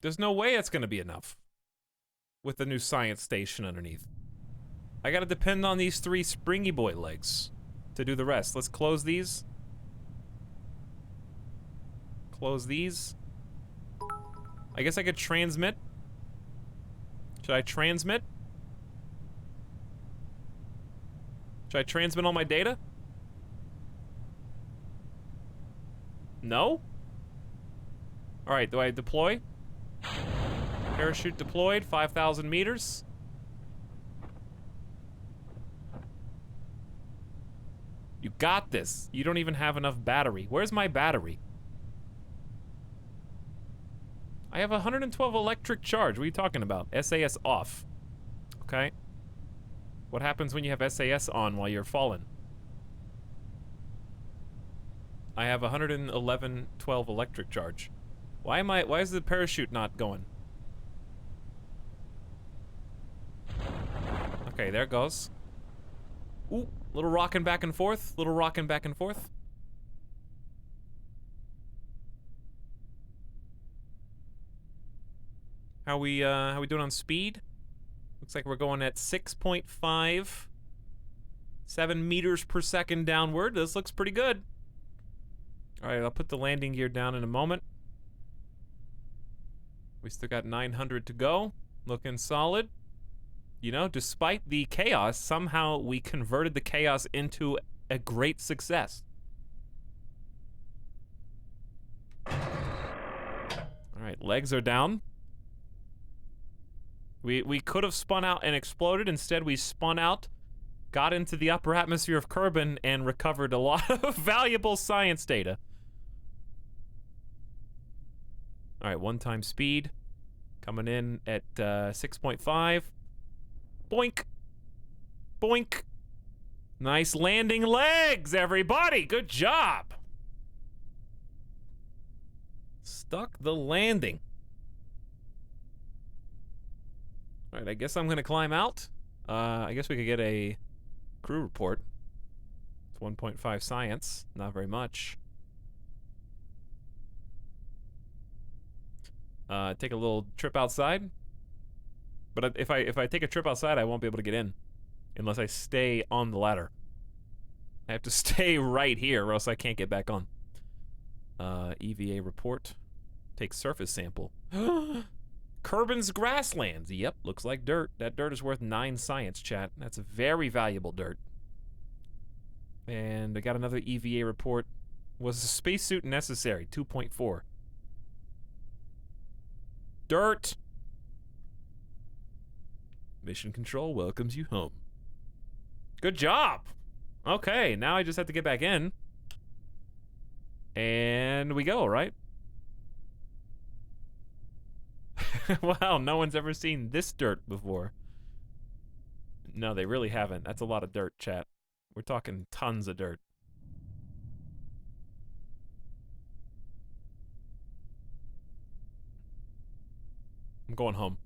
There's no way it's gonna be enough. With the new science station underneath. I gotta depend on these 3 springy boy legs to do the rest. Let's close these. Close these. I guess I could transmit. Should I transmit? Should I transmit all my data? No? Alright, do I deploy? Parachute deployed, 5,000 meters. You got this. You don't even have enough battery. Where's my battery? I have 112 electric charge. What are you talking about? SAS off. Okay. What happens when you have SAS on while you're falling? I have 12 electric charge. Why is the parachute not going? Okay, there it goes. Ooh, little rocking back and forth. Little rocking back and forth. How we doing on speed? Looks like we're going at 6.5. 7 meters per second downward. This looks pretty good. Alright, I'll put the landing gear down in a moment. We still got 900 to go. Looking solid. You know, despite the chaos, somehow we converted the chaos into a great success. Alright, legs are down. We could have spun out and exploded. Instead, we spun out, got into the upper atmosphere of Kerbin, and recovered a lot of valuable science data. Alright, 1 times speed. Coming in at 6.5. Boink. Boink. Nice landing legs, everybody. Good job. Stuck the landing. Alright, I guess I'm gonna climb out. I guess we could get a crew report. It's 1.5 science. Not very much. Take a little trip outside. But if I take a trip outside, I won't be able to get in. Unless I stay on the ladder. I have to stay right here or else I can't get back on. EVA report. Take surface sample. Kerbin's grasslands. Yep, looks like dirt. That dirt is worth 9 science, chat. That's very valuable dirt. And I got another EVA report. Was a spacesuit necessary? 2.4. Dirt! Mission control welcomes you home. Good job! Okay, now I just have to get back in. And we go, right? Wow, no one's ever seen this dirt before. No, they really haven't. That's a lot of dirt, chat. We're talking tons of dirt. I'm going home.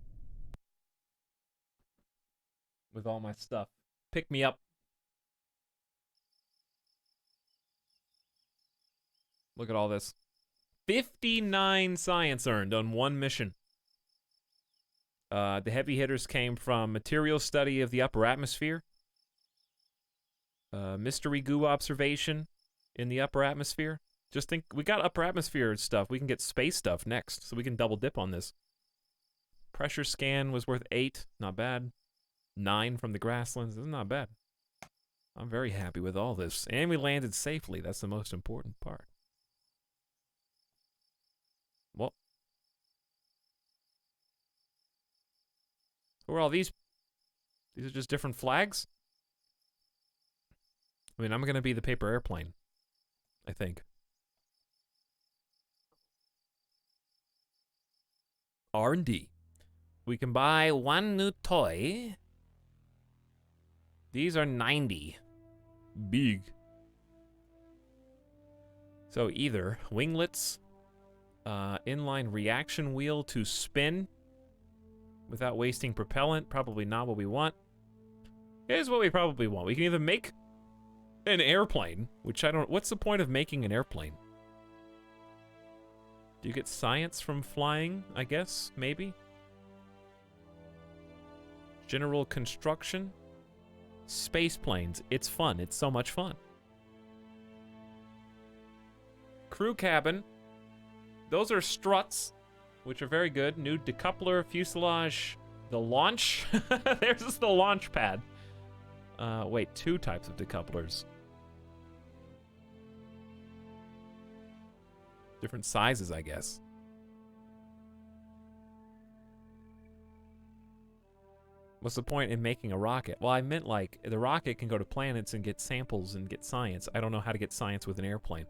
With all my stuff. Pick me up. Look at all this. 59 science earned on 1 mission. The heavy hitters came from material study of the upper atmosphere, mystery goo observation in the upper atmosphere. Just think, we got upper atmosphere stuff. We can get space stuff next, so we can double dip on this. Pressure scan was worth 8, not bad. 9 from the grasslands, this is not bad. I'm very happy with all this. And we landed safely, that's the most important part. Well. Who are all these? These are just different flags? I mean, I'm gonna be the paper airplane. I think. R&D. We can buy 1 new toy. These are 90. big. So either winglets, inline reaction wheel to spin without wasting propellant. Probably not what we want. Here's what we probably want. We can either make an airplane, which I don't... What's the point of making an airplane? Do you get science from flying, I guess? Maybe? General construction? Space planes. It's fun. It's so much fun. Crew cabin. Those are struts, which are very good. New decoupler, fuselage, the launch. There's the launch pad. Wait, 2 types of decouplers. Different sizes, I guess. What's the point in making a rocket? Well, I meant like, the rocket can go to planets and get samples and get science. I don't know how to get science with an airplane.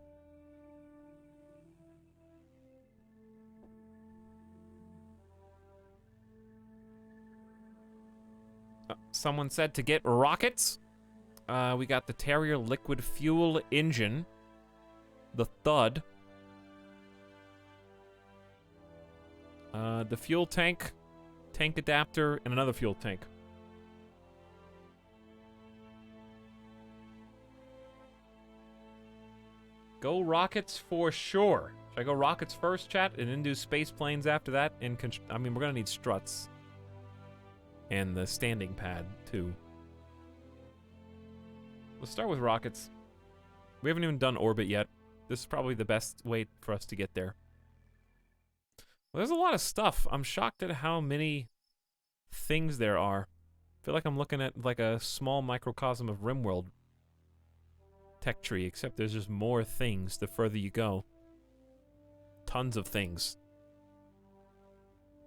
Someone said to get rockets. We got the Terrier liquid fuel engine. The Thud. The fuel tank. Tank adapter, and another fuel tank. Go rockets for sure. Should I go rockets first, chat, and then do space planes after that? And I mean, we're gonna need struts. And the standing pad, too. Let's start with rockets. We haven't even done orbit yet. This is probably the best way for us to get there. Well, there's a lot of stuff. I'm shocked at how many things there are. I feel like I'm looking at like a small microcosm of RimWorld tech tree, except there's just more things the further you go. Tons of things.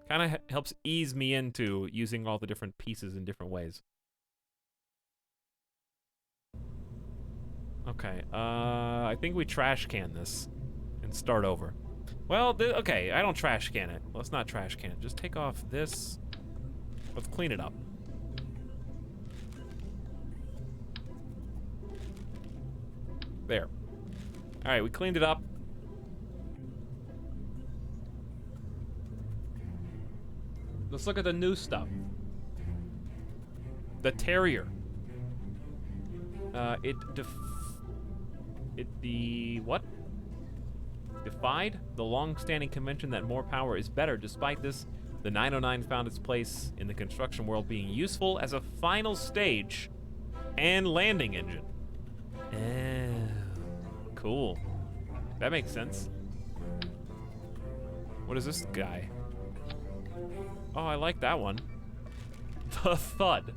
Kind of helps ease me into using all the different pieces in different ways. Okay, I think we trash can this and start over. Well, okay, I don't trash can it. Let's not trash can it. Just take off this. Let's clean it up. There. All right, we cleaned it up. Let's look at the new stuff. The Terrier. What? Defied the long-standing convention that more power is better. Despite this, the 909 found its place in the construction world, being useful as a final stage and landing engine. Oh, cool. That makes sense. What is this guy? Oh, I like that one. The Thud.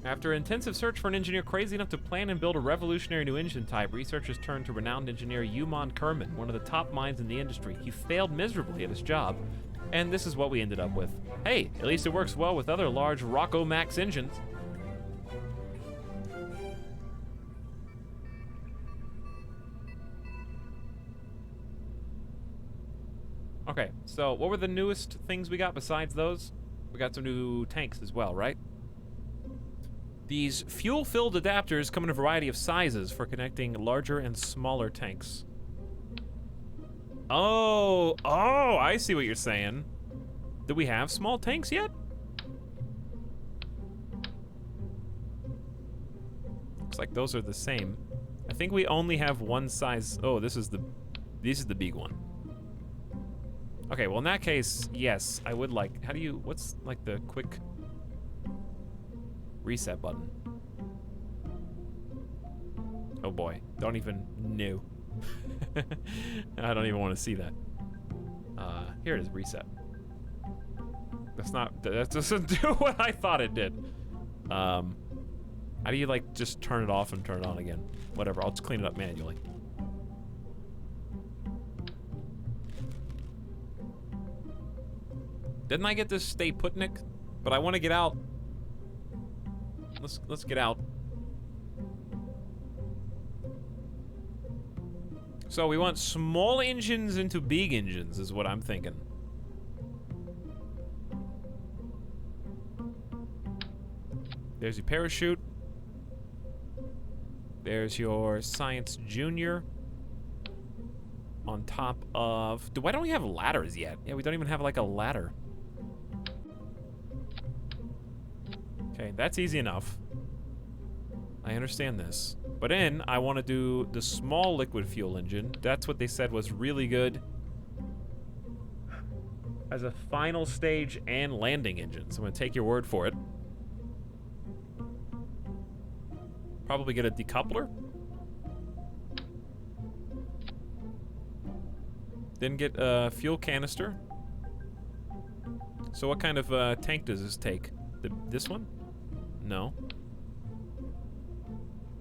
After intensive search for an engineer crazy enough to plan and build a revolutionary new engine type, researchers turned to renowned engineer Umon Kerman, one of the top minds in the industry. He failed miserably at his job, and this is what we ended up with. Hey, at least it works well with other large Rocco Max engines. Okay, so what were the newest things we got besides those? We got some new tanks as well, right? These fuel-filled adapters come in a variety of sizes for connecting larger and smaller tanks. Oh, I see what you're saying. Do we have small tanks yet? Looks like those are the same. I think we only have one size. Oh, this is the big one. Okay, well in that case, yes, I would like, what's like the quick reset button? Oh boy, don't even know. I don't even want to see that. Here it is, reset. That doesn't do what I thought it did. How do you like just turn it off and turn it on again? Whatever, I'll just clean it up manually. Didn't I get this stay put, Nick? But I want to get out. Let's get out. So we want small engines into big engines is what I'm thinking. There's your parachute. There's your Science Junior. On top of... Why don't we have ladders yet? Yeah, we don't even have like a ladder. Okay, that's easy enough. I understand this. But then I want to do the small liquid fuel engine. That's what they said was really good as a final stage and landing engine. So I'm going to take your word for it. Probably get a decoupler. Then get a fuel canister. So what kind of tank does this take? This one? No.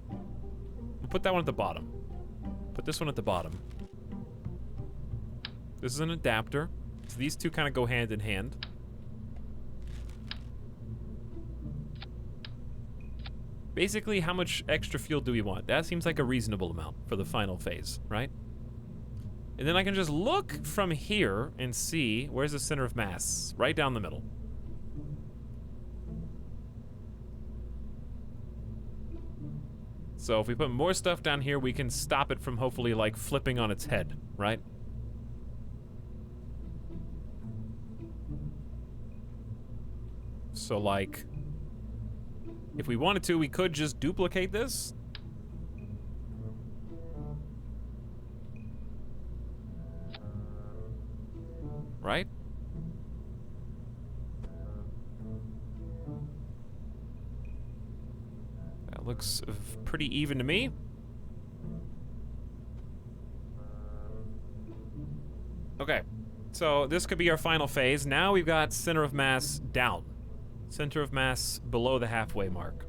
We'll put that one at the bottom. Put this one at the bottom. This is an adapter. So these two kind of go hand in hand. Basically, how much extra fuel do we want? That seems like a reasonable amount for the final phase, right? And then I can just look from here and see where's the center of mass. Right down the middle. So if we put more stuff down here, we can stop it from hopefully like flipping on its head, right? So like, if we wanted to, we could just duplicate this. Right? That looks pretty even to me. Okay, so this could be our final phase. Now we've got center of mass down. Center of mass below the halfway mark.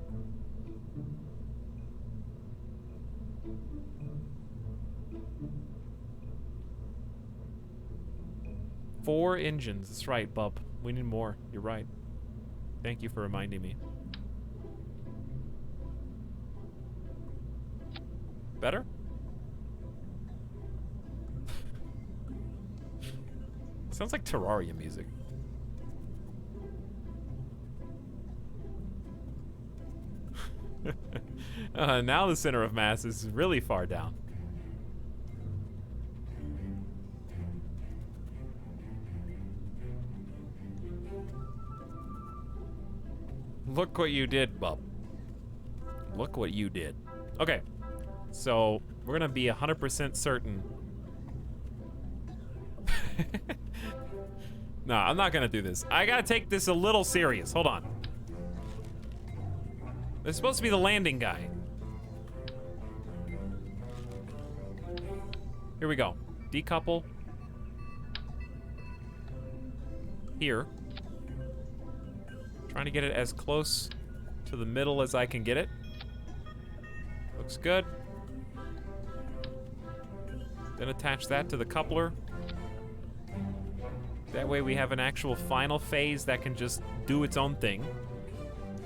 Four engines. That's right, bub. We need more. You're right. Thank you for reminding me. Better? Sounds like Terraria music. Now the center of mass is really far down. Look what you did, bub. Look what you did. Okay, so we're gonna be 100% certain. No, I'm not gonna do this. I gotta take this a little serious. Hold on. There's supposed to be the landing guy. Here we go. Decouple. Here. Trying to get it as close to the middle as I can get it. Looks good. Then attach that to the coupler. That way we have an actual final phase that can just do its own thing.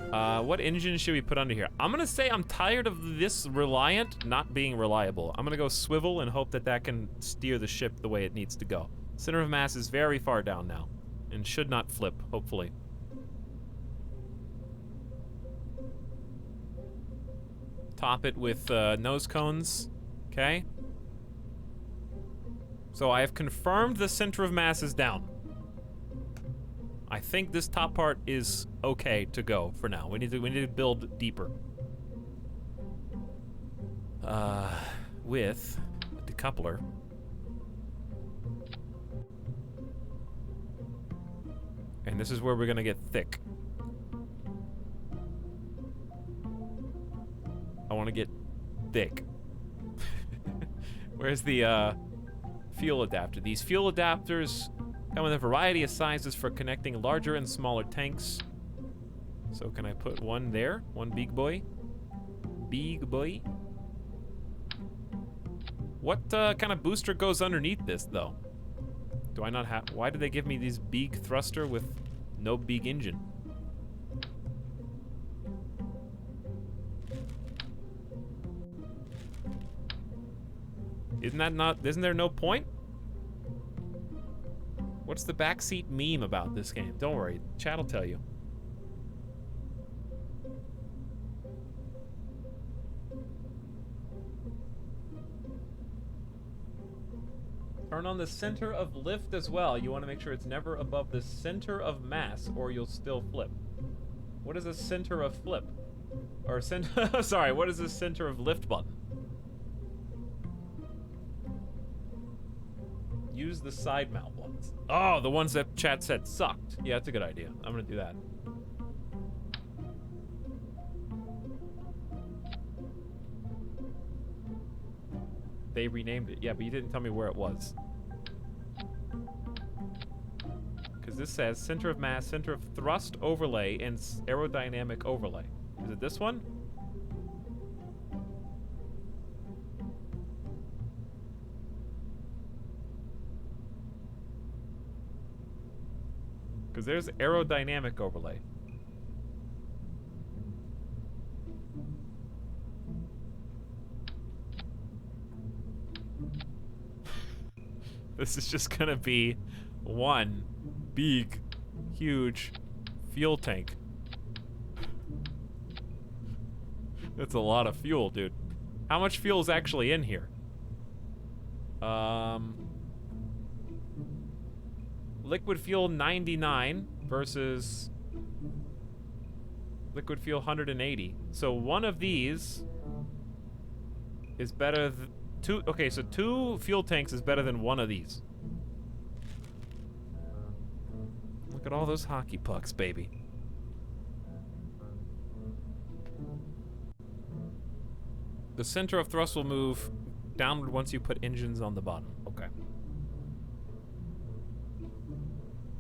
What engine should we put under here? I'm gonna say I'm tired of this Reliant not being reliable. I'm gonna go swivel and hope that that can steer the ship the way it needs to go. Center of mass is very far down now and should not flip, hopefully. Top it with nose cones. Okay. So I have confirmed the center of mass is down. I think this top part is okay to go for now. We need to build deeper. With a decoupler. And this is where we're gonna get thick. I want to get thick. Where's the fuel adapter? These fuel adapters come with a variety of sizes for connecting larger and smaller tanks. So can I put one there? One big boy? Big boy? What kind of booster goes underneath this, though? Do I not have... Why did they give me these big thruster with no big engine? Isn't there no point? What's the backseat meme about this game? Don't worry, chat will tell you. Turn on the center of lift as well. You want to make sure it's never above the center of mass, or you'll still flip. What is the center of flip? Or center? Sorry, what is the center of lift button? Use the side mount ones. Oh, the ones that chat said sucked. Yeah, that's a good idea. I'm gonna do that. They renamed it. Yeah, but you didn't tell me where it was. Because this says center of mass, center of thrust overlay, and aerodynamic overlay. Is it this one? Because there's aerodynamic overlay. This is just gonna be one big, huge fuel tank. That's a lot of fuel, dude. How much fuel is actually in here? Liquid fuel 99 versus liquid fuel 180. So one of these is better than two. Okay, so 2 fuel tanks is better than one of these. Look at all those hockey pucks, baby. The center of thrust will move downward once you put engines on the bottom. Okay.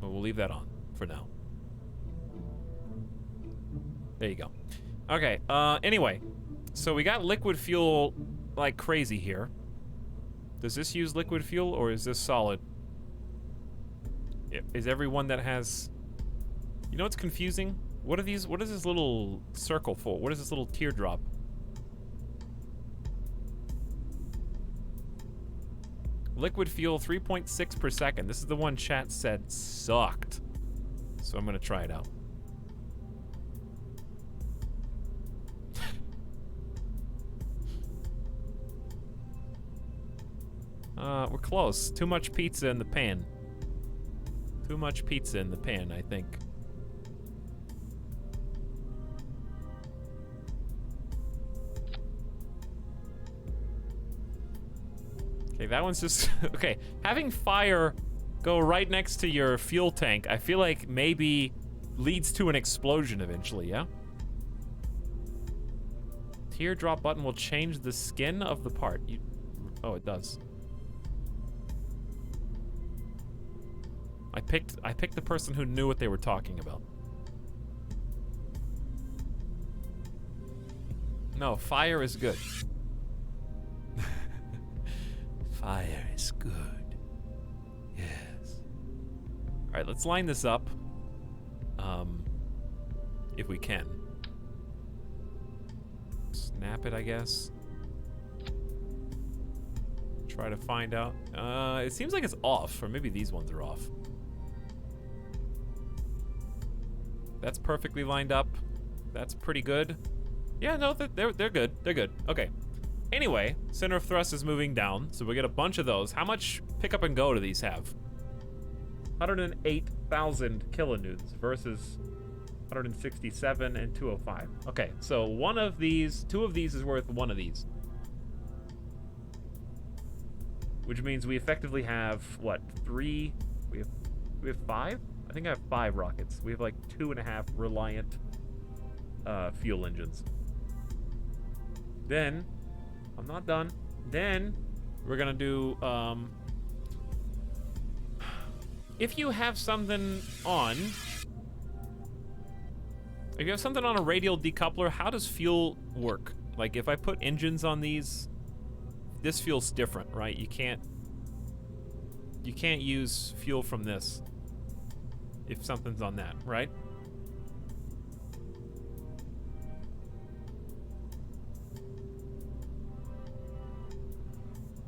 Well, we'll leave that on for now. There you go. Okay, anyway. So we got liquid fuel like crazy here. Does this use liquid fuel or is this solid? Is everyone that has... You know what's confusing? What are these? What is this little circle for? What is this little teardrop? Liquid fuel 3.6 per second. This is the one chat said sucked. So I'm gonna try it out. We're close. Too much pizza in the pan. Too much pizza in the pan, I think. Okay, that one's just... Okay, having fire go right next to your fuel tank, I feel like maybe leads to an explosion eventually, yeah? Teardrop button will change the skin of the part. Oh, it does. I picked the person who knew what they were talking about. No, fire is good. Fire is good. Yes. Alright, let's line this up. If we can. Snap it, I guess. Try to find out. It seems like it's off, or maybe these ones are off. That's perfectly lined up. That's pretty good. Yeah, no, they're good. They're good. Okay. Anyway, center of thrust is moving down, so we get a bunch of those. How much pick up and go do these have? 108,000 kilonewtons versus 167 and 205. Okay, so one of these, 2 of these is worth 1 of these. Which means we effectively have, what, 3? We have 5? I think I have 5 rockets. We have like 2.5 reliant fuel engines. Then, I'm not done. Then, we're gonna do, if you have something on, if you have something on a radial decoupler, how does fuel work? Like, if I put engines on these, this feels different, right? You can't use fuel from this if something's on that, right?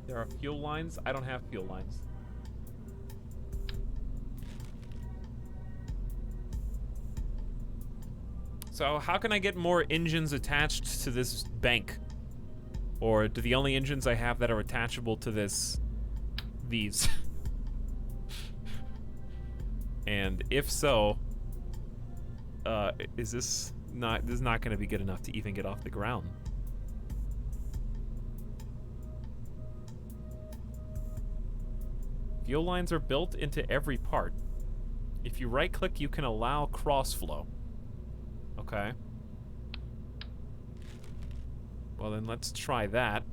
There are fuel lines. I don't have fuel lines. So how can I get more engines attached to this bank? Or do the only engines I have that are attachable to this these? And if so, is this not going to be good enough to even get off the ground? Fuel lines are built into every part. If you right-click, you can allow cross-flow. Okay. Well, then let's try that.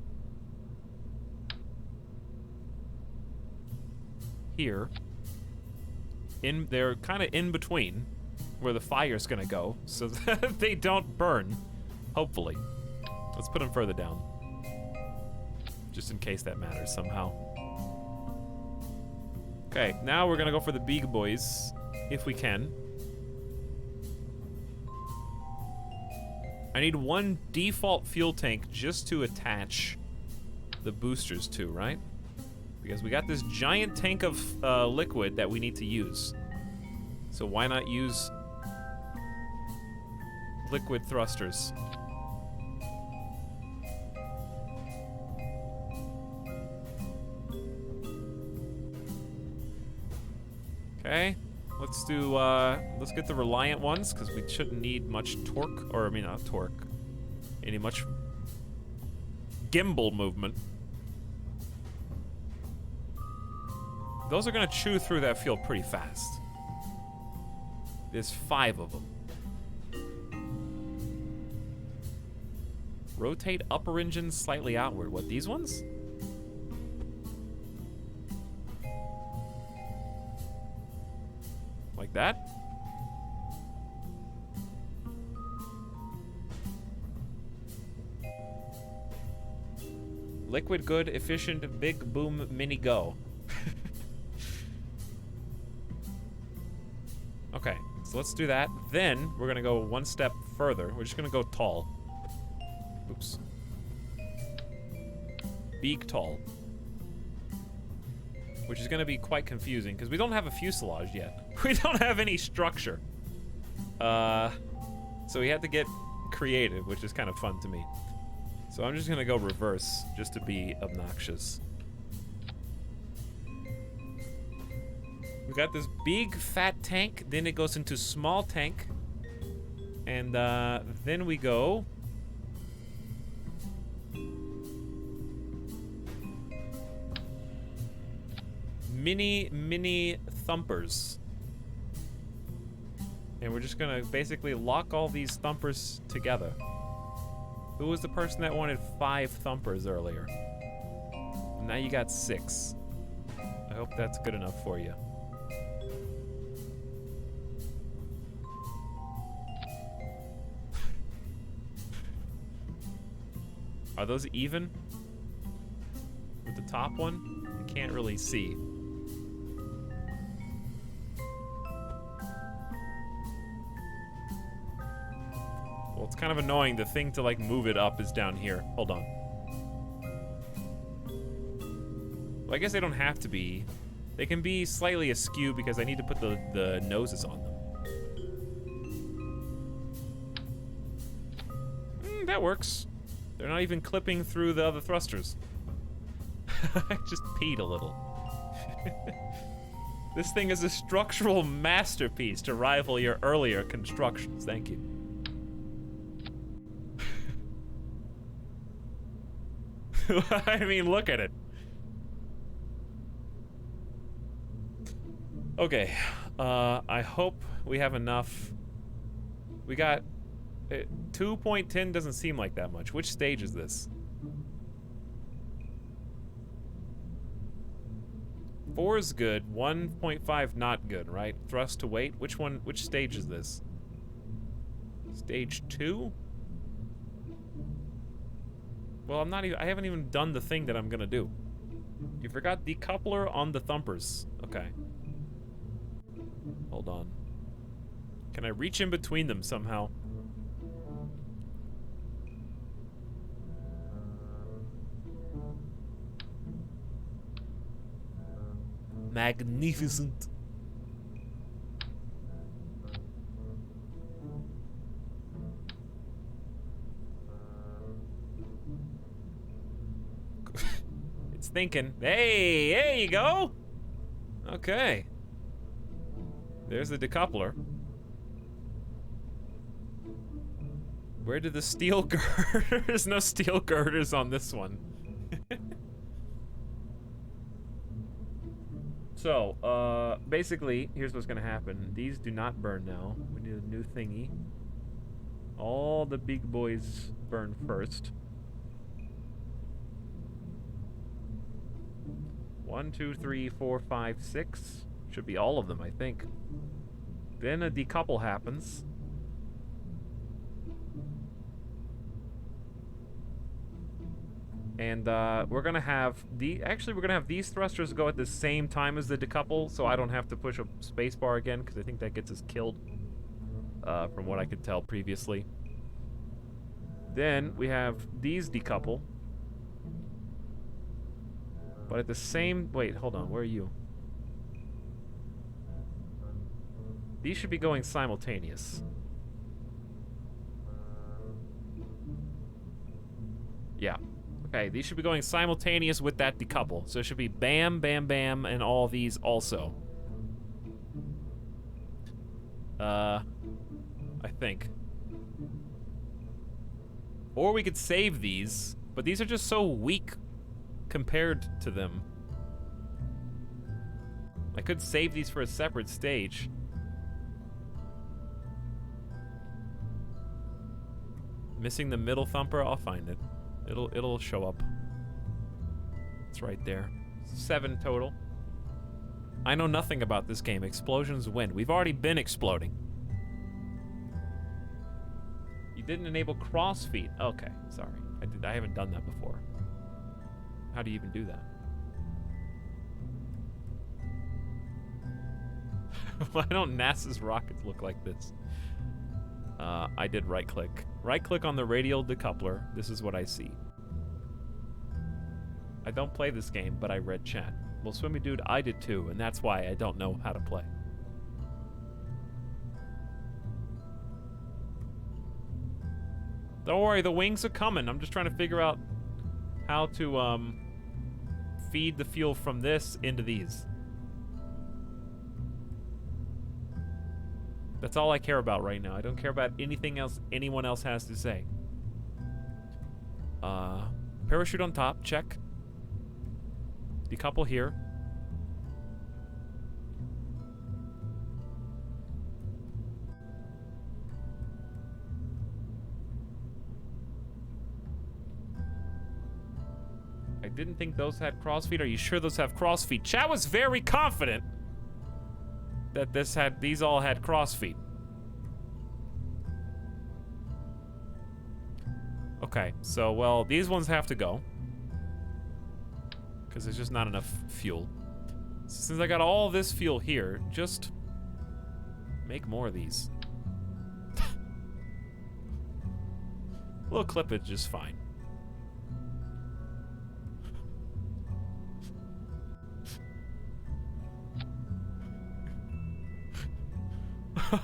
Here. They're kind of in between where the fire's gonna go, so that they don't burn. Hopefully. Let's put them further down. Just in case that matters somehow. Okay, now we're gonna go for the big boys, if we can. I need one default fuel tank just to attach the boosters to, right? Because we got this giant tank of liquid that we need to use. So why not use liquid thrusters? Okay, let's get the reliant ones, because we shouldn't need much torque, or I mean not torque, any much gimbal movement. Those are gonna chew through that fuel pretty fast. There's 5 of them. Rotate upper engine slightly outward. What, these ones? Like that? Liquid good, efficient, big boom, mini go. Okay, so let's do that. Then we're gonna go one step further. We're just gonna go tall. Oops. Beak tall. Which is gonna be quite confusing because we don't have a fuselage yet. We don't have any structure. So we had to get creative, which is kind of fun to me. So I'm just gonna go reverse just to be obnoxious. We got this big fat tank, then it goes into small tank, and then we go mini thumpers, and we're just gonna basically lock all these thumpers together. Who was the person that wanted 5 thumpers earlier? Now you got 6. I hope that's good enough for you. Are those even? With the top one? I can't really see. Well, it's kind of annoying. The thing to, like, move it up is down here. Hold on. Well, I guess they don't have to be. They can be slightly askew because I need to put the noses on them. That works. They're not even clipping through the other thrusters. I just peed a little. This thing is a structural masterpiece to rival your earlier constructions. Thank you. I mean, look at it. Okay. I hope we have enough. We got... 2.10 doesn't seem like that much. Which stage is this? 4 is good. 1.5 not good, right? Thrust to weight. Which one? Which stage is this? Stage 2? Well, I'm not even. I haven't even done the thing that I'm gonna do. You forgot decoupler on the thumpers. Okay. Hold on. Can I reach in between them somehow? Magnificent. It's thinking. Hey, there you go. Okay. There's the decoupler. Where did the steel girder? There's no steel girders on this one. So, basically, here's what's gonna happen. These do not burn now. We need a new thingy. All the big boys burn first. 1, 2, 3, 4, 5, 6. Should be all of them, I think. Then a decouple happens. And we're gonna have we're gonna have these thrusters go at the same time as the decouple, so I don't have to push a spacebar again, because I think that gets us killed. From what I could tell previously. Then we have these decouple. But at the same... Wait, hold on. Where are you? These should be going simultaneous. Yeah. Okay, these should be going simultaneous with that decouple. So it should be bam, bam, bam, and all these also. I think. Or we could save these, but these are just so weak compared to them. I could save these for a separate stage. Missing the middle thumper? I'll find it. It'll show up. It's right there. 7 total. I know nothing about this game. Explosions win. We've already been exploding. You didn't enable crossfeed. Okay, sorry. I haven't done that before. How do you even do that? Why don't NASA's rockets look like this? I did right click. Right click on the radial decoupler. This is what I see. I don't play this game, but I read chat. Well, Swimmy Dude, I did too, and that's why I don't know how to play. Don't worry, the wings are coming. I'm just trying to figure out how to feed the fuel from this into these. That's all I care about right now. I don't care about anything else anyone else has to say. Parachute on top, check. Decouple here. I didn't think those had crossfeed. Are you sure those have crossfeed? Chat was very confident that these all had crossfeed. Okay, so, well, these ones have to go. Because there's just not enough fuel. Since I got all this fuel here, just make more of these. A little clippage is fine.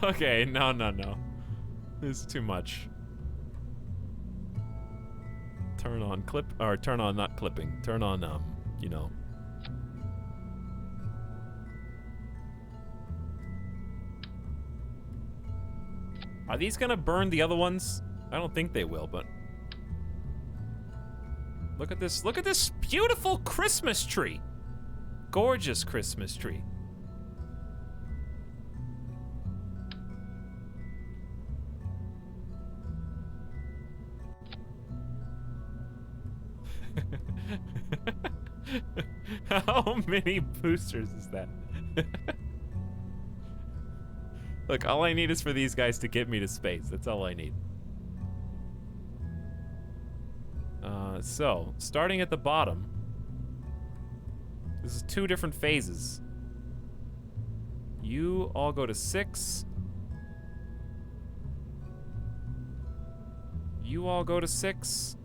Okay, no. This is too much. Turn on clip, or turn on not clipping. Turn on, you know. Are these gonna burn the other ones? I don't think they will, but look at this beautiful Christmas tree. Gorgeous Christmas tree. How many boosters is that? Look, all I need is for these guys to get me to space. That's all I need. So, starting at the bottom. This is 2 different phases. You all go to 6. You all go to 6.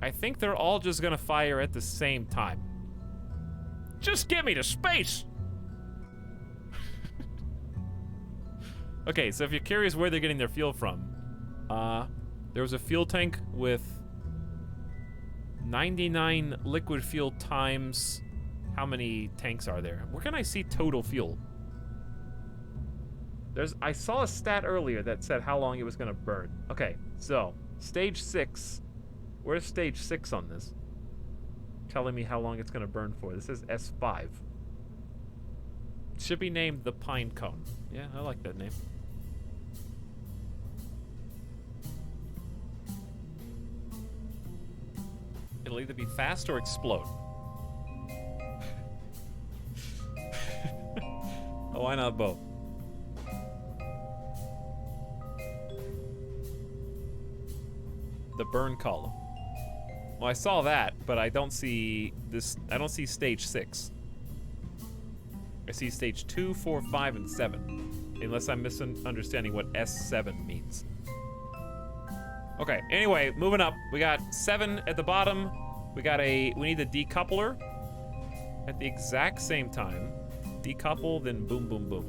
I think they're all just gonna fire at the same time. Just get me to space! Okay, so if you're curious where they're getting their fuel from, there was a fuel tank with 99 liquid fuel times how many tanks are there? Where can I see total fuel? I saw a stat earlier that said how long it was gonna burn. Okay, so stage 6. Where's stage 6 on this? Telling me how long it's gonna burn for. This is S5. It should be named the Pine Cone. Yeah, I like that name. It'll either be fast or explode. Oh, why not both? The burn column. Well, I saw that, but I don't see this. I don't see stage 6. I see stage 2, 4, 5, and 7. Unless I'm misunderstanding what S7 means. Okay, anyway, moving up. We got 7 at the bottom. We need the decoupler at the exact same time. Decouple, then boom, boom, boom.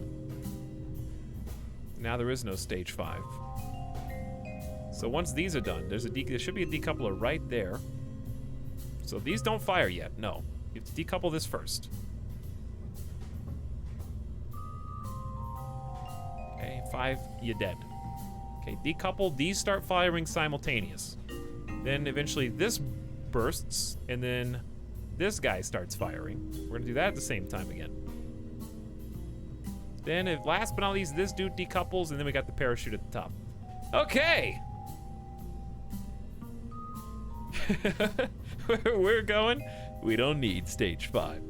Now there is no stage 5. So once these are done, there should be a decoupler right there. So these don't fire yet, no. You have to decouple this first. Okay, 5, you're dead. Okay, decouple, these start firing simultaneous. Then eventually this bursts, and then this guy starts firing. We're gonna do that at the same time again. Then, last but not least, this dude decouples, and then we got the parachute at the top. Okay! Where we're going, we don't need stage 5.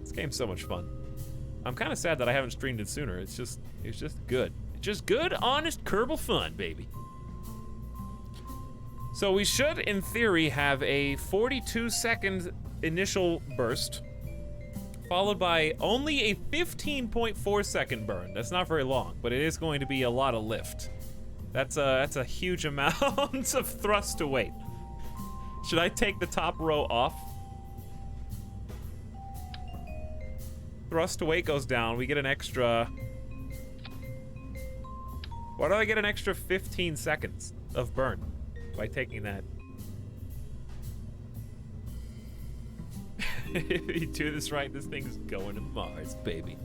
This game's so much fun. I'm kind of sad that I haven't streamed it sooner. It's just good. It's just good, honest Kerbal fun, baby. So we should, in theory, have a 42-second initial burst, followed by only a 15.4-second burn. That's not very long, but it is going to be a lot of lift. That's a huge amount of thrust to weight. Should I take the top row off? Thrust to weight goes down. We get an extra... Why do I get an extra 15 seconds of burn by taking that? If you do this right, this thing's going to Mars, baby.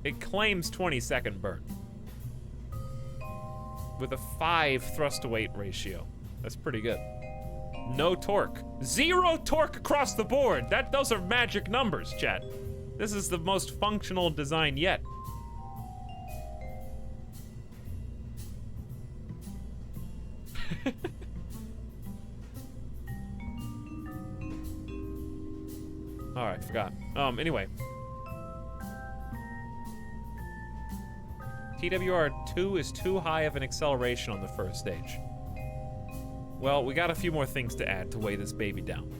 It claims 20-second burn. With a 5 thrust to weight ratio. That's pretty good. No torque. 0 torque across the board. Those are magic numbers, chat. This is the most functional design yet. Alright, forgot. Anyway. TWR2 is too high of an acceleration on the first stage. Well, we got a few more things to add to weigh this baby down.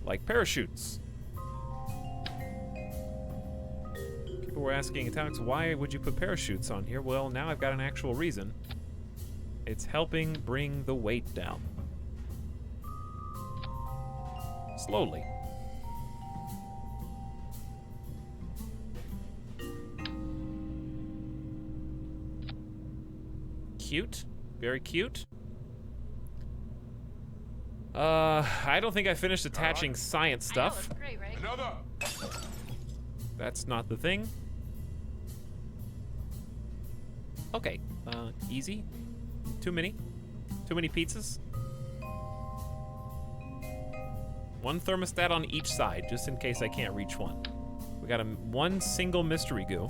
Like parachutes. People were asking, Etalyx, why would you put parachutes on here? Well, now I've got an actual reason. It's helping bring the weight down. Slowly. Cute. Very cute. I don't think I finished attaching science stuff. That's great, right? Another. That's not the thing. Okay, easy. Too many pizzas. One thermostat on each side, just in case I can't reach one. We got one single mystery goo.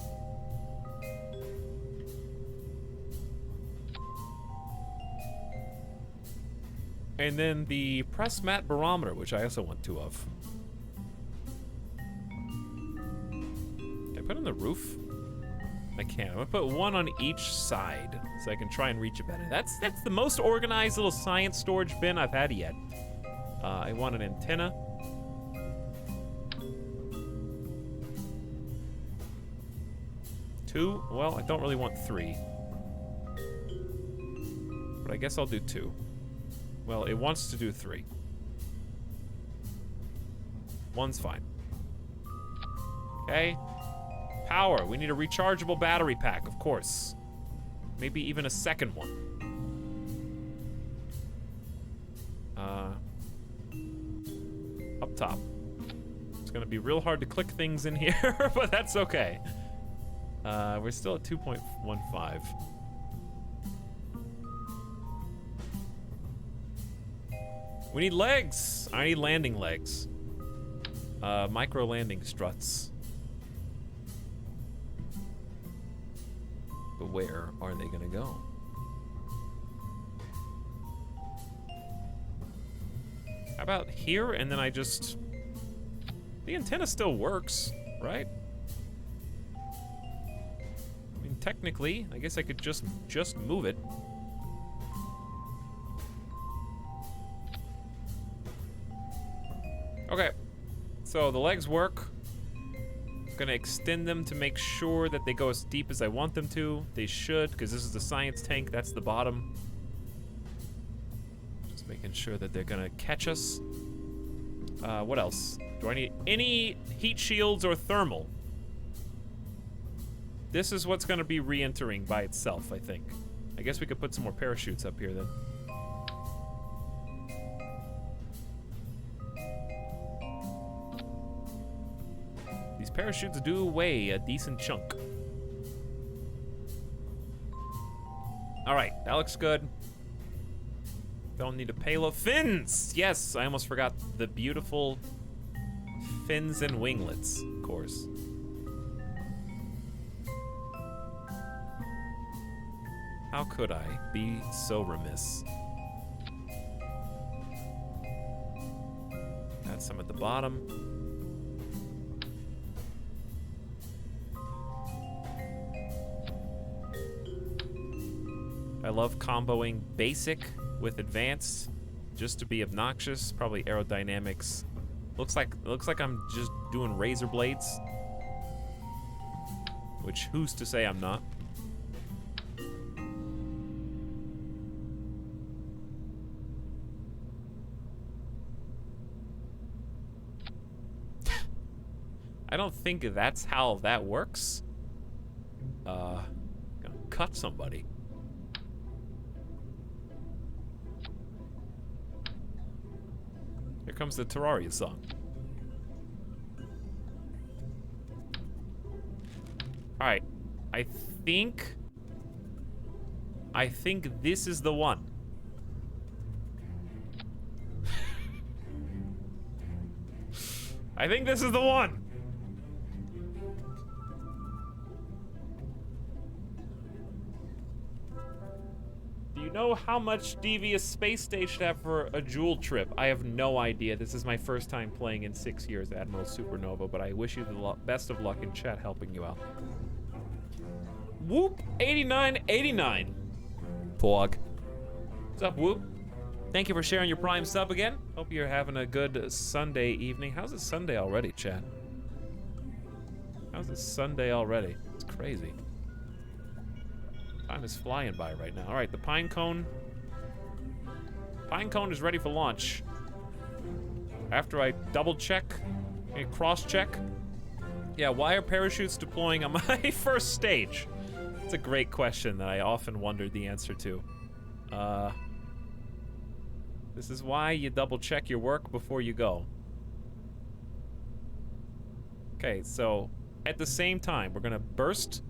And then the press mat barometer, which I also want 2 of. Can I put it on the roof? I can. I'm gonna put 1 on each side so I can try and reach it better. That's the most organized little science storage bin I've had yet. I want an antenna. Two? Well, I don't really want 3. But I guess I'll do 2. Well, it wants to do 3. 1's fine. Okay. Power. We need a rechargeable battery pack, of course. Maybe even a second one. Up top. It's gonna be real hard to click things in here, but that's okay. We're still at 2.15. We need legs. I need landing legs. Micro landing struts. But where are they gonna go? How about here, and then I just... The antenna still works, right? I mean, technically, I guess I could just move it. Okay, so the legs work. I'm gonna extend them to make sure that they go as deep as I want them to. They should, because this is the science tank, that's the bottom. Just making sure that they're gonna catch us. What else? Do I need any heat shields or thermal? This is what's gonna be re-entering by itself, I think. I guess we could put some more parachutes up here then. These parachutes do weigh a decent chunk. All right, that looks good. Don't need a payload. Fins! Yes, I almost forgot the beautiful fins and winglets, of course. How could I be so remiss? Add some at the bottom. I love comboing basic with advanced just to be obnoxious. Probably aerodynamics. Looks like I'm just doing razor blades. Which who's to say I'm not? I don't think that's how that works. Gonna cut somebody. Here comes the Terraria song. All right, I think this is the one. I think this is the one. Do you know how much Devious Space Station have for a Joule trip? I have no idea. This is my first time playing in 6 years, Admiral Supernova, but I wish you the best of luck in chat helping you out. Whoop 8989. Pog. What's up, Whoop? Thank you for sharing your Prime sub again. Hope you're having a good Sunday evening. How's it Sunday already, chat? How's it Sunday already? It's crazy. Time is flying by right now. All right, the pine cone. Pine cone is ready for launch. After I double check and cross check. Yeah, why are parachutes deploying on my first stage? It's a great question that I often wondered the answer to. This is why you double check your work before you go. Okay, so at the same time, we're gonna burst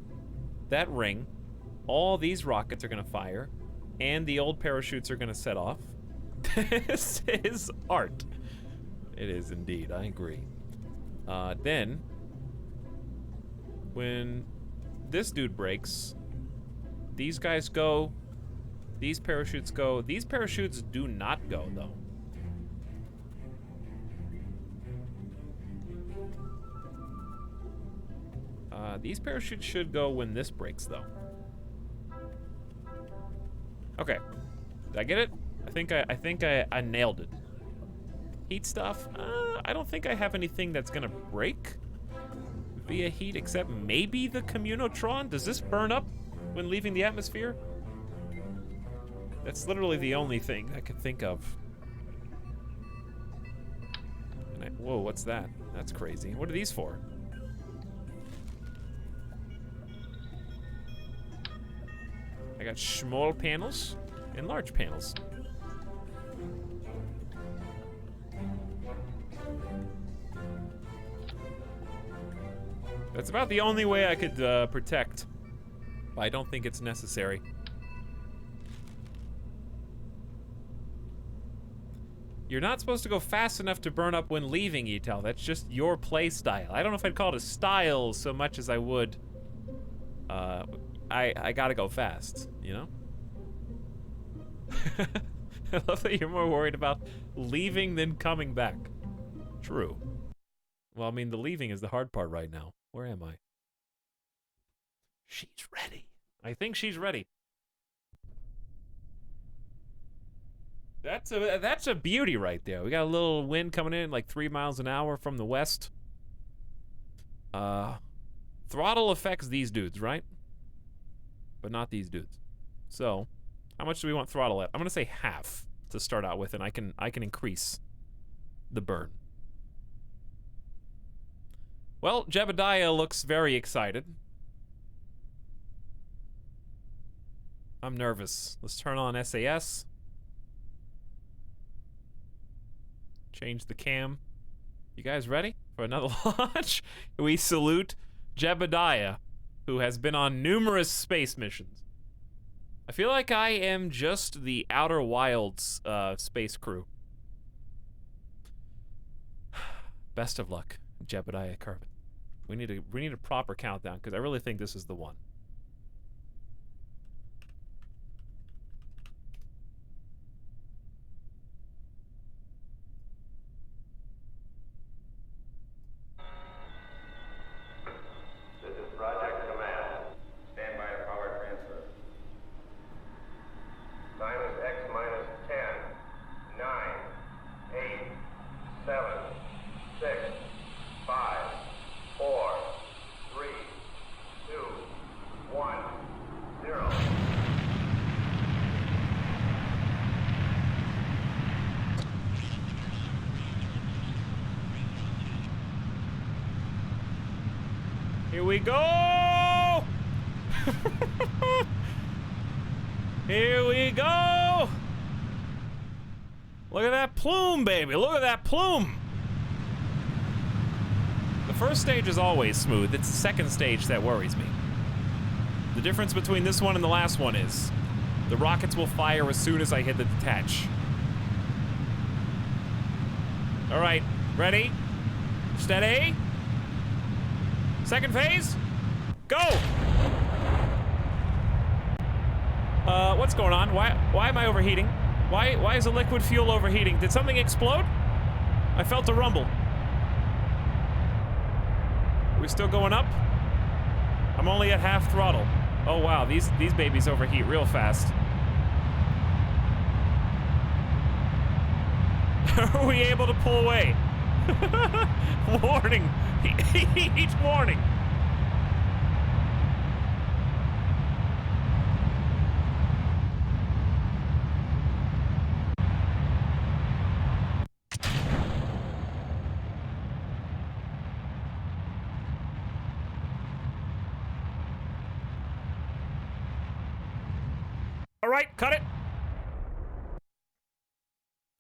that ring. All these rockets are gonna fire, and the old parachutes are gonna set off. This is art. It is indeed, I agree. Then, when this dude breaks, these guys go, these parachutes go. These parachutes do not go, though. These parachutes should go when this breaks, though. Okay, did I get it? I think I nailed it. Heat stuff? I don't think I have anything that's gonna break via heat, except maybe the Communotron. Does this burn up when leaving the atmosphere? That's literally the only thing I can think of. Whoa, what's that? That's crazy. What are these for? I I got small panels and large panels. That's about the only way I could protect. But I don't think it's necessary. You're not supposed to go fast enough to burn up when leaving, Etel. That's just your play style. I don't know if I'd call it a style so much as I would. I gotta go fast, you know? I love that you're more worried about leaving than coming back. True. Well, I mean, the leaving is the hard part right now. Where am I? She's ready. I think she's ready. That's a beauty right there. We got a little wind coming in, like 3 miles an hour from the west. Throttle affects these dudes, right? But not these dudes. So, how much do we want throttle at? I'm gonna say half to start out with, and I can increase the burn. Well, Jebediah looks very excited. I'm nervous. Let's turn on SAS. Change the cam. You guys ready for another launch? We salute Jebediah, who has been on numerous space missions. I feel like I am just the Outer Wilds space crew. Best of luck, Jebediah Kerbal. We need a proper countdown because I really think this is the one. This is Project Command. Stand by power transfer. Time is X minus 10, 9, 8, 7, 6, 5, 4, 3, 2, 1, 0. Here we go! Here we go! Look at that plume, baby! Look at that plume! The first stage is always smooth. It's the second stage that worries me. The difference between this one and the last one is the rockets will fire as soon as I hit the detach. All right, ready? Steady. Second phase, go! What's going on? Why am I overheating? Why is the liquid fuel overheating? Did something explode? I felt a rumble. Are we still going up? I'm only at half throttle. Oh wow, these babies overheat real fast. Are we able to pull away? Warning. Each warning. All right, cut it.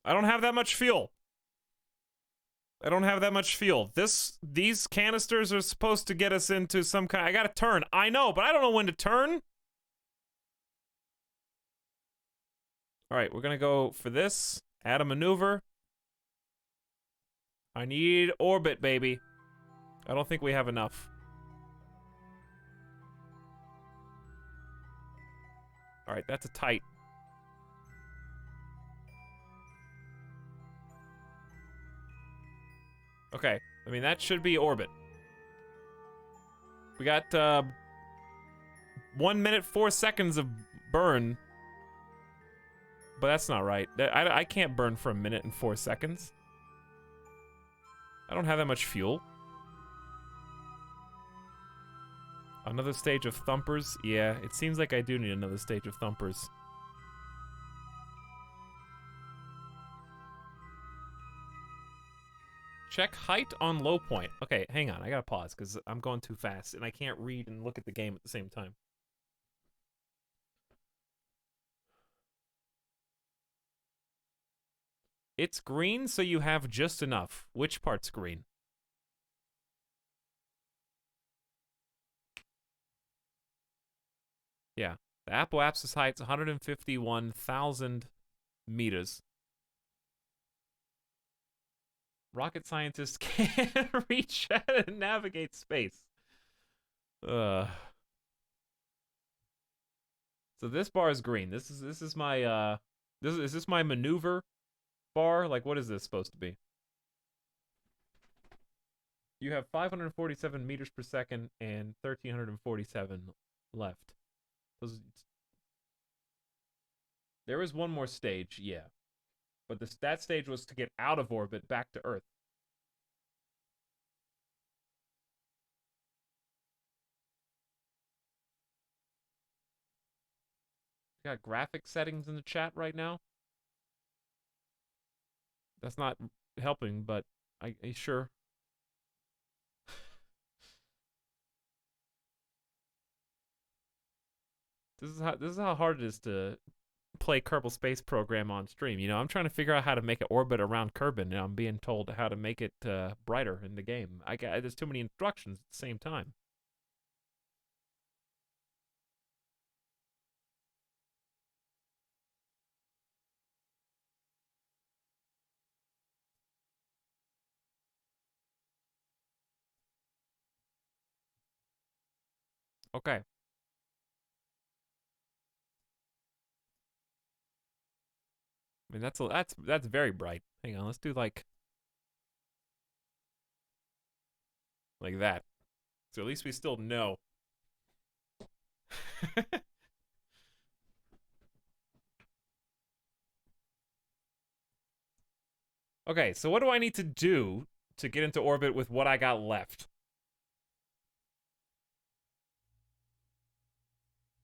I don't have that much fuel. I don't have that much fuel. These canisters are supposed to get us into some kind. I gotta turn. I know, but I don't know when to turn. All right, we're gonna go for this. Add a maneuver. I need orbit, baby. I don't think we have enough. All right, that's a tight. Okay, I mean, that should be orbit. We got 1 minute, 4 seconds of burn. But that's not right. I can't burn for 1 minute and 4 seconds. I don't have that much fuel. Another stage of thumpers? Yeah, it seems like I do need another stage of thumpers. Check height on low point. Okay, hang on. I gotta pause because I'm going too fast and I can't read and look at the game at the same time. It's green, so you have just enough. Which part's green? Yeah. The apoapsis height's 151,000 meters. Rocket scientists can reach out and navigate space. So this bar is green. This is my is this my maneuver bar? Like, what is this supposed to be? You have 547 meters per second and 1,347 left. There is one more stage, yeah. But that stage was to get out of orbit back to Earth. Got graphic settings in the chat right now. That's not helping, but I sure. This is how hard it is to play Kerbal Space Program on stream. You know, I'm trying to figure out how to make it orbit around Kerbin, and I'm being told how to make it brighter in the game. There's too many instructions at the same time. Okay. I mean, that's very bright. Hang on, let's do like that. So at least we still know. Okay, so what do I need to do to get into orbit with what I got left?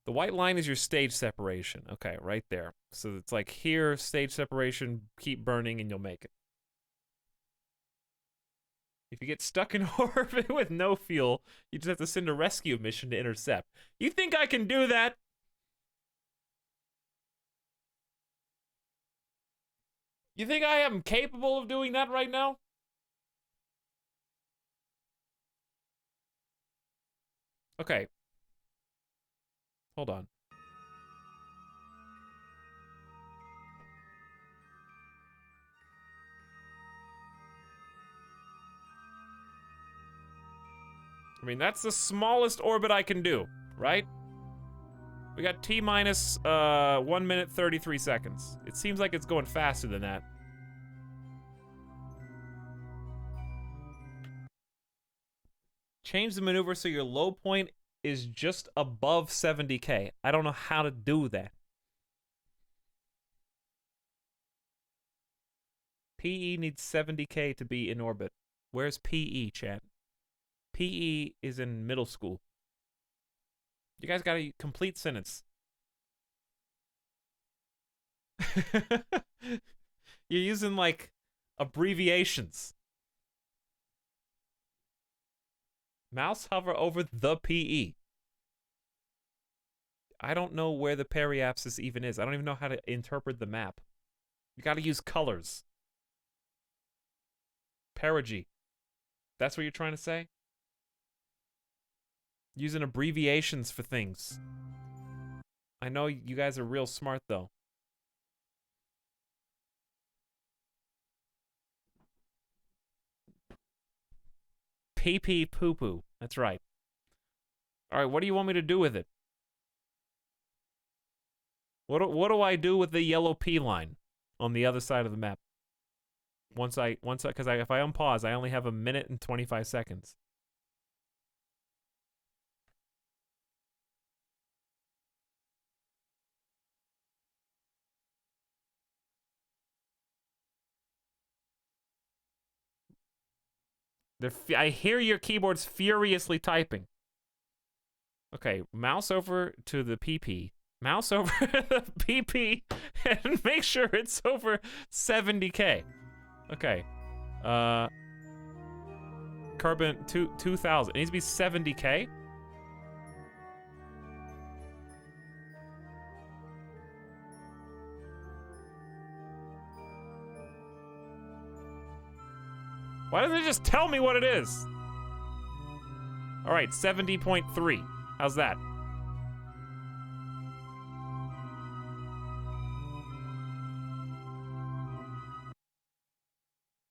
The white line is your stage separation. Okay, right there. So it's like here, stage separation, keep burning, and you'll make it. If you get stuck in orbit with no fuel, you just have to send a rescue mission to intercept. You think I can do that? You think I am capable of doing that right now? Okay. Hold on. I mean, that's the smallest orbit I can do, right? We got T minus 1 minute 33 seconds. It seems like it's going faster than that. Change the maneuver so your low point is just above 70K. I don't know how to do that. PE needs 70K to be in orbit. Where's PE, chat? PE is in middle school. You guys got a complete sentence. You're using, like, abbreviations. Mouse hover over the PE. I don't know where the periapsis even is. I don't even know how to interpret the map. You gotta use colors. Perigee. That's what you're trying to say? Using abbreviations for things. I know you guys are real smart, though. Pee-pee poo-poo. That's right. Alright, what do you want me to do with it? What do I do with the yellow P line on the other side of the map? Because if I unpause, I only have 1 minute and 25 seconds. I hear your keyboards furiously typing. Okay, mouse over to the PP. Mouse over the PP and make sure it's over 70K. Okay. Kerbin 2000. It needs to be 70K. Why doesn't it just tell me what it is? All right, 70.3. How's that?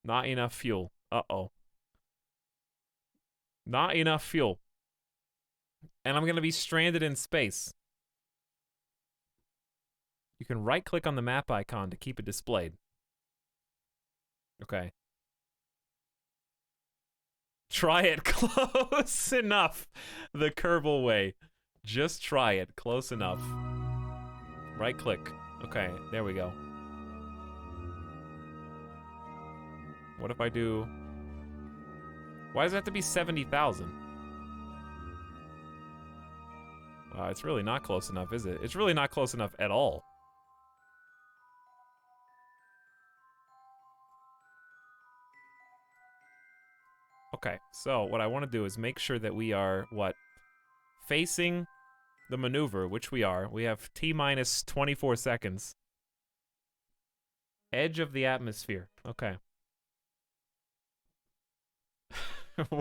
Not enough fuel. Uh-oh. Not enough fuel. And I'm gonna be stranded in space. You can right-click on the map icon to keep it displayed. Okay. Try it close enough. The Kerbal way. Just try it close enough. Right-click. Okay, there we go. What if I do... Why does it have to be 70,000? It's really not close enough, is it? It's really not close enough at all. Okay, so what I want to do is make sure that we are, what? Facing the maneuver, which we are. We have T-minus 24 seconds. Edge of the atmosphere. Okay.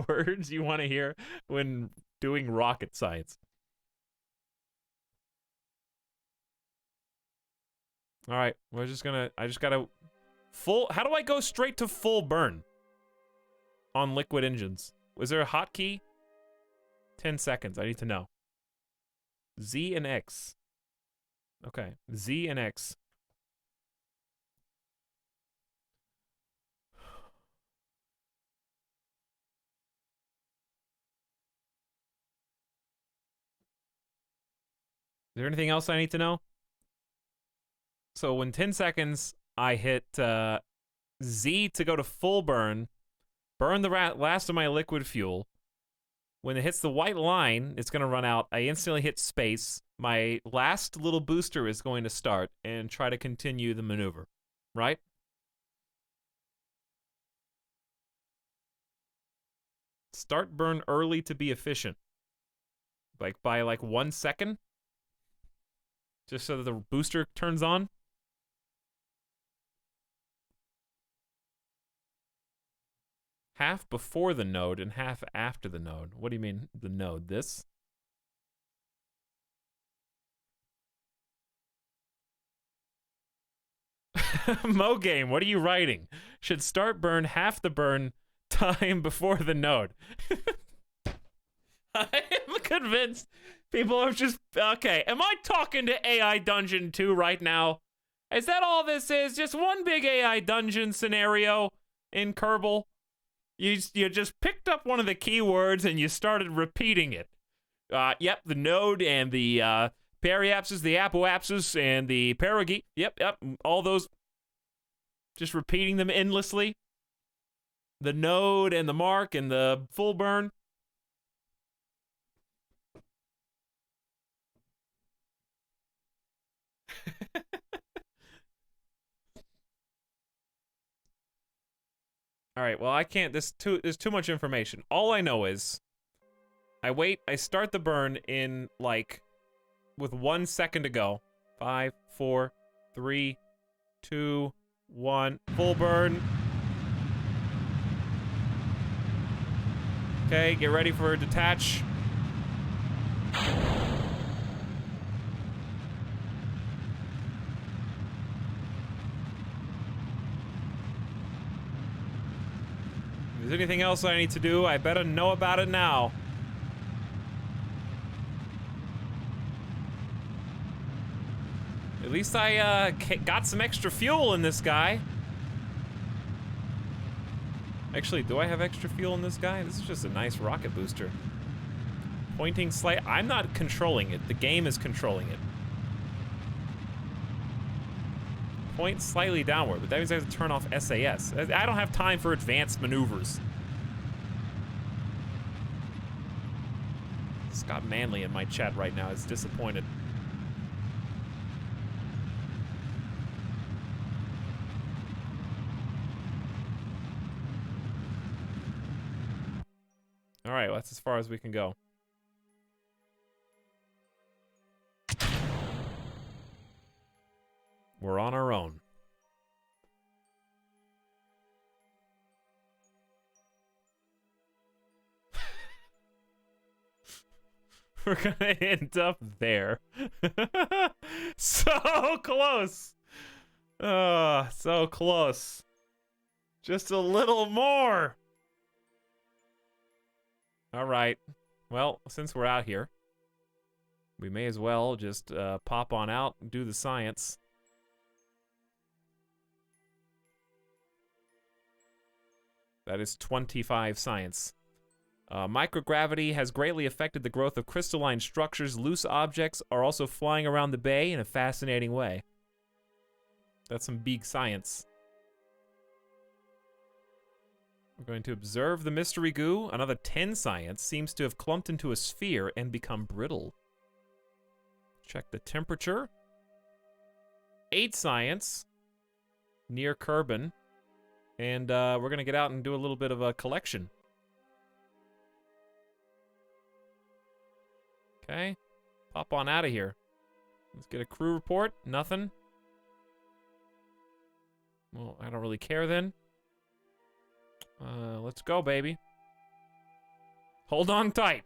Words you want to hear when doing rocket science. All right, we're just gonna, I just gotta full, how do I go straight to full burn on liquid engines? Was there a hotkey? 10 seconds, I need to know. Z and X. Okay, Z and X. Is there anything else I need to know? So when 10 seconds, I hit Z to go to full burn, burn the last of my liquid fuel. When it hits the white line, it's going to run out. I instantly hit space. My last little booster is going to start and try to continue the maneuver, right? Start burn early to be efficient. Like by like 1 second? Just so that the booster turns on? Half before the node and half after the node. What do you mean, the node? This? Mo game, what are you writing? Should start burn half the burn time before the node. I am convinced people are just... Okay, am I talking to AI Dungeon 2 right now? Is that all this is? Just one big AI Dungeon scenario in Kerbal? You just picked up one of the keywords and you started repeating it. Yep, the node and the periapsis, the apoapsis, and the paragi. Yep, all those. Just repeating them endlessly. The node and the mark and the full burn. All right, well, I can't, there's too much information. All I know is, I start the burn in, like, with 1 second to go. 5, 4, 3, 2, 1, full burn. Okay, get ready for a detach. If there's anything else I need to do, I better know about it now. At least I got some extra fuel in this guy. Actually, do I have extra fuel in this guy? This is just a nice rocket booster. Pointing slight. I'm not controlling it. The game is controlling it. Point slightly downward, but that means I have to turn off SAS. I don't have time for advanced maneuvers. Scott Manley in my chat right now is disappointed. All right, well, that's as far as we can go. We're on our own. We're gonna end up there. So close. So close. Just a little more. All right. Well, since we're out here, we may as well just pop on out and do the science. That is 25 science. Microgravity has greatly affected the growth of crystalline structures. Loose objects are also flying around the bay in a fascinating way. That's some big science. We're going to observe the mystery goo. Another 10 science seems to have clumped into a sphere and become brittle. Check the temperature. 8 science near Kerbin. And we're going to get out and do a little bit of a collection. Okay. Pop on out of here. Let's get a crew report. Nothing. Well, I don't really care then. Let's go, baby. Hold on tight.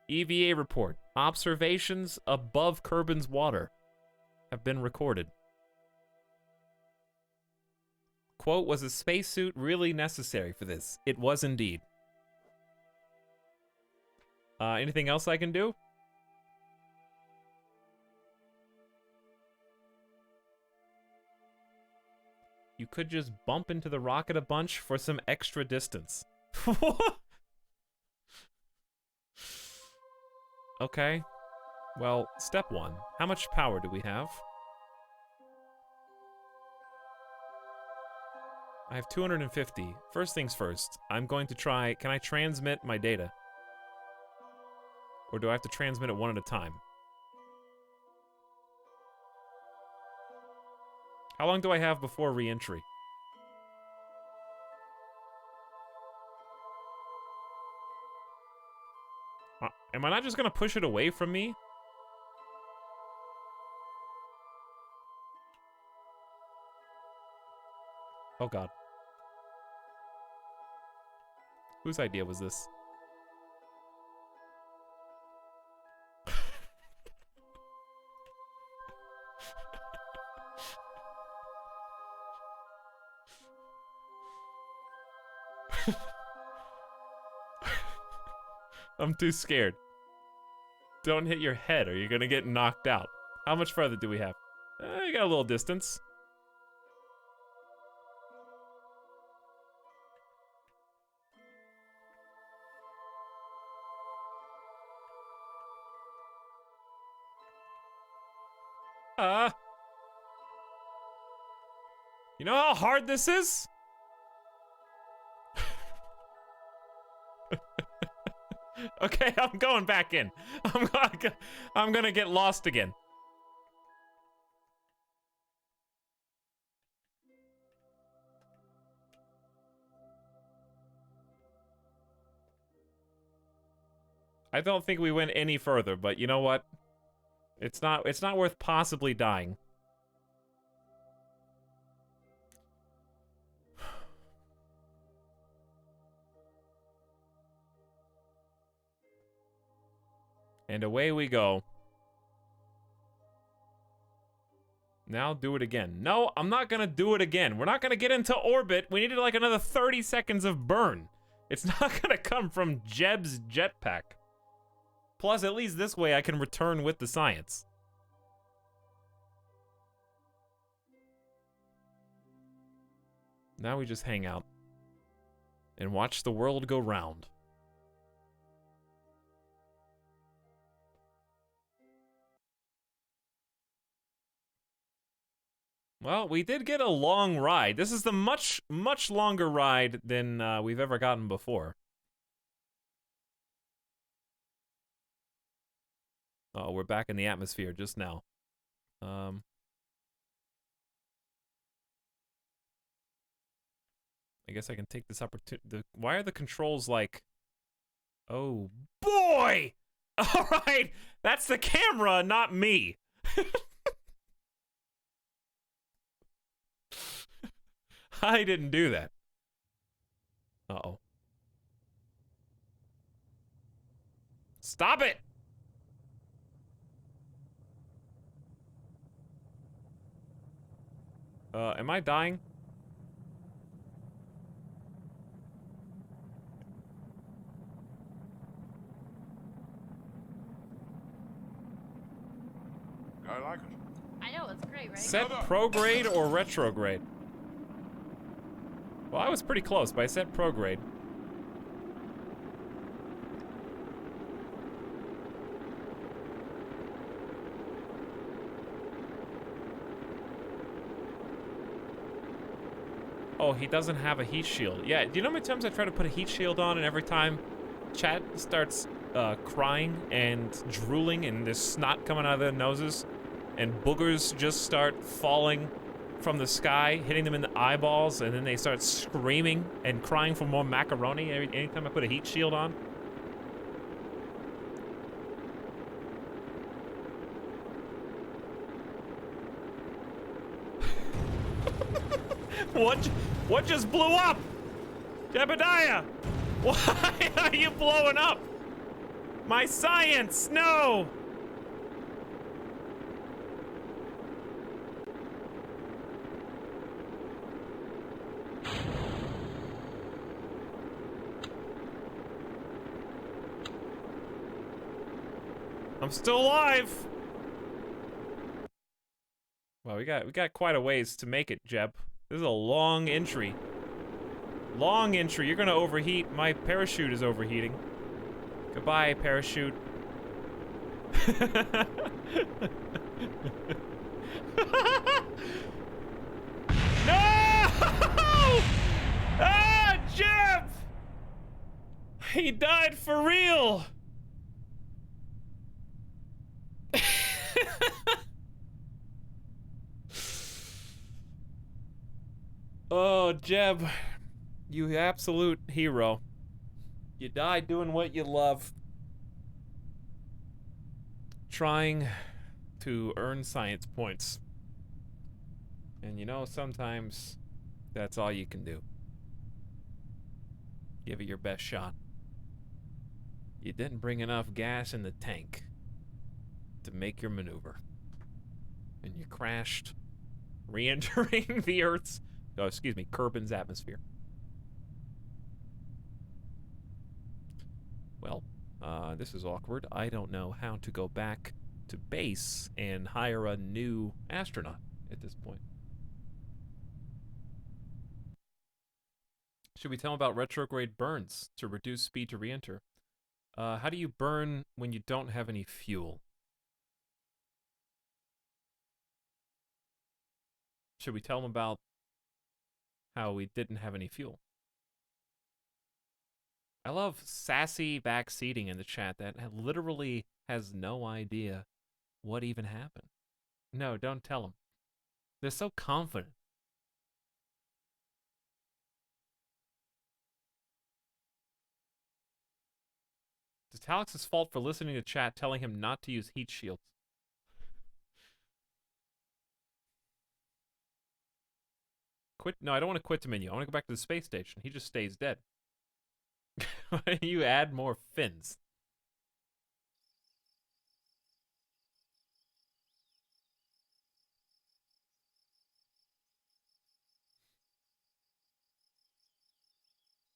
EVA report. Observations above Kerbin's water have been recorded. Quote, was a spacesuit really necessary for this? It was indeed. Anything else I can do? You could just bump into the rocket a bunch for some extra distance. Okay. Well, step 1. How much power do we have? I have 250. First things first, I'm going to try... Can I transmit my data? Or do I have to transmit it one at a time? How long do I have before re-entry? Am I not just gonna push it away from me? Oh god. Whose idea was this? I'm too scared. Don't hit your head or you're gonna get knocked out. How much further do we have? You got a little distance. You know how hard this is? Okay, I'm going back in. I'm gonna get lost again. I don't think we went any further, but you know what? It's not worth possibly dying. And away we go. Now do it again. No, I'm not gonna do it again. We're not gonna get into orbit. We needed like another 30 seconds of burn. It's not gonna come from Jeb's jetpack. Plus, at least this way I can return with the science. Now we just hang out and watch the world go round. Well, we did get a long ride. This is the much longer ride than we've ever gotten before. Oh, we're back in the atmosphere just now. I guess I can take this opportunity. Why are the controls like... Oh, boy! Alright, that's the camera, not me. I didn't do that. Uh-oh. Stop it! Am I dying? I like it. I know, it's great, right? Set prograde or retrograde? Well, I was pretty close, but I set prograde. Oh, he doesn't have a heat shield. Yeah, do you know how many times I try to put a heat shield on and every time chat starts crying and drooling and there's snot coming out of their noses and boogers just start falling from the sky, hitting them in the eyeballs, and then they start screaming and crying for more macaroni anytime I put a heat shield on? What just blew up? Jebediah! Why are you blowing up? My science, no! I'm still alive. Well, we got quite a ways to make it, Jeb. This is a long entry. Long entry. You're gonna overheat. My parachute is overheating. Goodbye, parachute. No! Ah, Jeb! He died for real. Oh, Jeb, you absolute hero. You died doing what you love. Trying to earn science points. And you know, sometimes that's all you can do. Give it your best shot. You didn't bring enough gas in the tank to make your maneuver. And you crashed, re-entering the Earth's, oh, excuse me, Kerbin's atmosphere. Well, this is awkward. I don't know how to go back to base and hire a new astronaut at this point. Should we tell him about retrograde burns to reduce speed to re-enter? How do you burn when you don't have any fuel? Should we tell him about how we didn't have any fuel? I love sassy backseating in the chat that literally has no idea what even happened. No, don't tell them. They're so confident. It's Etalyx's fault for listening to chat telling him not to use heat shields. Quit? No, I don't want to quit the menu. I want to go back to the space station. He just stays dead. Why don't you add more fins?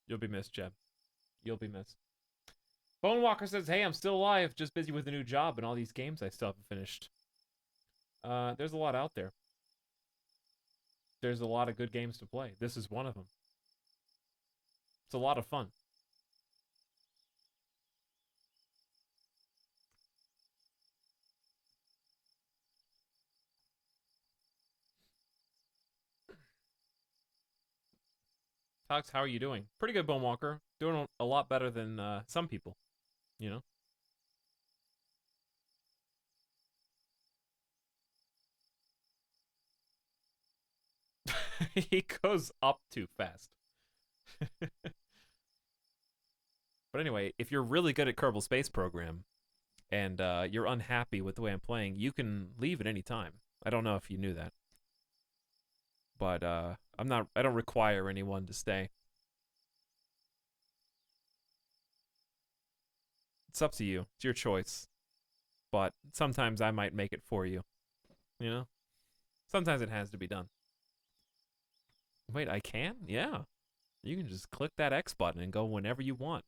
You'll be missed, Jeb. You'll be missed. Bonewalker says, hey, I'm still alive, just busy with a new job and all these games I still haven't finished. There's a lot out there. There's a lot of good games to play. This is one of them. It's a lot of fun. Tox, how are you doing? Pretty good, Bonewalker. Doing a lot better than some people, you know? He goes up too fast. But anyway, if you're really good at Kerbal Space Program and you're unhappy with the way I'm playing, you can leave at any time. I don't know if you knew that. But I don't require anyone to stay. It's up to you. It's your choice. But sometimes I might make it for you. You know? Sometimes it has to be done. Wait, I can? Yeah. You can just click that X button and go whenever you want.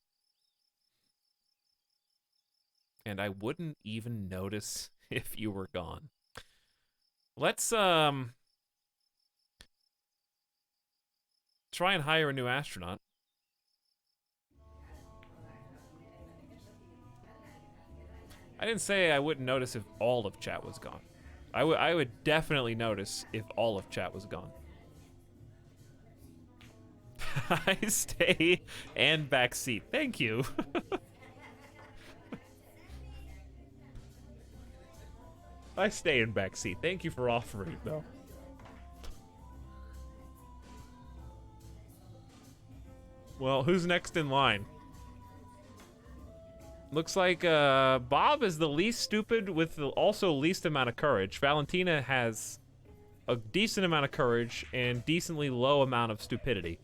And I wouldn't even notice if you were gone. Let's try and hire a new astronaut. I didn't say I wouldn't notice if all of chat was gone. I would definitely notice if all of chat was gone. I stay and backseat. Thank you. I stay in backseat. Thank you for offering it, though. Well, who's next in line? Looks like Bob is the least stupid with the also least amount of courage. Valentina has a decent amount of courage and decently low amount of stupidity.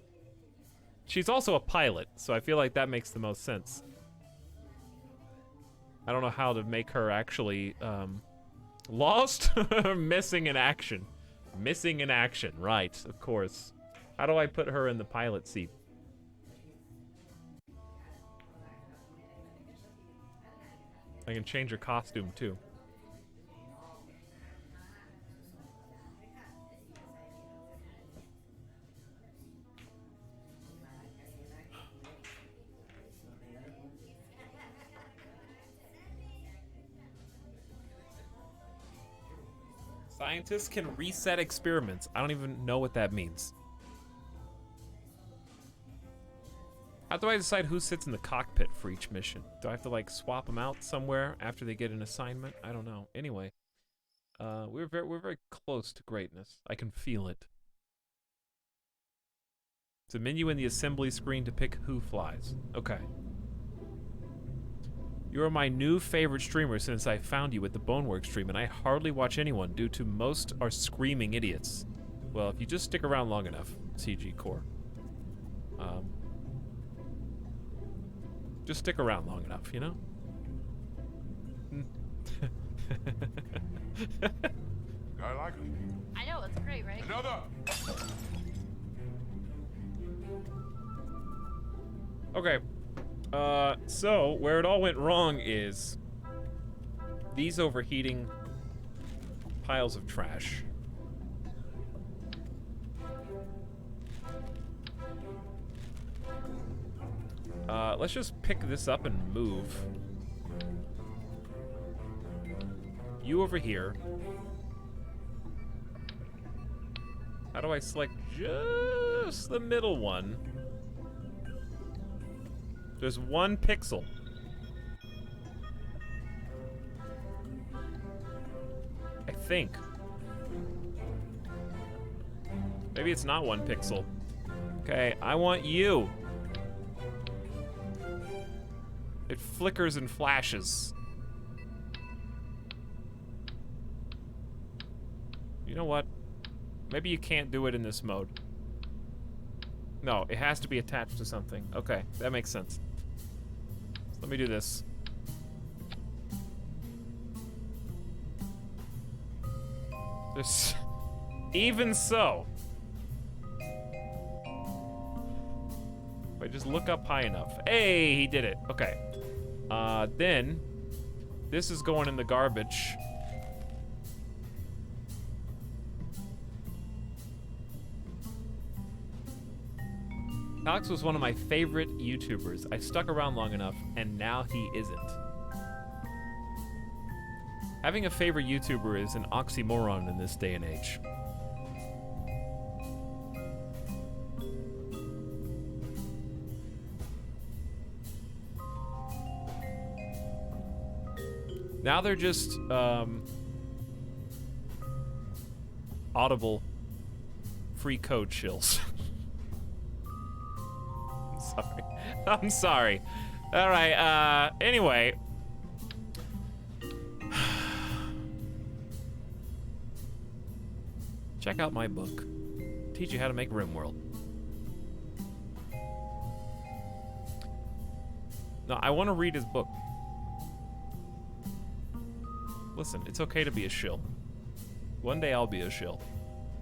She's also a pilot, so I feel like that makes the most sense. I don't know how to make her actually lost or missing in action. Missing in action, right, of course. How do I put her in the pilot seat? I can change her costume too. Scientists can reset experiments. I don't even know what that means. How do I decide who sits in the cockpit for each mission? Do I have to like swap them out somewhere after they get an assignment? I don't know. Anyway, we're very close to greatness. I can feel it. It's a menu in the assembly screen to pick who flies. Okay. You are my new favorite streamer since I found you with the Bonework stream, and I hardly watch anyone due to most are screaming idiots. Well, if you just stick around long enough, CG Core. Just stick around long enough, you know? I like it. I know, it's great, right? Another. Okay. So, where it all went wrong is these overheating piles of trash. Let's just pick this up and move. You over here. How do I select just the middle one? There's one pixel. I think. Maybe it's not one pixel. Okay, I want you. It flickers and flashes. You know what? Maybe you can't do it in this mode. No, it has to be attached to something. Okay, that makes sense. Let me do this. This. Even so. If I just look up high enough. Hey, he did it. Okay. Then this is going in the garbage. Etalyx was one of my favorite YouTubers. I stuck around long enough, and now he isn't. Having a favorite YouTuber is an oxymoron in this day and age. Now they're just, audible free code shills. Sorry. I'm sorry. All right, anyway. Check out my book. Teach you how to make RimWorld. No, I want to read his book. Listen, it's okay to be a shill. One day I'll be a shill.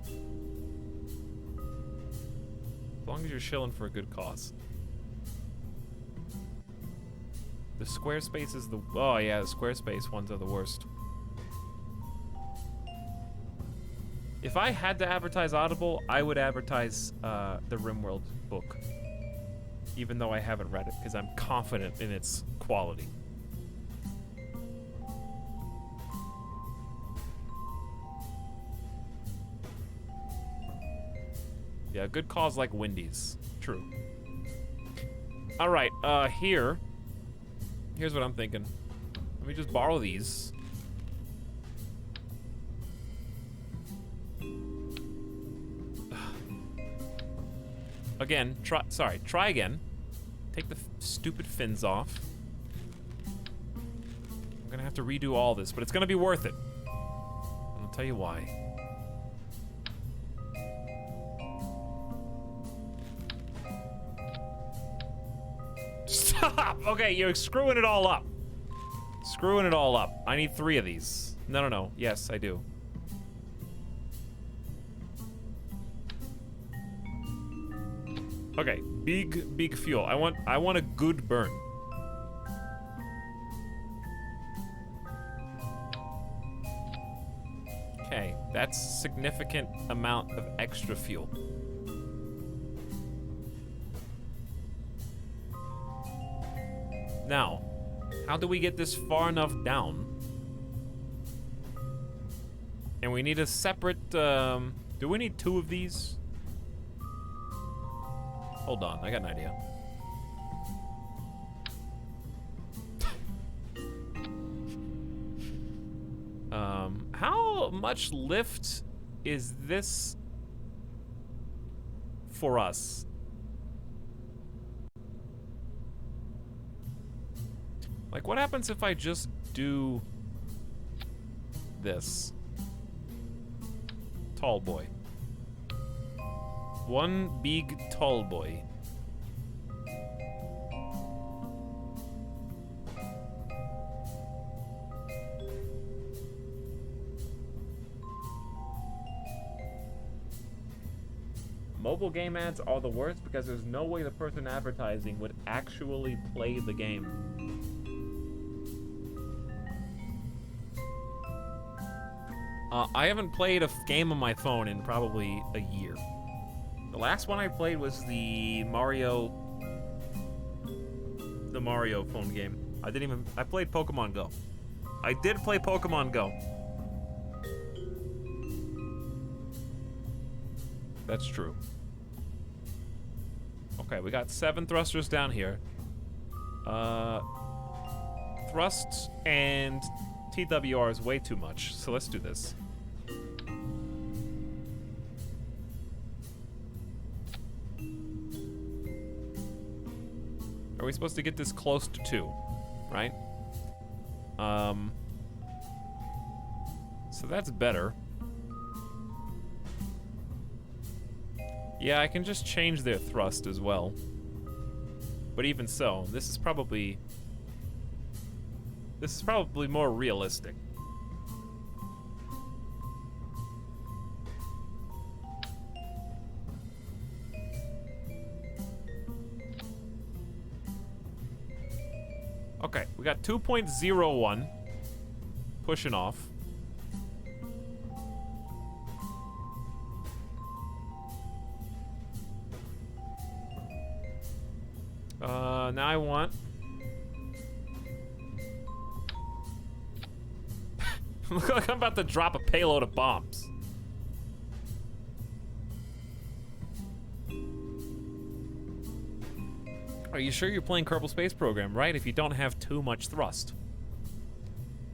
As long as you're shilling for a good cause. The Squarespace is the... Oh yeah, the Squarespace ones are the worst. If I had to advertise Audible, I would advertise the RimWorld book. Even though I haven't read it, because I'm confident in its quality. Yeah, good cause like Wendy's. True. Alright, here's what I'm thinking. Let me just borrow these. Again, try again. Take the stupid fins off. I'm gonna have to redo all this, but it's gonna be worth it. I'll tell you why. Stop! Okay, you're screwing it all up. Screwing it all up. I need 3 of these. No. Yes, I do. Okay, big fuel. I want a good burn. Okay, that's a significant amount of extra fuel. Now, how do we get this far enough down? And we need a separate, do we need 2 of these? Hold on, I got an idea. How much lift is this for us? Like, what happens if I just do this? Tall boy. One big tall boy. Mobile game ads are the worst because there's no way the person advertising would actually play the game. I haven't played a game on my phone in probably a year. The last one I played was the Mario phone game. I played Pokemon Go. I did play Pokemon Go. That's true. Okay, we got 7 thrusters down here. Thrusts and TWR is way too much, so let's do this. Are we supposed to get this close to 2, right? So that's better. Yeah, I can just change their thrust as well. But even so, this is probably more realistic. Okay, we got 2.01 pushing off. Now I want... Look like I'm about to drop a payload of bombs. Are you sure you're playing Kerbal Space Program, right? If you don't have too much thrust.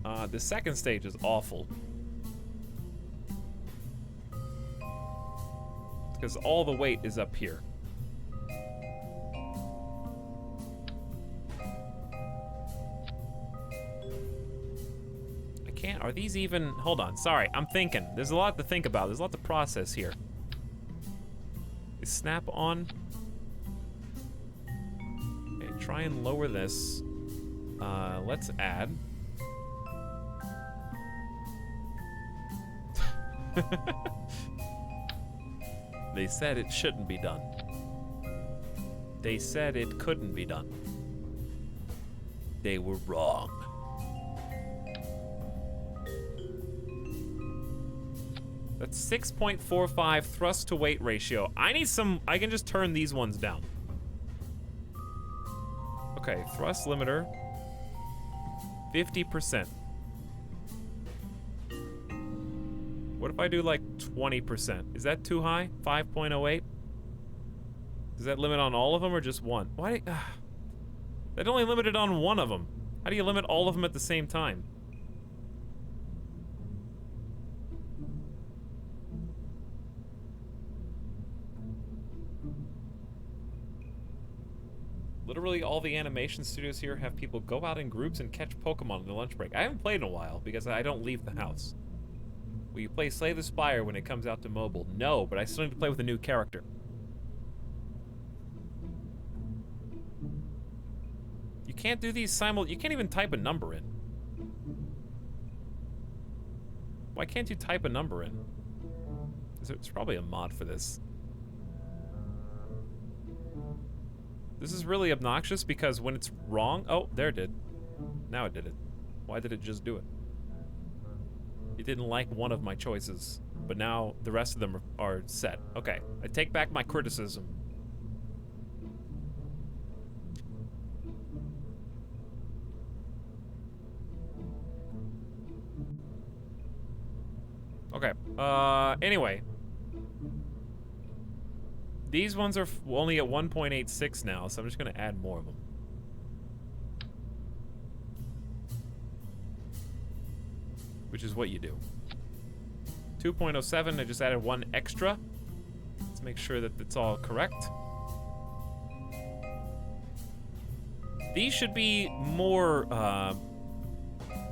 The second stage is awful. Because all the weight is up here. Are these even... Hold on, sorry, I'm thinking. There's a lot to think about. There's a lot to process here. Is snap on? Okay, try and lower this. Let's add. They said it shouldn't be done. They said it couldn't be done. They were wrong. That's 6.45 thrust to weight ratio. I need some, I can just turn these ones down. Okay, thrust limiter, 50%. What if I do like 20%? Is that too high? 5.08? Does that limit on all of them or just one? Why? That only limited on one of them. How do you limit all of them at the same time? Literally all the animation studios here have people go out in groups and catch Pokemon on their lunch break. I haven't played in a while because I don't leave the house. Will you play Slay the Spire when it comes out to mobile? No, but I still need to play with a new character. You can't do these you can't even type a number in. Why can't you type a number in? There's probably a mod for this. This is really obnoxious because when it's wrong... Oh, there it did. Now it did it. Why did it just do it? It didn't like one of my choices, but now the rest of them are set. Okay, I take back my criticism. Okay, anyway. These ones are only at 1.86 now, so I'm just gonna add more of them. Which is what you do. 2.07, I just added one extra. Let's make sure that it's all correct. These should be more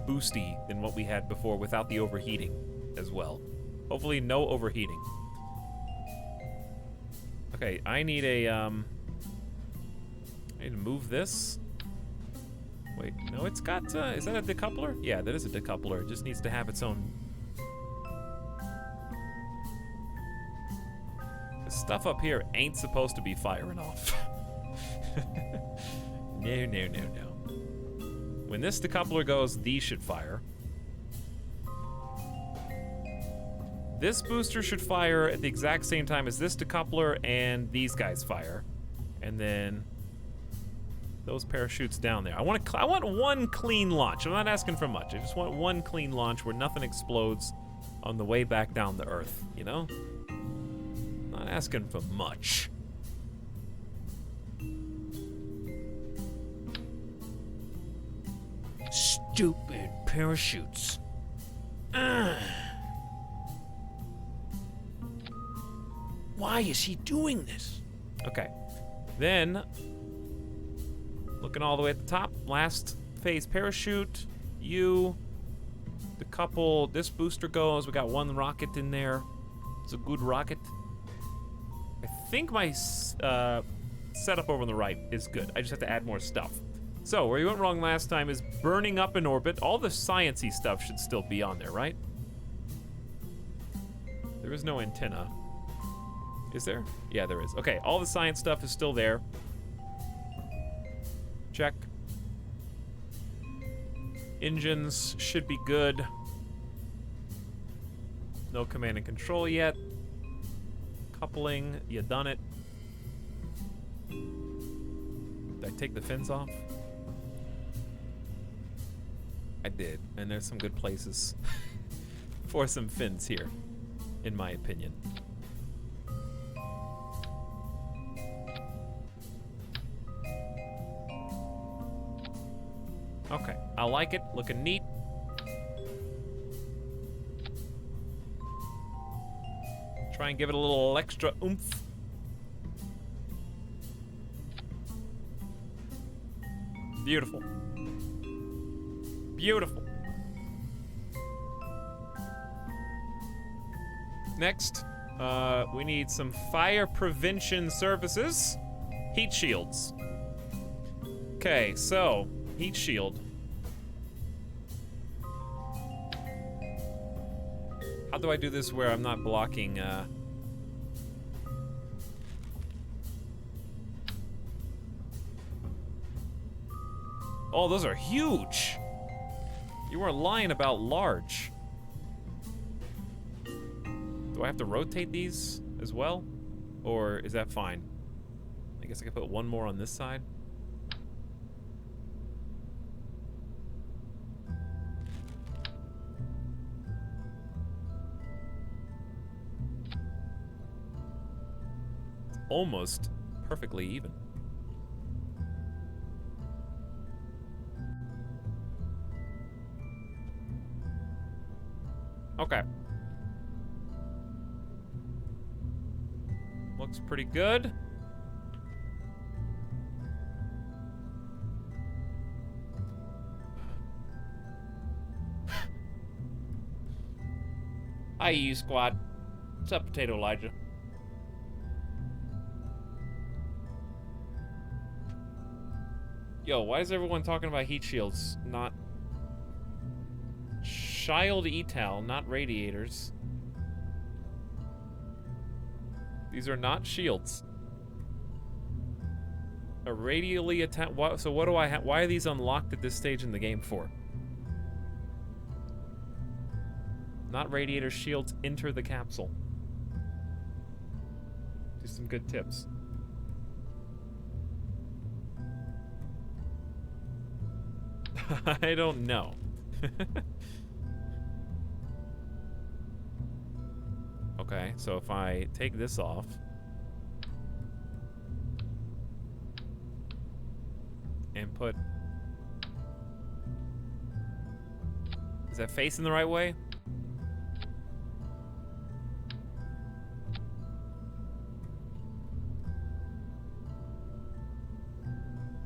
boosty than what we had before without the overheating as well. Hopefully no overheating. Okay, I need a, I need to move this. Wait, no, it's got, is that a decoupler? Yeah, that is a decoupler. It just needs to have its own... The stuff up here ain't supposed to be firing off. No, no, no, no. When this decoupler goes, these should fire. This booster should fire at the exact same time as this decoupler and these guys fire. And then those parachutes down there. I want one clean launch. I'm not asking for much. I just want one clean launch where nothing explodes on the way back down to Earth, you know? Not asking for much. Stupid parachutes. Ugh. Why is he doing this? Okay. Then, looking all the way at the top, last phase parachute, the couple, this booster goes, we got one rocket in there. It's a good rocket. I think my setup over on the right is good. I just have to add more stuff. So, where you went wrong last time is burning up in orbit. All the science-y stuff should still be on there, right? There is no antenna. Is there? Yeah, there is. Okay, all the science stuff is still there. Check. Engines should be good. No command and control yet. Coupling, you done it. Did I take the fins off? I did, and there's some good places for some fins here, in my opinion. Okay, I like it, looking neat. Try and give it a little extra oomph. Beautiful. Beautiful. Next, we need some fire prevention services. Heat shields. Okay, so, heat shield. How do I do this where I'm not blocking, Oh, those are huge! You weren't lying about large. Do I have to rotate these as well? Or is that fine? I guess I could put one more on this side. It's almost perfectly even. Okay. Looks pretty good. Hi, EU squad. What's up, Potato Elijah? Yo, why is everyone talking about heat shields, not child etal, not radiators? These are not shields. A radially attack. So what do I have? Why are these unlocked at this stage in the game for? Not radiator shields. Enter the capsule. Just some good tips. I don't know. Okay, so if I take this off, and put, is that facing the right way?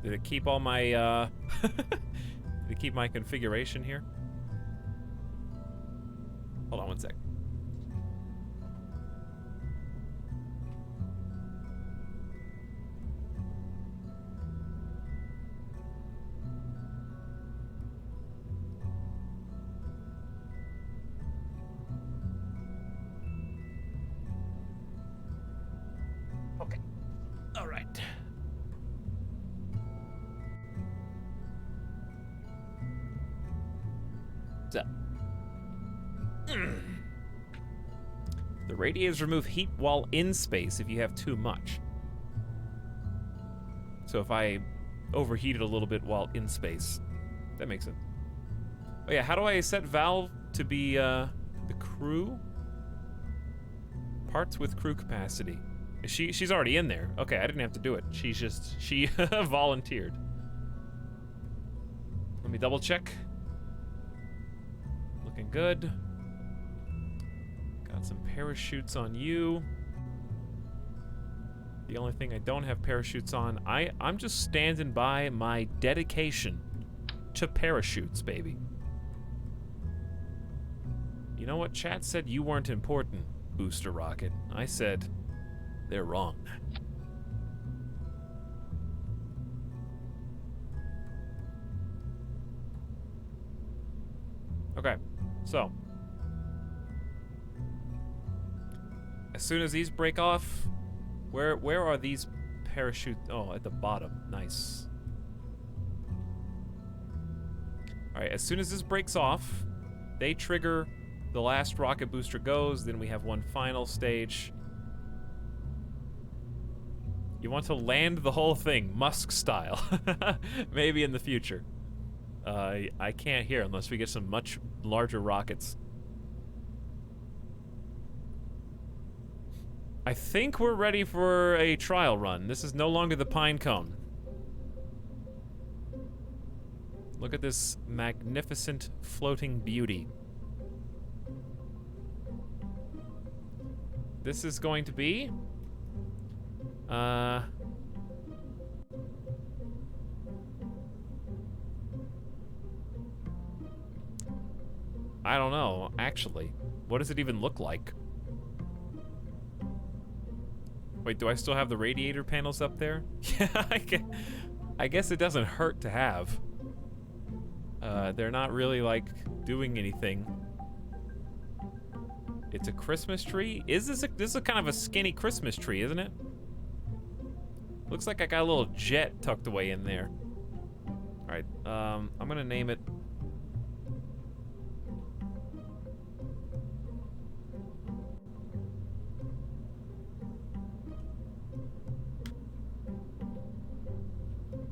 Did it keep all my, did it keep my configuration here? Hold on one sec. Okay. All right. So. The radiators remove heat while in space if you have too much. So if I overheat it a little bit while in space, that makes sense. Oh yeah, how do I set Valve to be the crew? Parts with crew capacity. She's already in there. Okay, I didn't have to do it. She volunteered. Let me double check. Looking good. Got some parachutes on you. The only thing I don't have parachutes on, I'm just standing by my dedication to parachutes, baby. You know what? Chat said you weren't important, Booster Rocket. I said they're wrong. Okay, so as soon as these break off, where are these parachutes? Oh, at the bottom. Nice. All right, as soon as this breaks off, they trigger, the last rocket booster goes, then we have one final stage. You want to land the whole thing, Musk style. Maybe in the future. I can't hear unless we get some much larger rockets. I think we're ready for a trial run. This is no longer the pine cone. Look at this magnificent floating beauty. This is going to be I don't know, actually. What does it even look like? Wait, do I still have the radiator panels up there? Yeah, I guess it doesn't hurt to have. They're not really, like, doing anything. It's a Christmas tree? This is a kind of a skinny Christmas tree, isn't it? Looks like I got a little jet tucked away in there. Alright, I'm gonna name it...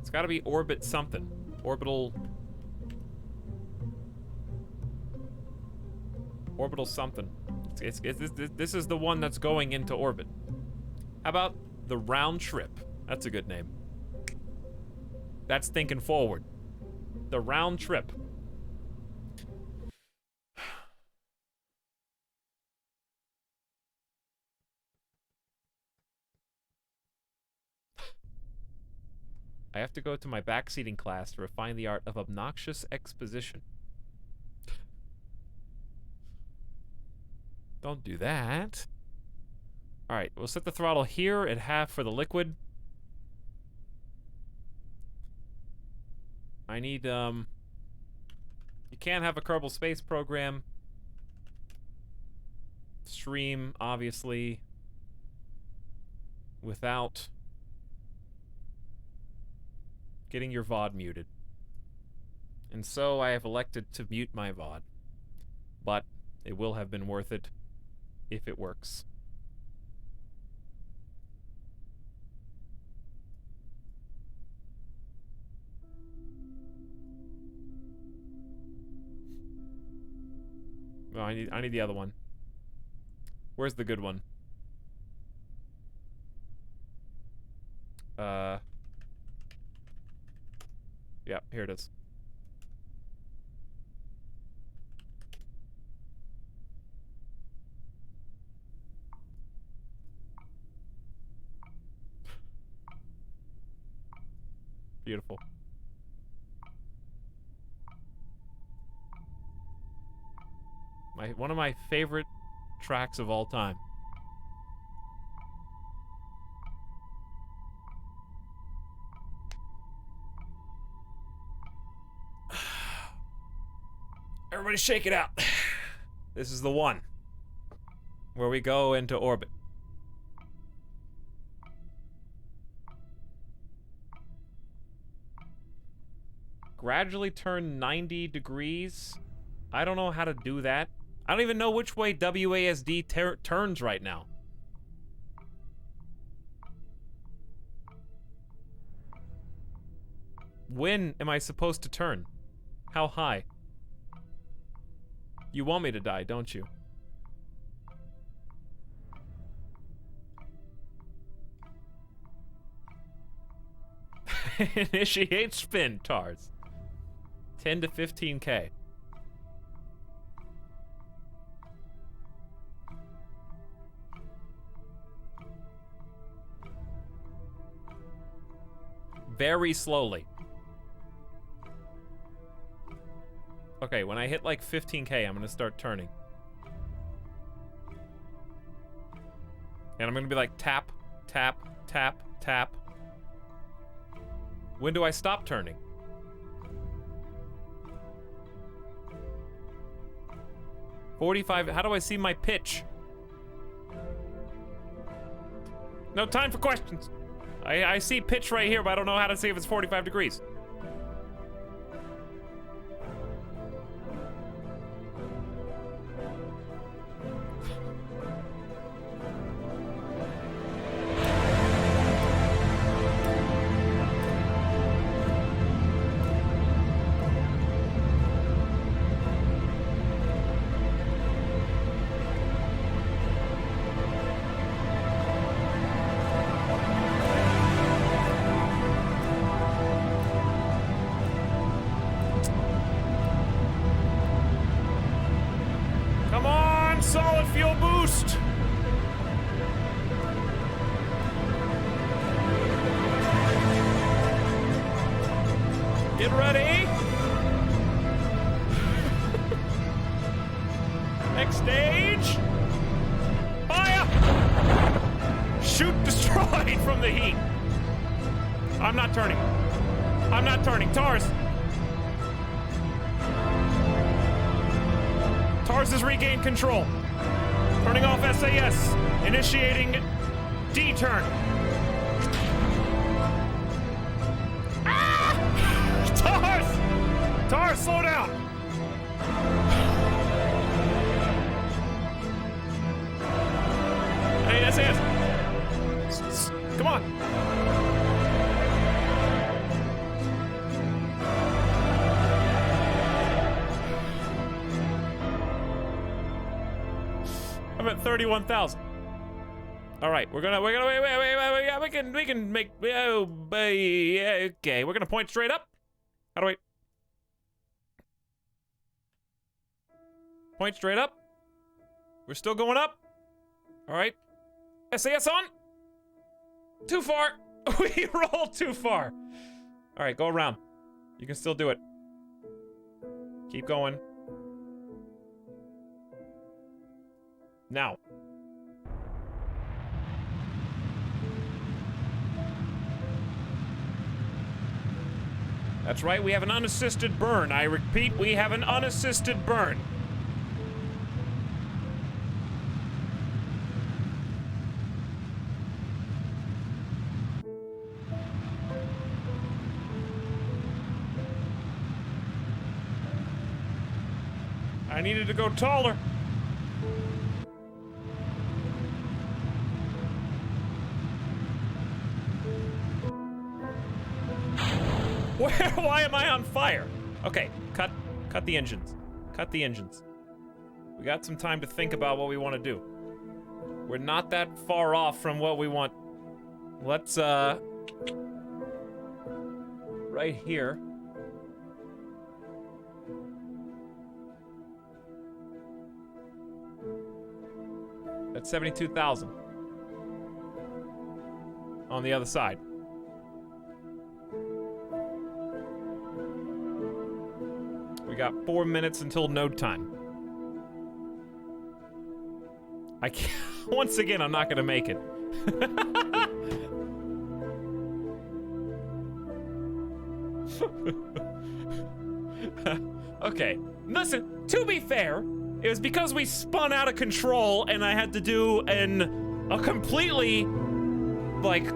It's gotta be orbit something. Orbital something. This is the one that's going into orbit. How about the round trip? That's a good name. That's thinking forward. The round trip. I have to go to my backseating class to refine the art of obnoxious exposition. Don't do that. Alright, we'll set the throttle here at half for the liquid. I need, you can't have a Kerbal Space Program stream, obviously, without getting your VOD muted. And so I have elected to mute my VOD. But it will have been worth it if it works. Oh, I need the other one. Where's the good one? Yeah, here it is. Beautiful. One of my favorite tracks of all time. Everybody shake it out. This is the one where we go into orbit. Gradually turn 90 degrees. I don't know how to do that. I don't even know which way WASD turns right now. When am I supposed to turn? How high? You want me to die, don't you? Initiate spin, TARS. 10 to 15K. Very slowly. Okay, when I hit like 15K, I'm gonna start turning. And I'm gonna be like tap, tap, tap, tap. When do I stop turning? $45, how do I see my pitch? No time for questions. I see pitch right here, but I don't know how to see if it's 45 degrees. Solid fuel boost. Get ready. Next stage. Fire. Shoot destroyed from the heat. I'm not turning. I'm not turning. TARS. TARS has regained control. Turning off SAS. Initiating D-turn. Ah! Tars! Tars, slow down! Hey, SAS! Come on! I'm at 31,000. All right, we're gonna wait, yeah, we can make, oh, yeah, okay, we're gonna point straight up. How do I? Point straight up. We're still going up. All right, SAS on. Too far. We rolled too far. All right, go around. You can still do it. Keep going. Now. That's right, we have an unassisted burn. I repeat, we have an unassisted burn. I needed to go taller. Why am I on fire? Okay, cut the engines. Cut the engines. We got some time to think about what we want to do. We're not that far off from what we want. Let's, right here. That's 72,000. On the other side. We got 4 minutes until node time. I can't, once again, I'm not gonna make it. Okay, listen, to be fair, it was because we spun out of control and I had to do a completely, like,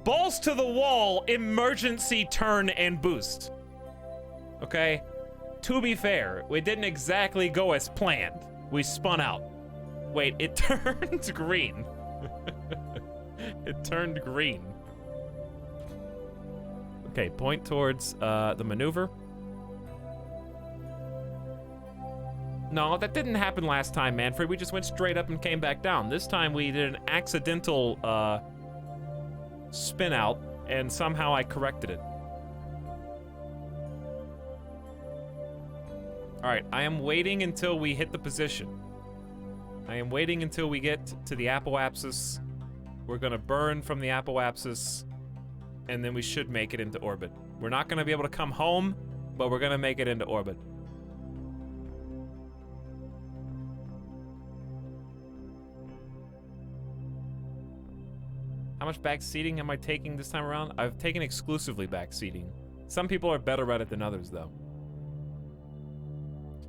balls to the wall emergency turn and boost. Okay? To be fair, it didn't exactly go as planned. We spun out. Wait, it turned green. It turned green. Okay, point towards the maneuver. No, that didn't happen last time, Manfred. We just went straight up and came back down. This time we did an accidental spin out, and somehow I corrected it. All right, I am waiting until we hit the position. I am waiting until we get to the apoapsis. We're gonna burn from the apoapsis, and then we should make it into orbit. We're not gonna be able to come home, but we're gonna make it into orbit. How much back seating am I taking this time around? I've taken exclusively back seating. Some people are better at it than others, though.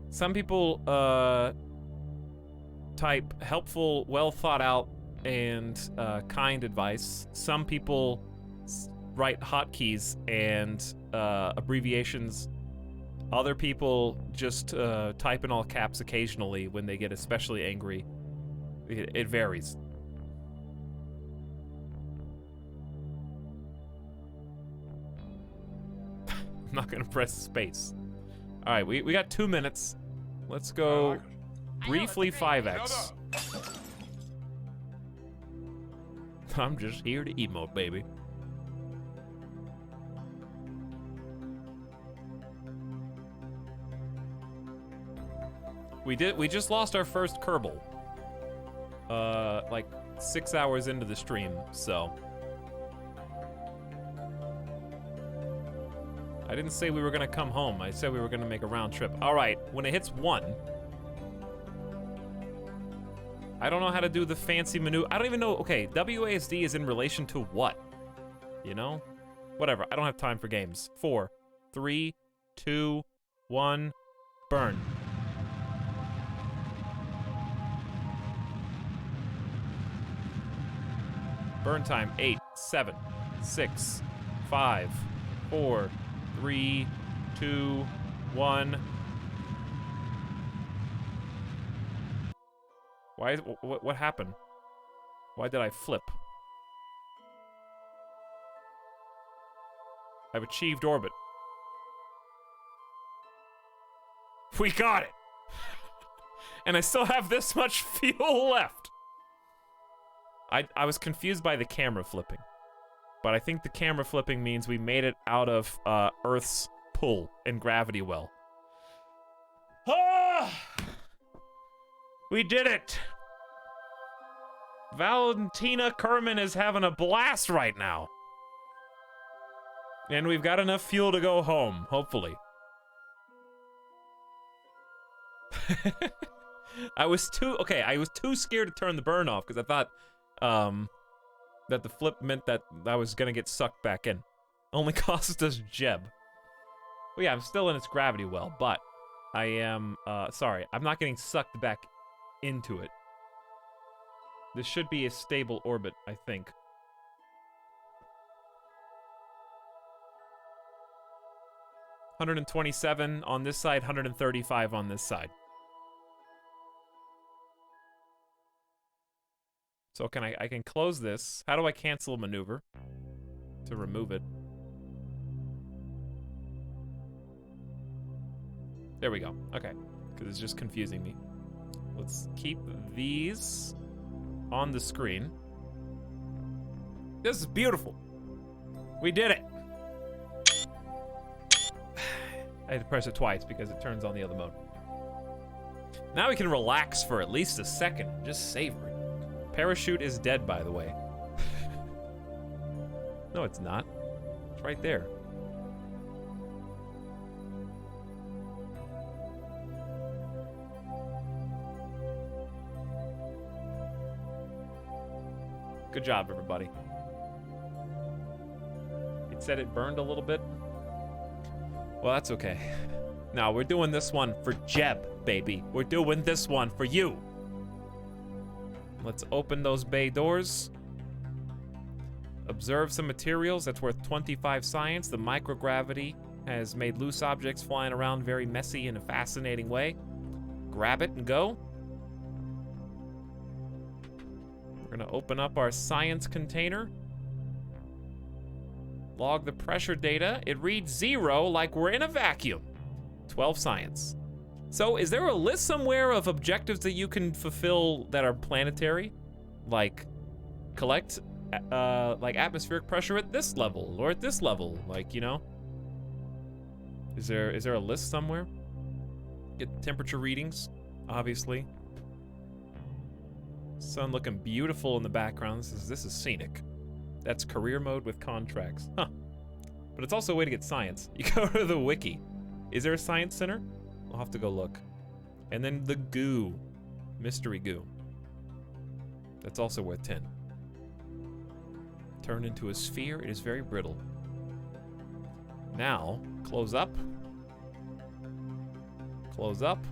Some people type helpful, well thought out, and kind advice. Some people write hotkeys and abbreviations. Other people just type in all caps occasionally when they get especially angry. It varies. I'm not gonna press space. All right, we got 2 minutes. Let's go briefly 5x. I'm just here to emote, baby. We just lost our first Kerbal. Like 6 hours into the stream, so. I didn't say we were gonna come home. I said we were gonna make a round trip. All right, when it hits 1, I don't know how to do the fancy maneuver. I don't even know. Okay, WASD is in relation to what? You know? Whatever. I don't have time for games. 4, 3, 2, 1, burn. Burn time, 8, 7, 6, 5, 4, 3, 2, 1. Why? What happened? Why did I flip? I've achieved orbit. We got it! And I still have this much fuel left. I was confused by the camera flipping. But I think the camera flipping means we made it out of Earth's pull and gravity well. Ah! We did it! Valentina Kerman is having a blast right now. And we've got enough fuel to go home, hopefully. I was too scared to turn the burn off because I thought that the flip meant that I was gonna get sucked back in. Only cost us Jeb. Well, yeah, I'm still in its gravity well, but I am, sorry, I'm not getting sucked back into it. This should be a stable orbit, I think. $127 on this side, $135 on this side. So I can close this. How do I cancel a maneuver to remove it? There we go. Okay, because it's just confusing me. Let's keep these on the screen. This is beautiful. We did it. I had to press it twice because it turns on the other mode. Now we can relax for at least a second. Just savor it. Parachute is dead, by the way. No, it's not. It's right there. Good job, everybody. It said it burned a little bit. Well, that's okay. Now, we're doing this one for Jeb, baby. We're doing this one for you. Let's open those bay doors. Observe some materials. That's worth 25 science. The microgravity has made loose objects flying around very messy in a fascinating way. Grab it and go. We're gonna open up our science container. Log the pressure data. It reads 0 like we're in a vacuum. 12 science. So is there a list somewhere of objectives that you can fulfill that are planetary? Like collect like atmospheric pressure at this level or at this level, like, you know? Is there a list somewhere? Get temperature readings, obviously. Sun looking beautiful in the background. This is scenic. That's career mode with contracts. Huh. But it's also a way to get science. You go to the wiki. Is there a science center? I'll have to go look. And then the goo. Mystery goo. That's also worth 10. Turn into a sphere. It is very brittle. Now, close up. Close up.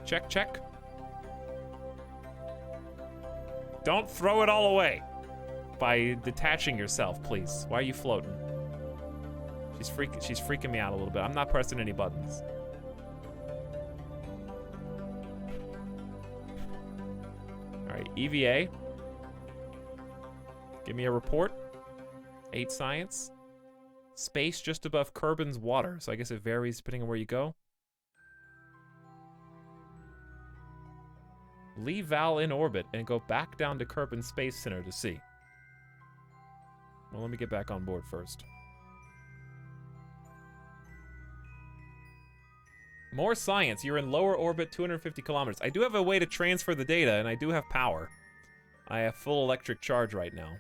Check, check. Don't throw it all away by detaching yourself, please. Why are you floating? She's freaking me out a little bit. I'm not pressing any buttons. All right, EVA. Give me a report. 8 science. Space just above Kerbin's water, so I guess it varies depending on where you go. Leave Val in orbit and go back down to Kerbin Space Center to see. Well, let me get back on board first. More science. You're in lower orbit, 250 kilometers. I do have a way to transfer the data, and I do have power. I have full electric charge right now.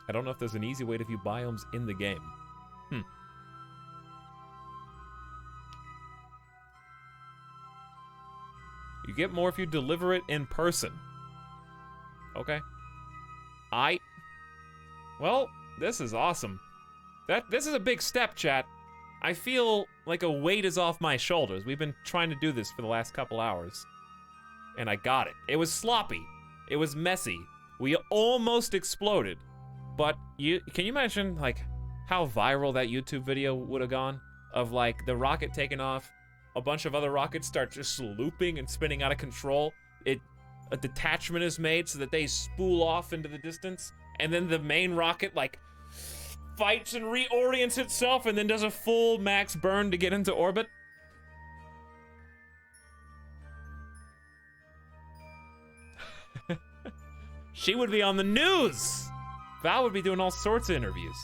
I don't know if there's an easy way to view biomes in the game. You get more if you deliver it in person. Okay. Well, this is awesome. This is a big step, chat. I feel like a weight is off my shoulders. We've been trying to do this for the last couple hours. And I got it. It was sloppy. It was messy. We almost exploded. But can you imagine like how viral that YouTube video would have gone? Of like the rocket taking off, a bunch of other rockets start just looping and spinning out of control. A detachment is made so that they spool off into the distance, and then the main rocket like fights and reorients itself and then does a full max burn to get into orbit. She would be on the news. Val would be doing all sorts of interviews.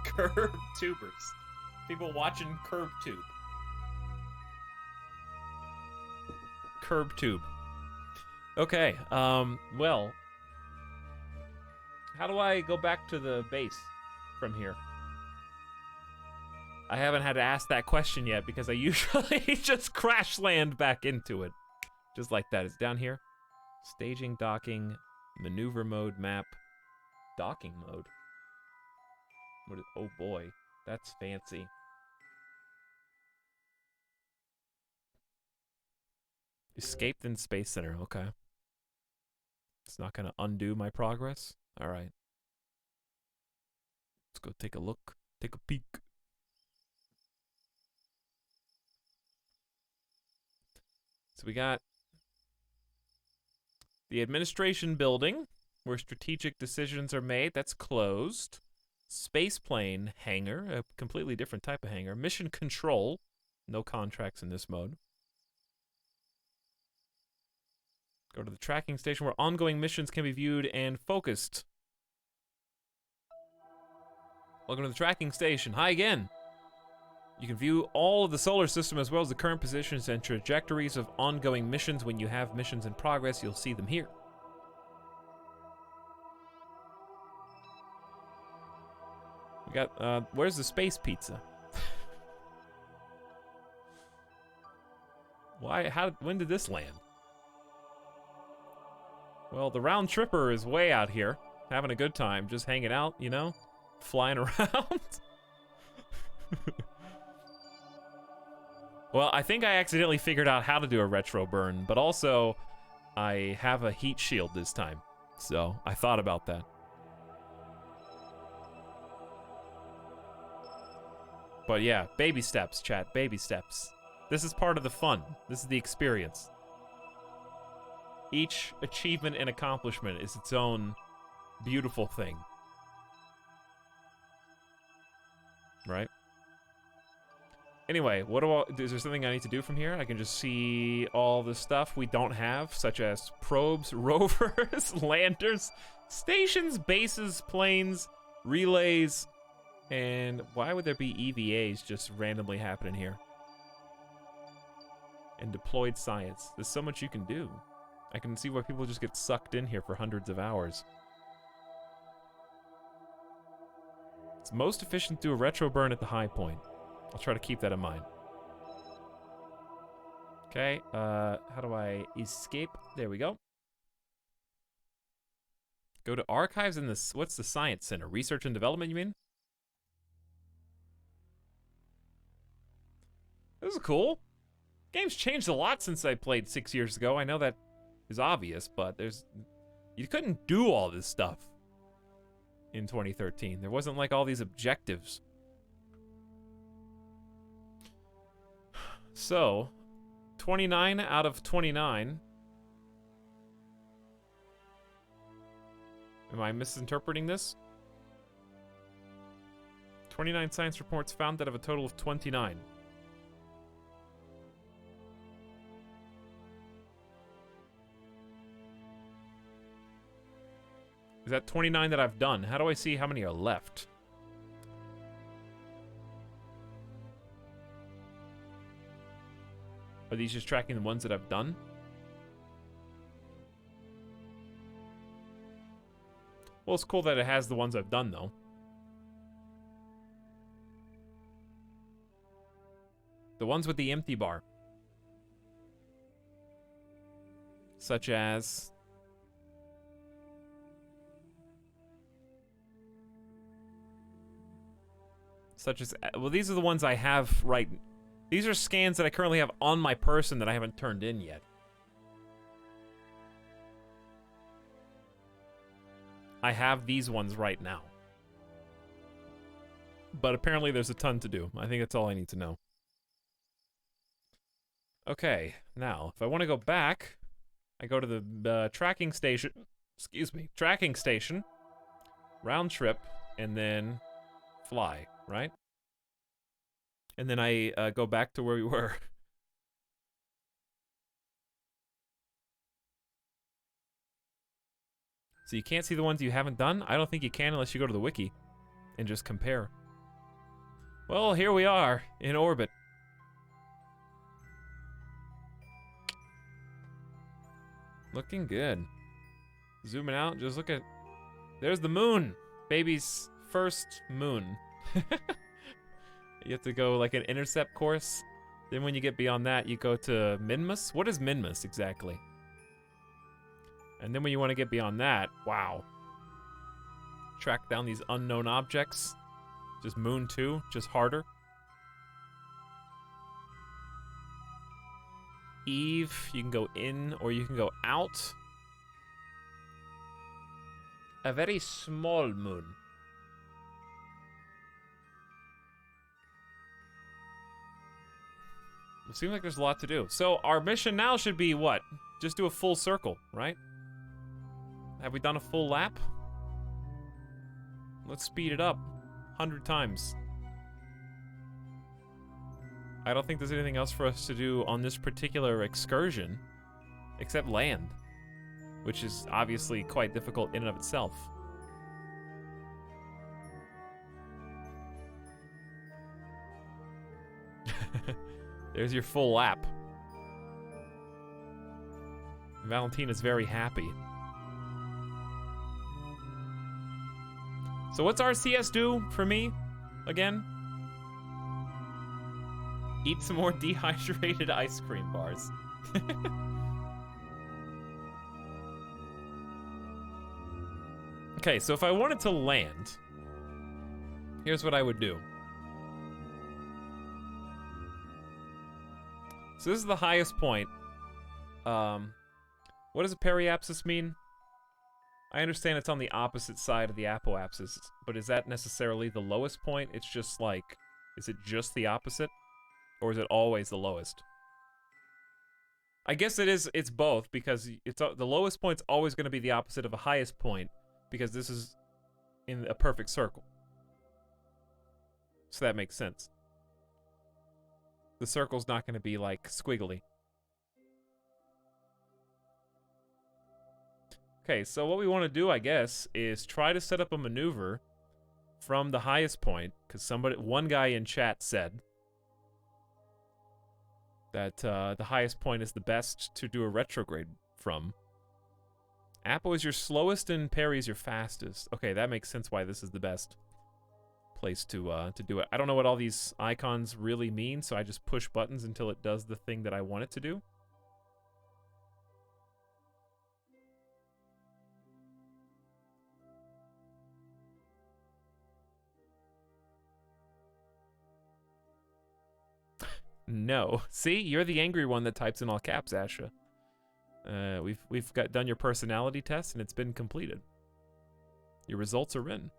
Curb tubers. People watching Curb Tube. Curb Tube. Okay, well. How do I go back to the base from here? I haven't had to ask that question yet because I usually just crash land back into it. Just like that. It's down here. Staging, docking, maneuver mode, map, docking mode. What is, oh boy, that's fancy. Escaped in Space Center, okay. It's not gonna undo my progress? Alright. Let's go take a look, take a peek. So we got the administration building, where strategic decisions are made. That's closed. Spaceplane hangar, a completely different type of hangar. Mission control, no contracts in this mode. Go to the tracking station where ongoing missions can be viewed and focused. Welcome to the tracking station. Hi again. You can view all of the solar system as well as the current positions and trajectories of ongoing missions. When you have missions in progress, you'll see them here. We got, where's the space pizza? When did this land? Well, the round tripper is way out here, having a good time, just hanging out, you know? Flying around. Well, I think I accidentally figured out how to do a retro burn, but also I have a heat shield this time, so I thought about that. But yeah, baby steps, chat, baby steps. This is part of the fun. This is the experience. Each achievement and accomplishment is its own beautiful thing. Right? Anyway, is there something I need to do from here? I can just see all the stuff we don't have, such as probes, rovers, landers, stations, bases, planes, relays, and why would there be EVAs just randomly happening here? And deployed science. There's so much you can do. I can see why people just get sucked in here for hundreds of hours. It's most efficient to do a retro burn at the high point. I'll try to keep that in mind. Okay, how do I escape? There we go. Go to archives in this, what's the science center? Research and development, you mean? This is cool. Game's changed a lot since I played 6 years ago. I know that is obvious, but you couldn't do all this stuff in 2013. There wasn't like all these objectives. So, 29 out of 29. Am I misinterpreting this? 29 science reports found out of a total of 29. Is that 29 that I've done? How do I see how many are left? Are these just tracking the ones that I've done? Well, it's cool that it has the ones I've done, though. The ones with the empty bar. Such as... such as, well, these are the ones I have right. These are scans that I currently have on my person that I haven't turned in yet. I have these ones right now. But apparently there's a ton to do. I think that's all I need to know. Okay, now, if I want to go back, I go to the tracking station. Excuse me, tracking station. Round trip, and then fly, right? And then I go back to where we were. So you can't see the ones you haven't done? I don't think you can unless you go to the wiki and just compare. Well, here we are, in orbit. Looking good. Zooming out, just look at... There's the moon! Baby's first moon. You have to go like an intercept course. Then when you get beyond that, you go to Minmus? What is Minmus exactly? And then when you want to get beyond that, wow. Track down these unknown objects. Just Moon 2, just harder. Eve, you can go in or you can go out. A very small moon. It seems like there's a lot to do. So our mission now should be what? Just do a full circle, right? Have we done a full lap? Let's speed it up. 100 times. I don't think there's anything else for us to do on this particular excursion except land, which is obviously quite difficult in and of itself. There's your full lap. Valentina's very happy. So what's RCS do for me, again? Eat some more dehydrated ice cream bars. Okay, so if I wanted to land, here's what I would do. So this is the highest point. What does a periapsis mean? I understand it's on the opposite side of the apoapsis, but is that necessarily the lowest point? It's just like, is it just the opposite? Or is it always the lowest? I guess it's both, because it's the lowest point's always going to be the opposite of a highest point, because this is in a perfect circle. So that makes sense. The circle's not going to be like squiggly. Okay, so what we want to do, I guess, is try to set up a maneuver from the highest point, because one guy in chat said that the highest point is the best to do a retrograde from. Apo is your slowest and Perry is your fastest. Okay, that makes sense why this is the best place to do it. I don't know what all these icons really mean, so I just push buttons until it does the thing that I want it to do. No. See, you're the angry one that types in all caps, Asha. We've done your personality test and it's been completed. Your results are in.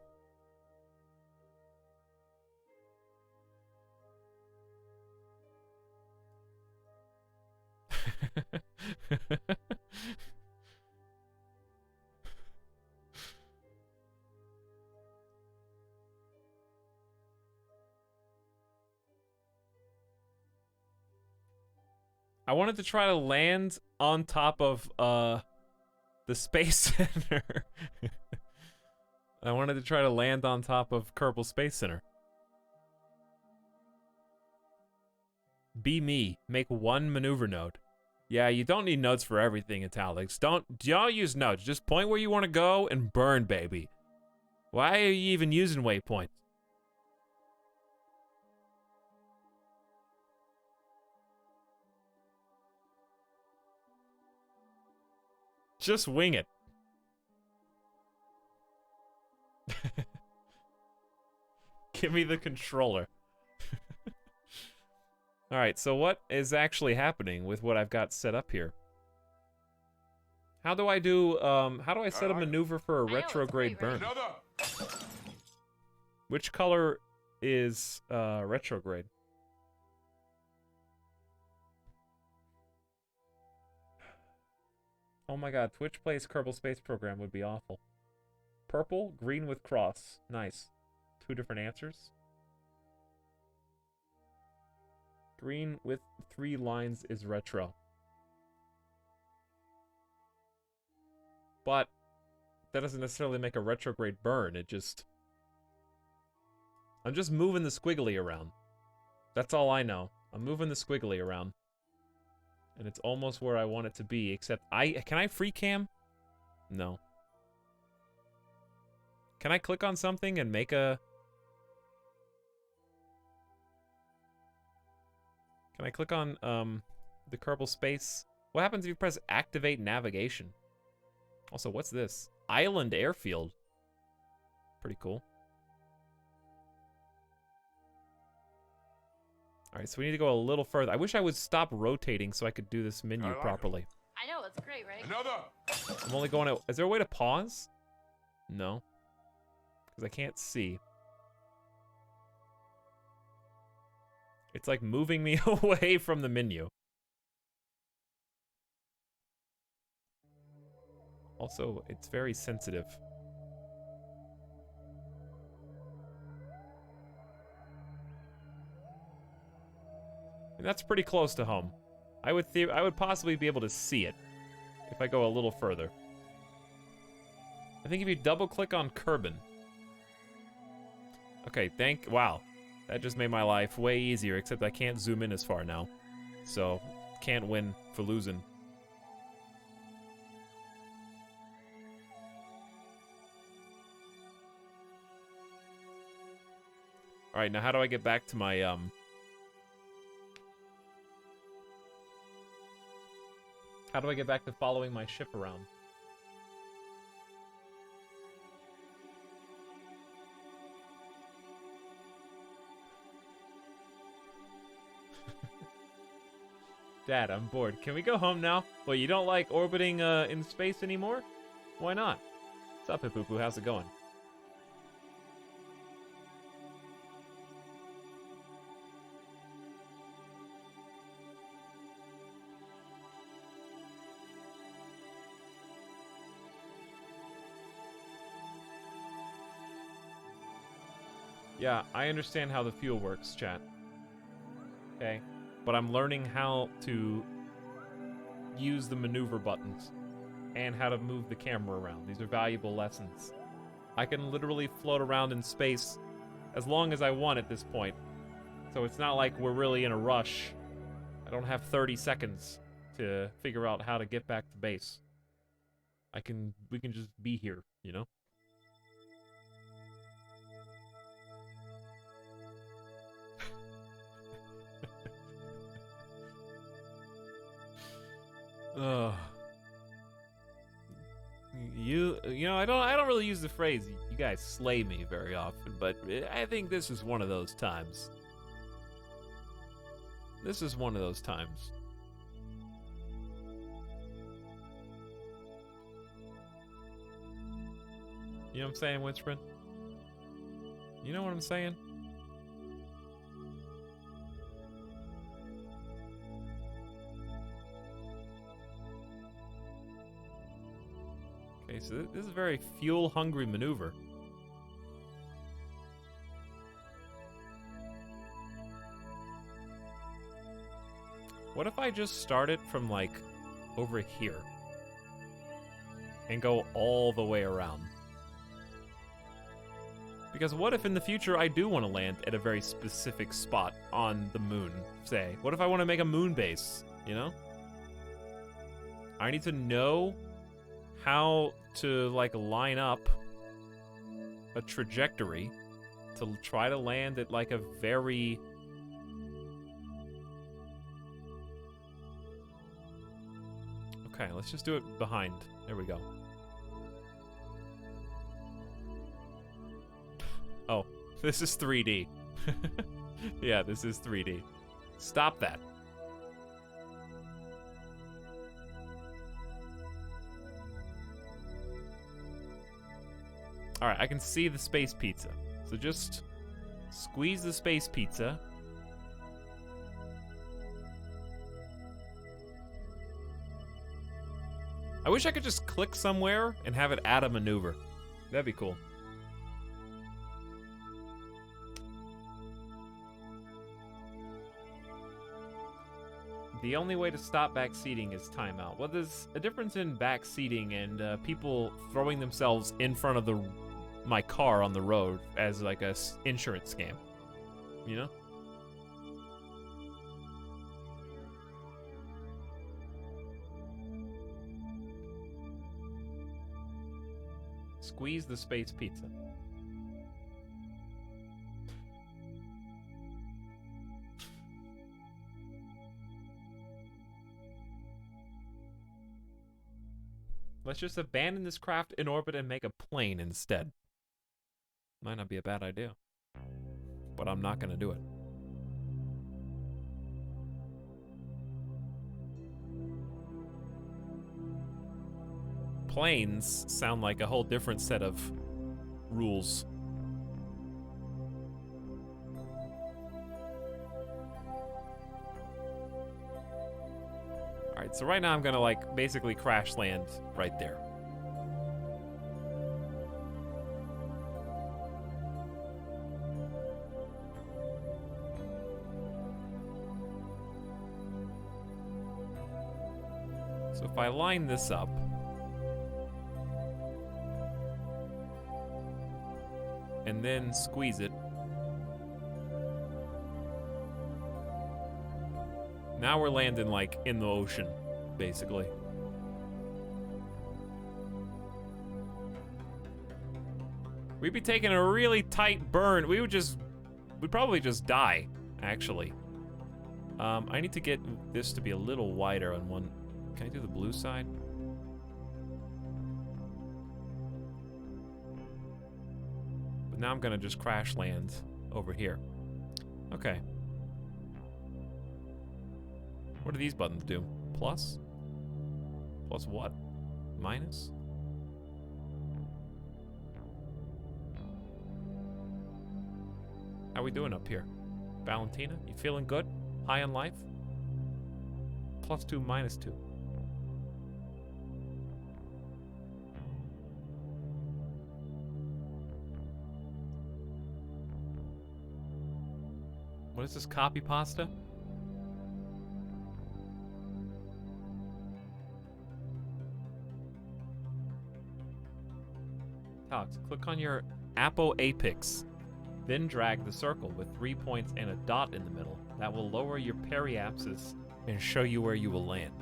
I wanted to try to land on top of the Space Center. I wanted to try to land on top of Kerbal Space Center. Be me. Make one maneuver node. Yeah, you don't need nodes for everything, Etalyx. Don't use nodes. Just point where you want to go and burn, baby. Why are you even using waypoints? Just wing it. Give me the controller. Alright, so what is actually happening with what I've got set up here? How do I do, how do I set a maneuver for a retrograde burn? Another. Which color is, retrograde? Oh my god, Twitch plays Kerbal Space Program would be awful. Purple, green with cross. Nice. 2 different answers. Green with 3 lines is retro. But that doesn't necessarily make a retrograde burn, it just... I'm just moving the squiggly around. That's all I know. I'm moving the squiggly around. And it's almost where I want it to be, except can I free cam? No. Can I click on something and make a... Can I click on, the Kerbal Space? What happens if you press activate navigation? Also, what's this? Island airfield. Pretty cool. Alright, so we need to go a little further. I wish I would stop rotating so I could do this menu properly. I know, it's great, right? Another. I'm only going to... Is there a way to pause? No. Because I can't see. It's like moving me away from the menu. Also, it's very sensitive. And that's pretty close to home. I would possibly be able to see it if I go a little further. I think if you double click on Kerbin. Okay, wow. That just made my life way easier, except I can't zoom in as far now. So, can't win for losing. Alright, now how do I get back to my, How do I get back to following my ship around? Dad, I'm bored. Can we go home now? Well, you don't like orbiting in space anymore? Why not? What's up, Hippoopoo? How's it going? Yeah, I understand how the fuel works, chat. Okay? But I'm learning how to use the maneuver buttons and how to move the camera around. These are valuable lessons. I can literally float around in space as long as I want at this point. So it's not like we're really in a rush. I don't have 30 seconds to figure out how to get back to base. We can just be here, you know? You know, I don't really use the phrase "you guys slay me" very often, but I think this is one of those times. This is one of those times. You know what I'm saying, Winsprin? You know what I'm saying? Okay, so this is a very fuel-hungry maneuver. What if I just start it from, like, over here? And go all the way around? Because what if in the future I do want to land at a very specific spot on the moon, say? What if I want to make a moon base, you know? I need to know how to, like, line up a trajectory to try to land at, like, a very... Okay, let's just do it behind. There we go. Oh. This is 3D. Yeah, this is 3D. Stop that. Alright, I can see the space pizza. So just squeeze the space pizza. I wish I could just click somewhere and have it add a maneuver. That'd be cool. The only way to stop backseating is timeout. Well, there's a difference in backseating and people throwing themselves in front of my car on the road as like a insurance scam. You know? Squeeze the space pizza. Let's just abandon this craft in orbit and make a plane instead. Might not be a bad idea. But I'm not gonna do it. Planes sound like a whole different set of rules. Alright, so right now I'm gonna like basically crash land right there. So if I line this up, and then squeeze it, now we're landing like in the ocean, basically. We'd be taking a really tight burn. We'd probably just die, actually. I need to get this to be a little wider on one. Can I do the blue side? But now I'm gonna just crash land over here. Okay. What do these buttons do? Plus? Plus what? Minus? How we doing up here? Valentina, you feeling good? High on life? +2, -2. What is this, copy pasta? Alex, click on your apoapex. Then drag the circle with 3 points and a dot in the middle. That will lower your periapsis and show you where you will land.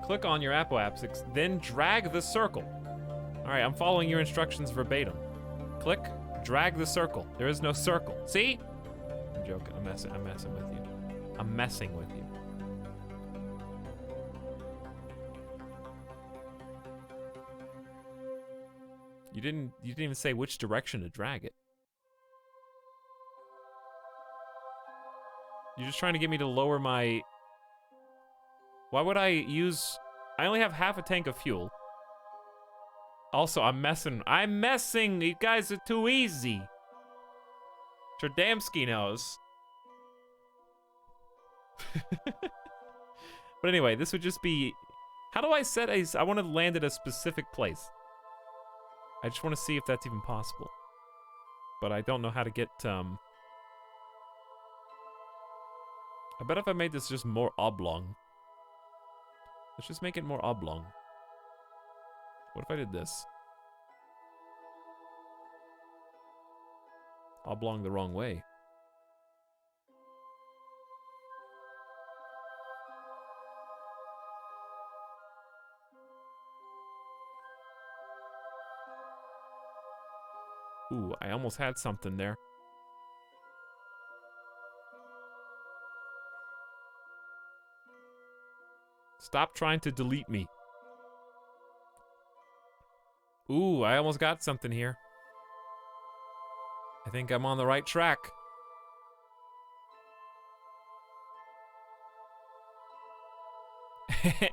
Click on your apoapsis, then drag the circle. All right, I'm following your instructions verbatim. Click, drag the circle. There is no circle. See? I'm joking. I'm messing with you. I'm messing with you. You didn't even say which direction to drag it. You're just trying to get me to lower my... Why would I use... I only have half a tank of fuel. Also, I'm messing. You guys are too easy. Tradamski knows. But anyway, this would just be... How do I set a... I want to land at a specific place. I just want to see if that's even possible. But I don't know how to get, I bet if I made this just more oblong. Let's just make it more oblong. What if I did this? Oblong the wrong way. Ooh, I almost had something there. Stop trying to delete me. Ooh, I almost got something here. I think I'm on the right track.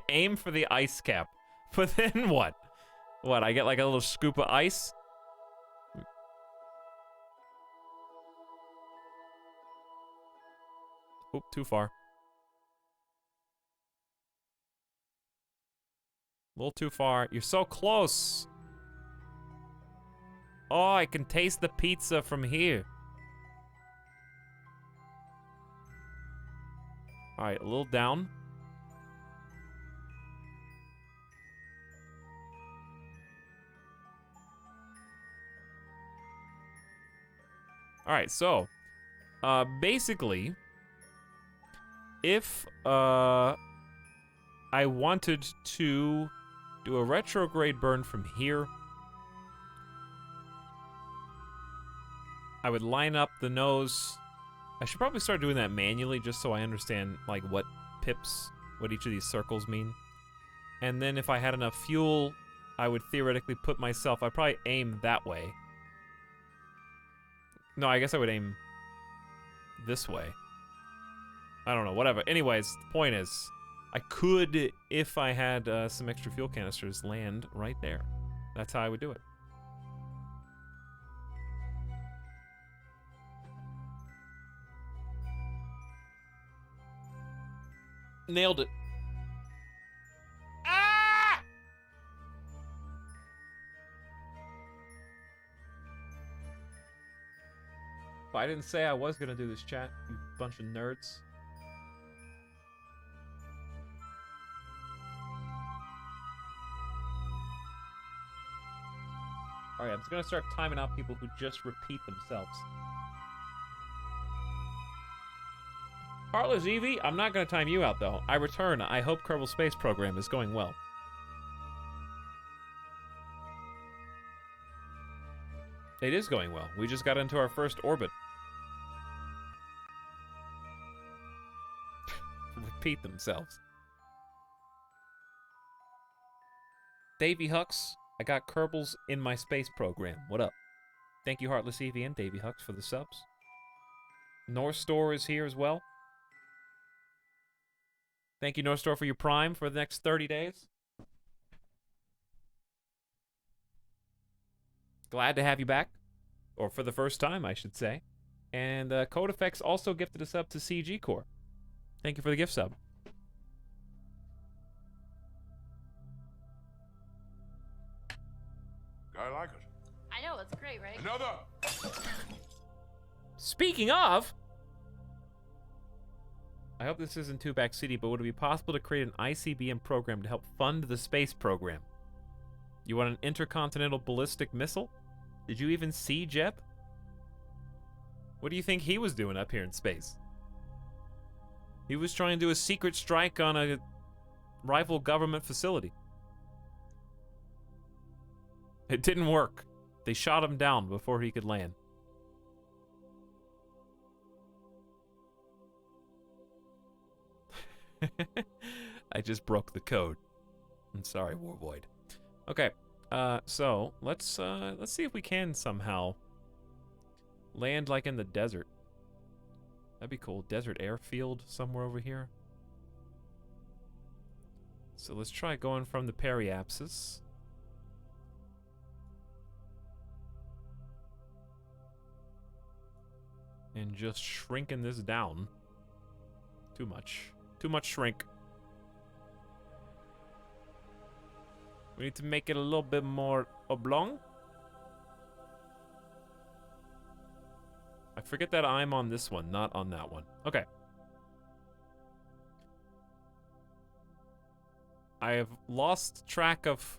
Aim for the ice cap. But then what? What, I get like a little scoop of ice? Oop, too far. A little too far. You're so close. Oh, I can taste the pizza from here. All right, a little down. All right, so basically, if I wanted to do a retrograde burn from here, I would line up the nose. I should probably start doing that manually just so I understand like what pips, what each of these circles mean. And then if I had enough fuel, I would theoretically put myself, I'd probably aim that way. No, I guess I would aim this way. I don't know, whatever. Anyways, the point is, I could, if I had some extra fuel canisters, land right there. That's how I would do it. Nailed it. Ah! I didn't say I was gonna do this, chat, you bunch of nerds. Alright, I'm just gonna start timing out people who just repeat themselves. Heartless Eevee, I'm not gonna time you out though. I return. I hope Kerbal Space Program is going well. It is going well. We just got into our first orbit. Repeat themselves. Davy Hux, I got Kerbals in my space program. What up? Thank you, Heartless Eevee and Davy Hux, for the subs. North Store is here as well. Thank you, North Store, for your Prime for the next 30 days. Glad to have you back. Or for the first time, I should say. And Code Effects also gifted a sub to CG Core. Thank you for the gift sub. I like it. I know, it's great, right? Another! Speaking of... I hope this isn't too back city, but would it be possible to create an ICBM program to help fund the space program? You want an intercontinental ballistic missile? Did you even see Jep? What do you think he was doing up here in space? He was trying to do a secret strike on a rival government facility. It didn't work. They shot him down before he could land. I just broke the code. I'm sorry, Warvoid. Okay, so let's see if we can somehow land like in the desert. That'd be cool. Desert airfield somewhere over here. So let's try going from the periapsis. And just shrinking this down. Too much. Too much shrink. We need to make it a little bit more oblong. I forget that I'm on this one, not on that one. Okay. I have lost track of...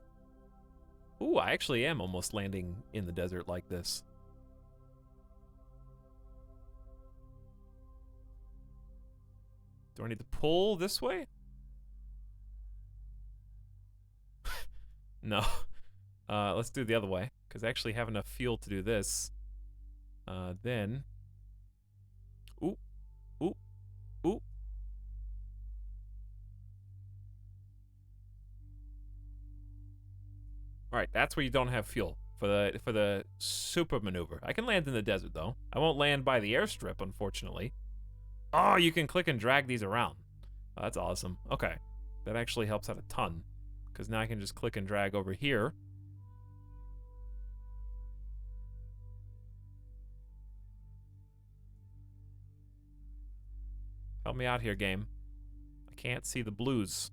Ooh, I actually am almost landing in the desert like this. Do I need to pull this way? No. Let's do it the other way, because I actually have enough fuel to do this. Then... Ooh. Ooh. Ooh. All right, that's where you don't have fuel for the super maneuver. I can land in the desert though. I won't land by the airstrip, unfortunately. Oh, you can click and drag these around. Oh, that's awesome. Okay, that actually helps out a ton because now I can just click and drag over here. Help me out here, game. I can't see the blues.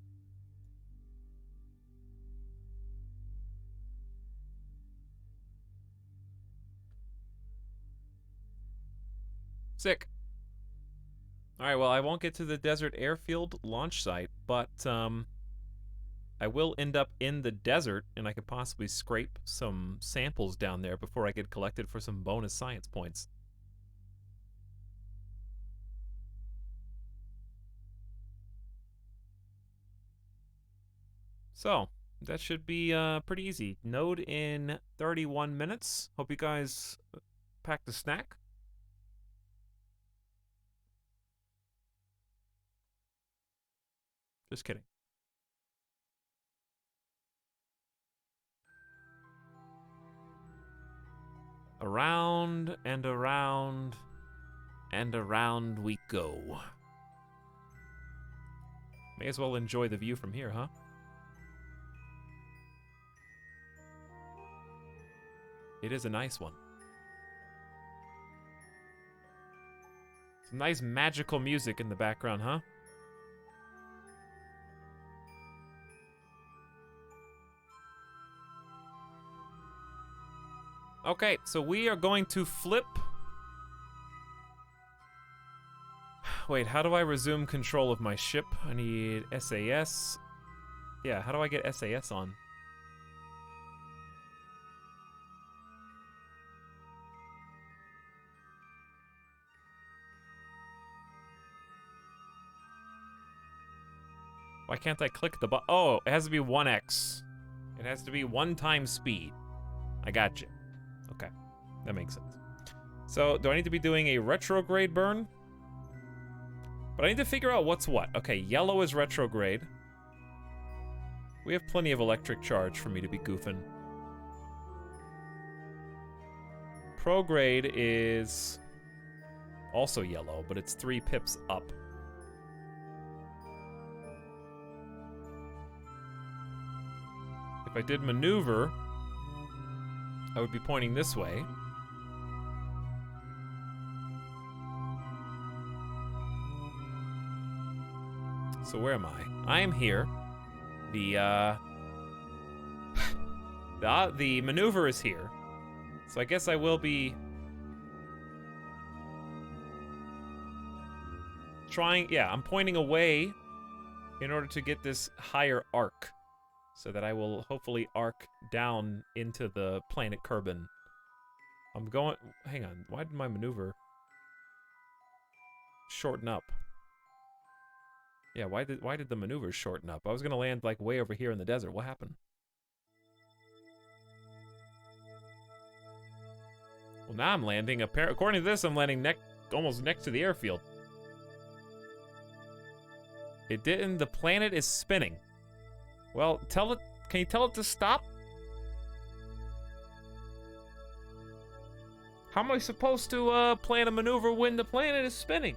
Sick. Alright, well, I won't get to the desert airfield launch site, but I will end up in the desert, and I could possibly scrape some samples down there before I get collected for some bonus science points. So, that should be pretty easy. Node in 31 minutes. Hope you guys packed a snack. Just kidding. Around and around and around we go. May as well enjoy the view from here, huh? It is a nice one. Some nice magical music in the background, huh? Okay, so we are going to flip. Wait, how do I resume control of my ship? I need SAS. Yeah, how do I get SAS on? Why can't I click the button? Oh, it has to be 1x. It has to be 1 time speed. I got you. Okay, that makes sense. So, do I need to be doing a retrograde burn? But I need to figure out what's what. Okay, yellow is retrograde. We have plenty of electric charge for me to be goofing. Prograde is also yellow, but it's 3 pips up. If I did maneuver, I would be pointing this way. So where am I? I am here. The maneuver is here. So I guess I will be trying, yeah, I'm pointing away in order to get this higher arc. So that I will hopefully arc down into the planet Kerbin. I'm going, hang on, why did my maneuver shorten up? Yeah, why did the maneuver shorten up? I was gonna land like way over here in the desert. What happened? Well, now I'm landing, according to this, I'm landing almost next to the airfield. It didn't, the planet is spinning. Well, tell it, can you tell it to stop? How am I supposed to plan a maneuver when the planet is spinning?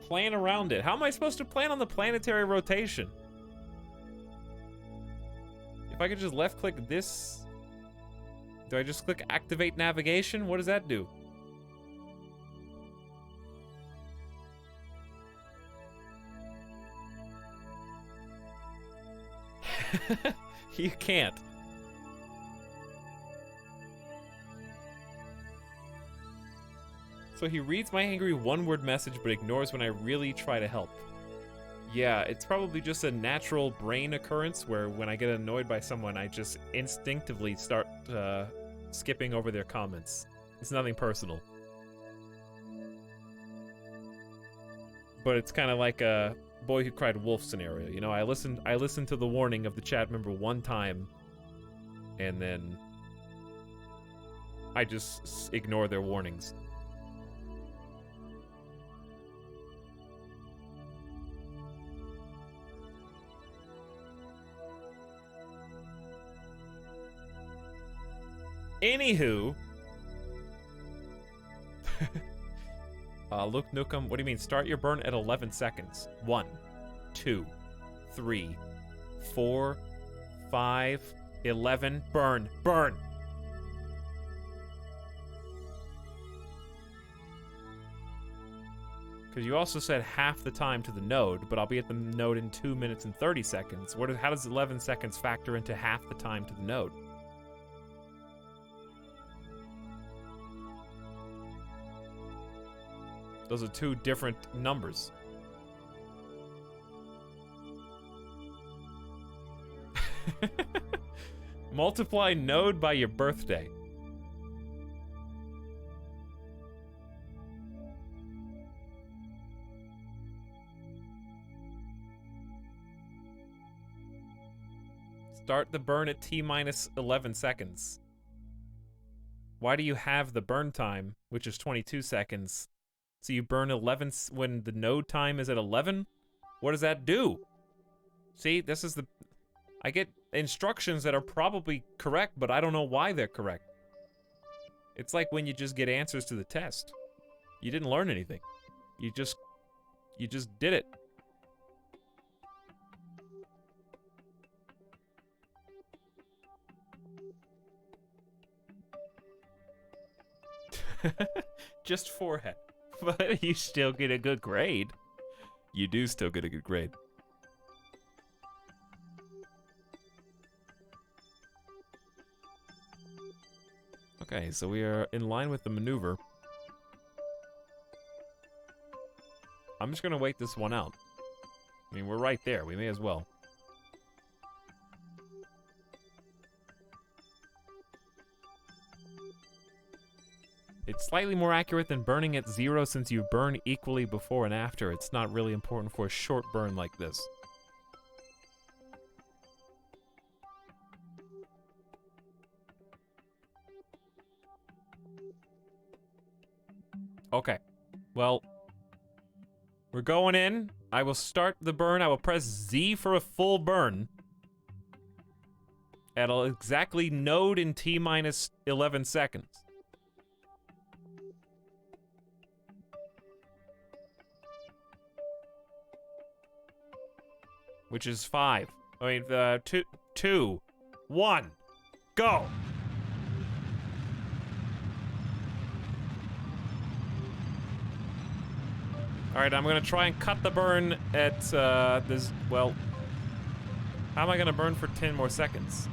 Plan around it. How am I supposed to plan on the planetary rotation? If I could just left click this. Do I just click activate navigation? What does that do? You can't. So he reads my angry one-word message but ignores when I really try to help. Yeah, it's probably just a natural brain occurrence where when I get annoyed by someone, I just instinctively start skipping over their comments. It's nothing personal. But it's kind of like a boy who cried wolf scenario. You know, I listened to the warning of the chat member one time, and then I just ignore their warnings. Anywho. Luke Nukem, what do you mean? Start your burn at 11 seconds. 1, 2, 3, 4, 5, 11. Burn. Burn. Because you also said half the time to the node, but I'll be at the node in 2 minutes and 30 seconds. How does 11 seconds factor into half the time to the node? Those are two different numbers. Multiply node by your birthday. Start the burn at T-minus 11 seconds. Why do you have the burn time, which is 22 seconds? So you burn 11 when the node time is at 11? What does that do? See, this is the... I get instructions that are probably correct, but I don't know why they're correct. It's like when you just get answers to the test. You didn't learn anything. You just did it. Just forehead. But you still get a good grade. You do still get a good grade. Okay, so we are in line with the maneuver. I'm just gonna wait this one out. I mean, we're right there. We may as well. It's slightly more accurate than burning at 0 since you burn equally before and after. It's not really important for a short burn like this. Okay. Well, we're going in. I will start the burn. I will press Z for a full burn. At exactly node in T-minus 11 seconds. Which is 5. I mean, 2, 1, go! Alright, I'm gonna try and cut the burn at, this, well... How am I gonna burn for 10 more seconds?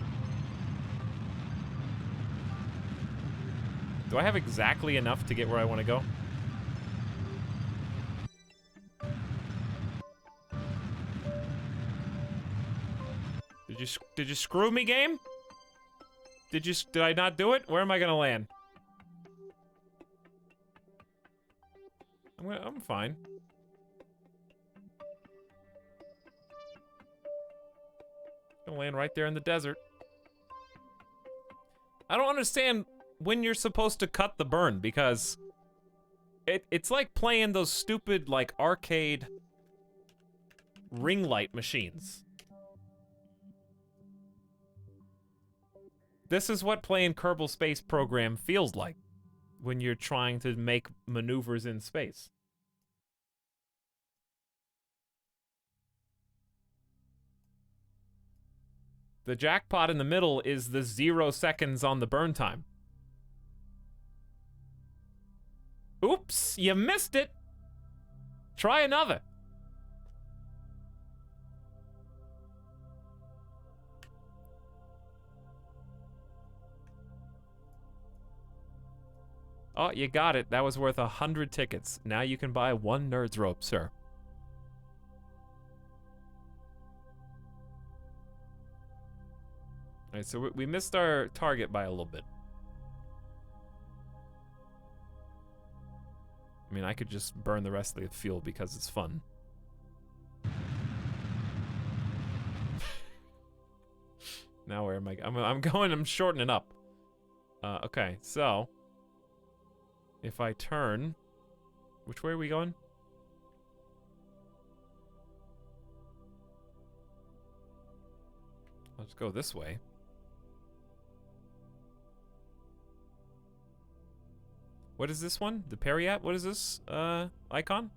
Do I have exactly enough to get where I want to go? Did you screw me, game? Did I not do it? Where am I gonna land? I'm fine. Gonna land right there in the desert. I don't understand when you're supposed to cut the burn, because it's like playing those stupid, like, arcade ring light machines. This is what playing Kerbal Space Program feels like when you're trying to make maneuvers in space. The jackpot in the middle is the 0 seconds on the burn time. Oops, you missed it. Try another. Oh, you got it. That was worth 100 tickets. Now you can buy 1 nerd's rope, sir. Alright, so we missed our target by a little bit. I mean, I could just burn the rest of the fuel because it's fun. Now where am I? I'm shortening up. Okay, so... If I turn... Which way are we going? Let's go this way. What is this one? The Periat? What is this, icon?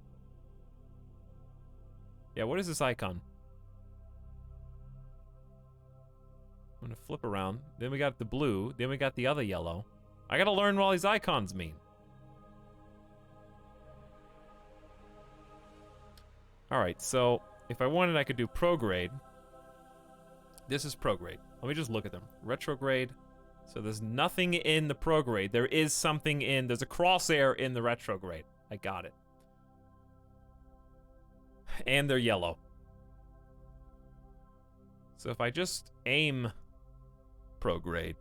Yeah, what is this icon? I'm gonna flip around. Then we got the blue. Then we got the other yellow. I gotta learn what all these icons mean. Alright, so if I wanted, I could do prograde. This is prograde. Let me just look at them. Retrograde. So there's nothing in the prograde. There is something in... There's a crosshair in the retrograde. I got it. And they're yellow. So if I just aim prograde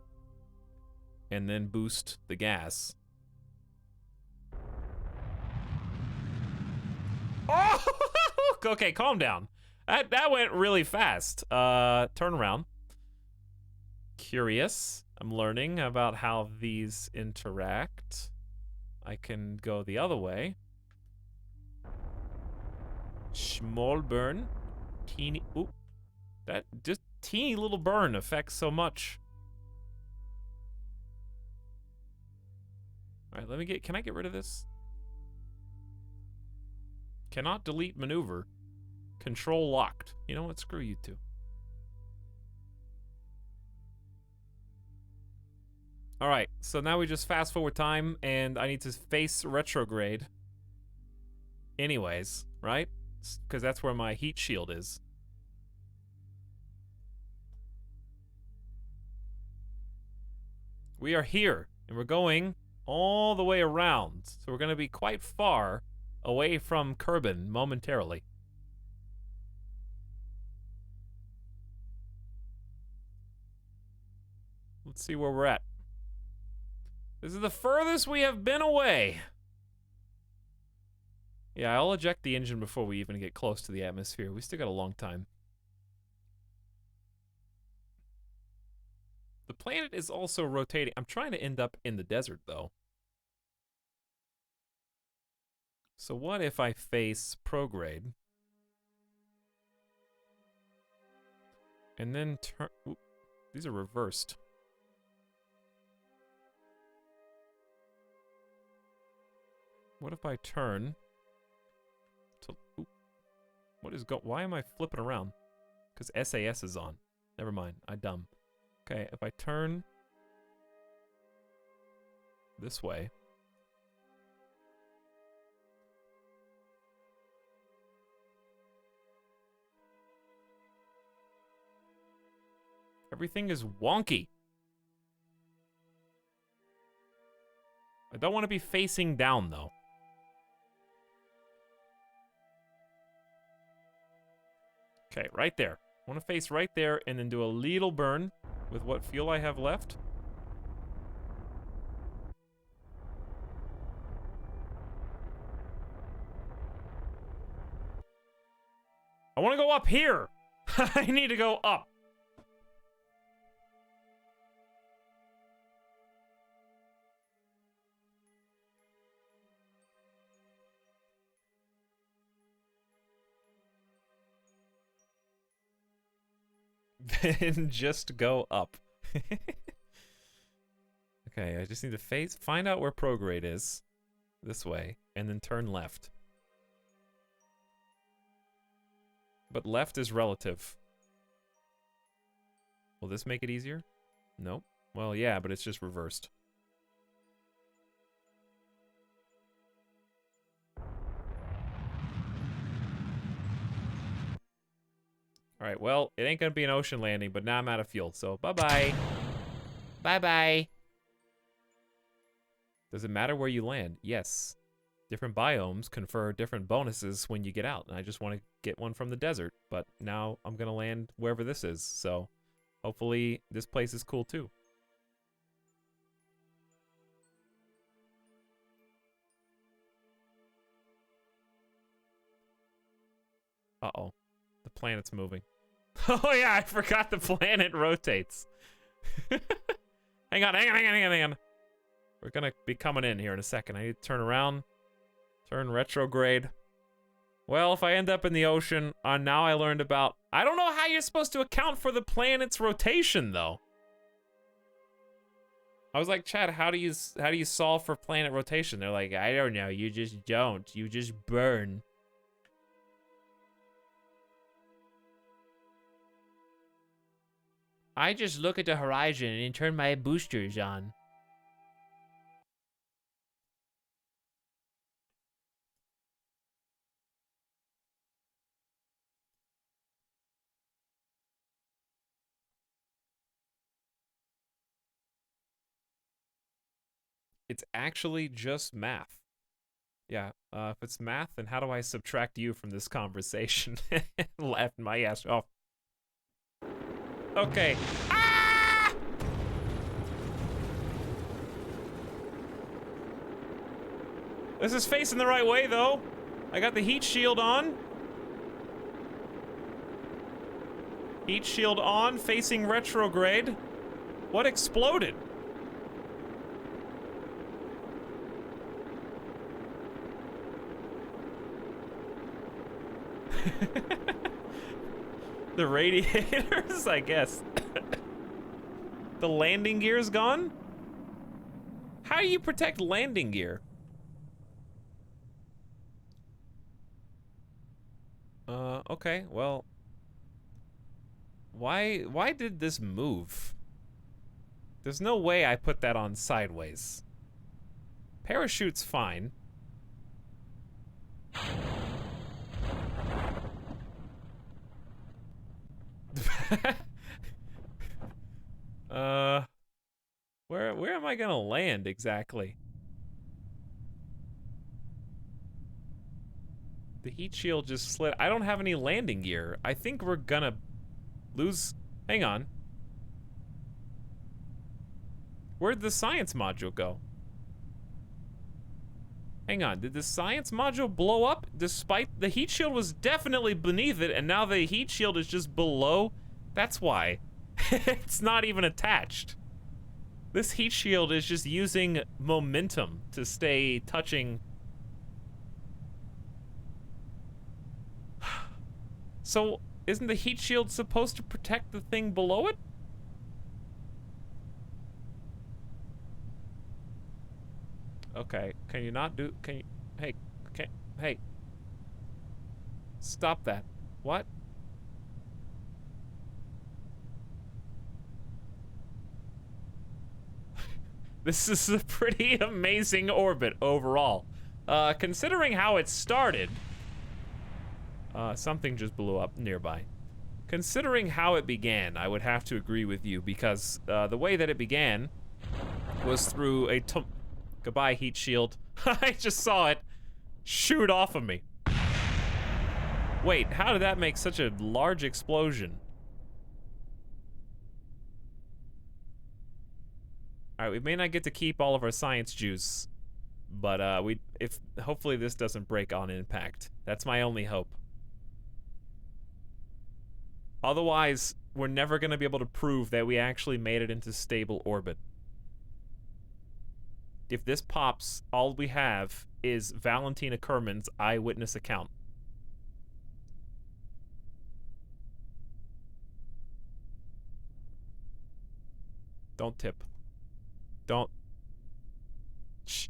and then boost the gas. Oh! Okay, calm down. That went really fast. Turn around. Curious. I'm learning about how these interact. I can go the other way. Small burn. Teeny. Oop. That just teeny little burn affects so much. Alright, let me get. Can I get rid of this? Cannot delete maneuver. Control locked. You know what? Screw you two. Alright, so now we just fast forward time, and I need to face retrograde. Anyways, right? Because that's where my heat shield is. We are here, and we're going all the way around. So we're going to be quite far away from Kerbin momentarily. Let's see where we're at. This is the furthest we have been away. Yeah, I'll eject the engine before we even get close to the atmosphere. We still got a long time. The planet is also rotating. I'm trying to end up in the desert, though. So what if I face prograde? And then turn... Oop, these are reversed. What if I turn to... Oop, what is why am I flipping around? Because SAS is on. Never mind, I'm dumb. Okay, if I turn this way. Everything is wonky. I don't want to be facing down, though. Okay, right there. I want to face right there and then do a little burn with what fuel I have left. I want to go up here. I need to go up. Then just go up. Okay, I just need to find out where prograde is. This way. And then turn left. But left is relative. Will this make it easier? Nope. Well, yeah, but it's just reversed. Alright, well, it ain't gonna be an ocean landing, but now I'm out of fuel, so bye-bye. Bye-bye. Does it matter where you land? Yes. Different biomes confer different bonuses when you get out, and I just want to get one from the desert, but now I'm gonna land wherever this is, so hopefully this place is cool too. Uh-oh. The planet's moving. Oh yeah, I forgot the planet rotates. Hang on. We're gonna be coming in here in a second. I need to turn around. Turn retrograde. Well, if I end up in the ocean, now I learned about... I don't know how you're supposed to account for the planet's rotation, though. I was like, Chad, how do you solve for planet rotation? They're like, I don't know. You just don't. You just burn. I just look at the horizon and turn my boosters on. It's actually just math. Yeah, if it's math, then how do I subtract you from this conversation? Laughed my ass off. Okay. Ah! This is facing the right way, though. I got the heat shield on. Heat shield on, facing retrograde. What exploded? The radiators, I guess. The landing gear's gone? How do you protect landing gear? Okay, well. Why did this move? There's no way I put that on sideways. Parachute's fine. Where am I gonna land exactly? The heat shield just slid. I don't have any landing gear. I think we're gonna lose. Hang on. Where'd the science module go? Hang on, did the science module blow up despite the heat shield was definitely beneath it and now the heat shield is just below? That's why. It's not even attached. This heat shield is just using momentum to stay touching. So, isn't the heat shield supposed to protect the thing below it? Okay, can you not do, can you, hey. Stop that. What? This is a pretty amazing orbit overall. Considering how it started, something just blew up nearby. Considering how it began, I would have to agree with you because the way that it began was through a goodbye heat shield. I just saw it shoot off of me. Wait, how did that make such a large explosion? Alright, we may not get to keep all of our science juice, but hopefully this doesn't break on impact. That's my only hope. Otherwise, we're never gonna be able to prove that we actually made it into stable orbit. If this pops, all we have is Valentina Kerman's eyewitness account. Don't tip. Don't. Shh.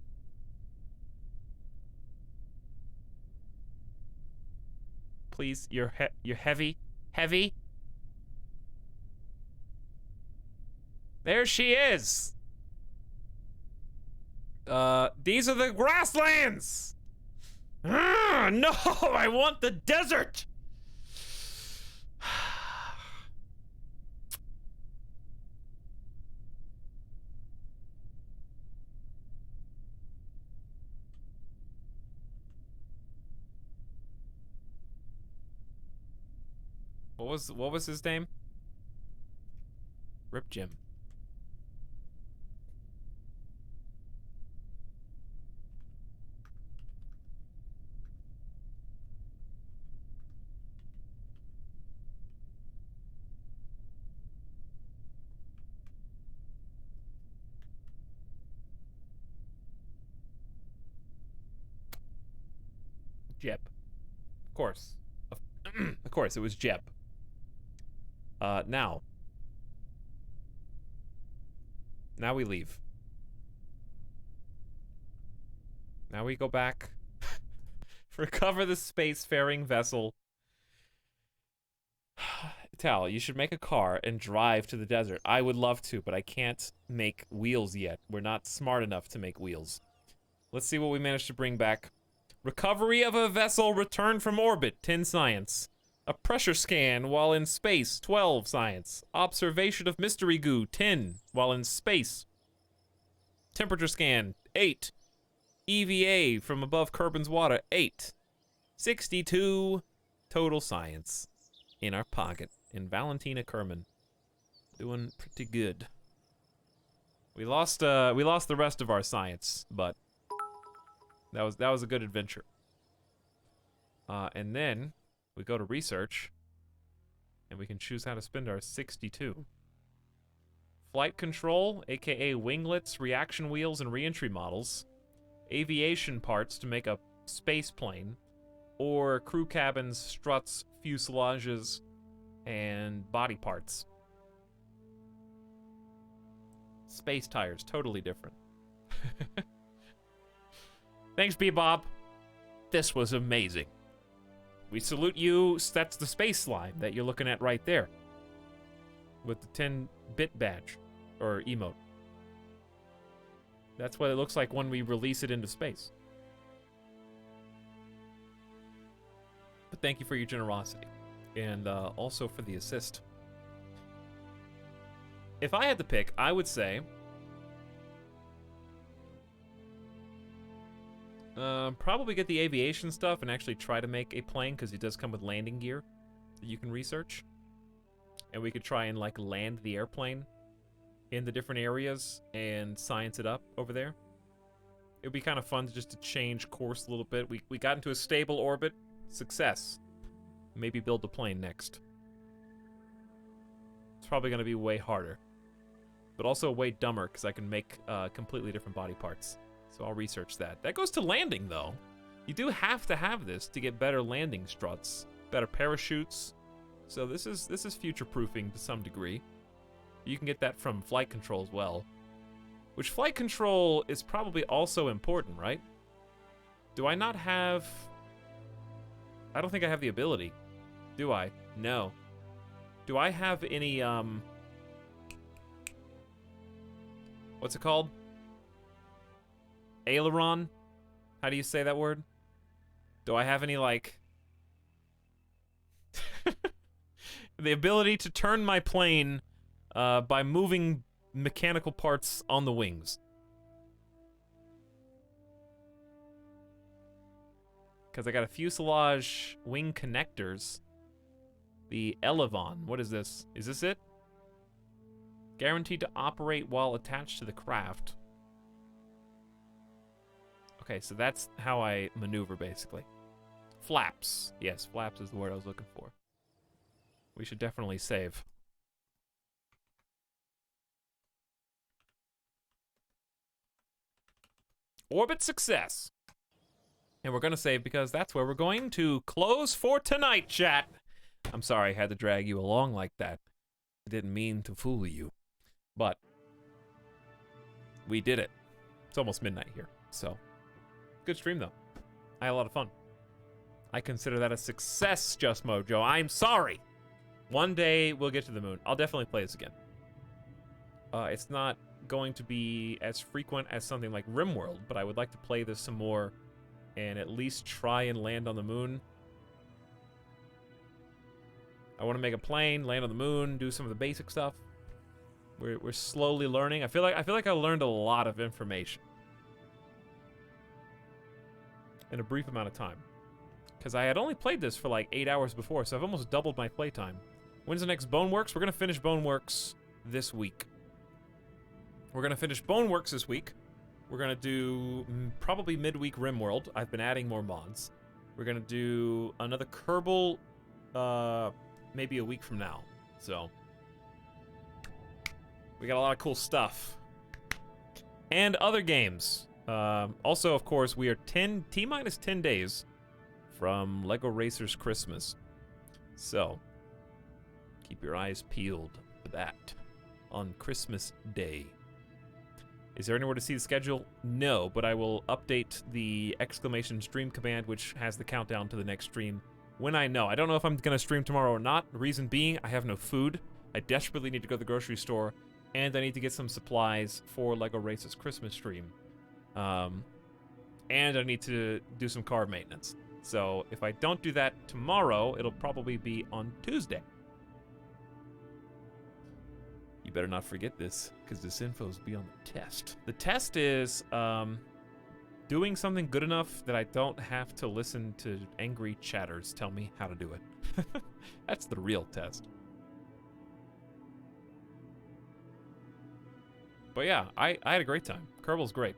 Please, you're heavy. Heavy. There she is. These are the grasslands. No, I want the desert. What was his name? Rip Jim. Jep. Of course. Of course, it was Jep. Now we leave. Now we go back. Recover the spacefaring vessel. Tal, you should make a car and drive to the desert. I would love to, but I can't make wheels yet. We're not smart enough to make wheels. Let's see what we managed to bring back. Recovery of a vessel returned from orbit, 10 science. A pressure scan while in space, 12 science. Observation of mystery goo, 10 while in space. Temperature scan, 8. EVA from above Kerbin's water, 8. 62 total science in our pocket. In Valentina Kerman. Doing pretty good. We lost the rest of our science, but that was a good adventure. And then we go to research, and we can choose how to spend our 62. Flight control, aka winglets, reaction wheels, and reentry models. Aviation parts to make a space plane, or crew cabins, struts, fuselages, and body parts. Space tires, totally different. Thanks, Bebop. This was amazing. We salute you. That's the space slime that you're looking at right there. With the 10-bit badge, or emote. That's what it looks like when we release it into space. But thank you for your generosity. And also for the assist. If I had to pick, I would say probably get the aviation stuff and actually try to make a plane, because it does come with landing gear that you can research. And we could try and like land the airplane in the different areas and science it up over there. It would be kind of fun just to change course a little bit. We got into a stable orbit. Success. Maybe build the plane next. It's probably going to be way harder. But also way dumber, because I can make completely different body parts. So I'll research that. That goes to landing, though. You do have to have this to get better landing struts. Better parachutes. So this is future-proofing to some degree. You can get that from flight control as well. Which flight control is probably also important, right? Do I not have... I don't think I have the ability. Do I? No. Do I have any, what's it called? Aileron? How do you say that word? Do I have any, like... the ability to turn my plane by moving mechanical parts on the wings? Because I got a fuselage wing connectors. The Elevon. What is this? Is this it? Guaranteed to operate while attached to the craft. Okay, so that's how I maneuver, basically. Flaps. Yes, flaps is the word I was looking for. We should definitely save. Orbit success. And we're going to save because that's where we're going to close for tonight, chat. I'm sorry I had to drag you along like that. I didn't mean to fool you. But we did it. It's almost midnight here, so good stream, though. I had a lot of fun. I consider that a success, Just Mojo. I'm sorry. One day we'll get to the moon. I'll definitely play this again. It's not going to be as frequent as something like RimWorld, but I would like to play this some more and at least try and land on the moon. I want to make a plane, land on the moon, do some of the basic stuff. We're slowly learning. I feel like I learned a lot of information in a brief amount of time, because I had only played this for like 8 hours before, so I've almost doubled my playtime. When's the next Boneworks? We're gonna finish Boneworks this week. We're gonna finish Boneworks this week. We're gonna do probably midweek RimWorld. I've been adding more mods. We're gonna do another Kerbal maybe a week from now. So we got a lot of cool stuff. And other games. Also, of course, we are T-minus 10 days from LEGO Racers Christmas. So keep your eyes peeled for that on Christmas Day. Is there anywhere to see the schedule? No, but I will update the exclamation stream command, which has the countdown to the next stream when I know. I don't know if I'm going to stream tomorrow or not. The reason being, I have no food. I desperately need to go to the grocery store, and I need to get some supplies for LEGO Race's Christmas stream. And I need to do some car maintenance. So if I don't do that tomorrow, it'll probably be on Tuesday. You better not forget this, because this info's be on the test. The test is doing something good enough that I don't have to listen to angry chatters tell me how to do it. That's the real test. But yeah, I had a great time. Kerbals great.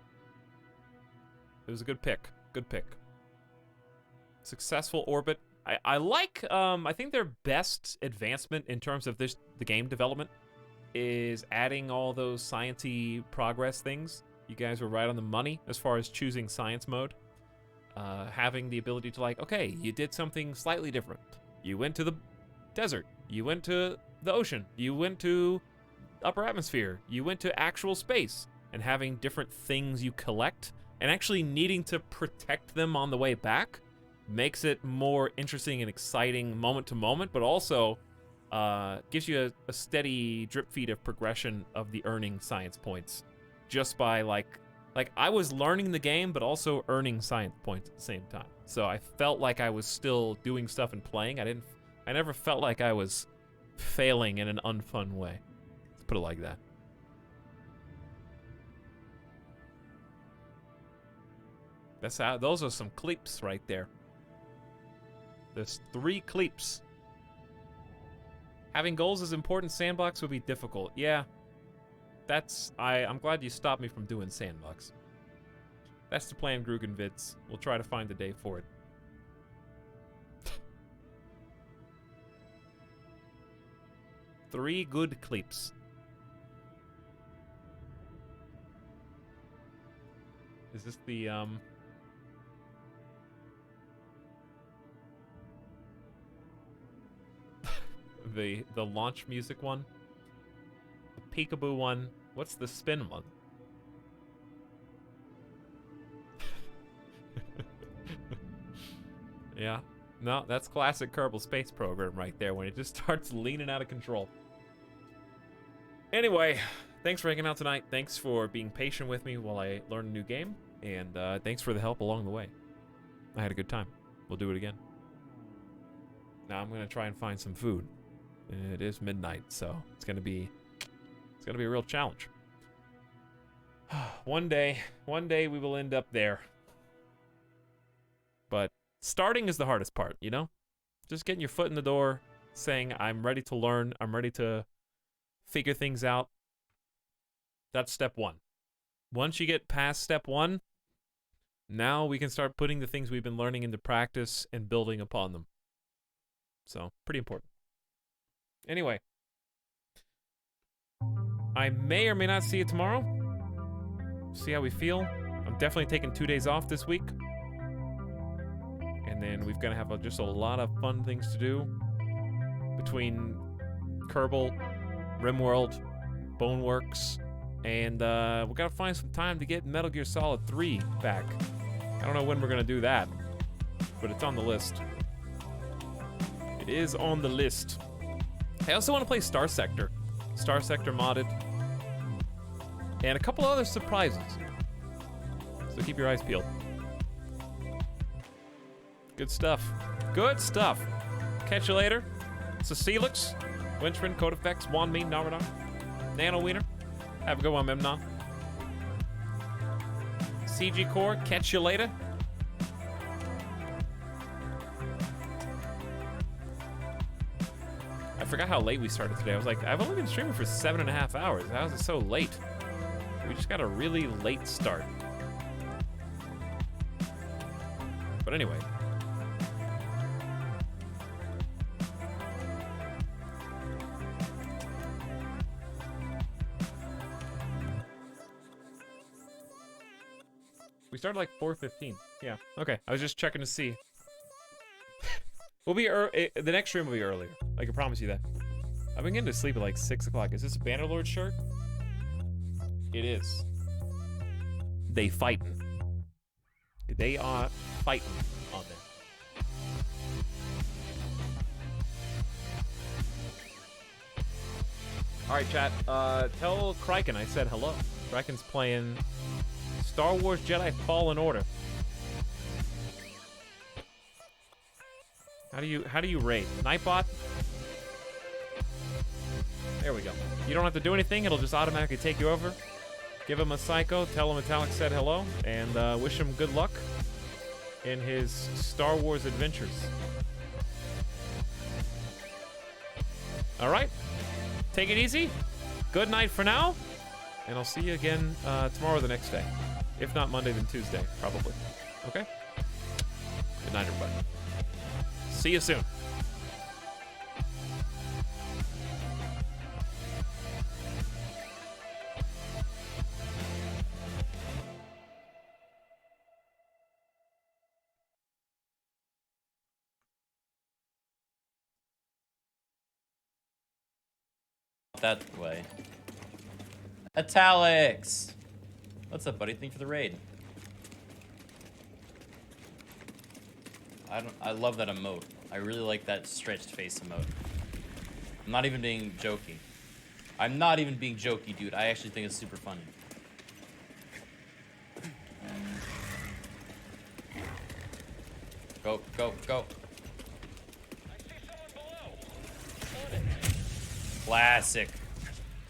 It was a good pick. Good pick. Successful orbit. I like, I think their best advancement in terms of the game development is adding all those sciencey progress things. You guys were right on the money as far as choosing science mode. Having the ability to, like, okay, you did something slightly different. You went to the desert. You went to the ocean. You went to upper atmosphere. You went to actual space. And having different things you collect and actually needing to protect them on the way back makes it more interesting and exciting moment to moment, but also gives you a steady drip feed of progression of the earning science points just by like I was learning the game but also earning science points at the same time. So I felt like I was still doing stuff and playing. I never felt like I was failing in an unfun way. Let's put it like that. That's how, those are some cleeps right there. There's 3 cleeps. Having goals is important. Sandbox would be difficult. Yeah. I'm glad you stopped me from doing sandbox. That's the plan, Grugan Vids. We'll try to find the day for it. Three good cleeps. Is this the, the launch music one? The peekaboo one. What's the spin one? Yeah. No, that's classic Kerbal Space Program right there when it just starts leaning out of control. Anyway, thanks for hanging out tonight. Thanks for being patient with me while I learn a new game. And thanks for the help along the way. I had a good time. We'll do it again. Now I'm going to try and find some food. It is midnight, so it's gonna be a real challenge. One day we will end up there. But starting is the hardest part, you know? Just getting your foot in the door, saying I'm ready to learn, I'm ready to figure things out. That's step 1. Once you get past step 1, now we can start putting the things we've been learning into practice and building upon them. So, pretty important. Anyway, I may or may not see you tomorrow. See how we feel. I'm definitely taking 2 days off this week. And then we're going to have just a lot of fun things to do between Kerbal, RimWorld, Boneworks, and we got to find some time to get Metal Gear Solid 3 back. I don't know when we're going to do that, but it's on the list. It is on the list. I also want to play Star Sector. Star Sector modded. And a couple other surprises. So keep your eyes peeled. Good stuff. Good stuff. Catch you later. It's a Etalyx, Winchman, Code Effects, Wanmi, Naradar, Nano Wiener. Have a good one, Memnon. CG Core, catch you later. I forgot how late we started today. I was like, I've only been streaming for 7.5 hours. How is it so late? We just got a really late start. But anyway. We started like 4:15. Yeah, okay. I was just checking to see. We'll be the next stream will be earlier. I can promise you that. I've been getting to sleep at like 6 o'clock. Is this a Bannerlord shirt? It is. They fightin'. They are fighting on there. All right, chat. Tell Kraken I said hello. Kraken's playing Star Wars Jedi Fallen Order. How do you raid? Nightbot? There we go. You don't have to do anything. It'll just automatically take you over. Give him a psycho. Tell him Etalyx said hello. And wish him good luck in his Star Wars adventures. All right. Take it easy. Good night for now. And I'll see you again tomorrow or the next day. If not Monday, then Tuesday, probably. Okay? Good night, everybody. See you soon. That way. Etalyx! What's up, buddy? Thank you for the raid. I love that emote. I really like that stretched face emote. I'm not even being jokey. I'm not even being jokey, dude. I actually think it's super funny. Go, go, go. Classic.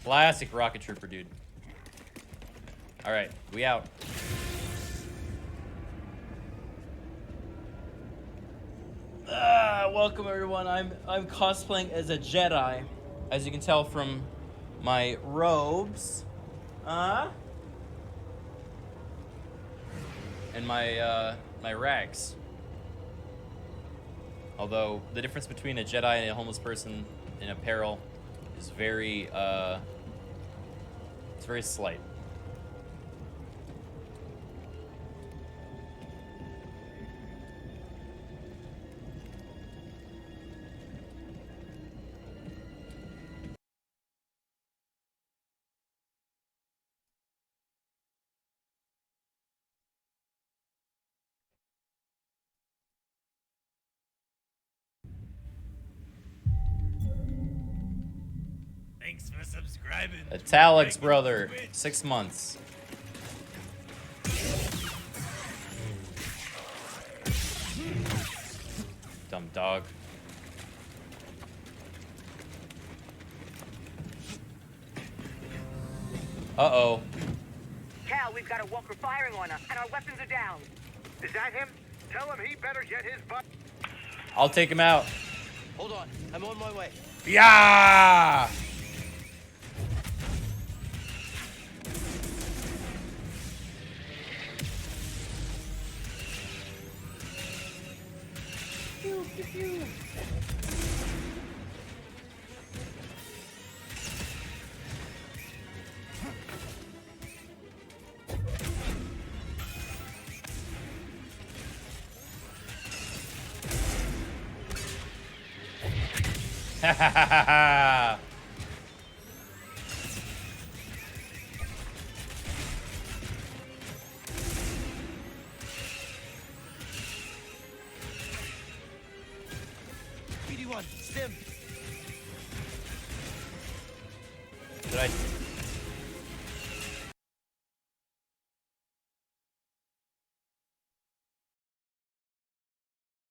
Classic rocket trooper, dude. Alright, we out. Welcome everyone. I'm cosplaying as a Jedi. As you can tell from my robes. And my my rags. Although the difference between a Jedi and a homeless person in apparel is very it's very slight. Thanks for subscribing. Etalyx, brother. 6 months. Dumb dog. Uh-oh. Cal, we've got a walker firing on us, and our weapons are down. Is that him? Tell him he better get his butt. I'll take him out. Hold on, I'm on my way. Yeah! Pew, pew, pew. Ha ha ha ha ha! BD1, stim. Did I